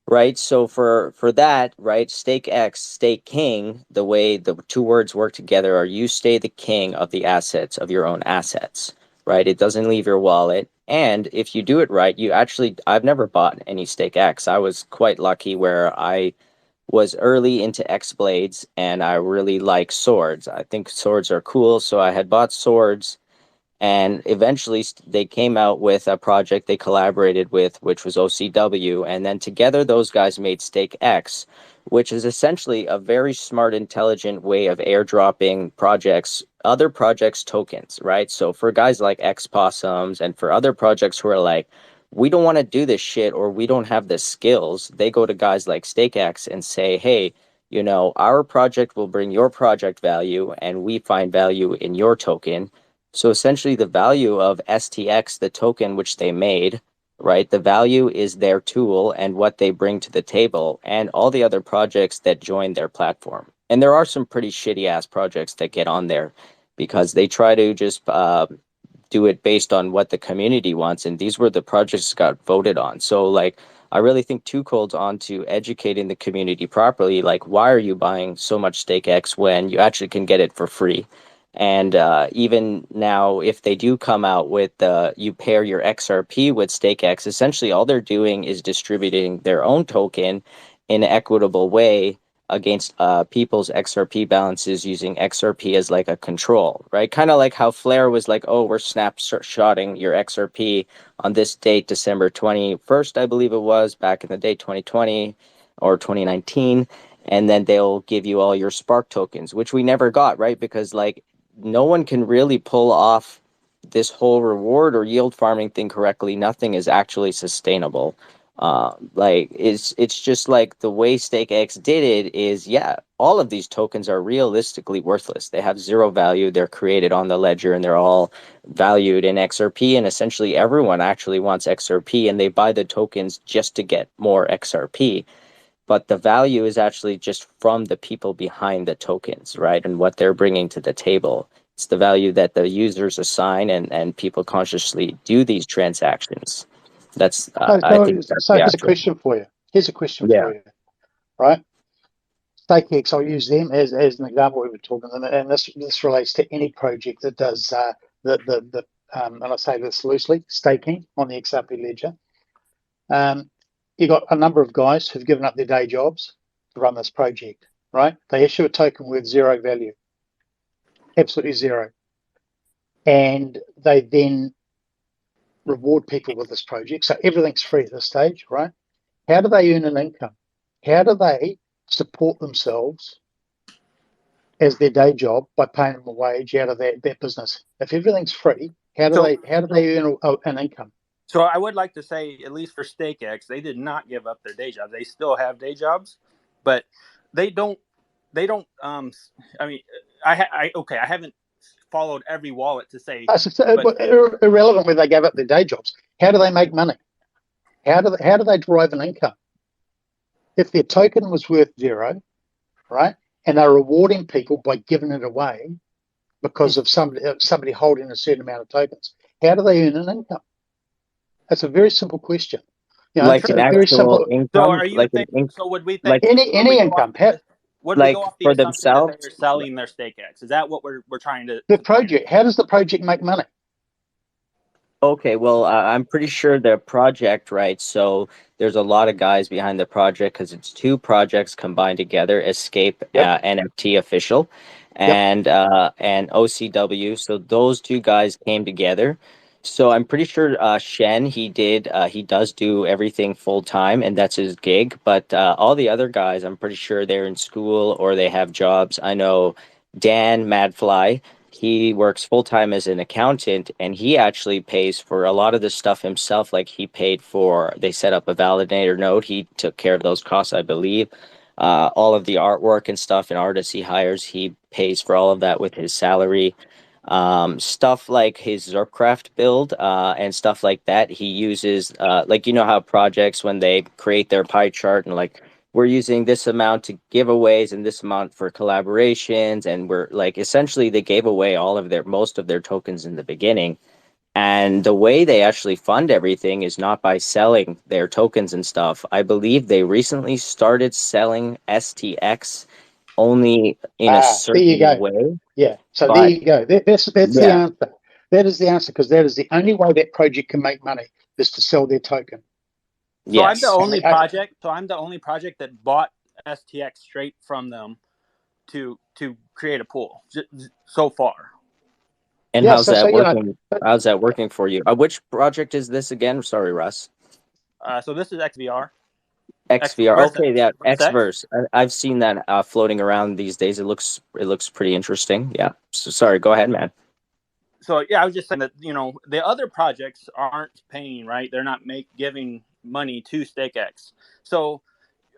Right. So for that, right, stake X, stake king, the way the two words work together are you stay the king of the assets of your own assets. Right. It doesn't leave your wallet. And if you do it right, I've never bought any stake X. I was quite lucky where I was early into X blades and I really like swords. I think swords are cool. So I had bought swords, and eventually they came out with a project they collaborated with, which was OCW. And then together those guys made Stake X, which is essentially a very smart, intelligent way of airdropping other projects' tokens, right? So for guys like X Possums and for other projects who are like, we don't want to do this shit or we don't have the skills, they go to guys like StakeX and say, hey, you know, our project will bring your project value and we find value in your token. So essentially the value of STX, the token which they made, right? The value is their tool and what they bring to the table and all the other projects that join their platform. And there are some pretty shitty ass projects that get on there because they try to just do it based on what the community wants. And these were the projects that got voted on. So like, I really think 2Cold's on to educating the community properly. Like, why are you buying so much Stake X when you actually can get it for free? And even now, if they do come out with you pair your XRP with StakeX, essentially all they're doing is distributing their own token in an equitable way against people's XRP balances using XRP as like a control, right? Kind of like how Flare was like, oh, we're snapshotting your XRP on this date, December 21st, I believe it was, back in the day, 2020 or 2019. And then they'll give you all your Spark tokens, which we never got, right? Because like, no one can really pull off this whole reward or yield farming thing correctly. Nothing is actually sustainable. Like it's just like the way StakeX did it is, yeah, all of these tokens are realistically worthless. They have zero value. They're created on the ledger and they're all valued in XRP. And essentially everyone actually wants XRP and they buy the tokens just to get more XRP. But the value is actually just from the people behind the tokens, right? And what they're bringing to the table. It's the value that the users assign, and people consciously do these transactions. That's I think that's So the here's a actual. question for you. Here's a question Yeah. for you, right? StakeX, I'll use them as an example. We were talking, and this relates to any project that does and I say this loosely, staking on the Xrp Ledger. You got a number of guys who've given up their day jobs to run this project, right? They issue a token with zero value, absolutely zero, and they then reward people with this project. So everything's free at this stage, right? How do they earn an income? How do they support themselves as their day job by paying them a wage out of that business? If everything's free, how do they earn an income? So I would like to say, at least for StakeX, they did not give up their day jobs. They still have day jobs, but they don't. I mean, I haven't followed every wallet to say. But irrelevant whether they gave up their day jobs. How do they make money? How do they derive an income? If their token was worth zero, right, and they're rewarding people by giving it away because of somebody holding a certain amount of tokens, how do they earn an income? That's a very simple question. You know, Like an very simple. actual income, So are you like thinking? So would we like think any income? Would we like go off the for assumption that themselves? they're selling their StakeX? Is that what we're trying to? The project. How does the project make money? Okay, well, I'm pretty sure the project, right? So there's a lot of guys behind the project because it's two projects combined together: Escape NFT Official, and OCW. So those two guys came together. So I'm pretty sure Shen he does do everything full time, and that's his gig. But all the other guys, I'm pretty sure they're in school or they have jobs. I know Dan Madfly. He works full time as an accountant, and he actually pays for a lot of this stuff himself. Like they set up a validator node. He took care of those costs, I believe. All of the artwork and stuff and artists he hires, he pays for all of that with his salary. Stuff like his Xrpcraft build and stuff like that, he uses like how projects when they create their pie chart and like we're using this amount to giveaways and this amount for collaborations, and we're like essentially they gave away most of their tokens in the beginning. And the way they actually fund everything is not by selling their tokens and stuff. I believe they recently started selling STX only in a There you certain go. way. Yeah. So there But you go. That's the yeah, answer. That is the answer because that is the only way that project can make money is to sell their token. So I'm the yes. only project. So I'm the only project that bought STX straight from them to create a pool so far. And how's that working? How's that working for you? Which project is this again? Sorry, Russ. So this is XVR. XVR. Okay, yeah, Verse. Xverse. I've seen that floating around these days. It looks pretty interesting. Yeah. So, sorry. Go ahead, man. So yeah, I was just saying that the other projects aren't paying, right? They're not giving money to StakeX. So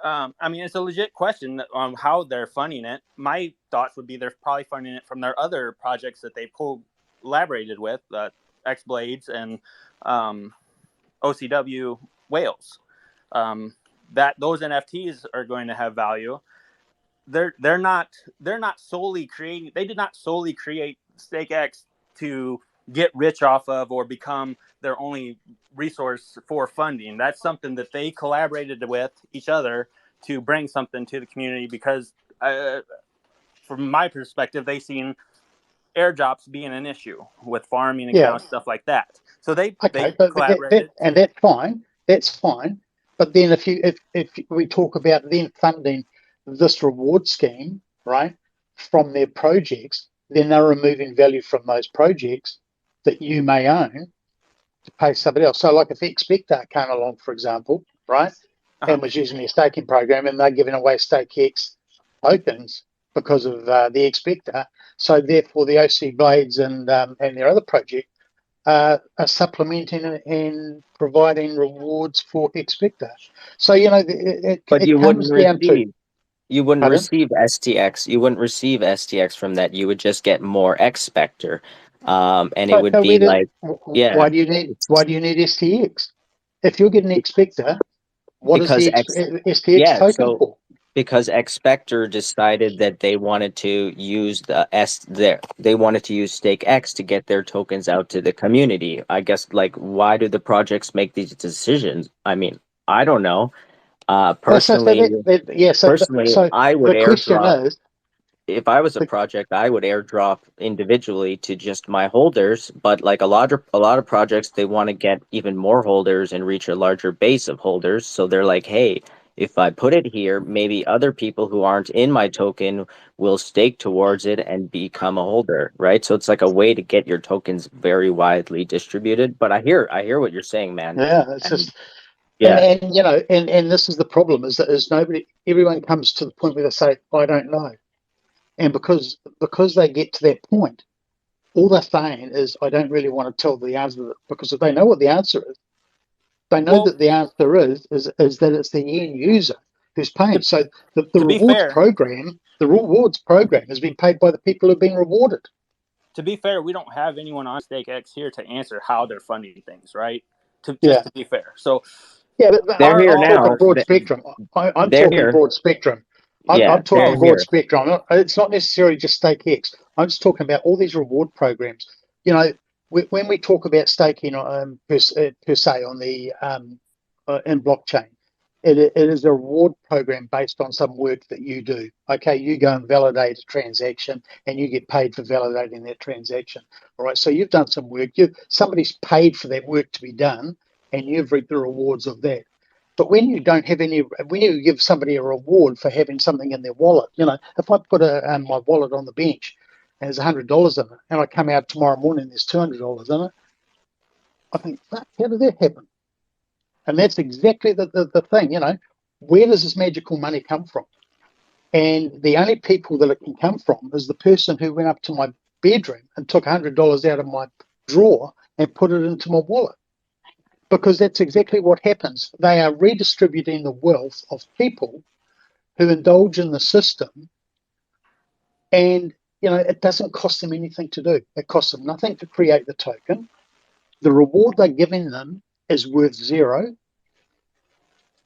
I mean, it's a legit question on how they're funding it. My thoughts would be they're probably funding it from their other projects that they collaborated with, X Blades and OCW Whales. That those NFTs are going to have value. They're not solely creating. They did not solely create StakeX to get rich off of or become their only resource for funding. That's something that they collaborated with each other to bring something to the community because from my perspective, they seen airdrops being an issue with farming accounts, stuff like that. So they collaborated. And that's fine. That's fine. But then if we talk about then funding this reward scheme, right, from their projects, then they're removing value from those projects that you may own to pay somebody else. So like if Expector came along, for example, right, and was using their staking program and they're giving away StakeX tokens because of the Expector, so therefore the OC Blades and their other project are supplementing and providing rewards for Expector. So it comes down to. You wouldn't receive STX. You wouldn't receive STX from that. You would just get more Xspector, and it would be like, yeah. Why do you need STX? If you're getting Expector, what is the STX token for? because Expector decided that they wanted to use they wanted to use stake X to get their tokens out to the community. I guess, like, why do the projects make these decisions? I mean, I don't know. Personally, So I would the question airdrop. is, If I was a project, I would airdrop individually to just my holders. But like a lot of projects, they want to get even more holders and reach a larger base of holders. So they're like, hey, if I put it here, maybe other people who aren't in my token will stake towards it and become a holder, right? So it's like a way to get your tokens very widely distributed. But I hear what you're saying, man. yeah, it's And just, yeah, and and this is the problem, is that everyone comes to the point where they say, I don't know. And because they get to that point, all they're saying is, I don't really want to tell the answer, because if they know what the answer is, they know that the answer is that it's the end user who's paying. So the To be rewards fair, program, has been paid by the people who've been rewarded. We don't have anyone on StakeX here to answer how they're funding things, right? To be fair. So Yeah, but they're here I'm talking now. broad spectrum. I'm They're talking here. broad spectrum. Yeah, I'm talking they're broad here. spectrum. It's not necessarily just StakeX. I'm just talking about all these reward programs. You know, when we talk about staking per se on the in blockchain, it is a reward program based on some work that you do. Okay, you go and validate a transaction, and you get paid for validating that transaction. All right, so you've done some work. Somebody's paid for that work to be done, and you've reaped the rewards of that. But when you don't have any, when you give somebody a reward for having something in their wallet, if I put my wallet on the bench and there's $100 in it, and I come out tomorrow morning, there's $200 in it, I think, fuck, how did that happen? And that's exactly the thing, where does this magical money come from? And the only people that it can come from is the person who went up to my bedroom and took $100 out of my drawer and put it into my wallet. Because that's exactly what happens. They are redistributing the wealth of people who indulge in the system, and it doesn't cost them anything to do. It costs them nothing to create the token. The reward they're giving them is worth zero,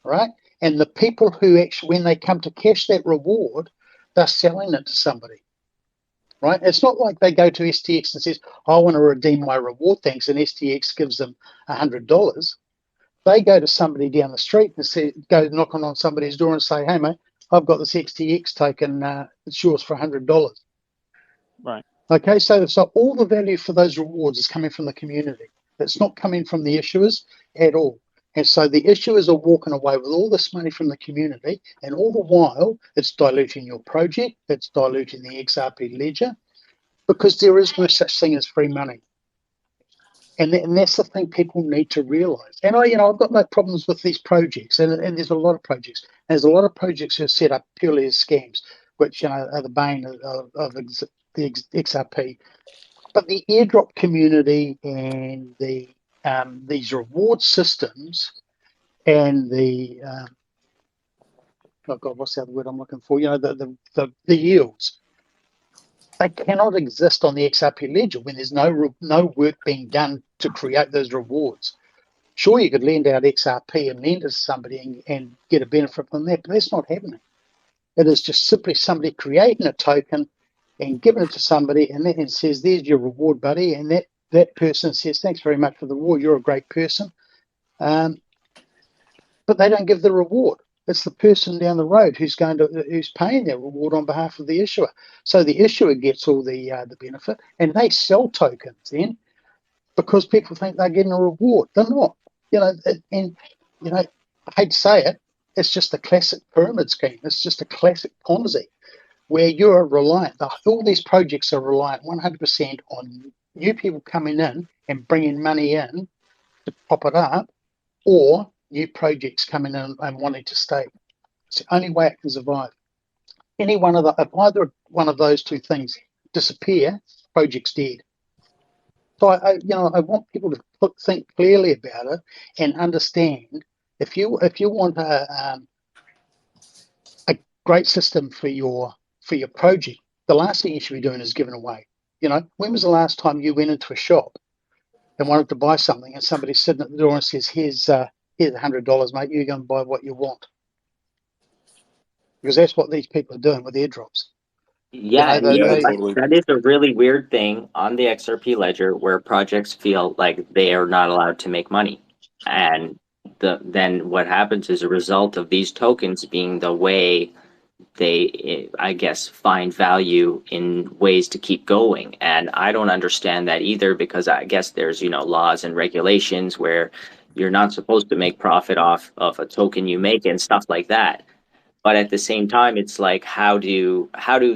right? And the people who actually, when they come to cash that reward, they're selling it to somebody, right? It's not like they go to STX and says, I want to redeem my reward, thanks, and STX gives them $100. They go to somebody down the street and go knocking on somebody's door and say, hey, mate, I've got this XTX token. It's yours for $100. right. Okay, so all the value for those rewards is coming from the community. It's not coming from the issuers at all. And so the issuers are walking away with all this money from the community, and all the while it's diluting your project, it's diluting the Xrp Ledger, because there is no such thing as free money. And that's the thing people need to realise. And I've got no problems with these projects, and there's a lot of projects. There's a lot of projects who are set up purely as scams, which are the bane of the XRP. But the airdrop community and the these reward systems and the oh God, what's the other word I'm looking for? The yields. They cannot exist on the XRP ledger when there's no work being done to create those rewards. Sure, you could lend out XRP and lend it to somebody and get a benefit from that, but that's not happening. It is just simply somebody creating a token and giving it to somebody, and says, there's your reward, buddy. And that person says, thanks very much for the reward. You're a great person. But they don't give the reward. It's the person down the road who's paying their reward on behalf of the issuer. So the issuer gets all the benefit, and they sell tokens then because people think they're getting a reward. They're not. I hate to say it, it's just a classic pyramid scheme. It's just a classic Ponzi where you're reliant. All these projects are reliant 100% on new people coming in and bringing money in to pop it up, or new projects coming in and wanting to stay. It's the only way it can survive. If either one of those two things disappear, project's dead. So I want people to think clearly about it and understand. If you want a great system for your project, the last thing you should be doing is giving away. When was the last time you went into a shop and wanted to buy something, and somebody's sitting at the door and says, here's $100, mate, you go and buy what you want? because that's what these people are doing with airdrops. Yeah, and they, you know they, what? That is a really weird thing on the XRP ledger where projects feel like they are not allowed to make money. And then what happens as a result of these tokens being the way they, I guess, find value in ways to keep going. And I don't understand that either because I guess there's, laws and regulations where you're not supposed to make profit off of a token you make and stuff like that. But at the same time, it's like how do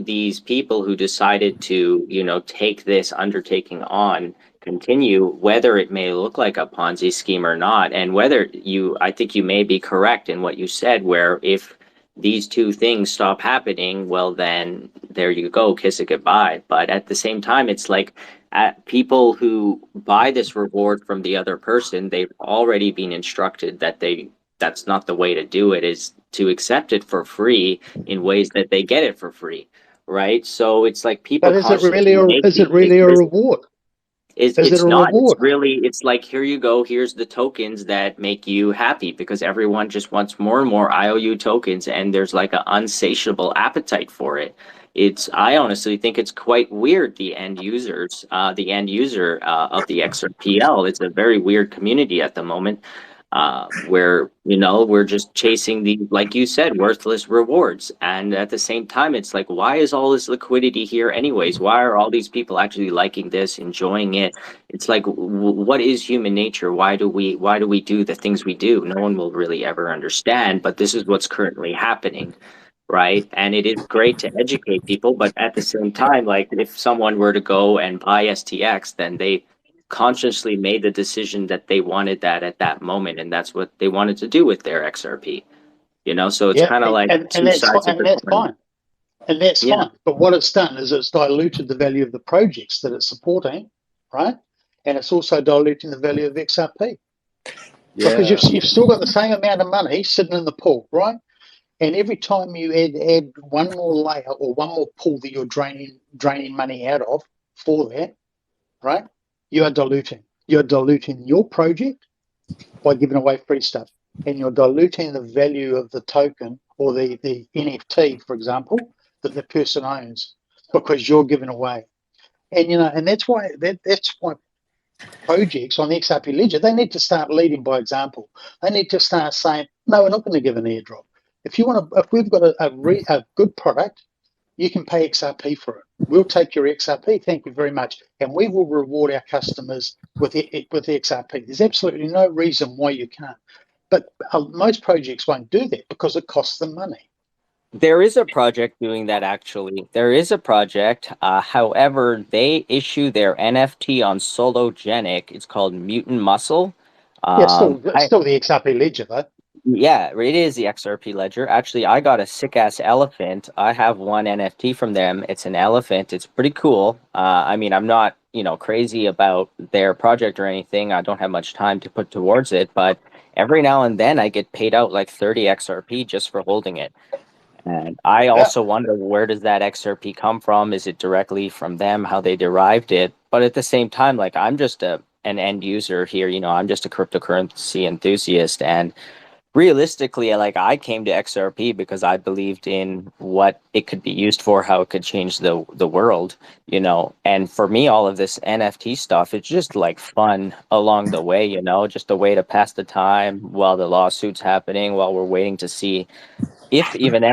these people who decided to take this undertaking on continue, whether it may look like a Ponzi scheme or not, and whether I think you may be correct in what you said, where if these two things stop happening, well then there you go, kiss it goodbye. But at the same time, it's like people who buy this reward from the other person, they've already been instructed that that's not the way to do it, is to accept it for free in ways that they get it for free, right? So it's like people but is it constantly really make these a big reward? Is it it's a not. It's reward? really, it's like, here you go. Here's the tokens that make you happy because everyone just wants more and more IOU tokens, and there's like an unsatiable appetite for it. I honestly think it's quite weird. The end users, the end user of the XRPL, it's a very weird community at the moment, where we're just chasing the, like you said, worthless rewards. And at the same time, it's like, why is all this liquidity here anyways? Why are all these people actually liking this, enjoying it? It's like, what is human nature? Why do we do the things we do? No one will really ever understand, but this is what's currently happening, right? And it is great to educate people, but at the same time, like, if someone were to go and buy STX, then they consciously made the decision that they wanted that at that moment, and that's what they wanted to do with their XRP. So it's Yeah, kind of like and two that's sides of and the that's coin. fine, and that's Yeah. fine. But what it's done is it's diluted the value of the projects that it's supporting, right? And it's also diluting the value of XRP because Yeah. you've still got the same amount of money sitting in the pool, right? And every time you add one more layer or one more pool that you're draining money out of for that, right? You are diluting. You're diluting your project by giving away free stuff, and you're diluting the value of the token or the NFT, for example, that the person owns because you're giving away. And that's why projects on the XRP Ledger, they need to start leading by example. They need to start saying, no, we're not going to give an airdrop. If we've got a good product, you can pay XRP for it. We'll take your XRP, thank you very much, and we will reward our customers with XRP. There's absolutely no reason why you can't. But most projects won't do that because it costs them money. There is a project doing that, actually. There is a project. However, they issue their NFT on Sologenic. It's called Mutant Muscle. Yeah, still the XRP Ledger, though. Yeah, it is the XRP Ledger. Actually, I got a sick ass elephant. I have one NFT from them. It's an elephant. It's pretty cool. I mean, I'm not, crazy about their project or anything. I don't have much time to put towards it, but every now and then I get paid out like 30 XRP just for holding it. And I Yeah. also wonder, where does that XRP come from? Is it directly from them, how they derived it? But at the same time, like, I'm just an end user here. I'm just a cryptocurrency enthusiast, and realistically, like, I came to XRP because I believed in what it could be used for, how it could change the world, And for me, all of this NFT stuff, it's just like fun along the way, just a way to pass the time while the lawsuit's happening, while we're waiting to see if even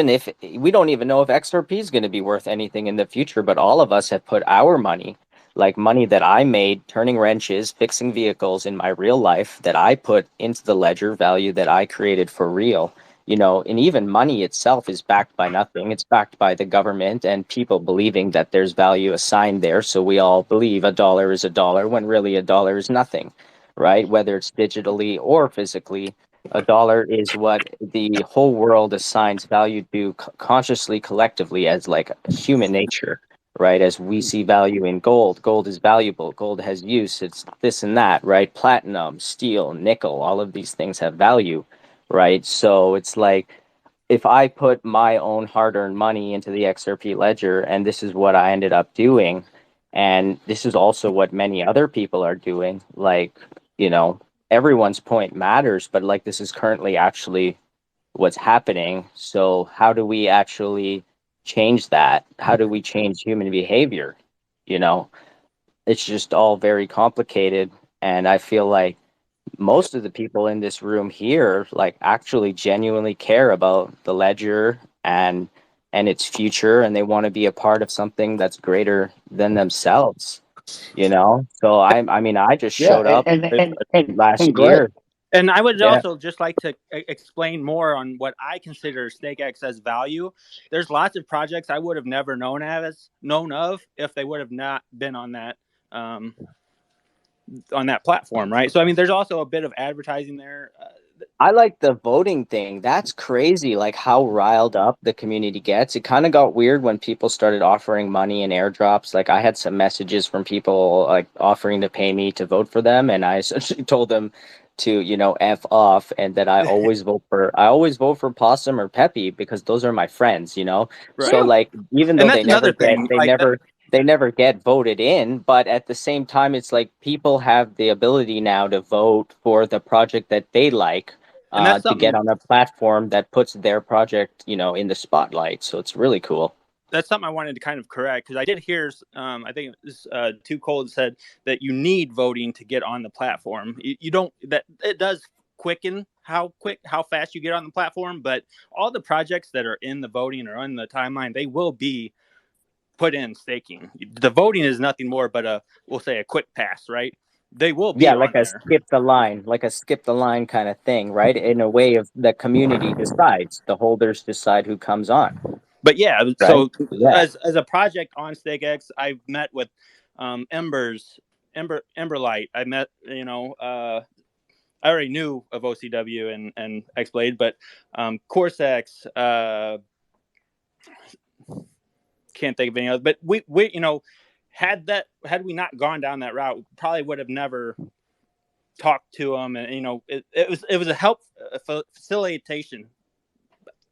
if we don't even know if XRP is going to be worth anything in the future. But all of us have put our money, like money that I made turning wrenches, fixing vehicles in my real life, that I put into the ledger, value that I created for real. And even money itself is backed by nothing. It's backed by the government and people believing that there's value assigned there. So we all believe a dollar is a dollar when really a dollar is nothing, right? Whether it's digitally or physically, a dollar is what the whole world assigns value to consciously, collectively, as like human nature, right? As we see value in gold, gold is valuable, gold has use, it's this and that, right? Platinum, steel, nickel, all of these things have value, right? So it's like, if I put my own hard-earned money into the XRP ledger, and this is what I ended up doing, and this is also what many other people are doing, like, everyone's point matters, but like, this is currently actually what's happening. So how do we actually change that? How do we change human behavior? You know, it's just all very complicated. And I feel like most of the people in this room here like actually genuinely care about the ledger and its future, and they want to be a part of something that's greater than themselves, you know. So I mean, I just Yeah, showed up last and great. year. And I would Yeah. also just like to explain more on what I consider StakeX as value. There's lots of projects I would have never known of if they would have not been um, on that platform, right? So I mean, there's also a bit of advertising there. I like the voting thing. That's crazy, like how riled up the community gets. It kind of got weird when people started offering money and airdrops. Like I had some messages from people like offering to pay me to vote for them, and I essentially told them to, you know, F off, and that I always vote for Possum or Peppy because those are my friends, you know? So Right. like even And though that's another thing. Like that, they never get voted in, but at the same time it's like people have the ability now to vote for the project that they like, and that's to get something on a platform that puts their project, you know, in the spotlight. So it's really cool. I wanted to kind of correct, because I did hear, I think it was 2Cold's said that you need voting to get on the platform. You don't, that it does quicken how fast you get on the platform, but all the projects that are in the voting or on the timeline, they will be put in staking. The voting is nothing more but we'll say a quick pass, right? They will be Yeah, on like a there. skip the line, kind of thing, right? In a way of the community decides, the holders decide who comes on, But yeah, right? so Yeah. as a project on StakeX, I've met with Emberlight. I met, I already knew of OCW and Xblade, but Corsex, can't think of any other. But we had we not gone down that route, we probably would have never talked to them, and it was a facilitation.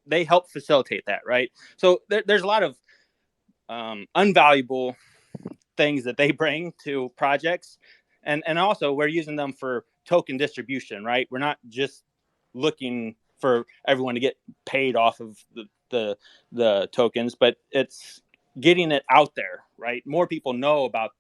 They help facilitate that, right? So there's a lot of unvaluable things that they bring to projects, and also we're using them for token distribution, right? We're not just looking for everyone to get paid off of the tokens, but it's getting it out there, right? More people know about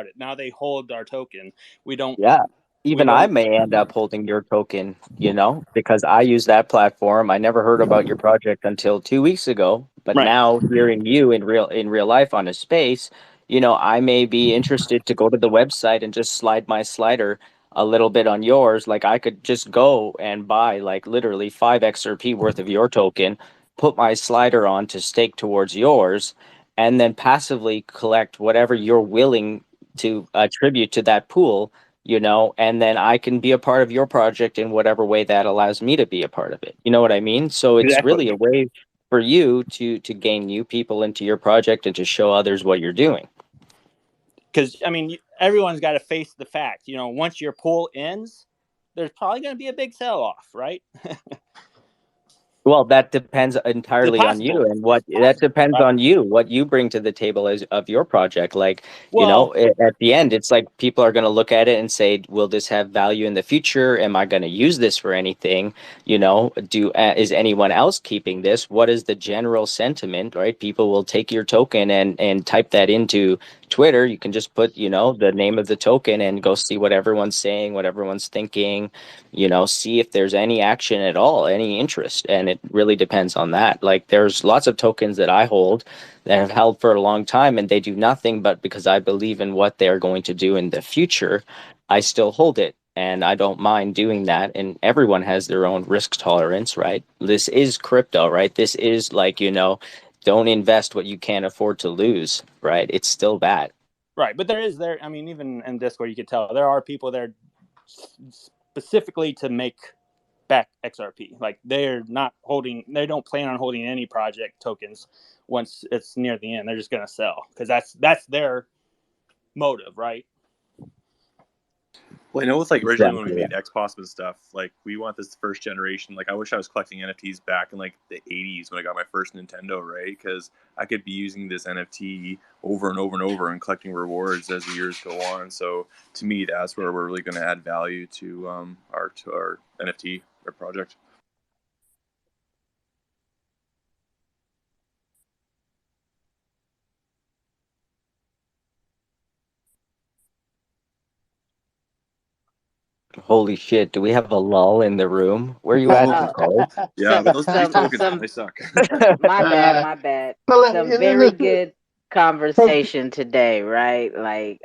it now. They hold our token. we don't Yeah. we Even I don't may end up holding your token, you know, because I use that platform. I never heard about your project until 2 weeks ago, but Right. now hearing you in real life on a space, you know, I may be interested to go to the website and just slide my slider a little bit on yours. Like I could just go and buy like literally 5 XRP worth of your token, put my slider on to stake towards yours, and then passively collect whatever you're willing to attribute to that pool, you know, and then I can be a part of your project in whatever way that allows me to be a part of it. You know what I mean? So it's really exactly a way for you to gain new people into your project and to show others what you're doing. because I mean everyone's got to face the fact. Once your pool ends, there's probably going to be a big sell off, right? Well, that depends It's entirely on you, possible. and It's that possible, depends right? on you, what you bring to the table as of your project. Like, you know, Well, at the end, it's like people are going to look at it and say, "Will this have value in the future? Am I going to use this for anything? You know, is anyone else keeping this? What is the general sentiment?" Right? People will take your token and type that into Twitter. You can just put, you know, the name of the token and go see what everyone's saying, what everyone's thinking, you know, see if there's any action at all, any interest. And it really depends on that. Like there's lots of tokens that I hold that have held for a long time and they do nothing, but because I believe in what they're going to do in the future, I still hold it. And I don't mind doing that. And everyone has their own risk tolerance, right? This is crypto, right? This is like, you know, don't invest what you can't afford to lose, right? It's still bad. right, but I mean, even in Discord, you could tell there are people there specifically to make back XRP. Like they don't plan on holding any project tokens once it's near the end. They're just going to sell because that's their motive, right? Well, I know it's like originally when we Exactly. made XPOS and stuff, like we want this first generation. Like I wish I was collecting NFTs back in like the 80s when I got my first Nintendo, right? Because I could be using this NFT over and over and over and collecting rewards as the years go on. So to me, that's where we're really going to add value to our NFT project. Holy shit! Do we have a lull in the room? Where are you at, Oh, 2Cold's? Yeah, but those P tokens, some they suck. my bad, my bad. Well, Some very good conversation today, right? Like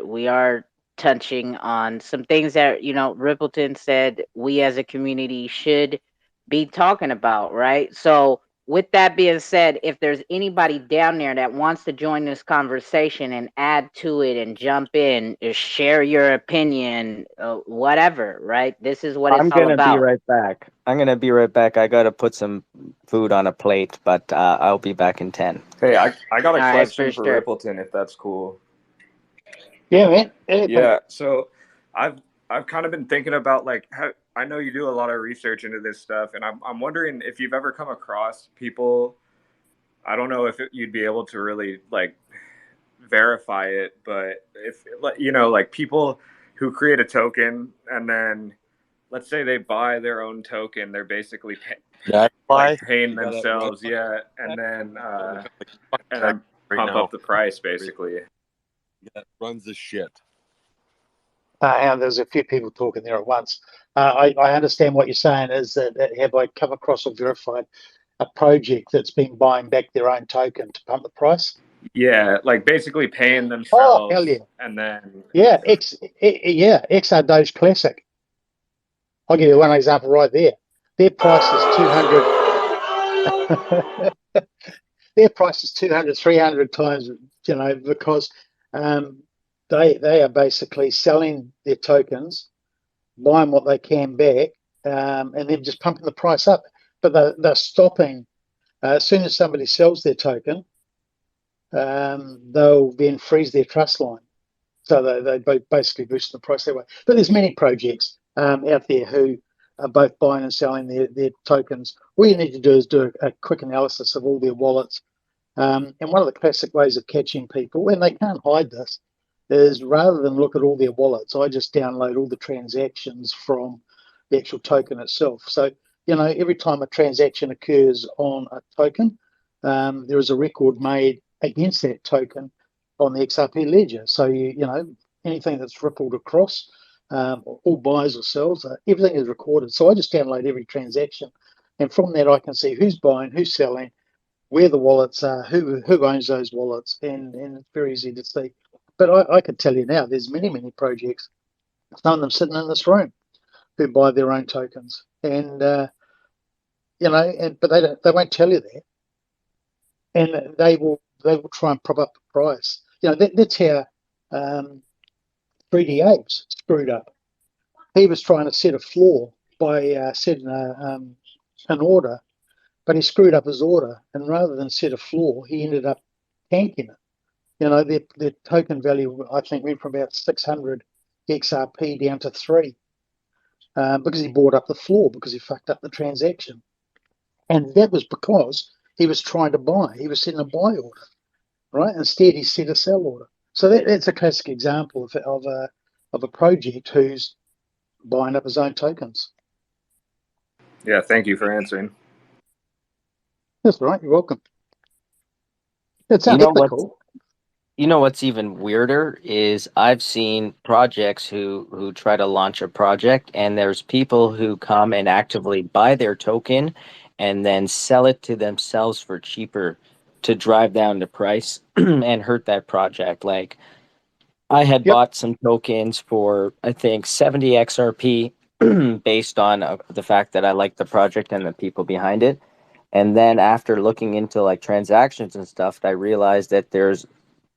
we are touching on some things that, Rippleton said we as a community should be talking about, right? So with that being said, if there's anybody down there that wants to join this conversation and add to it and jump in, share your opinion, whatever, right? This is what I'm it's all gonna be about. right back. I'm gonna be right back. I gotta put some food on a plate, but I'll be back in 10. Hey, I got All a right, for question for sure. Rippleton, if that's cool. Yeah, man. Anything. Yeah, so I've I've kind of been thinking about like how I know you do a lot of research into this stuff, and I'm wondering if you've ever come across people. I don't know if you'd be able to really like verify it, but if like people who create a token and then let's say they buy their own token, they're basically That's like why paying you gotta run themselves, yeah, and like then right pump now. up the price basically. That runs the shit. And there's a few people talking there at once. I understand what you're saying is that have I come across or verified a project that's been buying back their own token to pump the price? Yeah, like basically paying Oh, hell yeah. themselves and then Yeah, XR Doge Classic. I'll give you one example right there. Their price is 200. Their price is 200, 300 times, because they are basically selling their tokens, buying what they can back, and then just pumping the price up. But they're stopping as soon as somebody sells their token, they'll then freeze their trust line. So they basically boost the price that way. But there's many projects out there who are both buying and selling their tokens. All you need to do is do a quick analysis of all their wallets. And one of the classic ways of catching people, and they can't hide this, is rather than look at all their wallets, I just download all the transactions from the actual token itself. So, every time a transaction occurs on a token, there is a record made against that token on the Xrp Ledger. So, anything that's rippled across, all buys or sells, everything is recorded. So I just download every transaction. And from that, I can see who's buying, who's selling, where the wallets are, who owns those wallets, and it's very easy to see. But I can tell you now, there's many, many projects, some of them sitting in this room, who buy their own tokens. And, but they won't tell you that. And they will try and prop up the price. That's how 3D Apes screwed up. He was trying to set a floor by setting an order, but he screwed up his order. And rather than set a floor, he ended up tanking it. Their token value, I think, went from about 600 XRP down to 3 because he bought up the floor, because he fucked up the transaction. And that was because he was trying to buy. He was setting a buy order, right? Instead, he set a sell order. So that's a classic example of a project who's buying up his own tokens. Yeah, thank you for answering. That's right. You're welcome. It's You know ethical. what's even weirder is I've seen projects who try to launch a project, and there's people who come and actively buy their token and then sell it to themselves for cheaper to drive down the price and hurt that project. Like I had bought some tokens for I think 70 XRP based on the fact that I like the project and the people behind it. And then after looking into like transactions and stuff, I realized that there's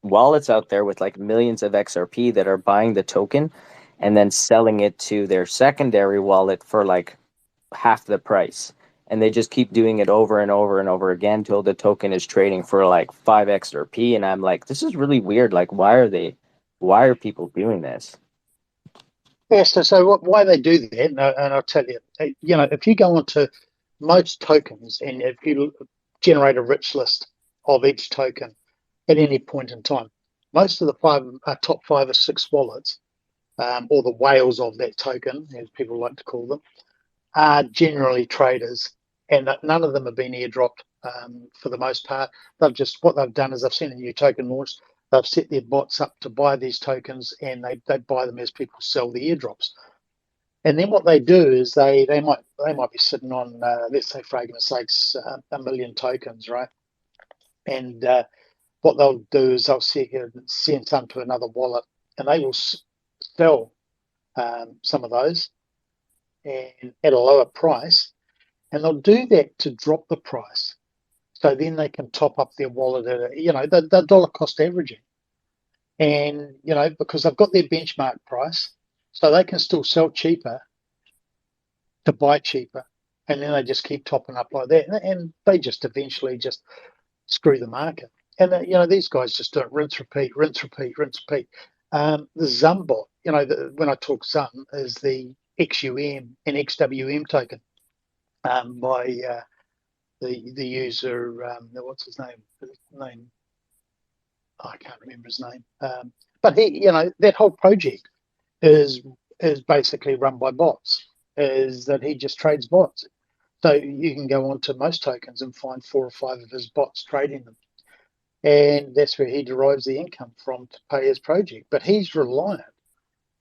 wallets out there with like millions of XRP that are buying the token and then selling it to their secondary wallet for like half the price. And they just keep doing it over and over and over again till the token is trading for like 5 XRP. And I'm like, this is really weird. Like, why are people doing this? Yes, so why they do that, and I'll tell you, if you go onto most tokens and if you generate a rich list of each token at any point in time, most of the top 5 or 6 wallets, or the whales of that token, as people like to call them, are generally traders, and none of them have been airdropped for the most part. What they've done is they've seen a new token launched, they've set their bots up to buy these tokens, and they buy them as people sell the airdrops. And then what they do is they might be sitting on, let's say for argument's sakes, 1 million tokens, right? And what they'll do is they'll send some to another wallet, and they will sell some of those and at a lower price, and they'll do that to drop the price. So then they can top up their wallet at the dollar cost averaging, and because they've got their benchmark price, so they can still sell cheaper to buy cheaper, and then they just keep topping up like that, and they just eventually just screw the market. And these guys just do it, rinse, repeat, rinse, repeat, rinse, repeat. The Zumbot, when I talk Zum, is the XUM and XWM token by the user. What's his name? I can't remember his name. But he, that whole project is basically run by bots. Is that he just trades bots? So you can go on to most tokens and find 4 or 5 of his bots trading them. And that's where he derives the income from to pay his project. But he's reliant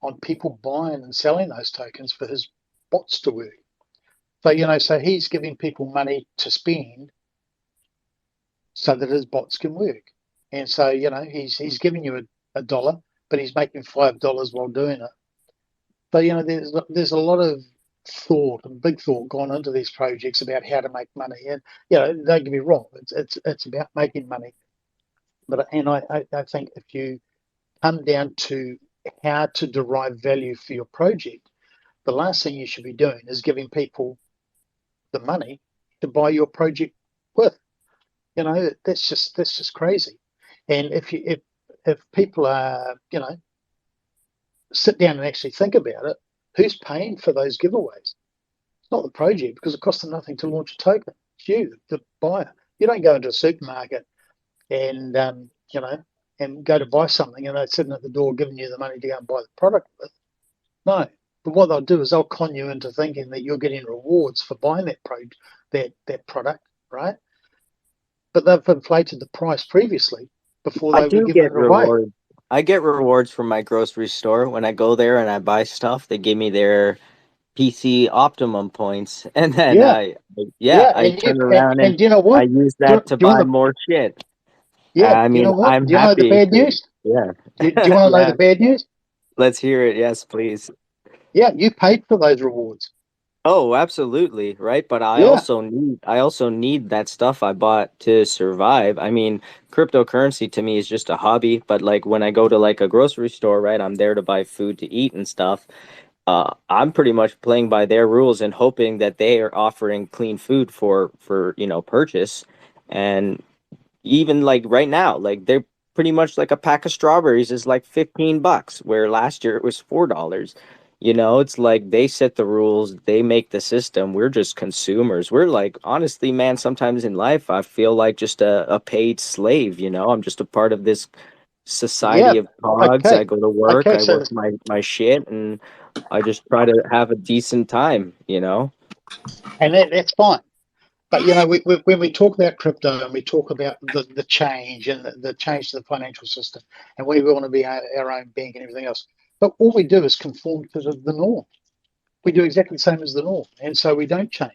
on people buying and selling those tokens for his bots to work. So, so he's giving people money to spend so that his bots can work. And so, he's giving you a dollar, but he's making $5 while doing it. So, there's a lot of thought and big thought gone into these projects about how to make money. And, don't get me wrong, it's about making money. But I think if you come down to how to derive value for your project, the last thing you should be doing is giving people the money to buy your project with. That's just crazy. And if people are, sit down and actually think about it, who's paying for those giveaways? It's not the project, because it costs them nothing to launch a token. It's you, the buyer. You don't go into a supermarket and and go to buy something and they're sitting at the door giving you the money to go and buy the product with. No. But what they'll do is they'll con you into thinking that you're getting rewards for buying that product, right? But they've inflated the price previously before I they were do giving get it away. rewards. I get rewards from my grocery store when I go there and I buy stuff. They give me their PC optimum points, and then Yeah, I turn around and and do you know I what? use Do that to you want buy the more shit. Yeah, I do you mean, know what? I'm Do you know the happy bad to. news? Yeah, Do you want to know yeah. the bad news? Let's hear it. Yes, please. Yeah, you paid for those rewards. Oh, absolutely, right? But Yeah, I also need that stuff I bought to survive. I mean, cryptocurrency to me is just a hobby, but like when I go to like a grocery store, right, I'm there to buy food to eat and stuff. I'm pretty much playing by their rules and hoping that they are offering clean food for purchase. And even like right now, like they're pretty much like a pack of strawberries is like $15, where last year it was $4. It's like they set the rules, they make the system. We're just consumers. We're like, honestly, man, sometimes in life I feel like just a paid slave. I'm just a part of this yeah. society of cogs. I Okay, go to work, okay. I So, work my shit, and I just try to have a decent time. and that's fine. But when we talk about crypto and we talk about the change and the change to the financial system, and we want to be our own bank and everything else, but all we do is conform to the norm. We do exactly the same as the norm, and so we don't change.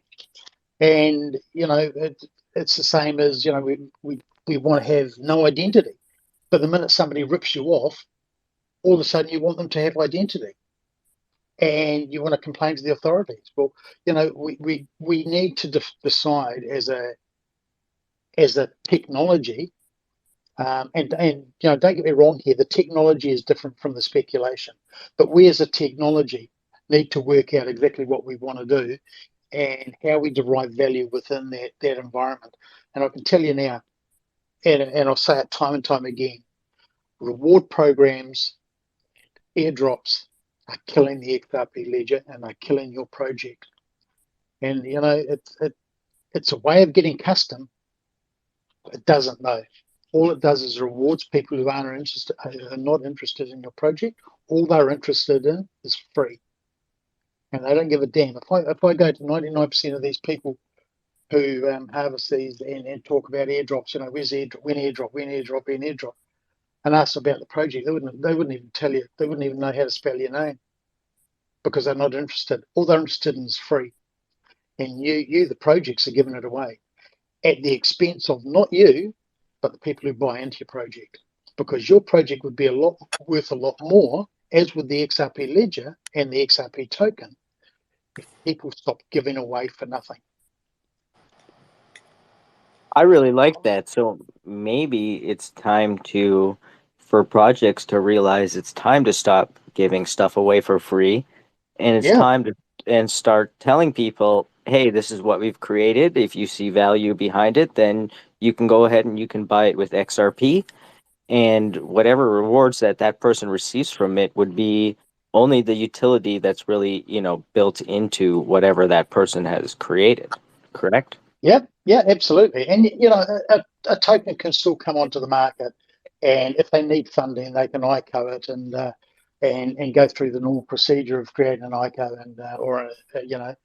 And it's the same as we want to have no identity, but the minute somebody rips you off, all of a sudden you want them to have identity, and you want to complain to the authorities. Well, we need to decide as a technology, and don't get me wrong here, the technology is different from the speculation, but we as a technology need to work out exactly what we want to do and how we derive value within that environment. And I can tell you now, and I'll say it time and time again, reward programs, airdrops are killing the Xrp ledger and are killing your project. And it's a way of getting custom. It doesn't know. All it does is rewards people who are not interested in your project. All they're interested in is free, and they don't give a damn. If I go to 99% of these people who harvest these and talk about airdrops, where's airdrop, when airdrop, and ask about the project, they wouldn't even tell you. They wouldn't even know how to spell your name. because they're not interested. All they're interested in is free. And you, the projects, are giving it away at the expense of not you, but the people who buy into your project. Because your project would be worth a lot more, as with the XRP Ledger and the XRP token, if people stop giving away for nothing. I really like that. So maybe it's time for projects to realize it's time to stop giving stuff away for free, and it's time to and start telling people, hey, this is what we've created. If you see value behind it, then you can go ahead and you can buy it with XRP, and whatever rewards that person receives from it would be only the utility that's really, built into whatever that person has created. Correct? Yeah, absolutely. And a token can still come onto the market, and if they need funding, they can ICO it and go through the normal procedure of creating an ICO or an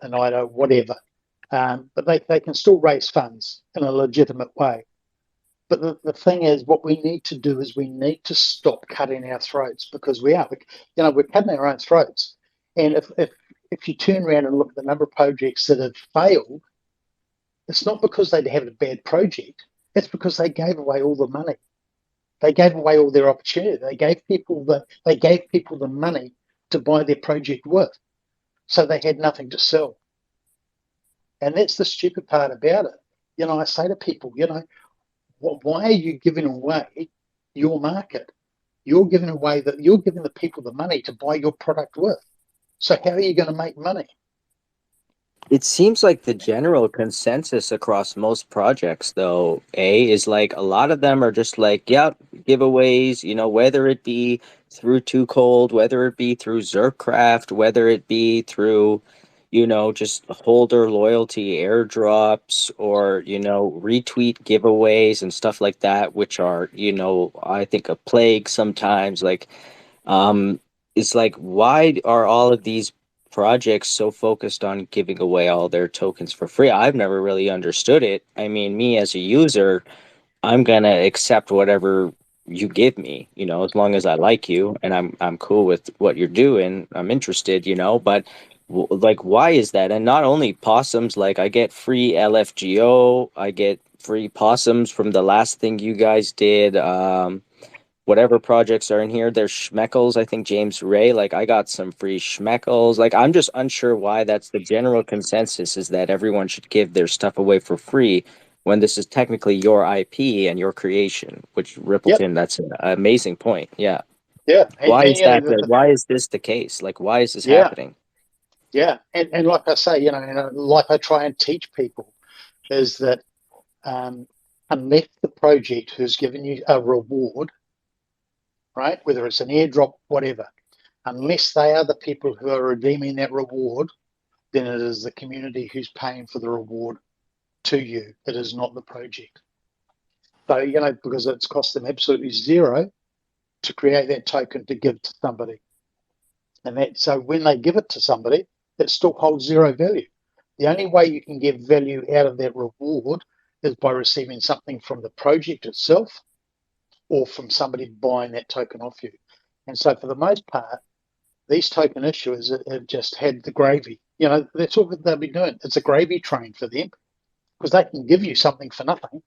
IDO, whatever. But they can still raise funds in a legitimate way. But the thing is, what we need to do is we need to stop cutting our throats, because we're cutting our own throats. And if you turn around and look at the number of projects that have failed, it's not because they had a bad project. It's because they gave away all the money. They gave away all their opportunity. They gave people the money to buy their project with, so they had nothing to sell. And that's the stupid part about it. I say to people, why are you giving away your market? You're giving the people the money to buy your product with. So how are you going to make money? It seems like the general consensus across most projects, though, is like a lot of them are just like, yeah, giveaways, whether it be through 2Cold, whether it be through Xrpl, whether it be through, just holder loyalty airdrops or, retweet giveaways and stuff like that, which are, I think a plague sometimes. Like, it's like, why are all of these projects so focused on giving away all their tokens for free? I've never really understood it. I mean, me as a user, I'm gonna accept whatever you give me, as long as I like you and I'm cool with what you're doing. I'm interested, but like, why is that? And not only Possums, like I get free LFGO, I get free Possums from the last thing you guys did. Whatever projects are in here, there's schmeckles. I think James Ray, like I got some free schmeckles. Like I'm just unsure why that's the general consensus, is that everyone should give their stuff away for free when this is technically your IP and your creation, which Rippleton, that's an amazing point. Yeah. Yeah. Why is that? The Why is this the case? Like, why is this Yeah. happening? Yeah. And like I say, like I try and teach people, is that unless the project who's given you a reward, right, whether it's an airdrop, whatever, unless they are the people who are redeeming that reward, then it is the community who's paying for the reward to you. It is not the project. So, because it's cost them absolutely zero to create that token to give to somebody. And so when they give it to somebody, it still holds zero value. The only way you can get value out of that reward is by receiving something from the project itself or from somebody buying that token off you. And so for the most part, these token issuers have just had the gravy. That's all that they'll be doing. It's a gravy train for them, because they can give you something for nothing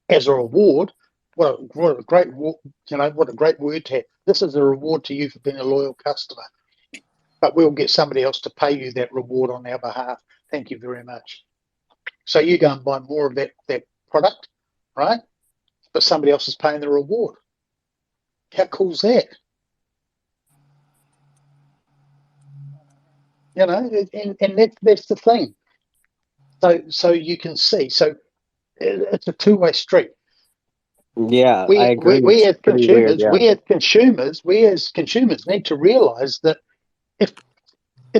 as a reward. What a great word to have. This is a reward to you for being a loyal customer. But we'll get somebody else to pay you that reward on our behalf. Thank you very much. So you go and buy more of that product, right? But somebody else is paying the reward. How cool is that? And that's the thing. So you can see. So it's a two-way street. Yeah, I agree. We It's as pretty weird. consumers, Yeah. we as consumers need to realize that if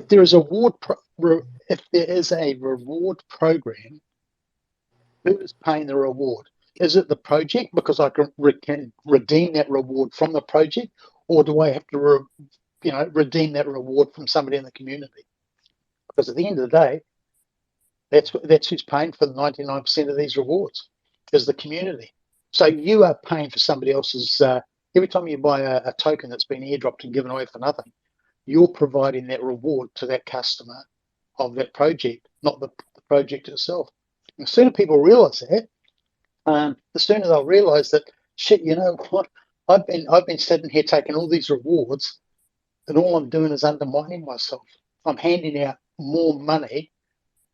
there is if there is a reward program, who is paying the reward? Is it the project, because I can redeem that reward from the project, or do I have to redeem that reward from somebody in the community? Because at the end of the day, that's who's paying for the 99% of these rewards, is the community. So you are paying for somebody else's. Every time you buy a token that's been airdropped and given away for nothing, you're providing that reward to that customer of that project, not the project itself. The sooner people realize that, the sooner they'll realize that, shit, you know what? I've been sitting here taking all these rewards, and all I'm doing is undermining myself. I'm handing out more money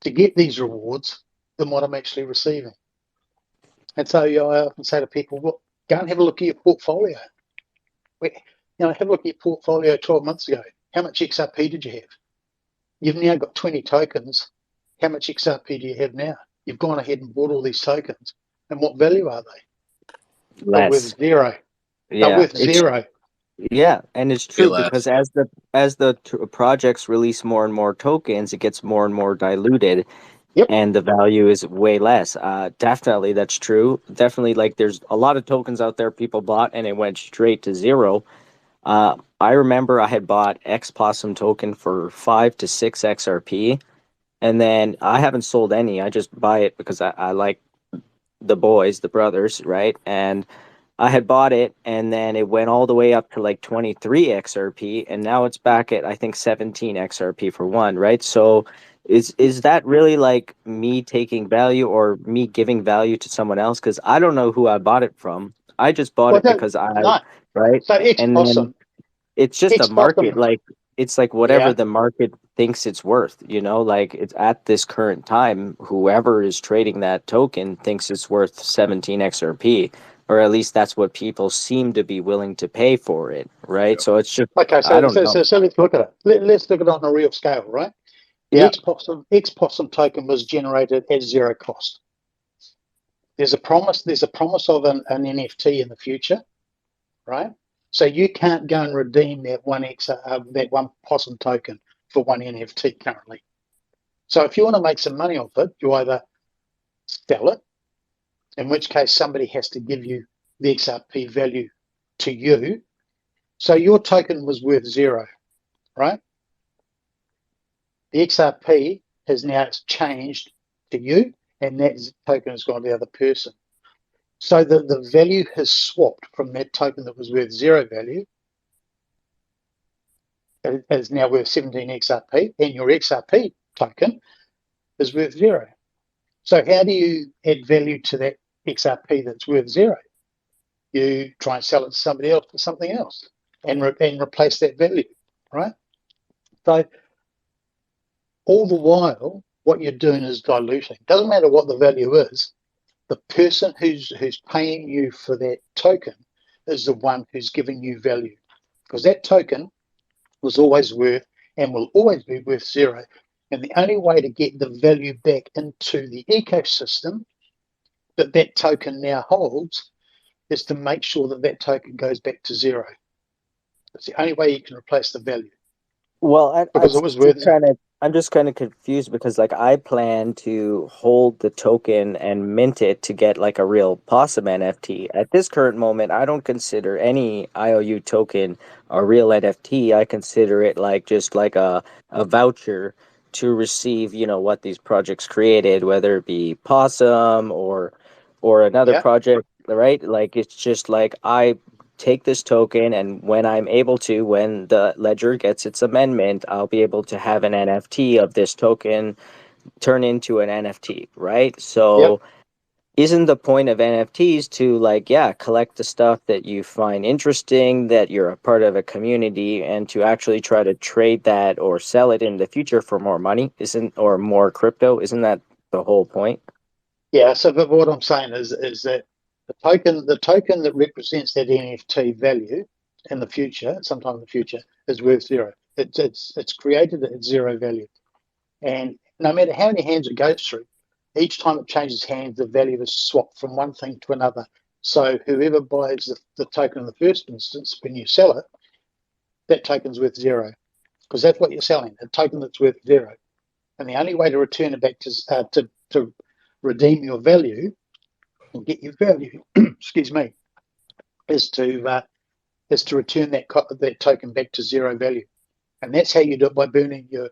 to get these rewards than what I'm actually receiving. And so I often say to people, look, go and have a look at your portfolio. Have a look at your portfolio 12 months ago. How much XRP did you have? You've now got 20 tokens. How much XRP do you have now? You've gone ahead and bought all these tokens. And what value are they? They're worth Less. zero. They're Yeah, worth it's zero. yeah, and it's Way true because less. as the projects release more and more tokens, it gets more and more diluted, Yep. and the value is way less. Definitely, that's true. Definitely, like there's a lot of tokens out there people bought and it went straight to zero. I remember I had bought X Possum token for 5 to 6 XRP, and then I haven't sold any. I just buy it because I like the boys, the brothers, right? And I had bought it, and then it went all the way up to like 23 XRP, and now it's back at I think 17 XRP for one, right? So is that really like me taking value or me giving value to someone else? Because I don't know who I bought it from. I just bought Well, it because I no. right, So X and then Possum, it's just a market. Like it's like whatever yeah. the market thinks it's worth, like it's at this current time, whoever is trading that token thinks it's worth 17 XRP, or at least that's what people seem to be willing to pay for it, right? So it's just, Okay, I so, don't so, know. so, so let's look at it. Let's look at it on a real scale, right? The Yeah. X Possum token was generated at zero cost. There's a promise of an NFT in the future, right? So you can't go and redeem that one Possum token for one NFT currently. So if you want to make some money off it, you either sell it, in which case somebody has to give you the XRP value to you. So your token was worth zero, right? The XRP has now changed to you, and that token has gone to the other person. So the value has swapped from that token that was worth zero value, it is now worth 17 XRP, and your XRP token is worth zero. So how do you add value to that XRP that's worth zero? You try and sell it to somebody else for something else and replace that value, right? So all the while, what you're doing is diluting. Doesn't matter what the value is, the person who's paying you for that token is the one who's giving you value, because that token was always worth and will always be worth zero. And the only way to get the value back into the ecosystem that token now holds is to make sure that token goes back to zero. That's the only way you can replace the value. Well, Because it was worth I'm just kind of confused because like I plan to hold the token and mint it to get like a real Possum NFT. At this current moment, I don't consider any IOU token a real NFT. I consider it like just like a voucher to receive, what these projects created, whether it be Possum or another project, right? Like it's just like I take this token, and when the ledger gets its amendment, I'll be able to have an NFT of this token turn into an NFT, right? So isn't the point of NFTs to collect the stuff that you find interesting, that you're a part of a community, and to actually try to trade that or sell it in the future for more money, or more crypto? Isn't that the whole point? Yeah, so but what I'm saying is that the token that represents that NFT value in the future, sometime in the future, is worth zero. It's created at zero value, and no matter how many hands it goes through, each time it changes hands, the value is swapped from one thing to another. So whoever buys the token in the first instance, when you sell it, that token's worth zero, because that's what you're selling, a token that's worth zero. And the only way to return it back to redeem your value and get your value, excuse me, is to return that token back to zero value, and that's how you do it, by burning your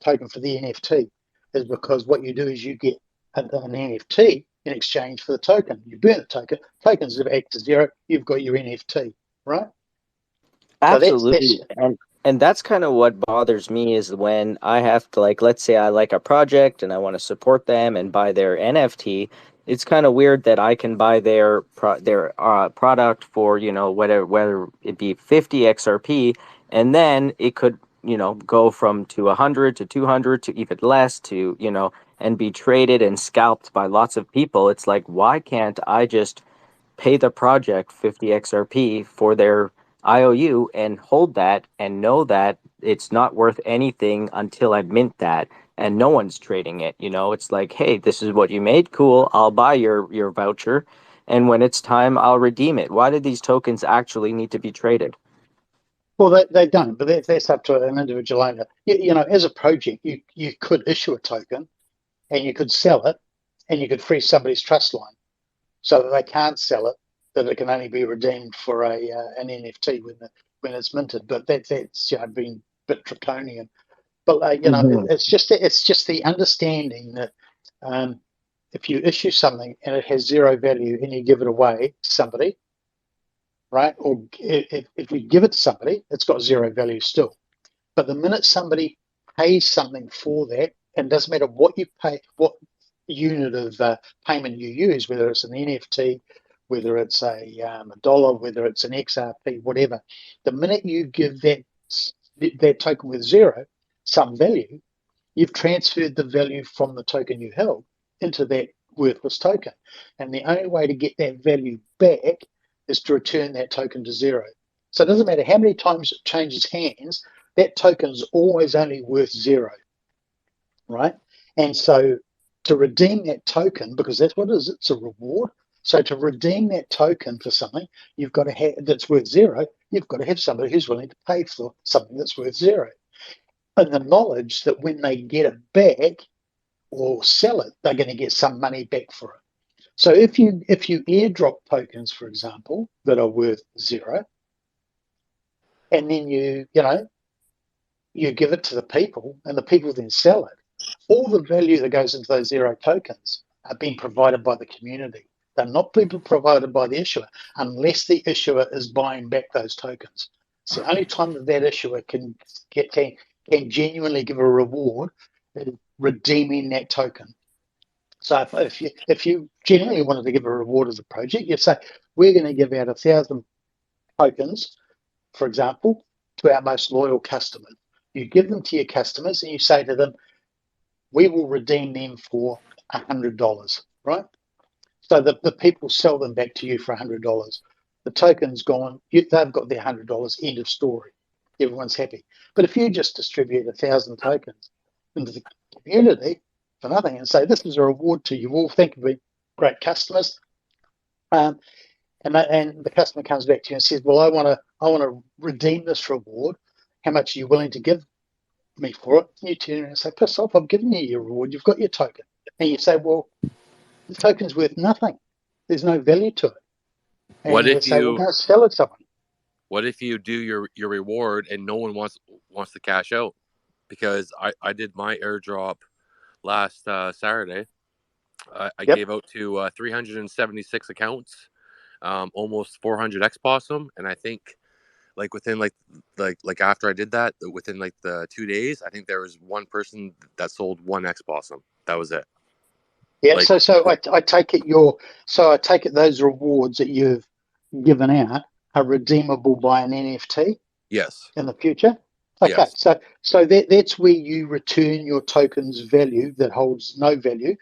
token for the NFT. Is because what you do is you get an NFT in exchange for the token. You burn the token, tokens back to zero. You've got your NFT, right? Absolutely. And that's kind of what bothers me is when I have to, like, let's say I like a project and I want to support them and buy their NFT. It's kind of weird that I can buy their product for, you know, whether it be 50 XRP, and then it could, you know, go from to 100 to 200 to even less to, you know, and be traded and scalped by lots of people. It's like, why can't I just pay the project 50 XRP for their IOU and hold that and know that it's not worth anything until I mint that and no one's trading it. You know, it's like, hey, this is what you made. Cool. I'll buy your voucher. And when it's time, I'll redeem it. Why do these tokens actually need to be traded? Well, they don't, but that's up to an individual owner. You know, as a project, you could issue a token and you could sell it and you could freeze somebody's trust line so that they can't sell it, that it can only be redeemed for an NFT when it's minted. But that's you know, been a bit draconian. But you know, it's just the understanding that if you issue something and it has zero value and you give it away to somebody, right? Or if you give it to somebody, it's got zero value still. But the minute somebody pays something for that, and it doesn't matter what you pay, what unit of payment you use, whether it's an NFT, whether it's a dollar, whether it's an XRP, whatever, the minute you give that token with zero some value, you've transferred the value from the token you held into that worthless token. And the only way to get that value back is to return that token to zero. So it doesn't matter how many times it changes hands, that token's always only worth zero, right? And so to redeem that token, because that's what it is, it's a reward. So to redeem that token for something you've got to have that's worth zero, you've got to have somebody who's willing to pay for something that's worth zero. And the knowledge that when they get it back or sell it, they're going to get some money back for it. So if you airdrop tokens, for example, that are worth zero, and then you give it to the people, and the people then sell it, all the value that goes into those zero tokens are being provided by the community. They're not being provided by the issuer unless the issuer is buying back those tokens. It's the only time that issuer can genuinely give a reward is redeeming that token. So if you genuinely wanted to give a reward as a project, you'd say, we're going to give out 1,000 tokens, for example, to our most loyal customers. You give them to your customers and you say to them, we will redeem them for $100, right? So the people sell them back to you for $100. The token's gone, they've got their $100, end of story. Everyone's happy. But if you just distribute 1,000 tokens into the community for nothing and say, this is a reward to you all, thank you, great customers, and the customer comes back to you and says, well, I want to redeem this reward. How much are you willing to give me for it? And you turn around and say, piss off, I've given you your reward. You've got your token. And you say, well, the token's worth nothing. There's no value to it. And What you if say, well, you go sell it to someone. what if you do your reward and no one wants to cash out? Because I did my airdrop last Saturday. I gave out to 376 accounts, almost 400 X Possum, and I think like within like after I did that, within like the 2 days, I think there was one person that sold one X Possum. That was it. Yeah, Like, so I take it those rewards that you've given out are redeemable by an NFT yes, in the future. Okay, yes, so that's where you return your token's value that holds no value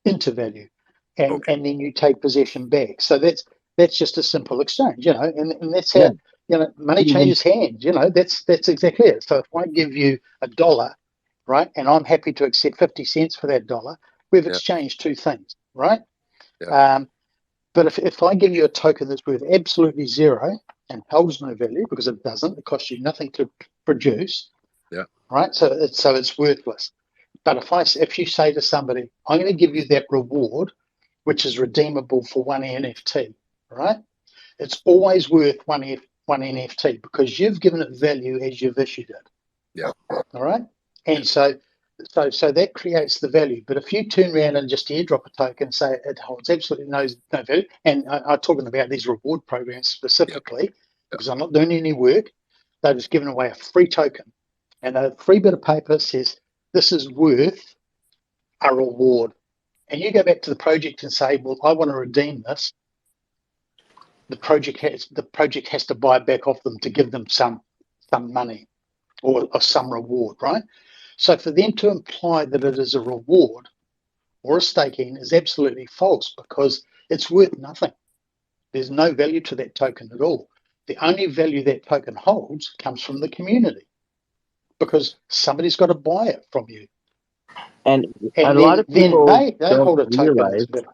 into value, and okay, then you take possession back. So that's just a simple exchange, and that's Yeah. how money changes hands. That's exactly it. So if I give you $1, right, and I'm happy to accept 50 cents for that dollar, we've yeah, exchanged two things, right? yeah, But if I give you a token that's worth absolutely zero and holds no value because it doesn't, it costs you nothing to produce, yeah, right? So it's worthless. But if you say to somebody, I'm going to give you that reward, which is redeemable for one NFT, right? It's always worth one NFT because you've given it value as you've issued it. yeah, All right. And so that creates the value. But if you turn around and just airdrop a token and say it holds absolutely no value, and I'm talking about these reward programs specifically because I'm not doing any work, They're just giving away a free token. And a free bit of paper says, this is worth a reward. And you go back to the project and say, well, I want to redeem this. The project has to buy back off them to give them some money or some reward, right? So for them to imply that it is a reward or a staking is absolutely false, because it's worth nothing. There's no value to that token at all. The only value that token holds comes from the community, because somebody's got to buy it from you. And a And lot of then people they don't hold a token that's realize, better.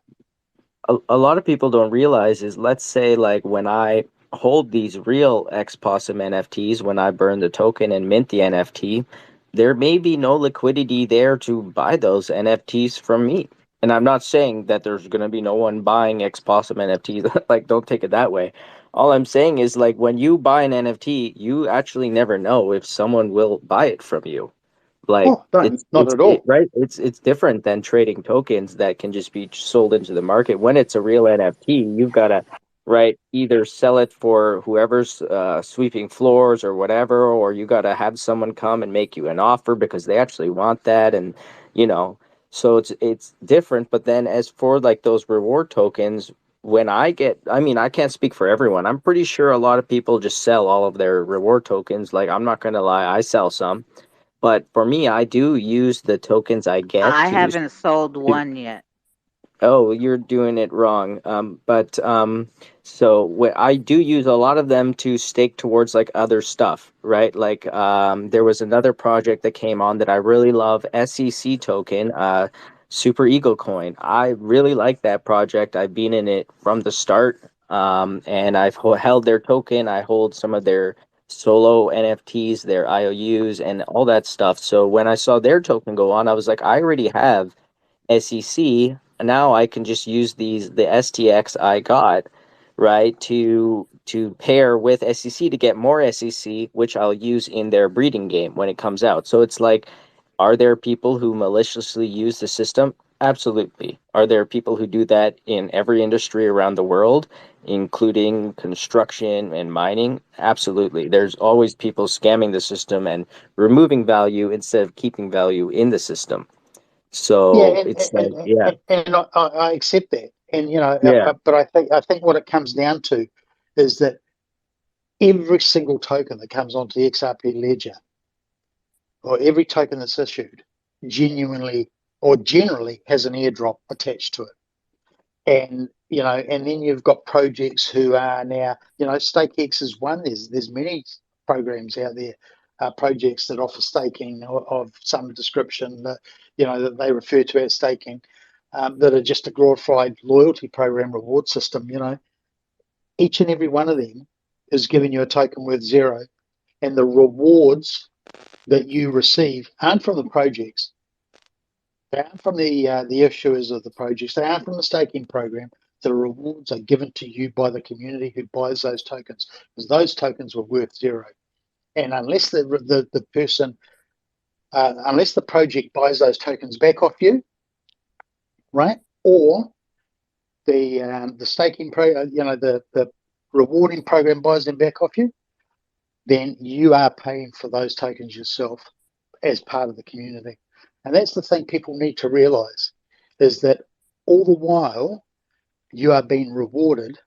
a lot of people don't realize is, let's say, like, when I hold these real Possum NFTs, when I burn the token and mint the NFT, there may be no liquidity there to buy those NFTs from me. And I'm not saying that there's going to be no one buying Possum NFTs. Like, don't take it that way. All I'm saying is, like, when you buy an NFT, you actually never know if someone will buy it from you. Like, Oh, don't, not at all. right, it's different than trading tokens that can just be sold into the market. When it's a real NFT, you've got to, right, either sell it for whoever's sweeping floors or whatever, or you got to have someone come and make you an offer because they actually want that. And so it's different. But then as for like those reward tokens, when I mean, I can't speak for everyone. I'm pretty sure a lot of people just sell all of their reward tokens. Like, I'm not gonna lie, I sell some. But for me, I do use the tokens I get I to. haven't sold one yet. Oh, you're doing it wrong. So I do use a lot of them to stake towards like other stuff, right? Like, there was another project that came on that I really love, SEC token, Super Eagle Coin. I really like that project. I've been in it from the start, and I've held their token. I hold some of their solo NFTs, their IOUs, and all that stuff. So when I saw their token go on, I was like, I already have SEC. Now I can just use the STX I got, right, to pair with SEC to get more SEC, which I'll use in their breeding game when it comes out. So it's like, are there people who maliciously use the system? Absolutely. Are there people who do that in every industry around the world, including construction and mining? Absolutely. There's always people scamming the system and removing value instead of keeping value in the system. Yeah, So it's like, yeah, and I accept that, and yeah, but I think what it comes down to is that every single token that comes onto the XRP ledger, or every token that's issued, genuinely or generally has an airdrop attached to it. And and then you've got projects who are now, StakeX is one. There's many programs out there, projects that offer staking of some description that that they refer to as staking, that are just a glorified loyalty program reward system. Each and every one of them is giving you a token worth zero, and the rewards that you receive aren't from the projects. They aren't from the issuers of the projects. They aren't from the staking program. The rewards are given to you by the community who buys those tokens, because those tokens were worth zero. And unless the person, unless the project buys those tokens back off you, right, or the staking the rewarding program buys them back off you, then you are paying for those tokens yourself as part of the community. And that's the thing people need to realize, is that all the while you are being rewarded,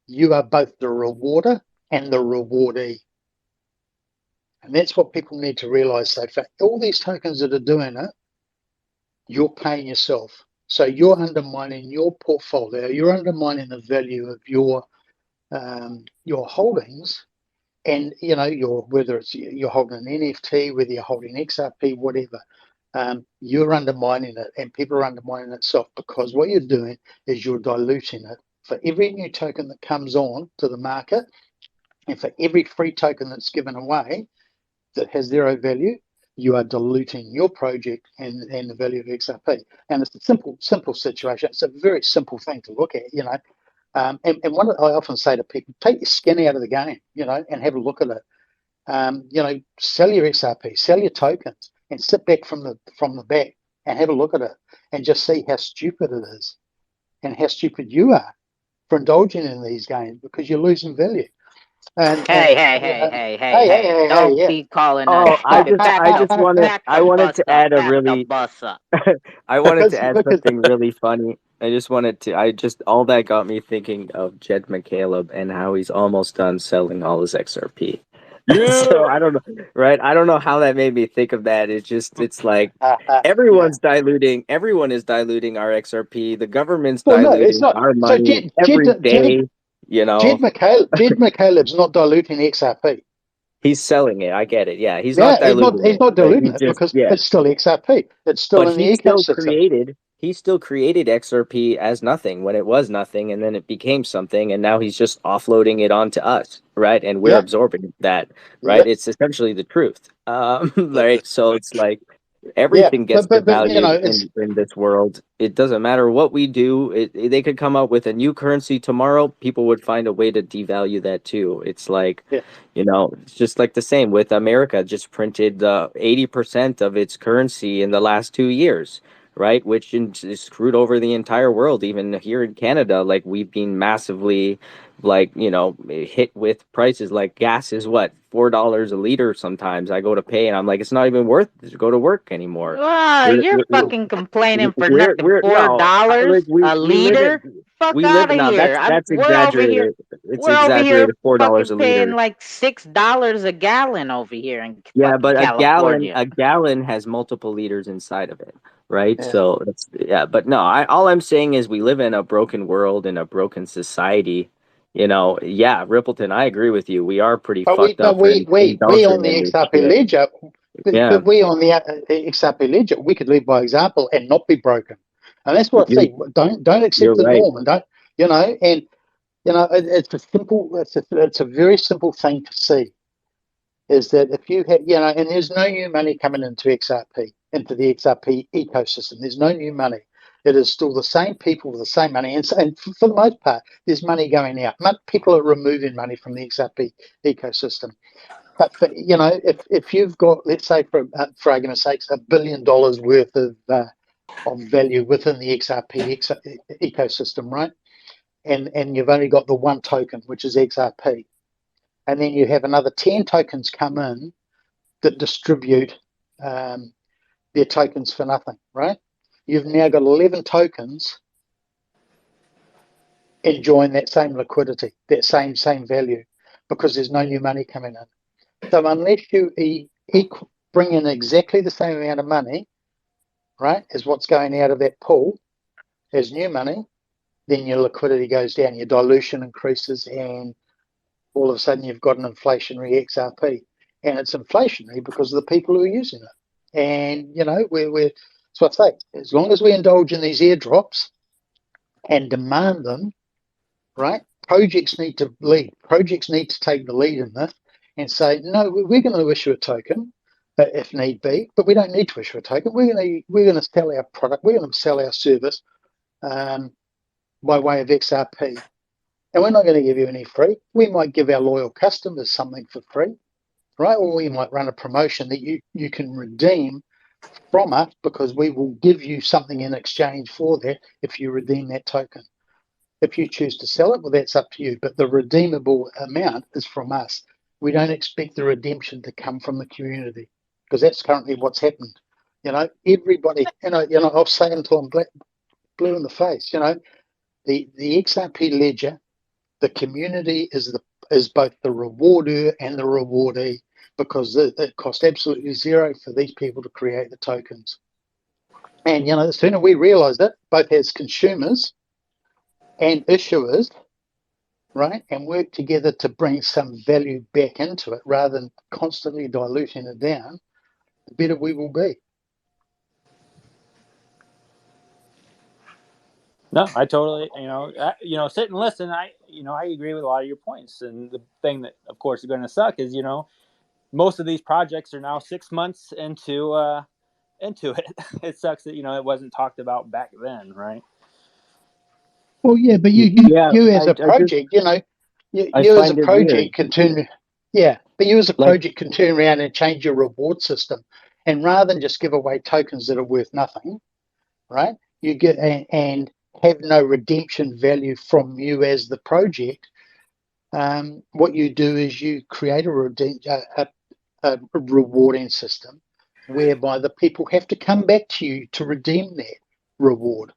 you are both the rewarder and the rewardee. And that's what people need to realize. So for all these tokens that are doing it, you're paying yourself. So you're undermining your portfolio, you're undermining the value of your holdings. And whether it's you're holding an NFT, whether you're holding XRP, whatever, you're undermining it, and people are undermining itself, because what you're doing is you're diluting it. For every new token that comes on to the market, and for every free token that's given away that has zero value, you are diluting your project and the value of XRP. And it's a simple situation. It's a very simple thing to look at, and what I often say to people: take your skin out of the game, and have a look at it. Sell your XRP, sell your tokens, and sit back from the back and have a look at it, and just see how stupid it is, and how stupid you are for indulging in these games, because you're losing value. And Hey! Don't yeah. be calling us Oh, stupid. I wanted to add a Back the really, bus up. I wanted to add because something really funny. All that got me thinking of Jed McCaleb and how he's almost done selling all his XRP. So I don't know, right? I don't know how that made me think of that. It's like yeah. everyone is diluting our XRP. The government's Well, no, it's diluting not. our So money every day, you know. Jed McCaleb's not diluting XRP. He's selling it. I get it. Yeah, he's not Yeah, diluting he's it, not but diluting it because it's still XRP. It's still but in the ecosystem. he still created XRP as nothing when it was nothing, and then it became something, and now he's just offloading it onto us, right? And we're Yeah. absorbing that, right? Yep. It's essentially the truth, right? So it's like Yeah, everything gets but you know, devalued it's in this world. It doesn't matter what we do. They could come up with a new currency tomorrow. People would find a way to devalue that too. It's like, yeah. it's just like the same with America. Just printed 80% of its currency in the last 2 years, right? Which is screwed over the entire world. Even here in Canada, like we've been massively, like hit with prices. Like gas is what, $4 a liter. Sometimes I go to pay, and I'm like, it's not even worth it to go to work anymore. Oh, you're fucking complaining for nothing. We're no, $4 we a live liter? in Fuck we live out of now. here. That's We're over here. exaggerated. It's We're over here exaggerated. $4 fucking a paying liter. like $6 a gallon over here in Yeah, fucking but California. a gallon has multiple liters inside of it, right? Yeah. So but no, all I'm saying is we live in a broken world, in a broken society. Yeah, Rippleton, I agree with you. We are pretty But fucked up for we on indulging the in this XRP shit. ledger, Yeah, but we on the XRP ledger, we could lead by example and not be broken. And that's what I you're see. Don't accept you're the right. norm, and don't and it's a simple. It's a very simple thing to see. Is that if you have, and there's no new money coming into XRP, into the XRP ecosystem. There's no new money. It is still the same people with the same money. And for the most part, there's money going out. People are removing money from the XRP ecosystem. But if you've got, let's say, for argument's sake, $1 billion worth of value within the XRP ecosystem, right? And you've only got the one token, which is XRP, and then you have another 10 tokens come in that distribute their tokens for nothing, right? You've now got 11 tokens enjoying that same liquidity, that same value, because there's no new money coming in. So unless you bring in exactly the same amount of money, right, as what's going out of that pool as new money, then your liquidity goes down, your dilution increases, and all of a sudden you've got an inflationary XRP. And it's inflationary because of the people who are using it. And, that's what I say. As long as we indulge in these airdrops and demand them, right, projects need to lead. Projects need to take the lead in this and say, no, we're going to issue a token if need be, but we don't need to issue a token. We're going to sell our product. We're going to sell our service by way of XRP. And we're not going to give you any free. We might give our loyal customers something for free, right? Or we might run a promotion that you can redeem from us because we will give you something in exchange for that if you redeem that token. If you choose to sell it, well, that's up to you. But the redeemable amount is from us. We don't expect the redemption to come from the community because that's currently what's happened. Everybody, I'll say until I'm blue in the face, the XRP ledger, the community is both the rewarder and the rewardee because it cost absolutely zero for these people to create the tokens. And the sooner we realise that, both as consumers and issuers, right, and work together to bring some value back into it rather than constantly diluting it down, the better we will be. No, I totally, sit and listen. I agree with a lot of your points. And the thing that, of course, is going to suck is, most of these projects are now 6 months into it. It sucks that it wasn't talked about back then, right? Well, yeah, but you as a project, you as a find it weird. project can turn, yeah, but you as a project can turn around and change your reward system, and rather than just give away tokens that are worth nothing, right? You get and have no redemption value from you as the project. what you do is you create a rewarding system whereby the people have to come back to you to redeem that reward,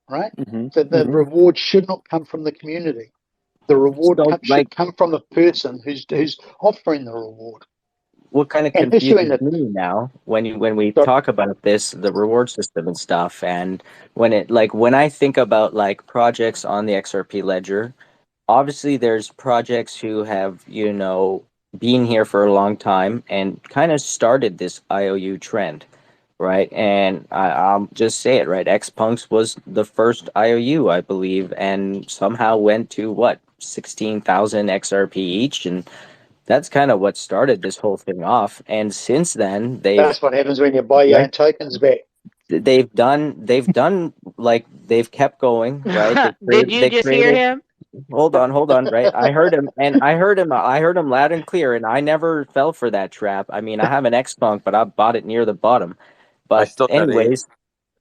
right? So the reward should not come from the community. The reward So, should come from the person who's offering the reward what kind of and issuing confuses it. me now when we talk about this, the reward system and stuff, and when I think about like projects on the XRP ledger, obviously there's projects who have been here for a long time and kind of started this IOU trend, right? And I'll just say it, right? Xpunks was the first IOU, I believe, and somehow went to what, 16,000 XRP each, and that's kind of what started this whole thing off. And since then, That's what happens when you buy your own tokens back. they've done like they've kept going, right? Did you They just hear created. him? Hold on, right? I heard him, and I heard him loud and clear, and I never fell for that trap. I mean, I have an Xpunk, but I bought it near the bottom. I But still got 8. anyways,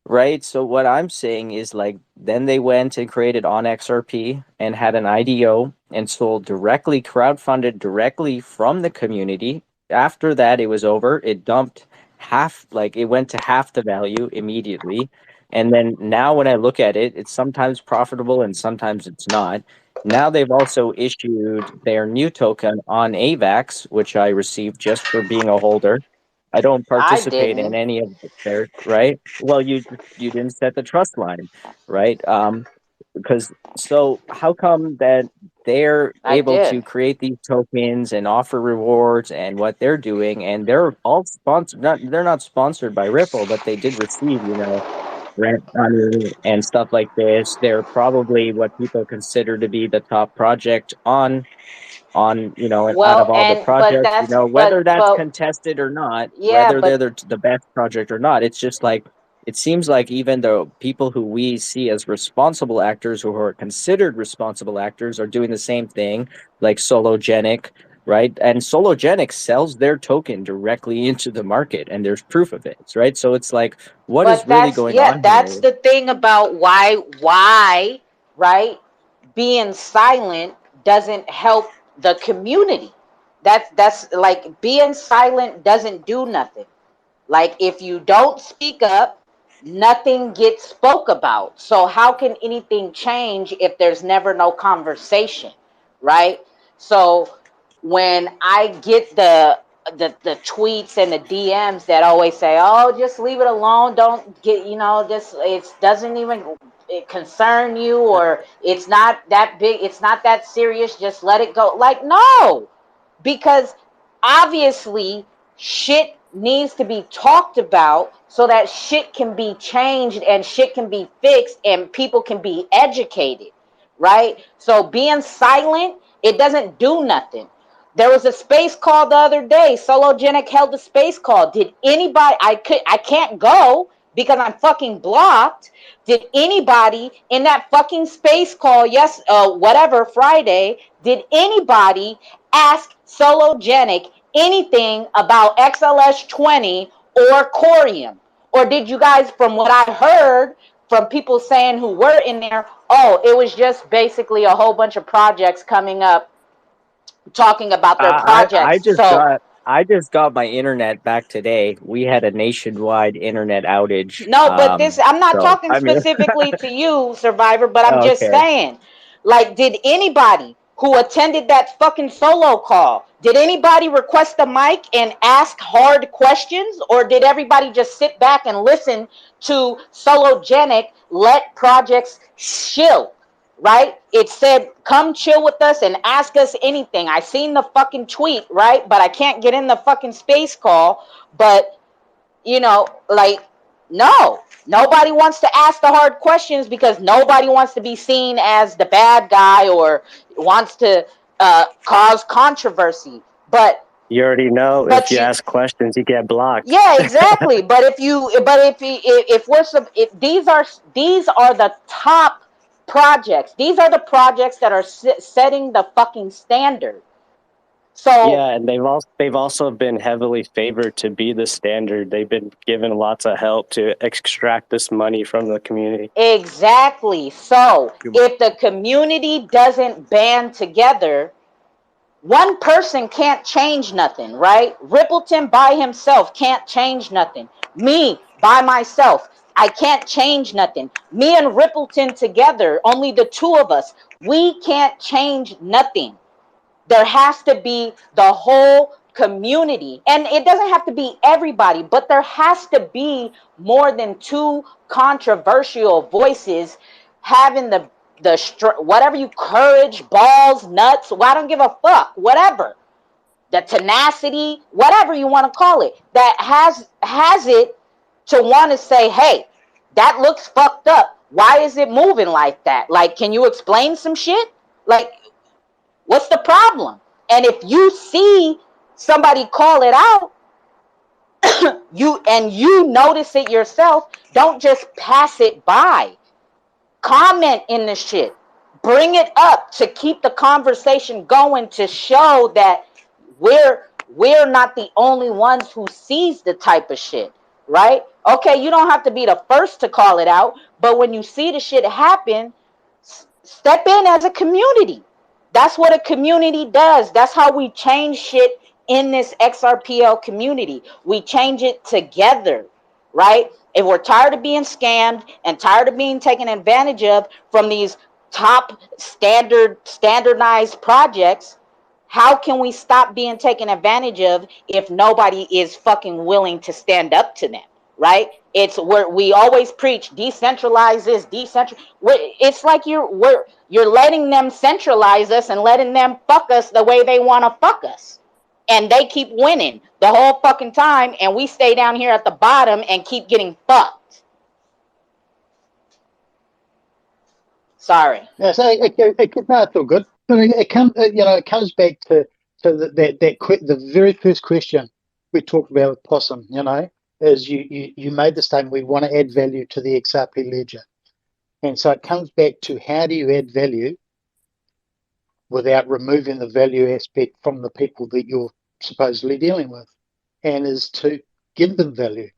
right? So what I'm saying is like then they went and created on XRP and had an IDO and sold directly, crowdfunded directly from the community. After that, it was over. It dumped half, like it went to half the value immediately. And then now when I look at it, it's sometimes profitable and sometimes it's not. Now they've also issued their new token on AVAX, which I received just for being a holder. I don't I participate in didn't. any of their, right? Well, you didn't set the trust line, right? Because so how come that they're I able did. to create these tokens and offer rewards and what they're doing, and they're all sponsored? They're not sponsored by Ripple, but they did receive, grant money and stuff like this. They're probably what people consider to be the top project and out Well, of all the and but projects, that's whether that's but contested or not, yeah, whether they're but the best project or not, it's just like it seems like even the people who we see as responsible actors or who are considered responsible actors are doing the same thing, like Sologenic, right? And Sologenic sells their token directly into the market, and there's proof of it, right? So it's like, what is but really that's going yeah, on that's here? the thing about why, right? Being silent doesn't help the community. That's like being silent doesn't do nothing. Like if you don't speak up, nothing gets spoke about. So how can anything change if there's never no conversation, right? So when I get the tweets and the DMs that always say, "Oh, just leave it alone. Don't get, this it doesn't even concern you, or it's not that big, it's not that serious, just let it go." Like, no, because obviously shit needs to be talked about so that shit can be changed and shit can be fixed and people can be educated, right? So being silent, it doesn't do nothing. There was a space call the other day. Sologenic held a space call. Did anybody, I can't go because I'm fucking blocked. Did anybody in that fucking space call, whatever, Friday, did anybody ask Sologenic anything about XLS 20 or Corium? Or did you guys, from what I heard from people saying who were in there, oh, it was just basically a whole bunch of projects coming up talking about their I projects. just So got my internet back today. We had a nationwide internet outage. no, but this, I'm not So talking I mean, specifically to you, Survivor, but I'm just okay. saying, like, did anybody who attended that fucking solo call, did anybody request a mic and ask hard questions, or did everybody just sit back and listen to Sologenic let projects chill? Right? It said, come chill with us and ask us anything. I seen the fucking tweet, right? But I can't get in the fucking space call. But like, no, nobody wants to ask the hard questions because nobody wants to be seen as the bad guy or wants to cause controversy. But You already know if you you, ask questions, you get blocked. yeah, exactly. But if these are the top projects, these are the projects that are setting the fucking standard. So yeah, and they've also been heavily favored to be the standard. They've been given lots of help to extract this money from the community. exactly. So if the community doesn't band together, one person can't change nothing, right? Rippleton by himself can't change nothing. Me by myself, I can't change nothing. Me and Rippleton together, only the two of us, we can't change nothing. There has to be the whole community, and it doesn't have to be everybody, but there has to be more than two controversial voices having the whatever you, courage, balls, nuts, well, I don't give a fuck, whatever, the tenacity, whatever you want to call it, that has it to want to say, hey, that looks fucked up, why is it moving like that, like, can you explain some shit, like, what's the problem? And if you see somebody call it out, you notice it yourself, don't just pass it by. Comment in the shit. Bring it up to keep the conversation going, to show that we're not the only ones who sees the type of shit, right? Okay, you don't have to be the first to call it out, but when you see the shit happen, step in as a community. That's what a community does. That's how we change shit in this XRPL community. We change it together, right? If we're tired of being scammed and tired of being taken advantage of from these top standardized projects, how can we stop being taken advantage of if nobody is fucking willing to stand up to them, right? It's where we always preach decentralize this, it's like you're letting them centralize us and letting them fuck us the way they want to fuck us. And they keep winning the whole fucking time, and we stay down here at the bottom and keep getting fucked. Sorry. Yeah, so no, it's all good. But it comes, it comes back to the very first question we talked about with Possum. Is you made the statement, we want to add value to the Xrp ledger, and so it comes back to how do you add value without removing the value aspect from the people that you're supposedly dealing with, and is to give them value.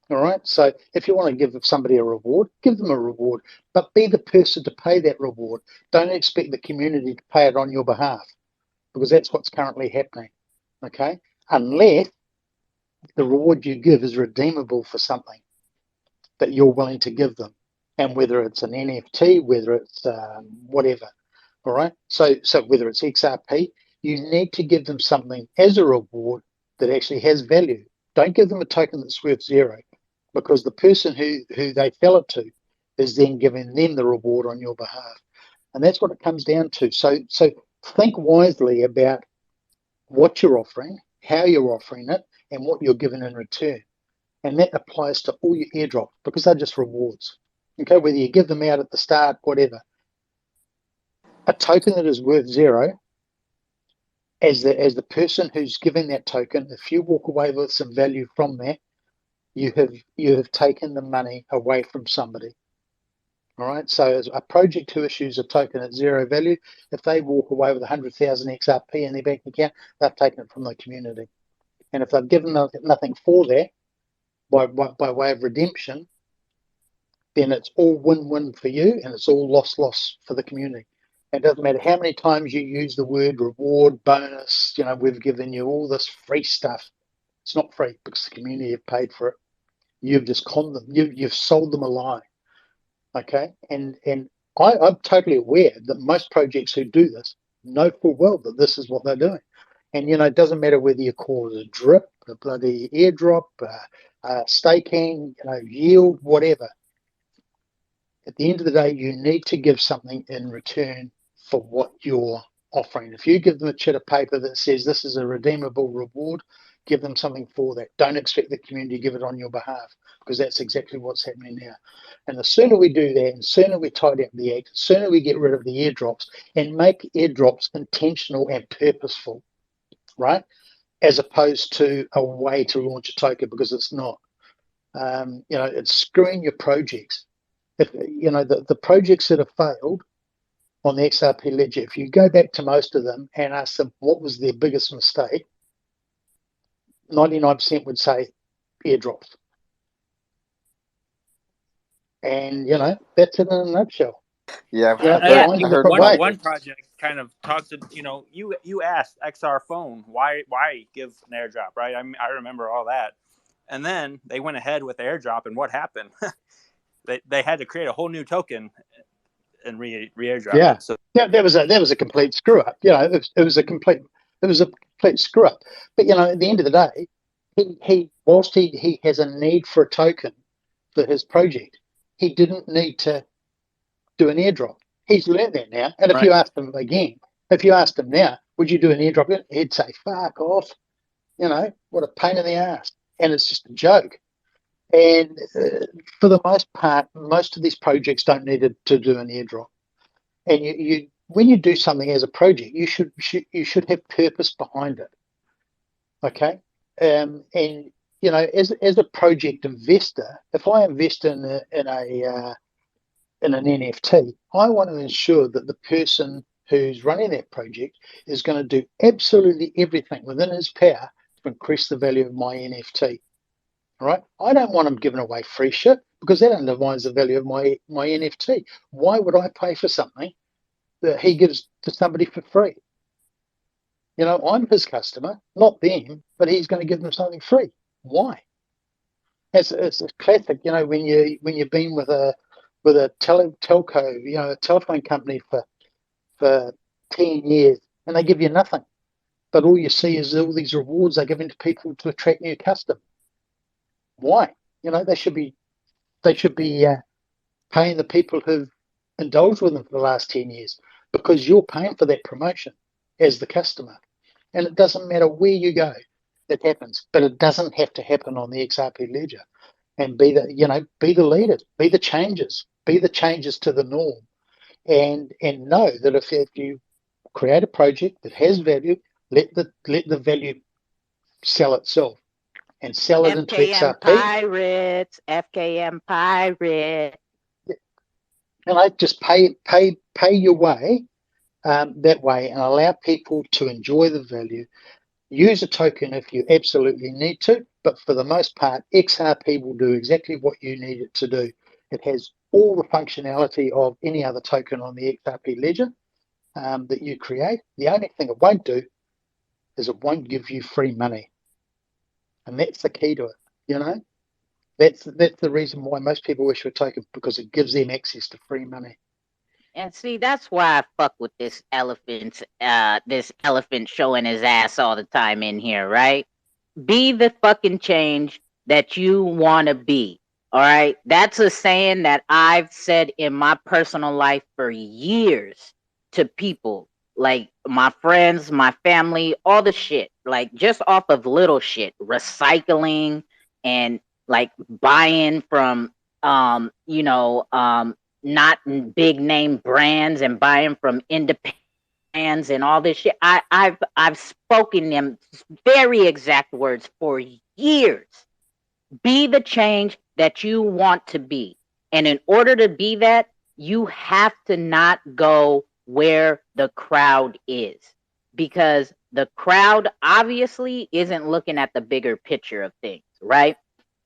All right. So if you want to give somebody a reward, give them a reward, but be the person to pay that reward. Don't expect the community to pay it on your behalf, because that's what's currently happening. Okay. Unless the reward you give is redeemable for something that you're willing to give them, and whether it's an NFT, whether it's whatever. All right. So whether it's XRP, you need to give them something as a reward that actually has value. Don't give them a token that's worth zero, because the person who they sell it to is then giving them the reward on your behalf. And that's what it comes down to. So think wisely about what you're offering, how you're offering it, and what you're given in return. And that applies to all your airdrops, because they're just rewards. Okay, whether you give them out at the start, whatever. A token that is worth zero, as the person who's giving that token, if you walk away with some value from that, you have taken the money away from somebody. All right. So as a project who issues a token at zero value, if they walk away with 100,000 XRP in their bank account, they've taken it from the community. And if they've given nothing for that by way of redemption, then it's all win-win for you, and it's all loss for the community. And it doesn't matter how many times you use the word reward, bonus, we've given you all this free stuff. It's not free, because the community have paid for it. You've just conned them. You've sold them a lie. Okay? And I'm totally aware that most projects who do this know full well that this is what they're doing. And, it doesn't matter whether you call it a drip, a bloody airdrop, staking, yield, whatever. At the end of the day, you need to give something in return for what you're offering. If you give them a chit of paper that says this is a redeemable reward, give them something for that. Don't expect the community to give it on your behalf, because that's exactly what's happening now. And the sooner we do that, and the sooner we tidy up the act, the sooner we get rid of the airdrops and make airdrops intentional and purposeful, right? As opposed to a way to launch a token, because it's not. It's screwing your projects. If the projects that have failed on the XRP Ledger, if you go back to most of them and ask them what was their biggest mistake, 99% would say airdrops. And, that's it in a nutshell. Yeah, They wind a different way. One project kind of talks to, you asked XR Phone why give an airdrop, right? I remember all that. And then they went ahead with the airdrop, and what happened? they had to create a whole new token and re-airdrop Yeah. it. So That was a complete screw up. It was a complete screw up. But at the end of the day, he whilst he has a need for a token for his project, he didn't need to do an airdrop. He's learned that now. And if you asked him again, now, would you do an airdrop? He'd say, fuck off. What a pain in the ass. And it's just a joke. And for the most part, most of these projects don't need to do an airdrop. And you when you do something as a project, you should have purpose behind it. Okay. And as a project investor, if I invest in an NFT, I want to ensure that the person who's running that project is going to do absolutely everything within his power to increase the value of my NFT. All right? I don't want him giving away free shit because that undermines the value of my NFT. Why would I pay for something that he gives to somebody for free? I'm his customer, not them, but he's going to give them something free. Why? It's a classic, when you've been with a telco, a telephone company for 10 years and they give you nothing, but all you see is all these rewards they're giving to people to attract new customers. Why? They should be paying the people who've indulged with them for the last 10 years because you're paying for that promotion as the customer. And it doesn't matter where you go, it happens, but it doesn't have to happen on the XRP Ledger. And be the leaders, be the changes to the norm, and know that if you create a project that has value, let the value sell itself, and sell it into FKM XRP. Pirates, FKM Pirates. Just pay your way that way, and allow people to enjoy the value. Use a token if you absolutely need to, but for the most part, XRP will do exactly what you need it to do. It has all the functionality of any other token on the XRP Ledger that you create. The only thing it won't do is it won't give you free money, and that's the key to it. That's the reason why most people issue a token, because it gives them access to free money. And see, that's why I fuck with this elephant showing his ass all the time in here, right? Be the fucking change that you want to be. All right. That's a saying that I've said in my personal life for years to people, like my friends, my family, all the shit, like just off of little shit, recycling and like buying from, not big name brands and buying from independent brands and all this shit. I've spoken them very exact words for years. Be the change that you want to be. And in order to be that, you have to not go where the crowd is, because the crowd obviously isn't looking at the bigger picture of things, right?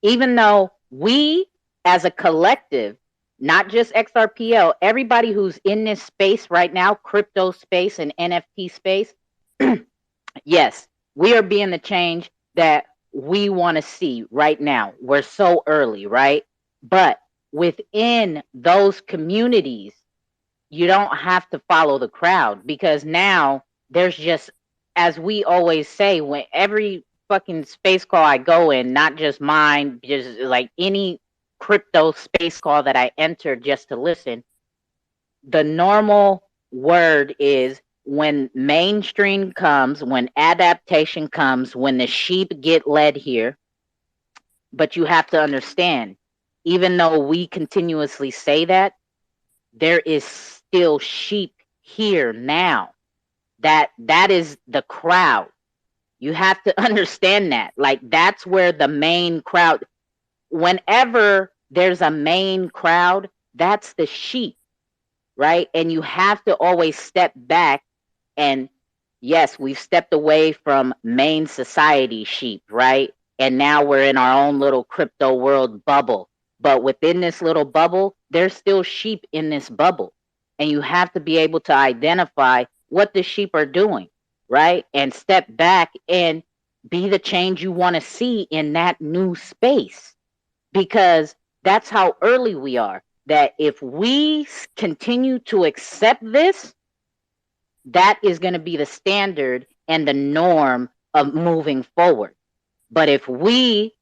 Even though we as a collective, not just XRPL, everybody who's in this space right now, crypto space and NFT space, yes, we are being the change that we want to see right now. We're so early, right? But within those communities, you don't have to follow the crowd, because now there's just, as we always say, when every fucking space call I go in, not just mine, just like any crypto space call that I enter just to listen, the normal word is when mainstream comes, when adaptation comes, when the sheep get led here. But you have to understand, even though we continuously say that, there is still sheep here now. That is the crowd. You have to understand that. Like, that's where the main crowd, whenever there's a main crowd, that's the sheep. right? And you have to always step back. And yes, we've stepped away from main society sheep, right? And now we're in our own little crypto world bubble. But within this little bubble, there's still sheep in this bubble. And you have to be able to identify what the sheep are doing, right? And step back and be the change you want to see in that new space. Because that's how early we are. That if we continue to accept this, that is going to be the standard and the norm of moving forward. But if we,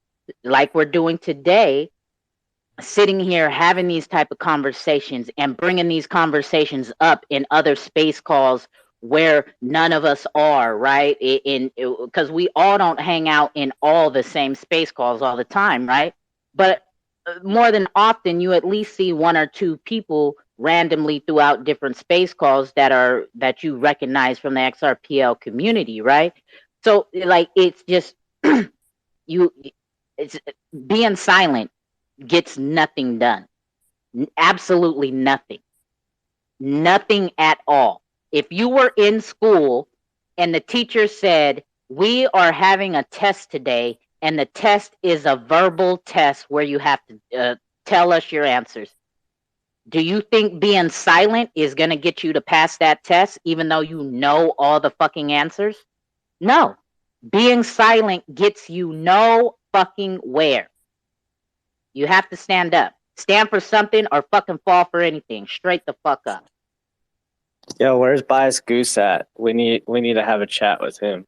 like we're doing today, sitting here having these type of conversations and bringing these conversations up in other space calls where none of us are, right? Because we all don't hang out in all the same space calls all the time, right? But more than often, you at least see one or two people randomly throughout different space calls that you recognize from the XRPL community, right? So like it's just it's being silent gets nothing done. Absolutely nothing. Nothing at all. If you were in school and the teacher said, "We are having a test today, and the test is a verbal test where you have to tell us your answers," do you think being silent is going to get you to pass that test even though you know all the fucking answers? No. Being silent gets you no fucking where. You have to stand up. Stand for something or fucking fall for anything. Straight the fuck up. Yo, where's Bias Goose at? We need to have a chat with him.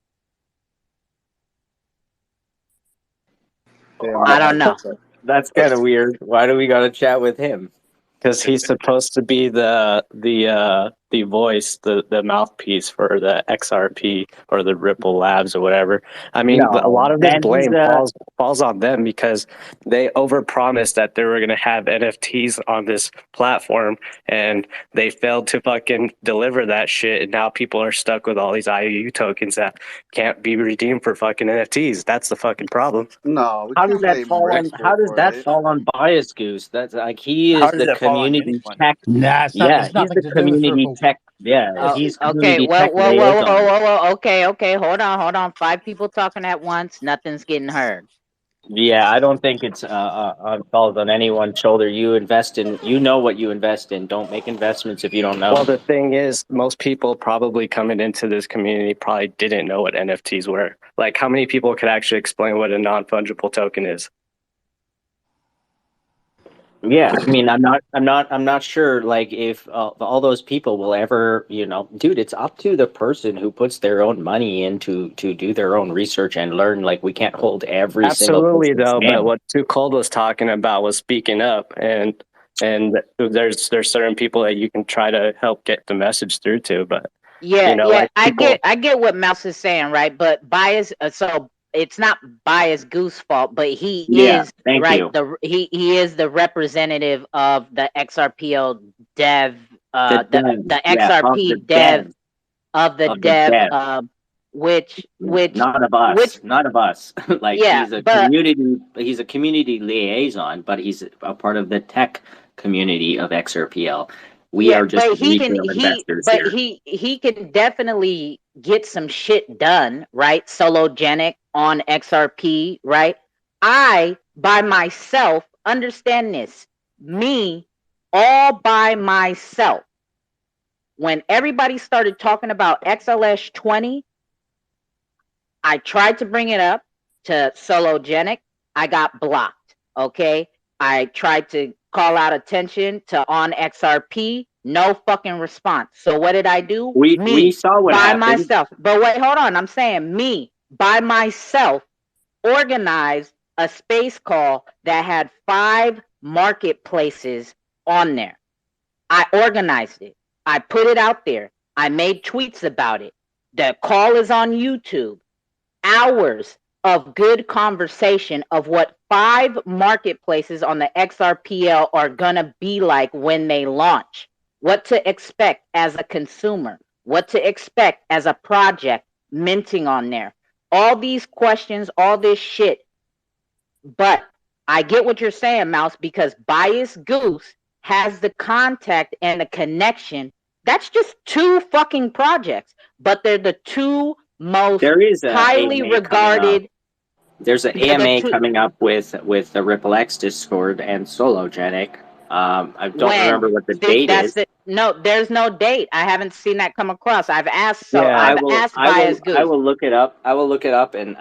I don't know. That's kind of weird. Why do we got to chat with him? Because he's supposed to be the voice, the mouthpiece for the XRP or the Ripple Labs or whatever. I mean, a lot of this blame falls on them because they overpromised that they were going to have NFTs on this platform, and they failed to fucking deliver that shit. And now people are stuck with all these IOU tokens that can't be redeemed for fucking NFTs. That's the fucking problem. No, we How can't does that blame fall on? Rex How does for that it. fall on Bias Goose? That's like he How is does the it fall on community anyone? tech. Nah, it's Yeah, he's nothing the to do with community Xrpl. tech. Yeah, It's, he's Okay, community tech liaison. Okay, hold on. 5 people talking at once. Nothing's getting heard. Yeah, I don't think it's falls on anyone's shoulder. You invest in, you know what you invest in. Don't make investments if you don't know. Well, the thing is, most people probably coming into this community probably didn't know what NFTs were. Like, how many people could actually explain what a non-fungible token is? Yeah, I mean, I'm not sure. Like, if all those people will ever, dude, it's up to the person who puts their own money in to do their own research and learn. Like, we can't hold every single Absolutely, person's though. But hand. what 2Cold was talking about was speaking up, and there's certain people that you can try to help get the message through to. But like I people, get what Mouse is saying, right? But Bias, so it's not Bias Goose fault, but he Yeah, is thank right. you. He is the representative of the XRPL dev, The the dev, yeah, of the XRP dev dev, of the of the dev, dev. which Not of us, not of us. Like yeah, but he's a community liaison, but he's a part of the tech community of XRPL. We yeah, are just but retail investors here. he can definitely get some shit done, right? Sologenic on XRP, right? I by myself, understand this. Me all by myself. When everybody started talking about XLS 20, I tried to bring it up to Sologenic. I got blocked. Okay. I tried to call out attention to on XRP. No fucking response. So what did I do? We saw what by happened. myself. But wait, hold on. I'm saying me by myself organized a space call that had 5 marketplaces on there. I organized it. I put it out there. I made tweets about it. The call is on YouTube. Hours of good conversation of what 5 marketplaces on the XRPL are gonna be like when they launch. What to expect as a consumer. What to expect as a project minting on there. All these questions, all this shit. But I get what you're saying, Mouse, because Bias Goose has the contact and the connection. That's just 2 fucking projects, but they're the 2 most There is a highly AMA coming up. regarded. There's an They're the AMA 2. coming up with the Ripple X Discord and Sologenic. I don't remember When? what the See, date that's is. the no. There's no date. I haven't seen that come across. I've asked. So I I've will asked Bias I Goose. will look it up. I will look it up and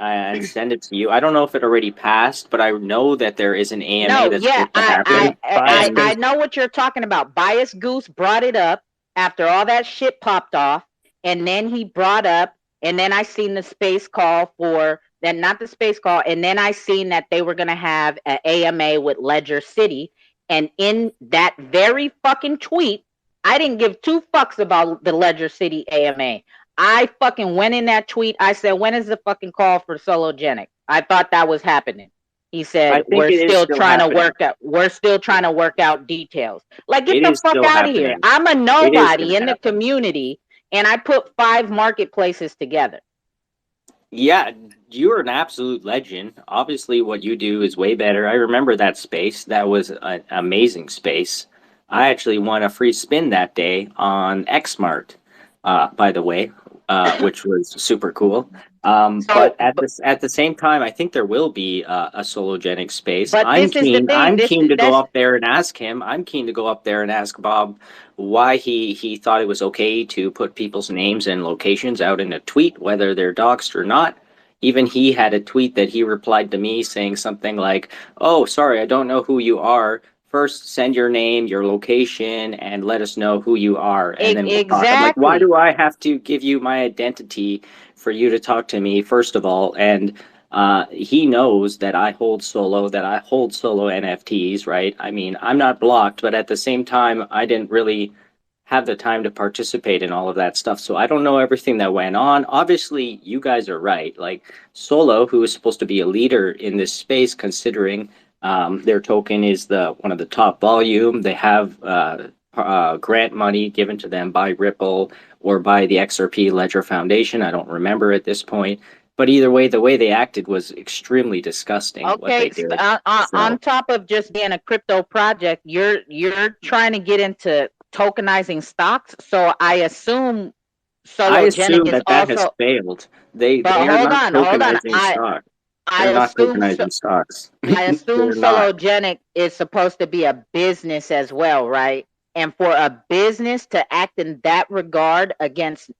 send it to you. I don't know if it already passed, but I know that there is an AMA No, that's yeah, supposed to happen. I know what you're talking about. Bias Goose brought it up after all that shit popped off, and then he brought up, and then I seen the space call for then not the space call, and then I seen that they were gonna have an AMA with Ledger City, and in that very fucking tweet, I didn't give 2 fucks about the Ledger City AMA. I fucking went in that tweet. I said, when is the fucking call for Sologenic? I thought that was happening. He I said, think we're it is still still trying to happening. work out details. Like, get It the is fuck still out of here. happening. I'm a It is going nobody to in the happen. community, and I put 5 marketplaces together. Yeah, you're an absolute legend. Obviously, what you do is way better. I remember that space. That was an amazing space. I actually won a free spin that day on Xmart, by the way, which was super cool. But at the same time, I think there will be a Sologenic space. But I'm this is the keen. thing. I'm keen to go That's up there and ask him. I'm keen to go up there and ask Bob why he thought it was okay to put people's names and locations out in a tweet, whether they're doxxed or not. Even he had a tweet that he replied to me saying something like, "Oh, sorry, I don't know who you are. First, send your name, your location, and let us know who you are, and then we'll talk." I'm like, why exactly. do I have to give you my identity for you to talk to me, first of all? And he knows that I hold solo NFTs, right? I mean, I'm not blocked, but at the same time, I didn't really have the time to participate in all of that stuff. So I don't know everything that went on. Obviously, you guys are right. Like Solo, who is supposed to be a leader in this space, considering their token is one of the top volume. They have grant money given to them by Ripple or by the Xrp Ledger Foundation. I don't remember at this point. But either way, the way they acted was extremely disgusting. What they Okay, did. on top of just being a crypto project, you're trying to get into tokenizing stocks. So I assume I Sologenic assume is that has also. failed. They But are hold not on. tokenizing stock. I They're not assume tokenizing stocks. I assume They're not. Sologenic is supposed to be a business as well, right? And for a business to act in that regard against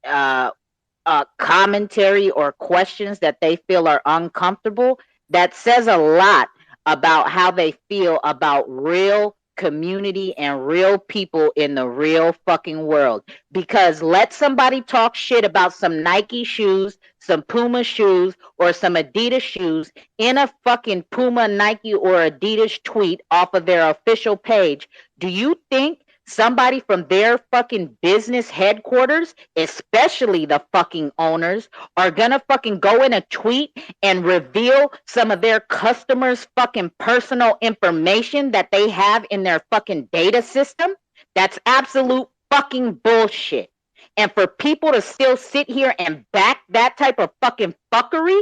commentary or questions that they feel are uncomfortable, that says a lot about how they feel about real community and real people in the real fucking world. Because let somebody talk shit about some Nike shoes, some Puma shoes, or some Adidas shoes in a fucking Puma, Nike, or Adidas tweet off of their official page. Do you think somebody from their fucking business headquarters, especially the fucking owners, are gonna fucking go in a tweet and reveal some of their customers' fucking personal information that they have in their fucking data system? That's absolute fucking bullshit. And for people to still sit here and back that type of fucking fuckery,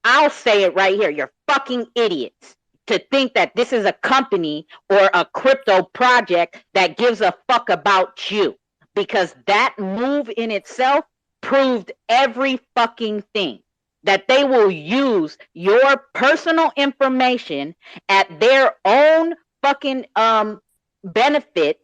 I'll say it right here, you're fucking idiots to think that this is a company or a crypto project that gives a fuck about you, because that move in itself proved every fucking thing, that they will use your personal information at their own fucking benefit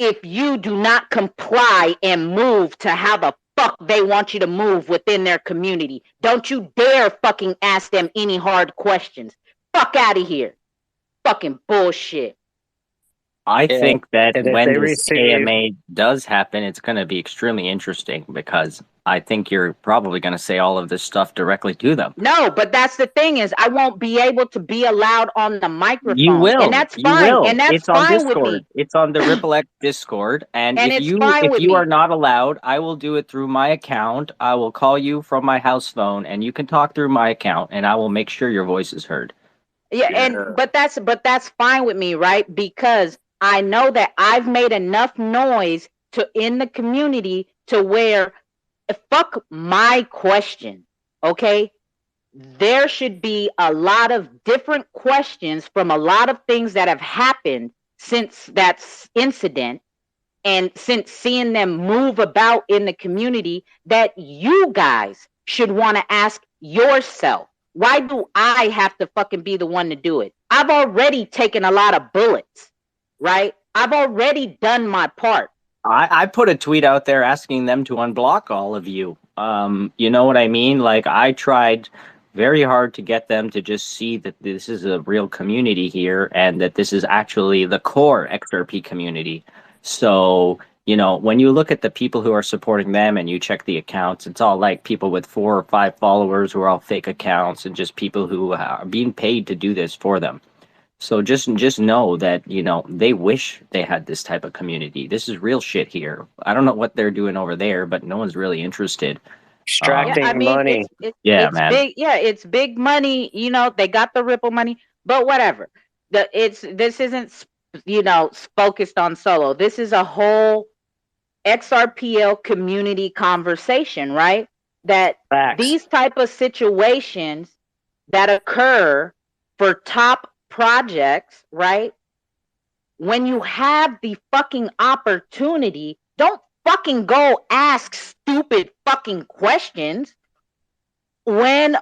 if you do not comply and move to how the fuck they want you to move within their community. Don't you dare fucking ask them any hard questions. Fuck out of here. Fucking bullshit. I Yeah, think that and if when they this receive, AMA does happen, it's going to be extremely interesting because I think you're probably going to say all of this stuff directly to them. No, but that's the thing, is I won't be able to be allowed on the microphone. You will. And that's You fine. will. And that's It's on fine with Discord. me. It's on the Ripple X Discord. And And if it's fine if with you me. are not allowed, I will do it through my account. I will call you from my house phone and you can talk through my account and I will make sure your voice is heard. Yeah, and but that's fine with me, right? Because I know that I've made enough noise to in the community to where fuck my question, okay? There should be a lot of different questions from a lot of things that have happened since that incident, and since seeing them move about in the community, that you guys should want to ask yourself, why do I have to fucking be the one to do it? I've already taken a lot of bullets, right? I've already done my part. I put a tweet out there asking them to unblock all of you. You know what I mean? Like, I tried very hard to get them to just see that this is a real community here and that this is actually the core XRP community. So, you know, when you look at the people who are supporting them and you check the accounts, it's all like people with 4 or 5 followers who are all fake accounts and just people who are being paid to do this for them. So just know that, you know, they wish they had this type of community. This is real shit here. I don't know what they're doing over there, but no one's really interested. Extracting I mean, money. Yeah, it's man. big. Yeah, it's big money. You know, they got the Ripple money, but whatever. This isn't, you know, focused on solo. This is a whole XRPL community conversation, right? That Facts. these type of situations that occur for top projects, right? When you have the fucking opportunity, don't fucking go ask stupid fucking questions. When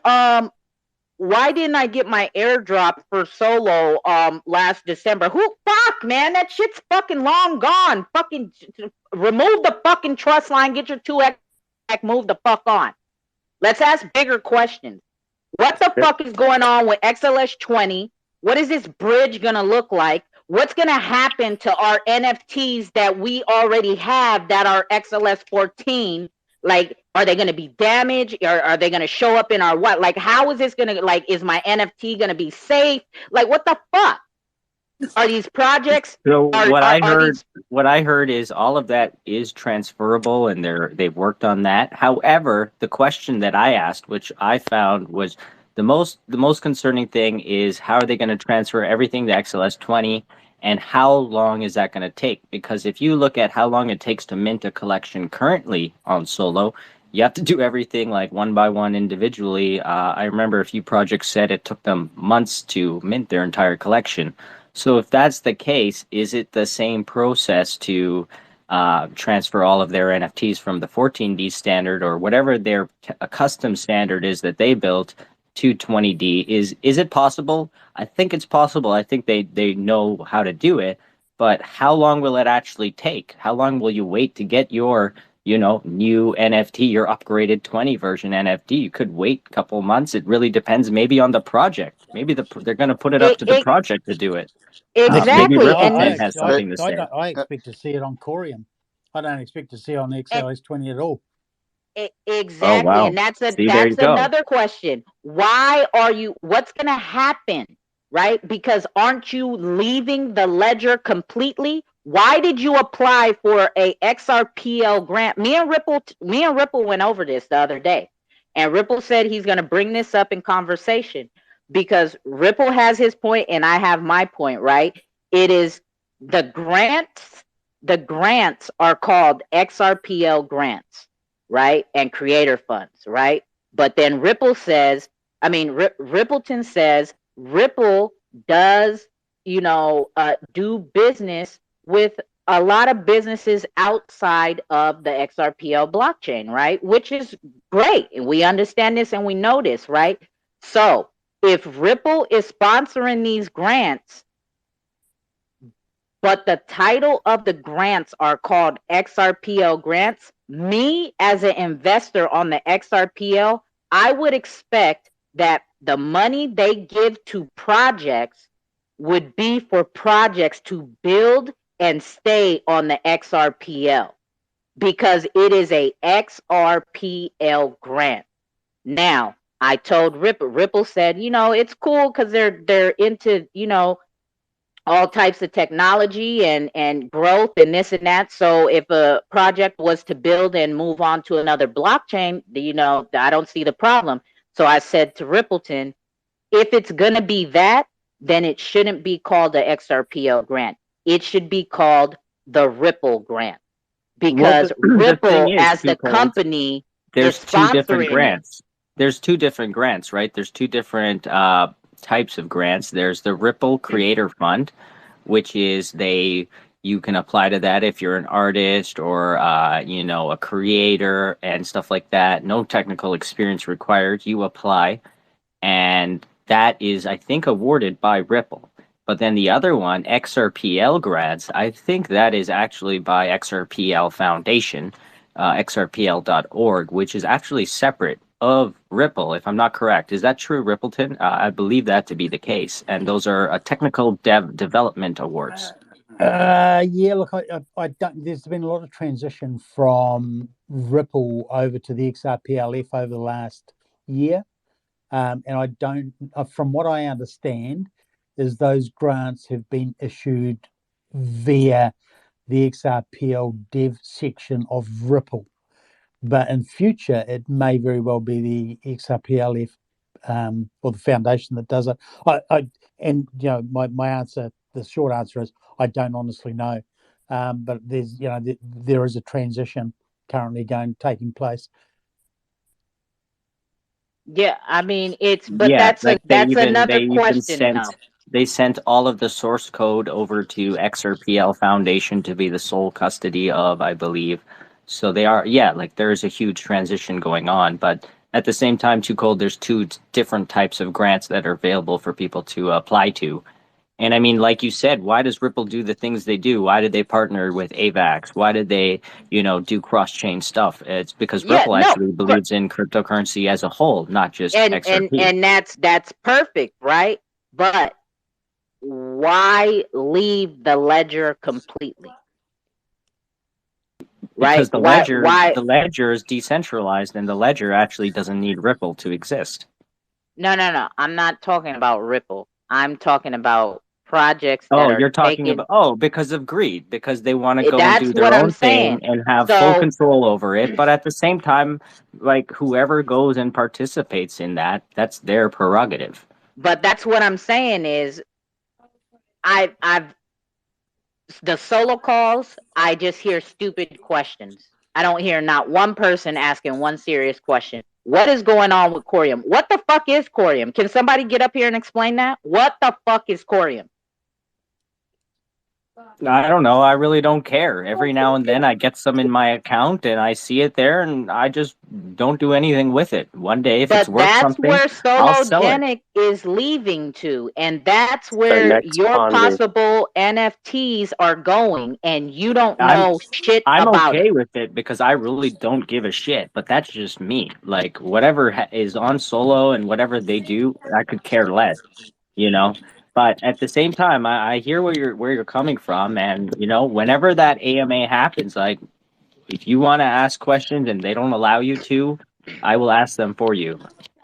why didn't I get my airdrop for solo last December? Who fuck, man? That shit's fucking long gone. Fucking remove the fucking trust line, get your 2x back, move the fuck on. Let's ask bigger questions. What the fuck is going on with XLS 20? What is this bridge gonna look like? What's gonna happen to our NFTs that we already have that are XLS 14? Like, are they gonna be damaged? Or are they gonna show up in our what? Like, how is this gonna, like, is my NFT gonna be safe? Like, what the fuck? Are these projects? So what I heard, these... what I heard is all of that is transferable, and they've worked on that. However, the question that I asked, which I found was the most concerning thing, is how are they going to transfer everything to XLS 20, and how long is that going to take? Because if you look at how long it takes to mint a collection currently on Solo, you have to do everything like one by one individually. I remember a few projects said it took them months to mint their entire collection. So if that's the case, is it the same process to transfer all of their NFTs from the 14D standard or whatever their custom standard is that they built to 20D? Is it possible? I think it's possible. I think they know how to do it. But how long will it actually take? How long will you wait to get your, you know, new NFT, your upgraded 20 version NFT? You could wait a couple months. It really depends maybe on the project. Maybe they're going to put it up to the project to do it. Maybe Exactly. Rippleton has something to say. I expect to see it on Corium. I don't expect to see it on the XLS 20 at all. Exactly. Oh, wow. And that's See, there you go. another question. Why are you, what's going to happen, right? Because aren't you leaving the ledger completely? Why did you apply for a XRPL grant? Me and Ripple went over this the other day, and Ripple said he's going to bring this up in conversation, because Ripple has his point and I have my point, right? It is the grants are called XRPL grants, right? And creator funds, right? But then Ripple says, I mean, Rippleton says Ripple does, you know, do business with a lot of businesses outside of the XRPL blockchain, right? Which is great. And we understand this and we know this, right? So if Ripple is sponsoring these grants, but the title of the grants are called XRPL grants, me as an investor on the XRPL, I would expect that the money they give to projects would be for projects to build and stay on the XRPL, because it is a XRPL grant. Now, I told Ripple said, you know, it's cool because they're into, you know, all types of technology and growth and this and that. So if a project was to build and move on to another blockchain, you know, I don't see the problem. So I said to Rippleton, if it's going to be that, then it shouldn't be called the XRPL grant. It should be called the Ripple grant, because Ripple as the company, there's two different grants. There's two different grants, right? There's two different types of grants. There's the Ripple Creator Fund, which is you can apply to that if you're an artist or you know, a creator and stuff like that. No technical experience required. You apply, and that is, I think, awarded by Ripple. But then the other one, XRPL grants, I think that is actually by XRPL Foundation, xrpl.org, which is actually separate of Ripple, if I'm not correct. Is that true, Rippleton? I believe that to be the case. And those are technical development awards. Yeah, look, I don't. There's been a lot of transition from Ripple over to the XRPLF over the last year, and I don't. From what I understand, is those grants have been issued via the XRPL dev section of Ripple, but in future it may very well be the XRPLF or the foundation that does it. And you know, my answer, the short answer is I don't honestly know, but there's, you know, there is a transition currently taking place. Yeah, I mean but Yeah, like that's another question now. they sent all of the source code over to XRPL Foundation to be the sole custody of, I believe. So they are, yeah, like there is a huge transition going on, but at the same time, 2Cold, there's two different types of grants that are available for people to apply to. And I mean, like you said, why does Ripple do the things they do? Why did they partner with AVAX? Why did they, you know, do cross-chain stuff? It's because Yeah, Ripple no, actually believes in cryptocurrency as a whole, not just XRP. and that's perfect, right? But why leave the ledger completely? Because Right? the ledger is decentralized, and the ledger actually doesn't need Ripple to exist. No. I'm not talking about Ripple. I'm talking about projects that Oh, are you're talking taking. about because of greed, because they want to go and do That's their what I'm own thing saying. and have full So, control over it. But at the same time, like whoever goes and participates in that, that's their prerogative. but that's what I'm saying is, I've the solo calls. I just hear stupid questions. I don't hear not one person asking one serious question. What is going on with Corium? What the fuck is Corium? Can somebody get up here and explain that? What the fuck is Corium? I don't know. I really don't care. Every now and then I get some in my account and I see it there and I just don't do anything with it. One day, if it's But worth that's something, where I'll sell it. Sologenic is leaving to, and that's The where next your ponder. possible NFTs are going, and you don't I'm know shit I'm about it. okay with it because I really don't give a shit. But that's just me. Like whatever is on Solo and whatever they do, I could care less. You know. But at the same time, I hear where you're coming from, and you know, whenever that AMA happens, like if you want to ask questions and they don't allow you to, I will ask them for you,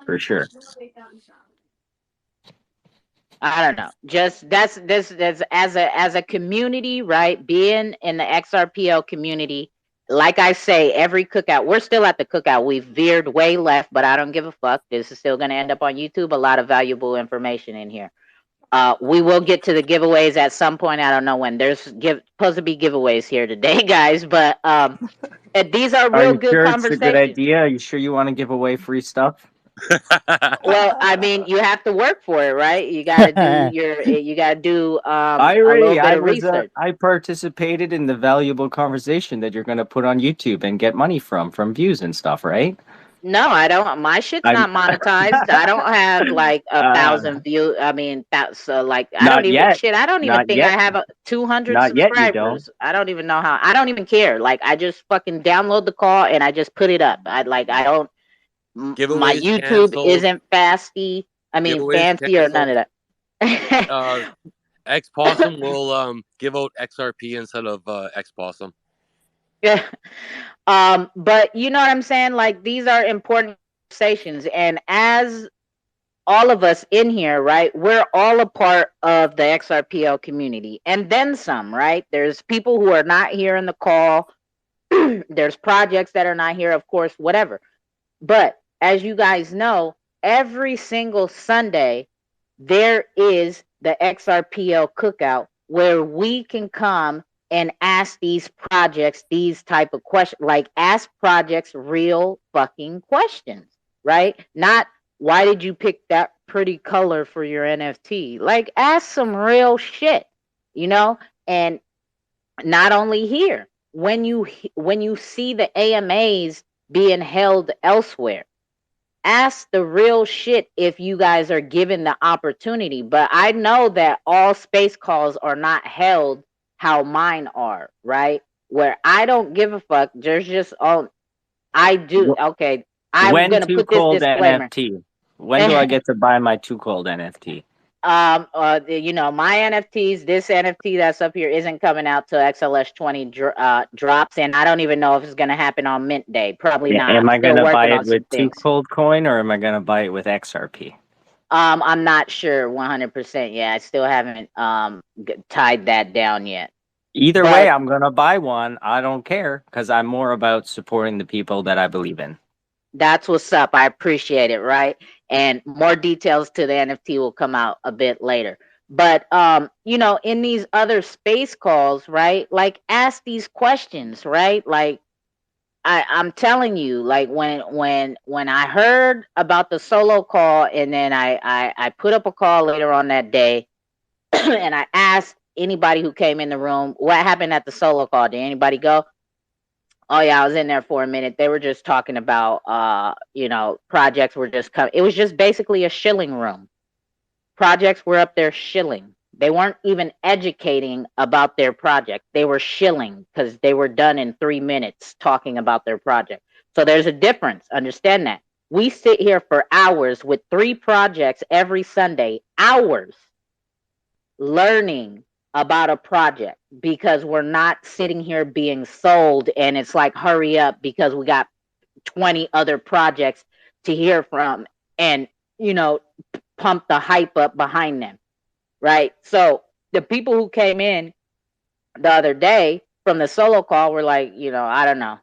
for sure. I don't know. Just that's as a community, right? Being in the XRPL community, like I say, every cookout, we're still at the cookout. We've veered way left, but I don't give a fuck. This is still going to end up on YouTube. A lot of valuable information in here. We will get to the giveaways at some point. I don't know when. There's supposed to be giveaways here today, guys, but these are Are real you good sure it's a good conversations. idea? Are you sure you want to give away free stuff? Well, I mean, you have to work for it, right? You got to do you got to do a little bit of research. I participated in the valuable conversation that you're going to put on YouTube and get money from views and stuff, right? No, I don't. My shit's I'm not monetized. I don't have like a uh, 1,000 views. I mean, that's like I don't not even yet. shit. I don't even Not think I yet. have 200 Not yet you don't. subscribers. I don't even know how. I don't even care. Like I just fucking download the call and I just put it up. I don't. My Giveaways YouTube canceled. isn't fancy Giveaways or none canceled. of that. X Possum will give out XRP instead of X Possum. Yeah. But you know what I'm saying? Like these are important conversations, and as all of us in here, right? We're all a part of the XRPL community, and then some, right? There's people who are not here in the call. There's projects that are not here, of course, whatever. But as you guys know, every single Sunday there is the XRPL cookout where we can come and ask these projects these type of questions, like ask projects real fucking questions, right? Not why did you pick that pretty color for your NFT? Like ask some real shit. you know, and not only here, when you see the AMAs being held elsewhere, ask the real shit if you guys are given the opportunity. But I know that all space calls are not held how mine are, right? Where I don't give a fuck. There's just all I do. Okay, I'm When gonna Too put this Cold disclaimer. NFT? When do I get to buy my Too Cold NFT? You know, my NFTs, this NFT that's up here isn't coming out till XLS20 drops, and I don't even know if it's gonna happen on mint day. Probably Yeah, not. am I'm I still gonna buy working on it some with Too things. Cold coin or am I gonna buy it with XRP? I'm not sure 100%. Yeah, I still haven't tied that down yet. Either way, But I'm gonna buy one. I don't care because I'm more about supporting the people that I believe in. that's what's up. I appreciate it, right? And more details to the NFT will come out a bit later. But you know, in these other space calls, right? Like ask these questions, right? Like I'm telling you, like when I heard about the solo call, and then I put up a call later on that day, and I asked anybody who came in the room what happened at the solo call. Did anybody go? Oh yeah, I was in there for a minute. They were just talking about you know, projects were just coming. It was just basically a shilling room. Projects were up there shilling. They weren't even educating about their project. They were shilling because they were done in 3 minutes talking about their project. So there's a difference. Understand that. We sit here for hours with 3 projects every Sunday, hours learning about a project because we're not sitting here being sold and it's like hurry up because we got 20 other projects to hear from and you know, pump the hype up behind them, right? So the people who came in the other day from the solo call were like, you know, I don't know,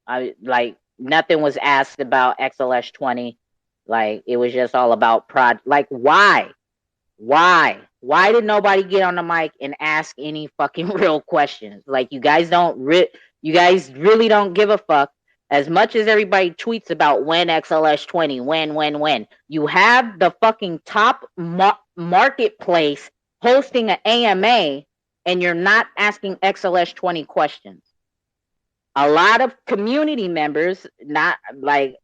I like nothing was asked about XLS20. Like it was just all about like why did nobody get on the mic and ask any fucking real questions? Like you guys you guys really don't give a fuck. As much as everybody tweets about when XLS20, when you have the fucking top marketplace hosting an AMA and you're not asking XLS20 questions. A lot of community members, not like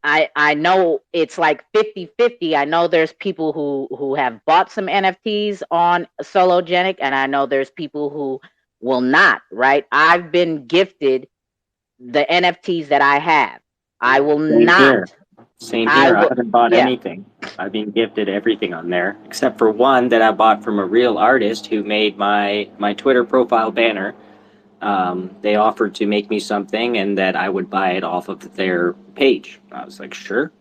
I know it's like 50-50. I know there's people who have bought some NFTs on Sologenic, and I know there's people who will not, right? I've been gifted the NFTs that I have. I will Same here. not. Same I here. I will, haven't bought yeah. anything. I've been gifted everything on there, except for one that I bought from a real artist who made my Twitter profile banner. They offered to make me something and that I would buy it off of their page. I was like, sure.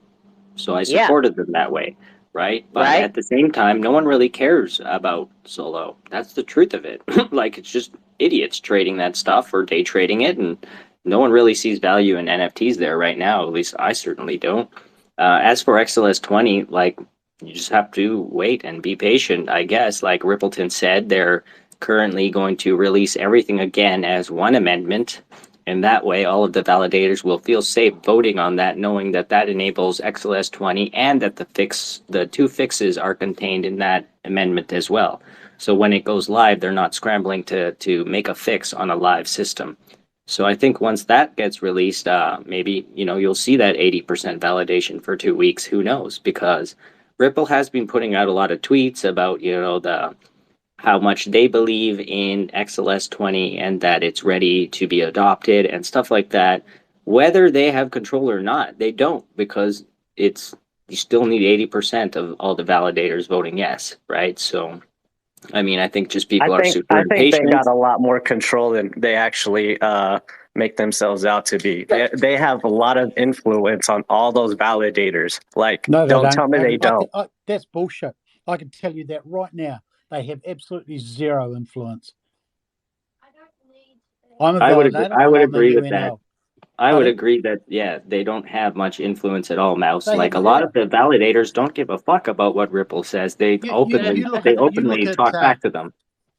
So I Yeah. supported them that way, right? But Right. at the same time, no one really cares about Solo. That's the truth of it. Like it's just idiots trading that stuff or day trading it, and no one really sees value in NFTs there right now. At least I certainly don't. As for XLS20, like you just have to wait and be patient, I guess. Like Rippleton said, they're currently going to release everything again as one amendment. And that way, all of the validators will feel safe voting on that, knowing that that enables XLS20 and that the 2 fixes are contained in that amendment as well. So when it goes live, they're not scrambling to make a fix on a live system. So I think once that gets released, maybe you'll see that 80% validation for 2 weeks. Who knows? Because Ripple has been putting out a lot of tweets about the how much they believe in XLS20 and that it's ready to be adopted and stuff like that. Whether they have control or not, they don't, because you still need 80% of all the validators voting yes, right? So, I mean, I think just people are super I think they impatient. got a lot more control than they actually make themselves out to be. They have a lot of influence on all those validators. Like, No, they don't don't. tell me they don't. That's bullshit. I can tell you that right now. They have absolutely zero influence. I'm a validator. I I'm would on the agree with that. UNL. I would Pardon? agree that, yeah, they don't have much influence at all, Mouse. They Like have a lot of zero. the validators don't give a fuck about what Ripple says. They You look openly at talk back to them.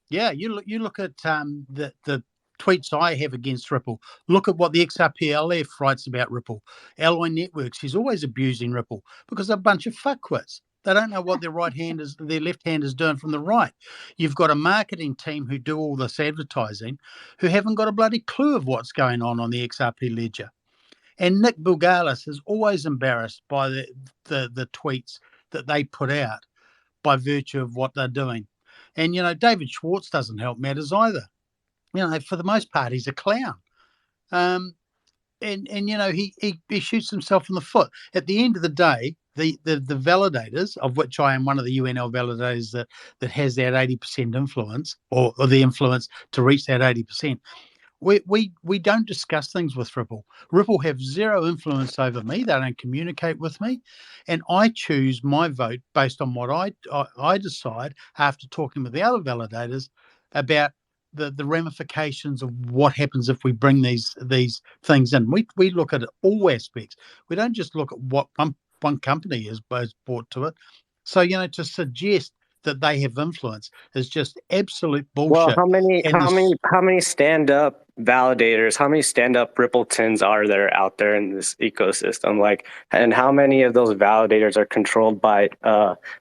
yeah, you look at the tweets I have against Ripple. Look at what the XRPLF writes about Ripple. Alloy Networks, he's always abusing Ripple because they're a bunch of fuckwits. They don't know what their left hand is doing from the right. You've got a marketing team who do all this advertising, who haven't got a bloody clue of what's going on the XRP ledger. And Nick Bougalis is always embarrassed by the tweets that they put out by virtue of what they're doing. And, David Schwartz doesn't help matters either. For the most part, he's a clown. And he shoots himself in the foot. At the end of the day, the validators, of which I am one of the UNL validators that has that 80% influence or the influence to reach that 80%, we don't discuss things with Ripple. Ripple have zero influence over me. They don't communicate with me, and I choose my vote based on what I decide after talking with the other validators about the ramifications of what happens if we bring these things in. We look at all aspects. We don't just look at what one company has brought to it. So to suggest that they have influence is just absolute bullshit. Well, how many stand-up validators, how many stand-up Rippletons are there out there in this ecosystem? And how many of those validators are controlled by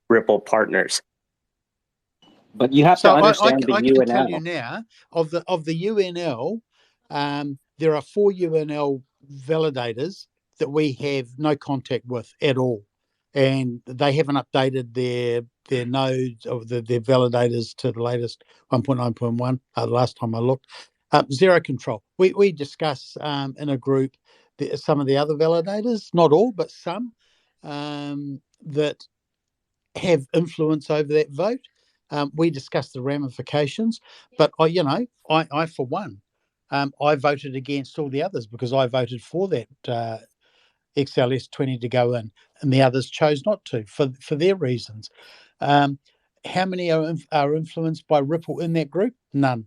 Ripple partners? But you have to understand the I UNL. can tell you now, of the UNL, there are 4 UNL validators that we have no contact with at all, and they haven't updated their nodes of their validators to the latest 1.9.1. The last time I looked, zero control. We discuss in a group some of the other validators, not all, but some that have influence over that vote. We discussed the ramifications, but I for one, I voted against all the others because I voted for that XLS 20 to go in, and the others chose not to for their reasons. How many are influenced by Ripple in that group? None,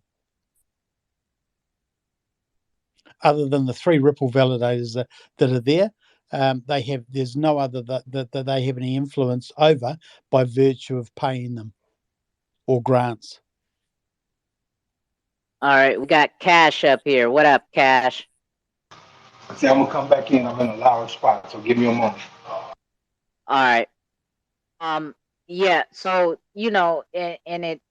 other than the 3 Ripple validators that are there. There's no other that they have any influence over by virtue of paying them or grants. All right, we got Cash up here. What up, Cash? See, I'm gonna come back in. I'm in a loud spot, so give me a moment. All right. Yeah. So and it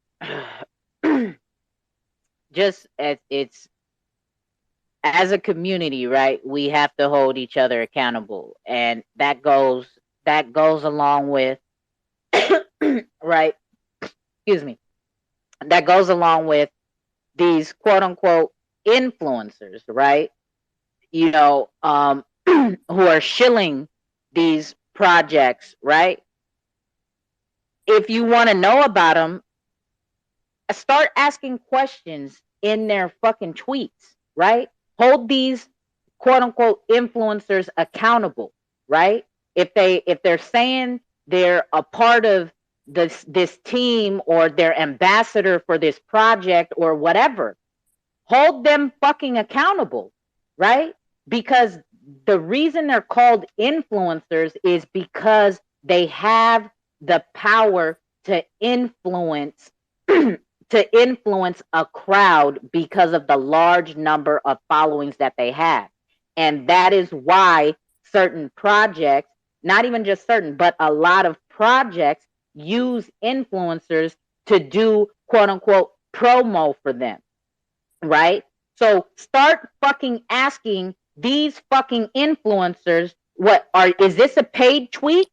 just it's as a community, right? We have to hold each other accountable, and that goes along with right. Excuse me. That goes along with these quote unquote influencers, right? Who are shilling these projects, right? If you want to know about them, start asking questions in their fucking tweets, right? Hold these quote unquote influencers accountable, right? If they're saying they're a part of this team or they're ambassador for this project or whatever, hold them fucking accountable, right? Because the reason they're called influencers is because they have the power to influence a crowd because of the large number of followings that they have. And that is why certain projects, not even just certain, but a lot of projects use influencers to do quote unquote promo for them, right? So start fucking asking these fucking influencers, is this a paid tweet?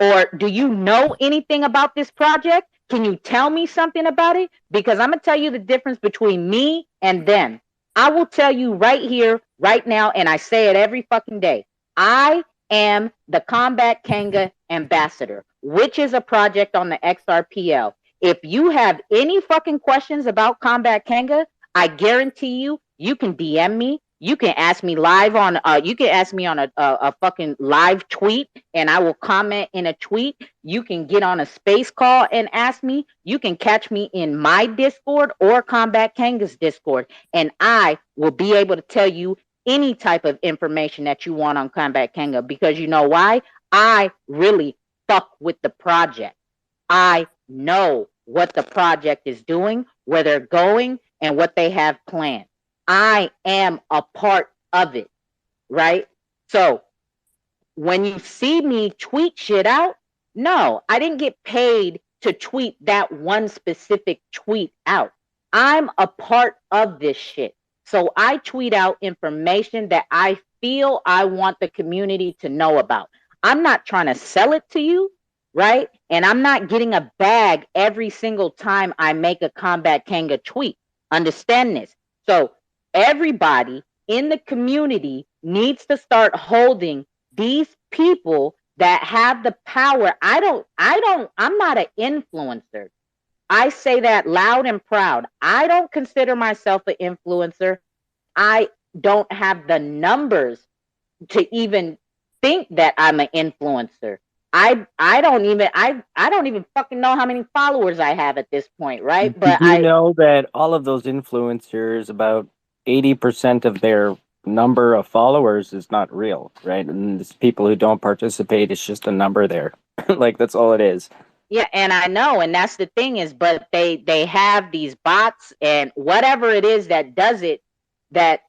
Or do you know anything about this project? Can you tell me something about it? Because I'm going to tell you the difference between me and them. I will tell you right here, right now, and I say it every fucking day. I am the Combat Kanga ambassador, which is a project on the Xrpl. If you have any fucking questions about Combat Kanga, I guarantee you can DM me. You can ask me live on you can ask me on a fucking live tweet, and I will comment in a tweet. You can get on a space call and ask me. You can catch me in my Discord or Combat Kanga's Discord, and I will be able to tell you any type of information that you want on Combat Kanga, because you know why? I really fuck with the project. I know what the project is doing, where they're going, and what they have planned. I am a part of it, right? So when you see me tweet shit out, No, I didn't get paid to tweet that one specific tweet out. I'm a part of this shit. So I tweet out information that I feel I want the community to know about. I'm not trying to sell it to you, right? And I'm not getting a bag every single time I make a Combat Kanga tweet. Understand this. So everybody in the community needs to start holding these people that have the power. I'm not an influencer. I say that loud and proud. I don't consider myself an influencer. I don't have the numbers to even think that I'm an influencer. I don't even fucking know how many followers I have at this point, right? Did But you know that all of those influencers, about 80% of their number of followers is not real, right? And it's people who don't participate, it's just a number there. Like, that's all it is. yeah, and I know, and that's the thing is, but they have these bots and whatever it is that does it, that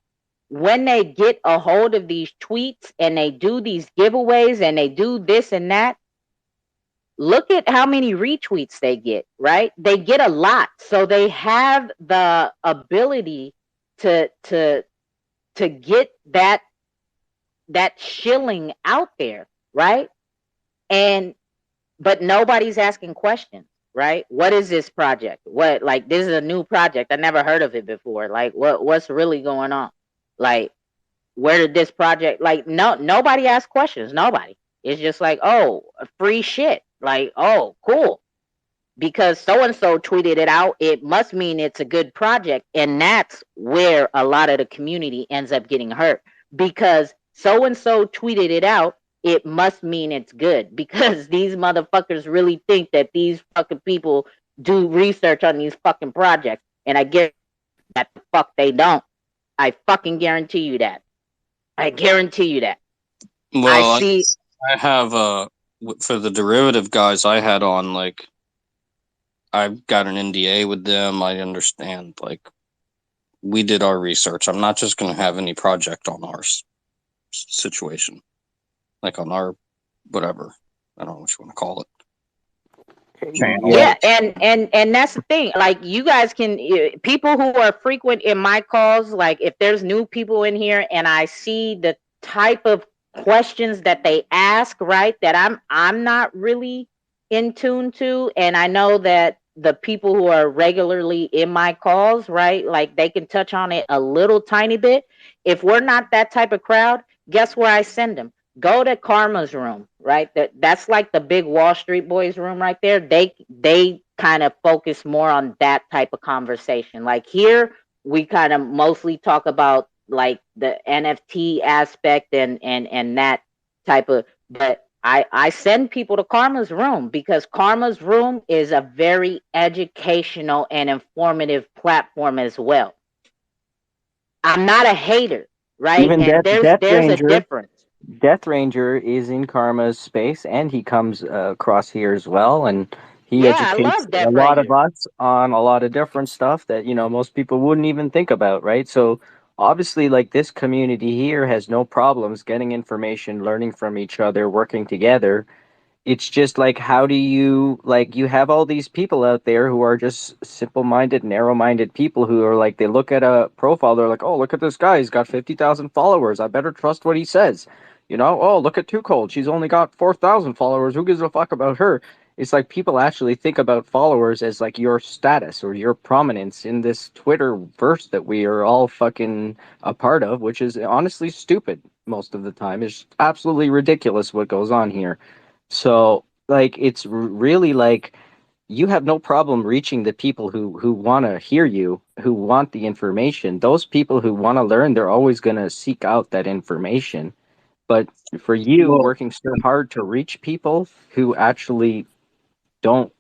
when they get a hold of these tweets and they do these giveaways and they do this and that, look at how many retweets they get, right? They get a lot. So they have the ability to get that shilling out there, right? And but nobody's asking questions, right? What is this project? What, like, this is a new project. I never heard of it before. Like, what's really going on? Like, where did this project, like, nobody asks questions. Nobody. It's just like, oh, free shit. Like, oh, cool. Because so and so tweeted it out, it must mean it's a good project. And that's where a lot of the community ends up getting hurt. Because so and so tweeted it out, it must mean it's good. Because these motherfuckers really think that these fucking people do research on these fucking projects. And I get that the fuck they don't. I fucking guarantee you that. I guarantee you that. Well, I see. I have for the derivative guys I had on, like, I've got an NDA with them. I understand, like, we did our research. I'm not just going to have any project on our situation, like on our whatever. I don't know what you want to call it. Channel. Yeah, and that's the thing. Like, you guys can, people who are frequent in my calls, like, if there's new people in here and I see the type of questions that they ask, right, that I'm not really in tune to, and I know that the people who are regularly in my calls, right, like, they can touch on it a little tiny bit. If we're not that type of crowd, guess where I send them? Go to Karma's room, right? That's like the big Wall Street boys room right there. They kind of focus more on that type of conversation. Like, here, we kind of mostly talk about, like, the NFT aspect and that type of. But I send people to Karma's room because Karma's room is a very educational and informative platform as well. I'm not a hater, right? Even And Death there's a Ranger, difference. Death Ranger is in Karma's space, and he comes across here as well, and he Yeah, I educates love a Death lot of Ranger. us on a lot of different stuff that, you know, most people wouldn't even think about, right? So obviously, like, this community here has no problems getting information, learning from each other, working together. It's just like, how do you, like, you have all these people out there who are just simple-minded, narrow-minded people who are like, they look at a profile, they're like, oh, look at this guy, he's got 50,000 followers, I better trust what he says. You know, oh, look at 2Cold, she's only got 4,000 followers, who gives a fuck about her? It's like, people actually think about followers as like your status or your prominence in this Twitter verse that we are all fucking a part of, which is honestly stupid most of the time. It's absolutely ridiculous what goes on here. So, like, it's really like, you have no problem reaching the people who want to hear you, who want the information. Those people who want to learn, they're always going to seek out that information. But for you, Well, working so hard to reach people who actually don't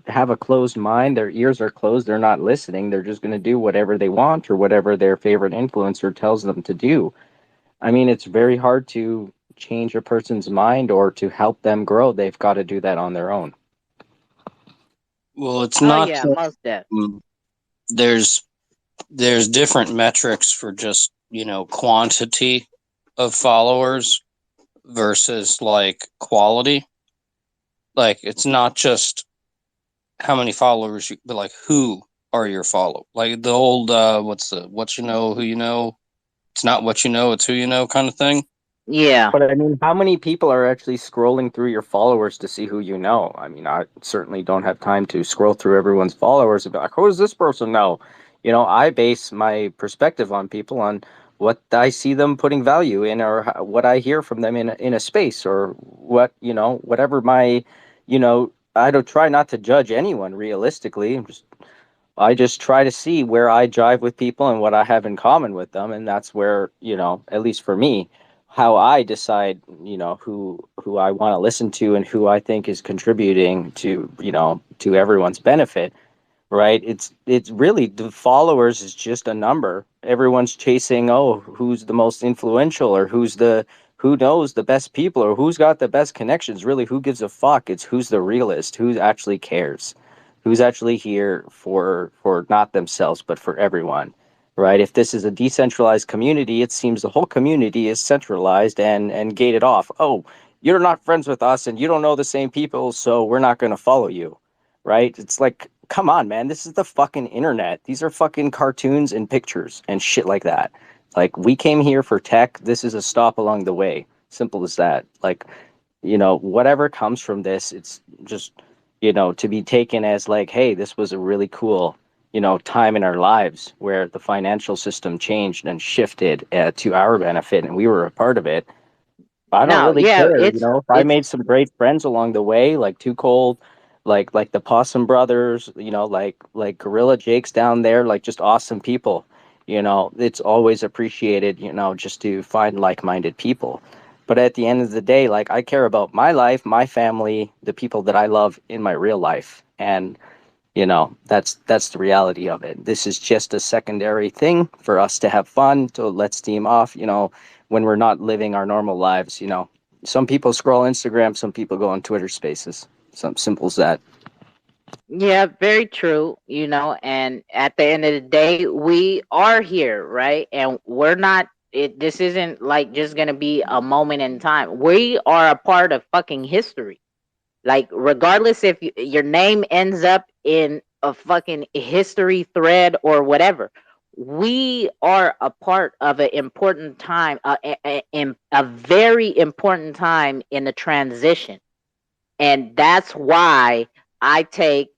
have a closed mind, their ears are closed, they're not listening, they're just going to do whatever they want or whatever their favorite influencer tells them to do. I mean, it's very hard to change a person's mind or to help them grow. They've got to do that on their own. well, it's Oh not yeah, that, most def. there's different metrics for just, you know, quantity of followers versus like quality. Like, it's not just how many followers, but like who are your followers? Like the old what you know, who you know. It's not what you know, it's who you know kind of thing. Yeah. But I mean, how many people are actually scrolling through your followers to see who you know? I mean, I certainly don't have time to scroll through everyone's followers and be like, who does this person know? You know, I base my perspective on people on what I see them putting value in, or what I hear from them in a space, or what, you know, whatever my, you know, I don't try not to judge anyone realistically. I just try to see where I jive with people and what I have in common with them, and that's where, you know, at least for me, how I decide, you know, who I want to listen to and who I think is contributing to, you know, to everyone's benefit, right? It's really, the followers is just a number. Everyone's chasing, oh, who's the most influential, or who knows the best people, or who's got the best connections. Really, who gives a fuck? It's who's the realist, who actually cares, who's actually here for not themselves but for everyone, right? If this is a decentralized community, it seems the whole community is centralized and gated off. Oh, you're not friends with us and you don't know the same people, so we're not going to follow you, right? It's like, come on, man, this is the fucking internet. These are fucking cartoons and pictures and shit like that. Like, we came here for tech. This is a stop along the way. Simple as that. Like, you know, whatever comes from this, it's just, you know, to be taken as like, hey, this was a really cool, you know, time in our lives where the financial system changed and shifted to our benefit, and we were a part of it. I don't No, really yeah, care, you it's know. If I it's made some great friends along the way, like 2Cold, like the Possum brothers, you know, like Gorilla Jake's down there, like just awesome people. You know, it's always appreciated, you know, just to find like-minded people. But at the end of the day, like, I care about my life, my family, the people that I love in my real life. And, you know, that's the reality of it. This is just a secondary thing for us to have fun, to let steam off, you know, when we're not living our normal lives, you know. Some people scroll Instagram, some people go on Twitter Spaces. Something simple as that. Yeah, very true, you know, and at the end of the day, we are here, right? And we're not this isn't like just going to be a moment in time. We are a part of fucking history. Like, regardless if your name ends up in a fucking history thread or whatever, we are a part of an important time, in a very important time in the transition. And that's why I take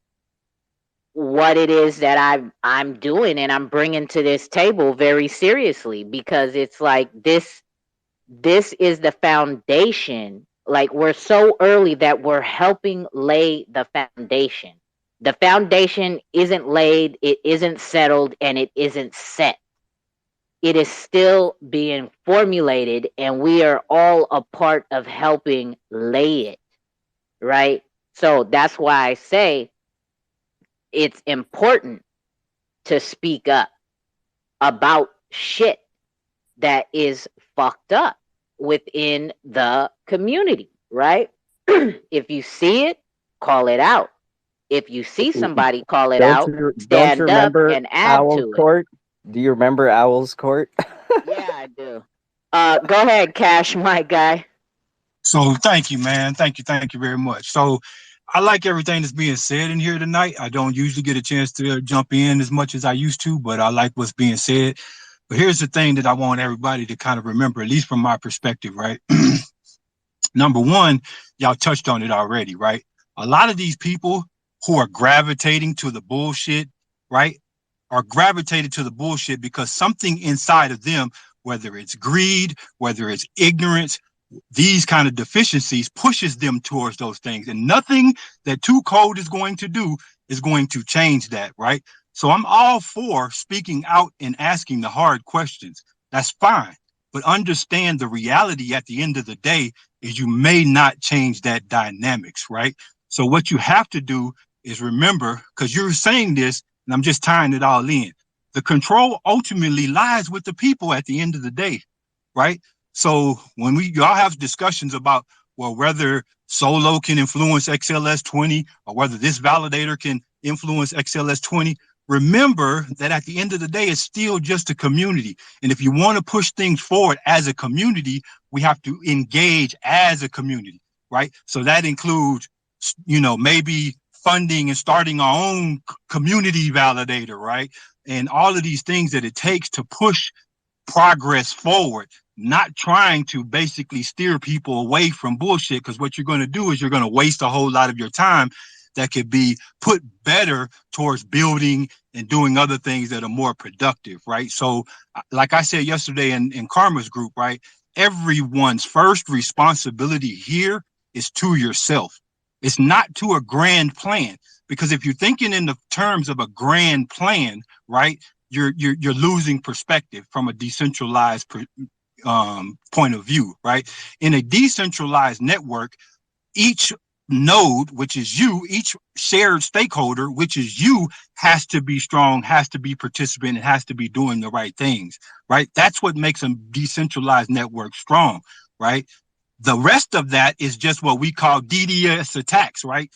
what it is that I'm doing and I'm bringing to this table very seriously, because it's like this is the foundation. Like, we're so early that we're helping lay the foundation. The foundation isn't laid, it isn't settled, and it isn't set. It is still being formulated, and we are all a part of helping lay it, right? So that's why I say it's important to speak up about shit that is fucked up within the community, right? If you see it, call it out. If you see somebody, call it out, Don't you stand up remember and add Owl's to it. Court? Do you remember Owl's Court? Yeah, I do. Go ahead, Cash, my guy. So thank you, man. Thank you very much. So I like everything that's being said in here tonight. I don't usually get a chance to jump in as much as I used to, but I like what's being said. But here's the thing that I want everybody to kind of remember, at least from my perspective, right? Number one, y'all touched on it already, right? A lot of these people who are gravitating to the bullshit, right, are gravitated to the bullshit because something inside of them, whether it's greed, whether it's ignorance, these kind of deficiencies pushes them towards those things. And nothing that 2Cold is going to do is going to change that, right? So I'm all for speaking out and asking the hard questions. That's fine. But understand the reality at the end of the day is you may not change that dynamics, right? So what you have to do is remember, because you're saying this, and I'm just tying it all in, the control ultimately lies with the people at the end of the day, right? So when y'all have discussions about, well, whether Solo can influence XLS20 or whether this validator can influence XLS20, remember that at the end of the day, it's still just a community. And if you want to push things forward as a community, we have to engage as a community, right? So that includes maybe funding and starting our own community validator, right? And all of these things that it takes to push progress forward, not trying to basically steer people away from bullshit, because what you're going to do is you're going to waste a whole lot of your time that could be put better towards building and doing other things that are more productive, right? So like I said yesterday in Karma's group, right, everyone's first responsibility here is to yourself. It's not to a grand plan, because if you're thinking in the terms of a grand plan, right, you're losing perspective from a decentralized point of view, right? In a decentralized network, each node, which is you, each shared stakeholder, which is you, has to be strong, has to be participant, and has to be doing the right things, right? That's what makes a decentralized network strong, right? The rest of that is just what we call DDoS attacks, right?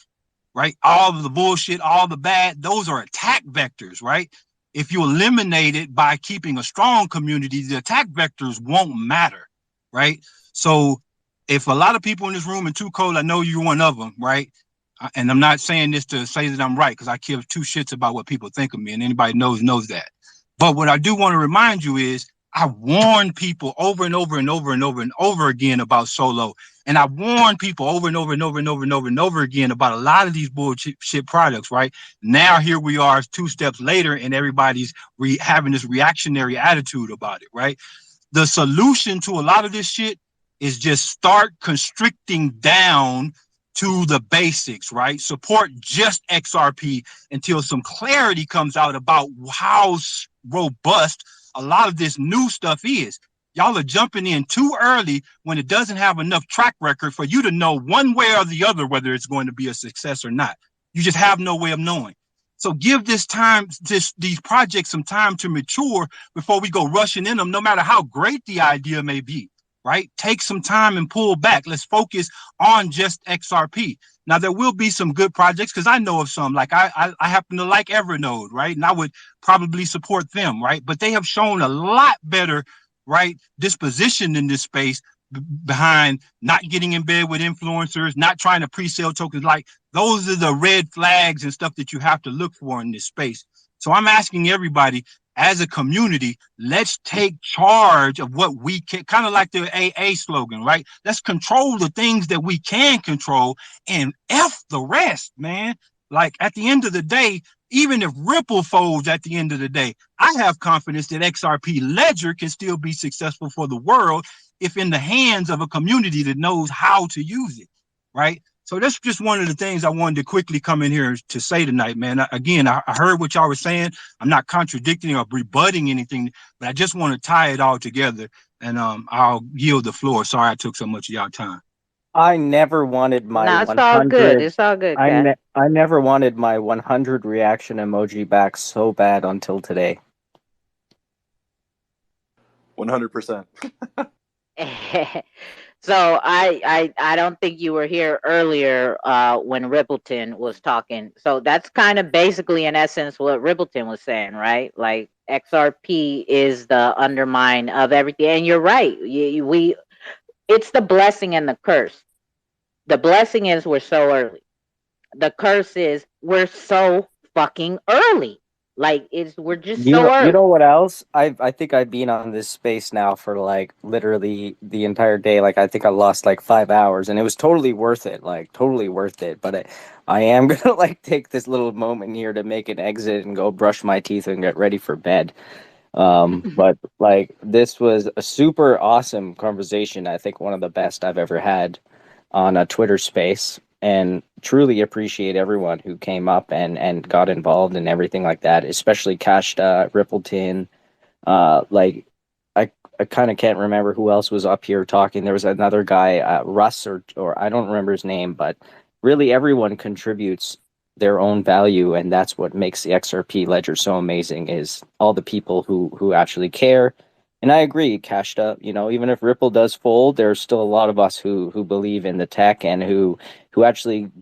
Right? All of the bullshit, all the bad, those are attack vectors, right? If you eliminate it by keeping a strong community, the attack vectors won't matter, right? So if a lot of people in this room, and 2Cold, I know you're one of them, right? And I'm not saying this to say that I'm right, because I give two shits about what people think of me, and anybody knows that. But what I do want to remind you is, I warned people over and over and over and over and over again about solo. And I warned people over and over and over and over and over and over again about a lot of these bullshit products, right? Now here we are 2 steps later, and everybody's having this reactionary attitude about it, right? The solution to a lot of this shit is just start constricting down to the basics, right? Support just XRP until some clarity comes out about how robust a lot of this new stuff is. Y'all are jumping in too early when it doesn't have enough track record for you to know one way or the other whether it's going to be a success or not. You just have no way of knowing. So give these projects some time to mature before we go rushing in them, no matter how great the idea may be, right? Take some time and pull back. Let's focus on just XRP. Now, there will be some good projects, because I know of some, like I happen to like Evernode, right? And I would probably support them, right? But they have shown a lot better, right, disposition in this space behind not getting in bed with influencers, not trying to pre-sale tokens. Like, those are the red flags and stuff that you have to look for in this space. So I'm asking everybody, as a community, let's take charge of what we can, kind of like the AA slogan, right? Let's control the things that we can control and F the rest, man. Like, at the end of the day, even if Ripple folds at the end of the day, I have confidence that Xrp Ledger can still be successful for the world if in the hands of a community that knows how to use it, right? So that's just one of the things I wanted to quickly come in here to say tonight, man. Again, I heard what y'all were saying. I'm not contradicting or rebutting anything, but I just want to tie it all together, and I'll yield the floor. Sorry I took so much of y'all time. I never wanted my No, it's all good. 100. It's all good, Kat. I never wanted my 100 reaction emoji back so bad until today. 100%. So I don't think you were here earlier when Rippleton was talking. So that's kind of basically in essence what Rippleton was saying, right? Like, XRP is the undermine of everything. And you're right. It's the blessing and the curse. The blessing is we're so early. The curse is we're so fucking early. Like, we're just so early. You know what else? I think I've been on this space now for like literally the entire day. Like, I think I lost like 5 hours, and it was totally worth it. Like, totally worth it. But I am gonna like take this little moment here to make an exit and go brush my teeth and get ready for bed. But like, this was a super awesome conversation. I think one of the best I've ever had on a Twitter space, and truly appreciate everyone who came up and got involved and everything like that, especially Kashta, Rippleton. Like, I kind of can't remember who else was up here talking. There was another guy, Russ, or I don't remember his name, but really everyone contributes their own value, and that's what makes the XRP Ledger so amazing, is all the people who actually care. And I agree, Kashta, even if Ripple does fold, there's still a lot of us who believe in the tech and who actually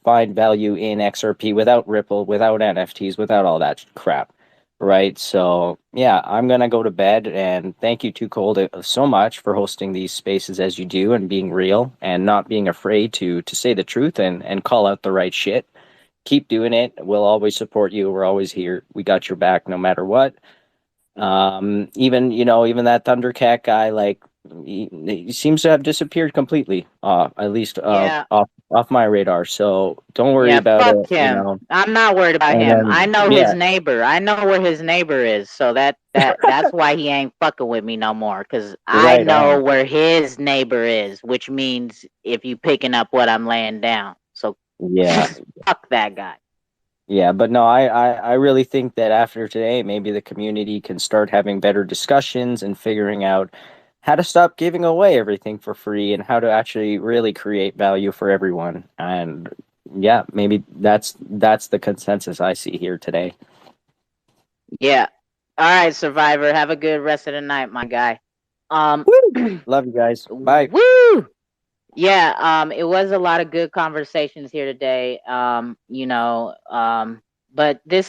find value in XRP without Ripple, without NFTs, without all that crap. right? So yeah, I'm gonna go to bed, and thank you, 2Cold, so much for hosting these spaces as you do and being real and not being afraid to say the truth and call out the right shit. Keep doing it. We'll always support you. We're always here. We got your back no matter what. Even even that Thundercat guy, like he seems to have disappeared completely. At least Yeah. off my radar. So don't worry Yeah, about fuck it. him. I'm not worried about And him. I then know his yeah, neighbor. I know where his neighbor is. So that's why he ain't fucking with me no more. Cause I right know on. where his neighbor is, which means if you picking up what I'm laying down. So Yeah, fuck that guy. yeah, but no, I really think that after today, maybe the community can start having better discussions and figuring out how to stop giving away everything for free and how to actually really create value for everyone. And yeah, maybe that's the consensus I see here today. Yeah. All right, Survivor. Have a good rest of the night, my guy. Love you guys. Bye. Woo! Yeah, it was a lot of good conversations here today. But this